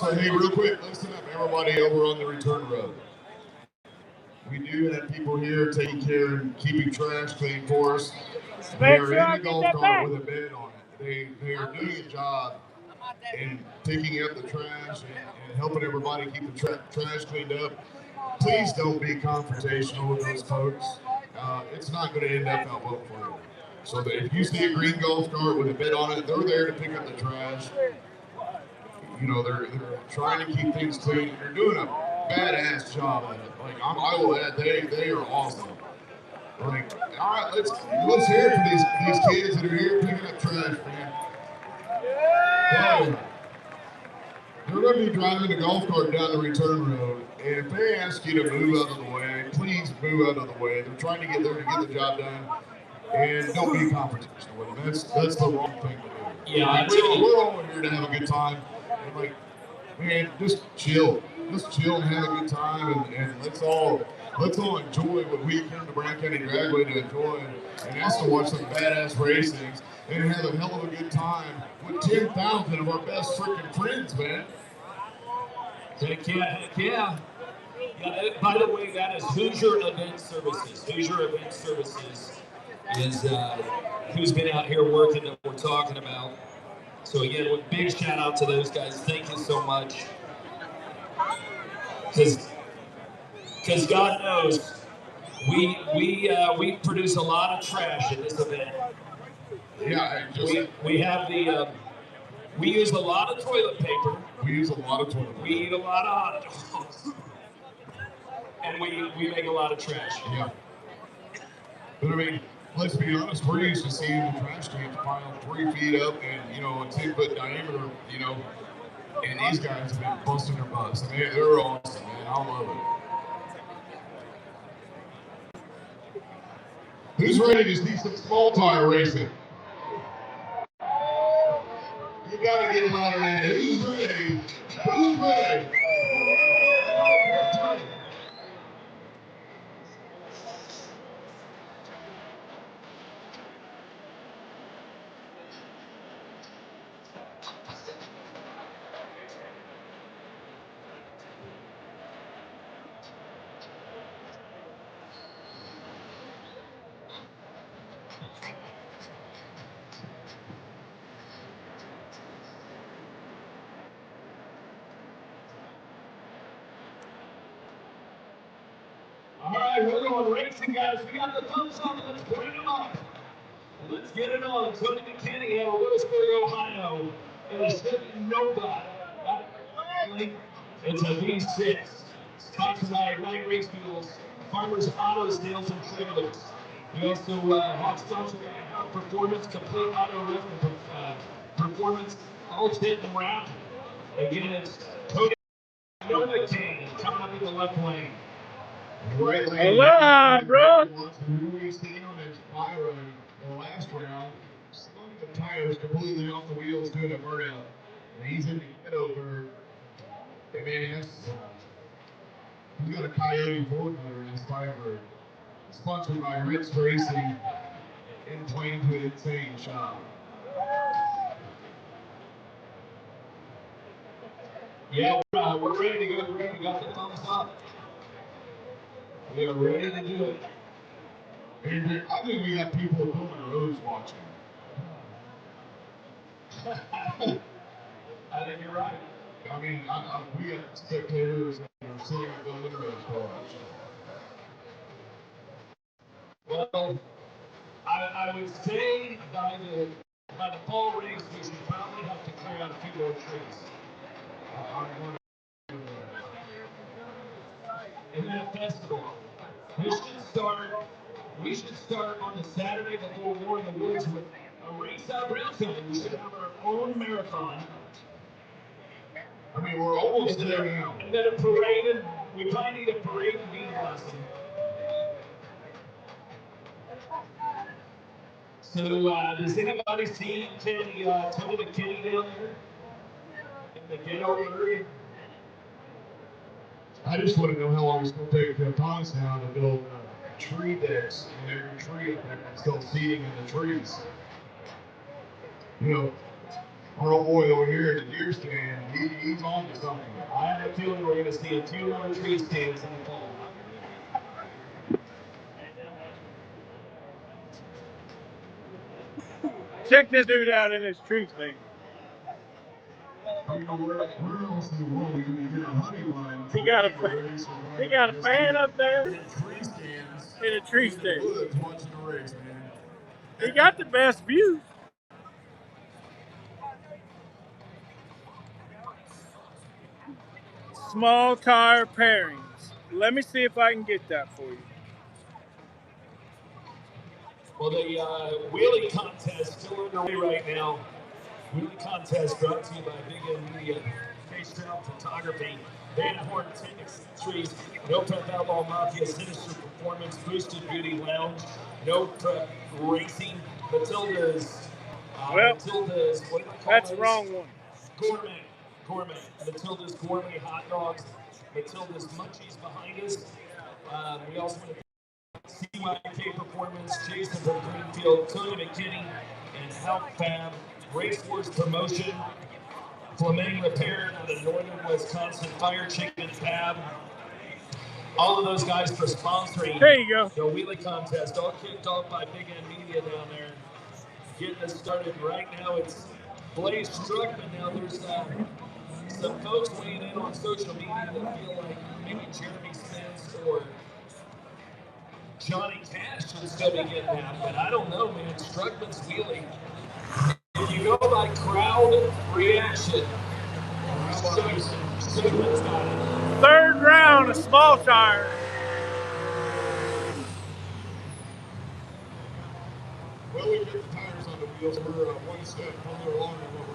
So hey, real quick, listen up, everybody over on the return road. We do have people here taking care and keeping trash clean for us. They are in the golf cart with a bed on it. They are doing a job in picking up the trash and helping everybody keep the trash cleaned up. Please don't be confrontational with those folks. It's not going to end up that well for you. So that if you see a green golf cart with a bed on it, they're there to pick up the trash. You know, they're trying to keep things clean. They're doing a badass job at it. Like I will add, they are awesome. Like, all right, let's hear it for these kids that are here picking up trash, man. Yeah. They're going to be driving the golf cart down the return road, and if they ask you to move out of the way, please move out of the way. They're trying to get there to get the job done, and don't be confrontational with them. That's the wrong thing to do. Yeah, we're all here to have a good time. And like, man, just chill and have a good time, and let's all enjoy what we came to Brown County Dragway to enjoy, and that's to watch some badass racings and have a hell of a good time with 10,000 of our best freaking friends, man. Heck yeah. By the way, that is Hoosier Event Services. Hoosier Event Services is who's been out here working that we're talking about. So again, a big shout out to those guys. Thank you so much. Because God knows we produce a lot of trash at this event. Yeah, we have the we use a lot of toilet paper. We use a lot of toilet paper. We eat a lot of hot dogs. And we make a lot of trash. Yeah. But I mean, let's be honest, we're used to seeing the trash cans piled 3 feet up and, you know, a 10-foot diameter, you know, and these guys have been busting their butts. I mean, they're awesome, man. I love it. Who's ready to see some small tire racing? You gotta get louder than that. Who's ready? Who's ready? All right, we're going racing, guys. We got the thumbs up. Let's bring them up. Let's get it on. Tony McKinney out of Lewisburg, Ohio. It is Nova. It's a V6. Sponsored Night Race Fuels, Farmers Autos, Nails, and Trailers. We also have sponsored Performance, Complete Auto Rep, Performance, all hit and wrap. Again, it's Tony Nova King coming up in the left lane. Right lane. Hello, bro. We're sitting on his fire in the last round, slung the tires completely off the wheels doing a burnout. And he's in the get over. Hey man, he's got a Coyote 4-wheeler in his Firebird. Sponsored by Ritz Racing in Plains with Insane Shop. Yeah, we're ready to go. We got the thumbs up. We are ready to do it. And I think we got people at Pullman Roads watching. I think you're right. I mean, we got spectators that are sitting at the windows watching. Well, I would say by the fall race, we should probably have to clear out a few more trees. And then a festival. We should start on the Saturday before War in the Woods with a race out Brown County. We should have our own marathon. I mean, we're almost there now. And then a parade, and we probably need a parade and bean blessing. So, does anybody see Tony McKinney down there? In the ghetto area? I just want to know how long it's going to take to Thomas now to build tree decks in every tree up there and still seating in the trees. You know, Our old boy over here at the deer stand, he's on to something. I have a feeling we're going to see a few more tree stands in the fall. Check this dude out in his tree stand. He got a fan up there in a tree stand. He got the best view. Small tire pairings. Let me see if I can get that for you. Well, the wheelie contest still underway right now. Wheelie contest brought to you by Big N Media, K-Style Photography, Van Horn Tennis Trees, No Prep Outlaw Mafia, Sinister Performance, Boosted Beauty Lounge, No Prep Racing, Matilda's. Matilda's. What do I call That's those? the wrong one. Gourmet. Matilda's Gourmet Hot Dogs. Matilda's Munchies behind us. We also want to CYK Performance, Jason from Greenfield, Tony McKinney, and Help Fab, Race Wars Promotion, Fleming Repair out of Northern Wisconsin, Fire Chicken Fab. All of those guys for sponsoring the wheelie contest, all kicked off by Big N Media down there. Getting us started right now. It's Blaze Struckman. Now there's some folks weighing in on social media that feel like maybe Jeremy Spence or Johnny Cash should still be getting that, but I don't know, man. Struckman's wheelie. If you go by crowd reaction, Struckman's got it. Third round, a small tire. Well, we get the tires on the wheels. We're one step further along than what we're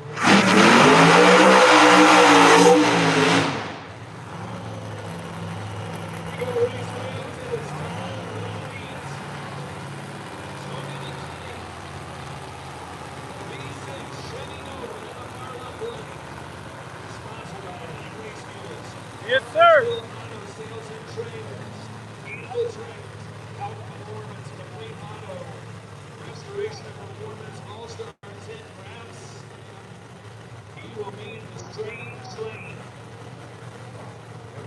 Yes, sir. Restoration Performance All-Star 10 Wraps. He will be in the strange lane.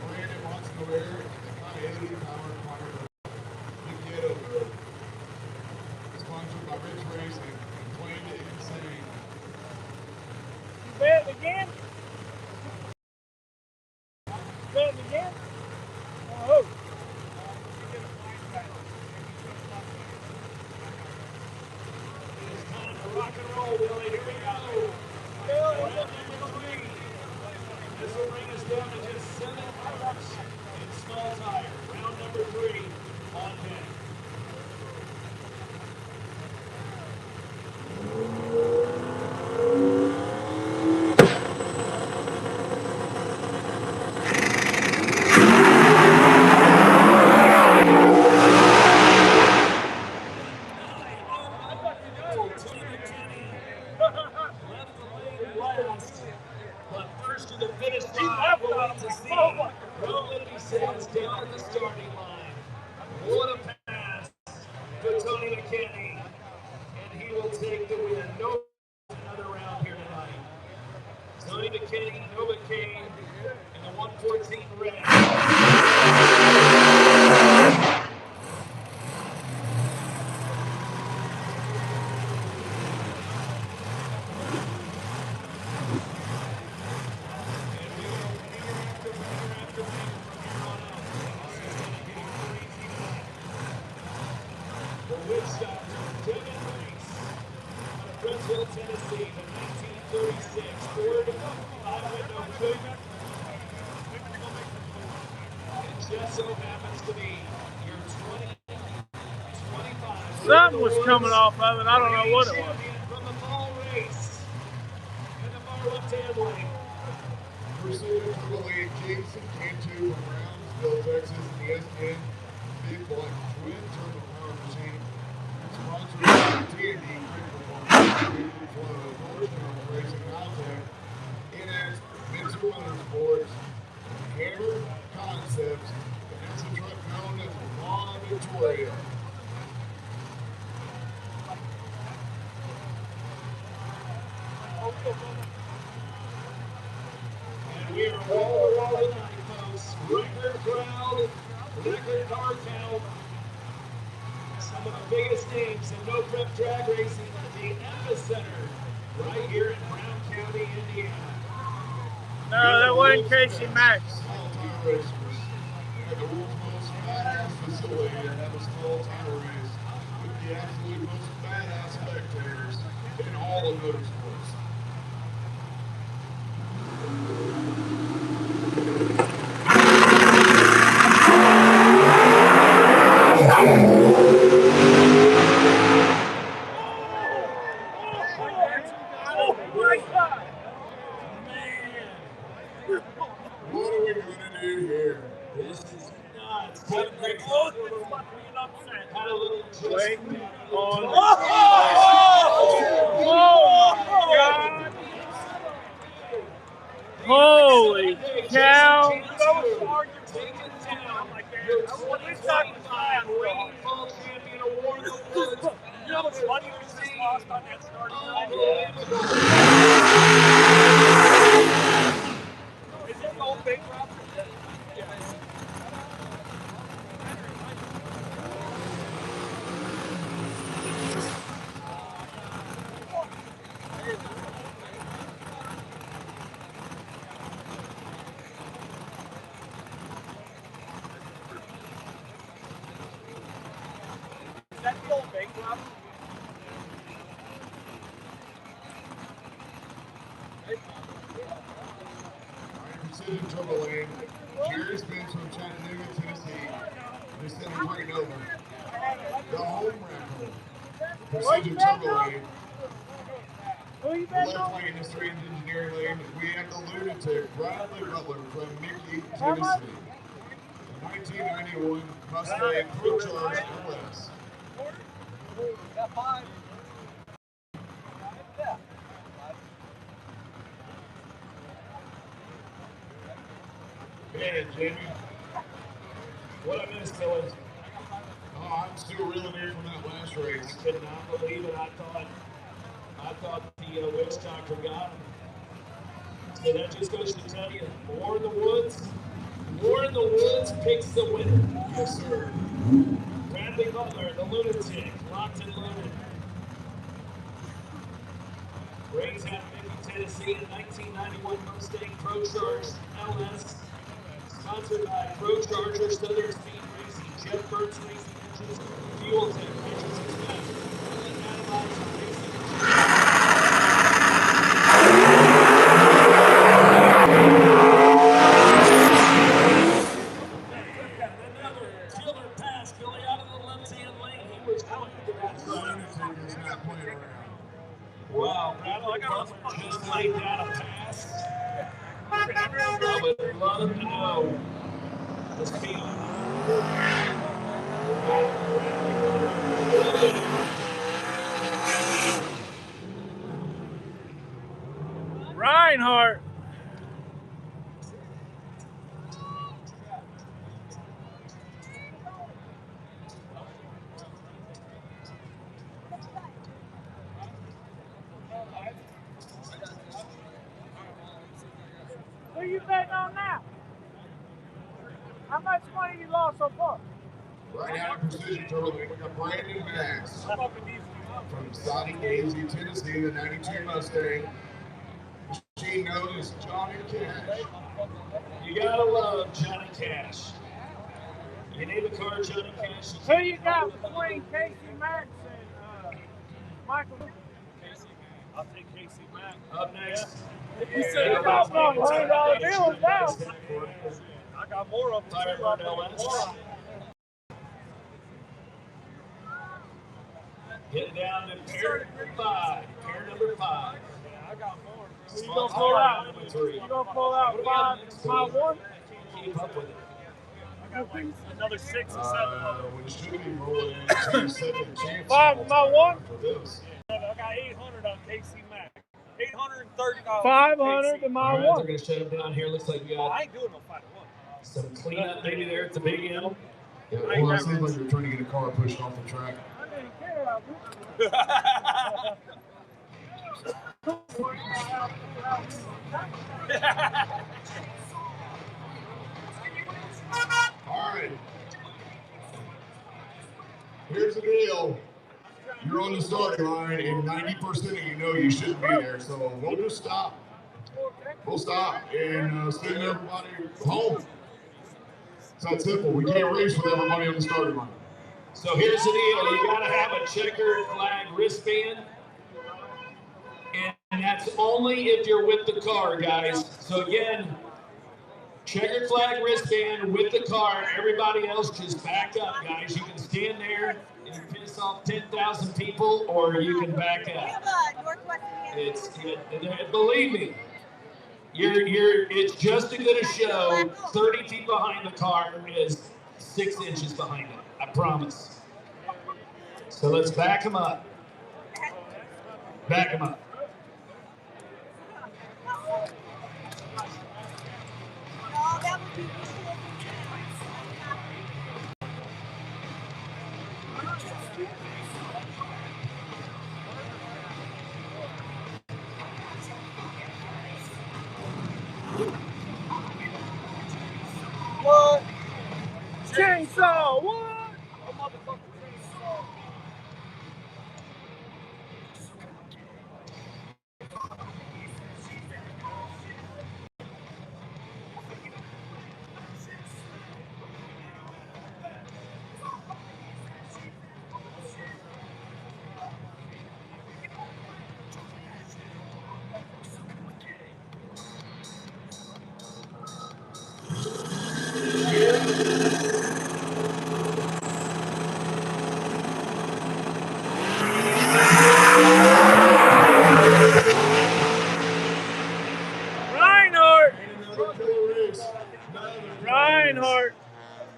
Brandon wants to wear the kind of 80 power fire. You get over it. Sponsored by Rich Racing. Playing it insane. You betting again? Betting again? Oh. It's time to rock and roll, Billy. Here we go. Round number 3. This will bring us down to just 7 hours in small tire. Round number 3 on deck. But first to the finish line, we'll wait to see what he says down at the starting line. What a pass for Tony McKinney, and he will take the win. No another round here tonight. Tony McKinney, Novocaine, and the 114 red. Tennessee, the 1936 Ford five-window coupe. It just so happens to be your 2025. Something was coming off of it. I don't know what it was. From the fall race in the far left-hand lane. Pursued in Triple A Jason Cantu from Brownsville, Texas, in the S10 Big Black Twin Turbo Power Machine. Sponsored by TND Racing Outlet, NS Mitchell Motorsports, Hammer Concepts, and that's a truck known as Law Victoria. Okay. some of the biggest names in no prep drag racing, the epicenter, right here in Brown County, Indiana. No, that wasn't Casey Max. Small-time racers at the world's most badass facility to have a small-time race with the absolute most badass spectators in all of motorsports. What are we gonna do here? This is nuts. Wait on. Holy cow! You know how much money we just lost on that starting line? Is it going bankrupt? Is that the old bankrupt? Precision Turbo Lane, Jerry Spence from Chattanooga, Tennessee. They're sending right over. The home wrapper, Precision Turbo Lane. The left lane is Strange Engineering Lane. We have the lunatic, Bradley Butler from Mickey, Tennessee. 1991 Mustang Pro Charge LS. Got 5. Hey, Jamie. What I missed, fellas? Oh, I'm still reeling in from that last race. I could not believe it. I thought the witch doctor got him. So that just goes to tell you, War in the Woods picks the winner. Yes, sir. Bradley Butler, the lunatic, locked and loaded. Raised out of Mickey, Tennessee, in 1991 Mustang Pro Charge LS. Sponsored by Pro Charger, Southern Speed Racing, Jeff Burns Racing Engines, Fuel Tech, Engines Express, and Atomizer Racing. Another killer pass going out of the left-hand lane. He was going to that side. Lunatic is not playing around. Wow, Bradley Butler just laid down a pass. I would love to know the speed on that. Reinhardt. Who you betting on now? How much money you lost so far? Right out of Precision Turbo Lane, we got Brandon Max from Saudi Gazy, Tennessee, the 92 Mustang. Machine known as Johnny Cash. You gotta love Johnny Cash. You name a car, Johnny Cash. Who you got between Casey Max and Michael? I'll take Casey Mack. Up next. You said you got some $100 bills now. I got more of them. Firebird LS. Getting down to pair number 5. Pair number 5. Yeah, I got more. You gonna pull out? You gonna pull out 5 my 1? Keep up with it. I got like another 6 or 7 of them. We should be rolling into second chance. 5 my 1? For this. I got 800 on Casey Mack. $830. 500 to my All right, 1. they're going to shut him down here. Looks like we I got ain't doing no 5 to 1. some cleanup maybe there at the Big M. Yeah, well, it seems like you're trying to get a car pushed off the track. I didn't care about All right. here's the deal. You're on the starting line, and 90% of you know you shouldn't be there, so we'll just stop. We'll stop and send everybody home. It's that simple. We can't race with everybody on the starting line. So here's the deal. You got to have a checkered flag wristband. And that's only if you're with the car, guys. So again, checkered flag wristband with the car. Everybody else just back up, guys. You can stand there and piss off 10,000 people, or you can back up. Believe me, it's just as good a show 30 feet behind the car as 6 inches behind it. I promise. So let's back them up. Back them up. What? Chainsaw, what?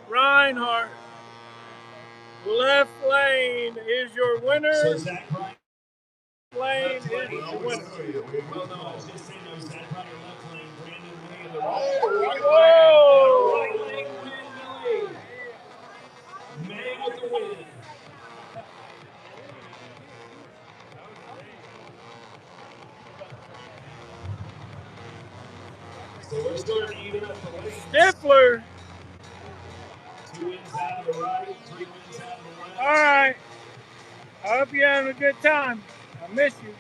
Reinhardt. Left lane is your winner. So Zach Bryan. Lane is your winner. Well, no, I was just saying that was Zach Bryan left lane, Brandon Lee in the right. Whoa! Right lane win, Lee. May with the win. So we're starting to even up the lanes. Stifler. 2 wins out of the right, 3 wins out of the left. All right. I hope you're having a good time. I miss you.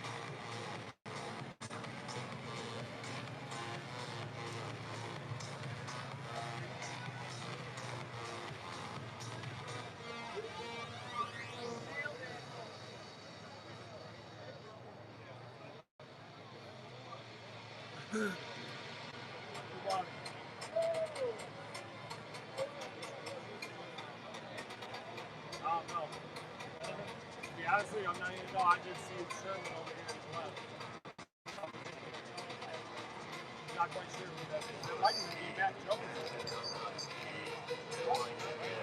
Honestly, I'm not even know. I just see Sherman over here as well. Not quite sure who that is. There might even be Matt Jones.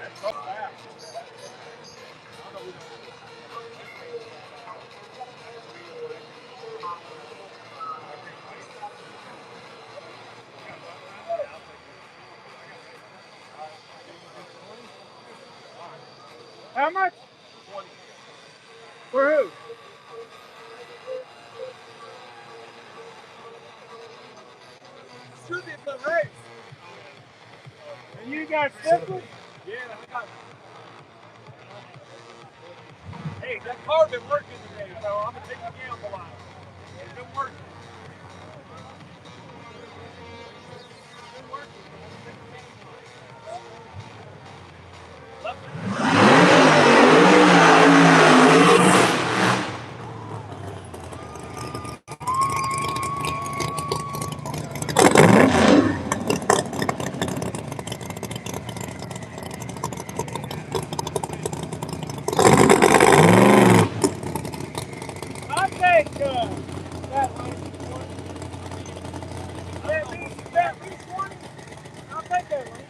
That's so fast. I don't know who that is. How much? 20. For who? Should be a good race. And you got Stifler? Yeah, I got it. Hey, that car's been working today, so I'm going to take the gamble on it. It's been working. It's been working. I'll take that lane. That B20. I'll take that lane.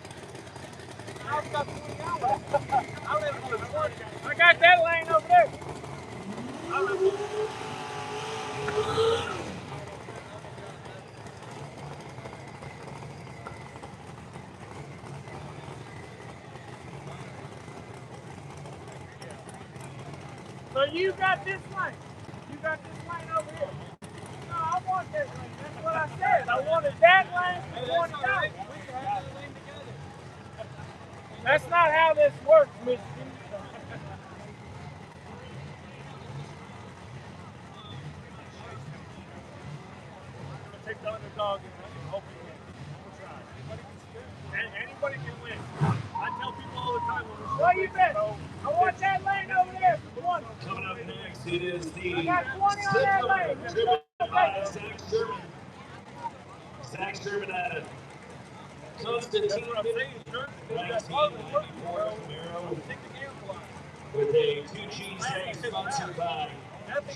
I've got 20 hours. I live in the 20. I got that lane over there. I live in So you got this lane. You got this lane over here. No, I want that lane. That's what I said. I wanted that lane for 20 hours. That's not how this works, Michigan. I want that lane over there. One. Coming up next, it is the I got 20 on that lane. driven by Zach Sherman. Zach Sherman out of Constantine, 1994 Camaro with a 2G sponsored by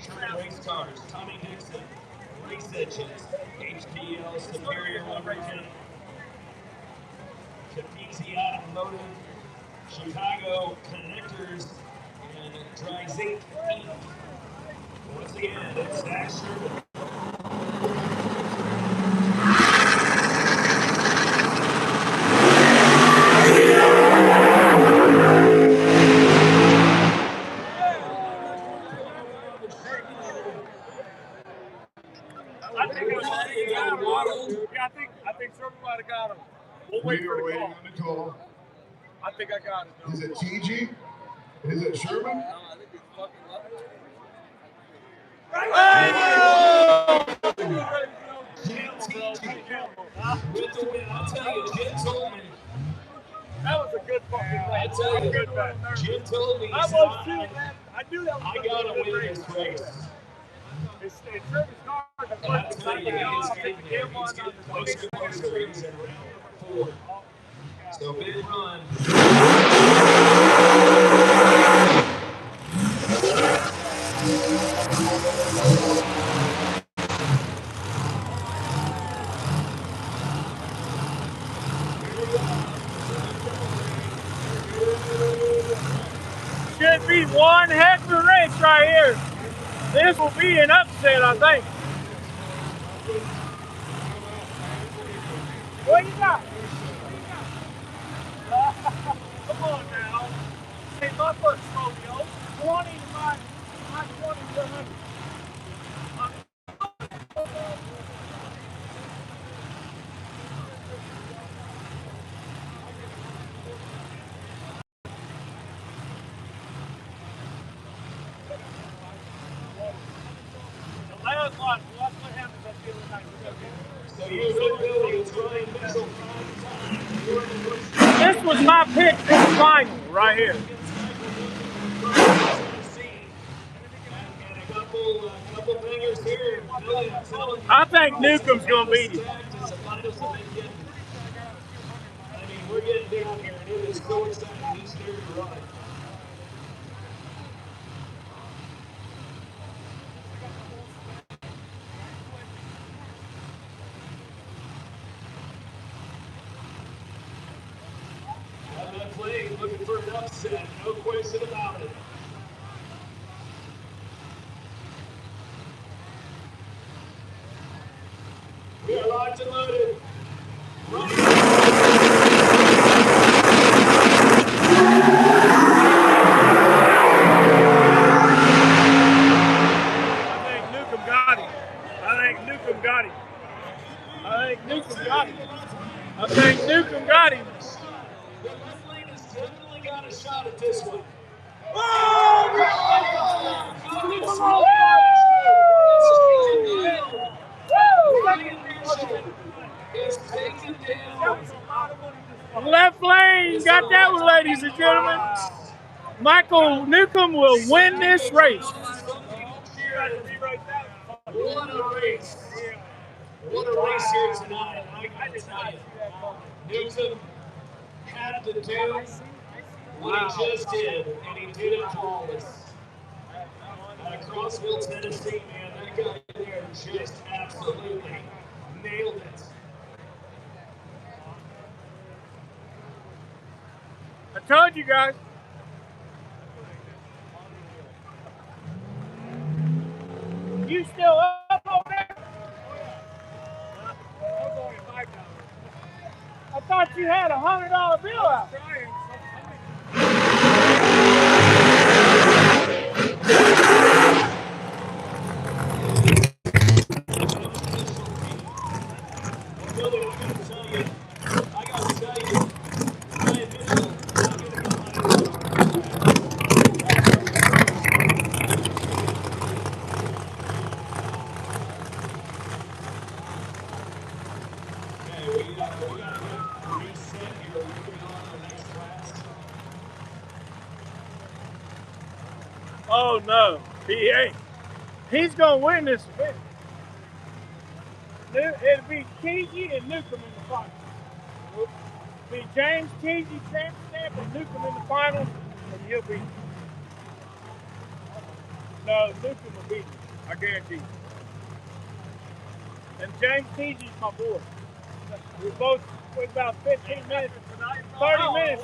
Sherman Race Cars, Tommy Dixon, Race Engines, HPL Superior Lubricant, Capizzi Automotive, Chicago Connectors, and Dry Zinc Inc. Once again, it's Zach Sherman. I think Sherman might have got him. We'll We are waiting on the call. I think I got it. Is it TG? Is it Sherman? With the win, I'll tell you, Jim told me. That was a good fucking race. I tell you, Good Jim told me, he I said, was too, man. I knew that was I gotta win this race. It's Sherman's car. And I tell you, he is getting there. He's getting closer and closer. He's in round 4. So big run. Should be one heck of a race right here. This will be an upset, I think. What you got? Come on now. Hey, my first rodeo. 20 to my 20 to 100. Watch what happens at the other night. So you're building a trying missile. This was my pick for the final right here. I think Newcomb's going to beat him. I mean, we're getting down here, and it is so exciting. He's scared to run. That play, looking for an upset, no question about it. We are locked and loaded. I think Newcomb got him. I think Newcomb got him. The left lane has definitely got a shot at this one. Is taken down. Left lane got that one, ladies and gentlemen. Michael Newcomb will win this race. What a race. What a race here tonight. I gotta tell you. Newcomb had to do what he just did, and he did it flawless. Crossville, Tennessee, man, that guy there just absolutely nailed it. I told you guys. You still up over there? I thought you had $100 bill out. Oh no, he ain't. He's gonna win this event. It'll be Keezy and Newcomb in the final. It'll be James Keezy, Sam Stamp, and Newcomb in the final, and he'll beat him. No, Newcomb will beat him. I guarantee you. And James Keezy's my boy. We're both about 15 minutes, 30 minutes,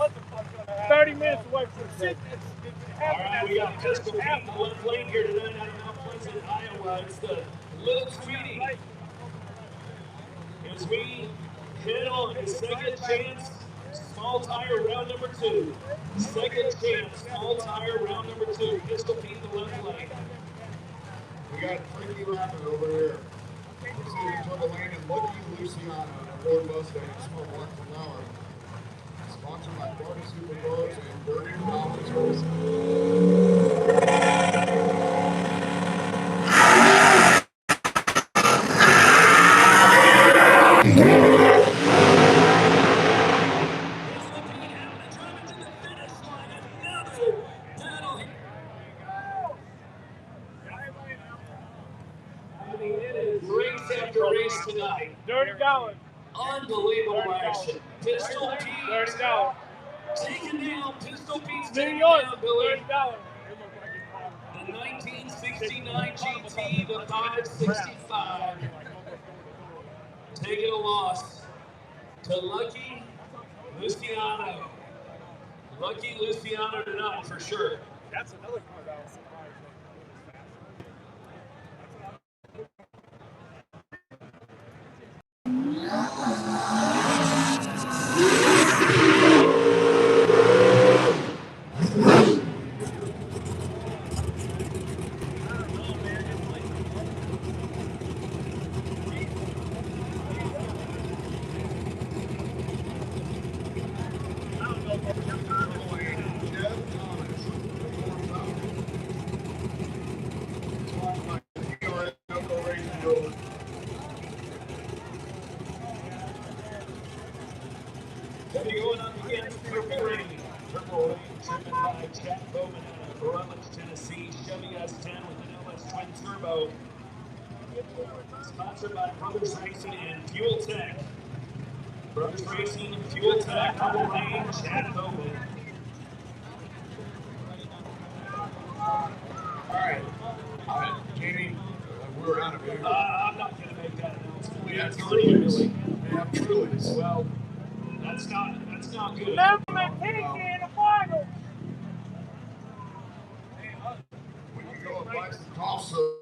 30 minutes away from the shit. All right, we got Pistol Pete in the left lane here tonight out of Mount Pleasant, Iowa. It's the Little Tweety. As we head on to second chance, small tire round number 2. Second chance, small tire round number 2. Pistol Pete in the left lane. We got Frankie Rappin over here. He's in Turtle Lane and Lucky Luciano, a Ford Mustang, small block from Lauer. Sponsored by Party Supercars and Dirty Dollars. Race after race tonight. Dirty Dollar. Unbelievable action. Pistol Pete. Dirty Dollar. Taking down. Pistol Pete's New taking York. down, Billy. Dirty Dollar. The 1969 GT, the 565. Taking a loss to Lucky Luciano. Lucky Luciano tonight for sure. That's another car that I was surprised Then you're going up against Purple Rain. Purple Rain driven by Chad Bowman out of Rutledge, Tennessee. Chevy S10 with an LS Twin Turbo. Sponsored by Brothers Racing and Fuel Tech. Brothers Racing and Fuel Tech. Purple Rain, Chad Bowman. All right. Jamie, we're out of here. I'm not going to make that announcement. We have That's Trulies. Billy. We have Trulies. Well, that's not good. Newcomb and Keezy in the final. We can go and buy some cough syrup.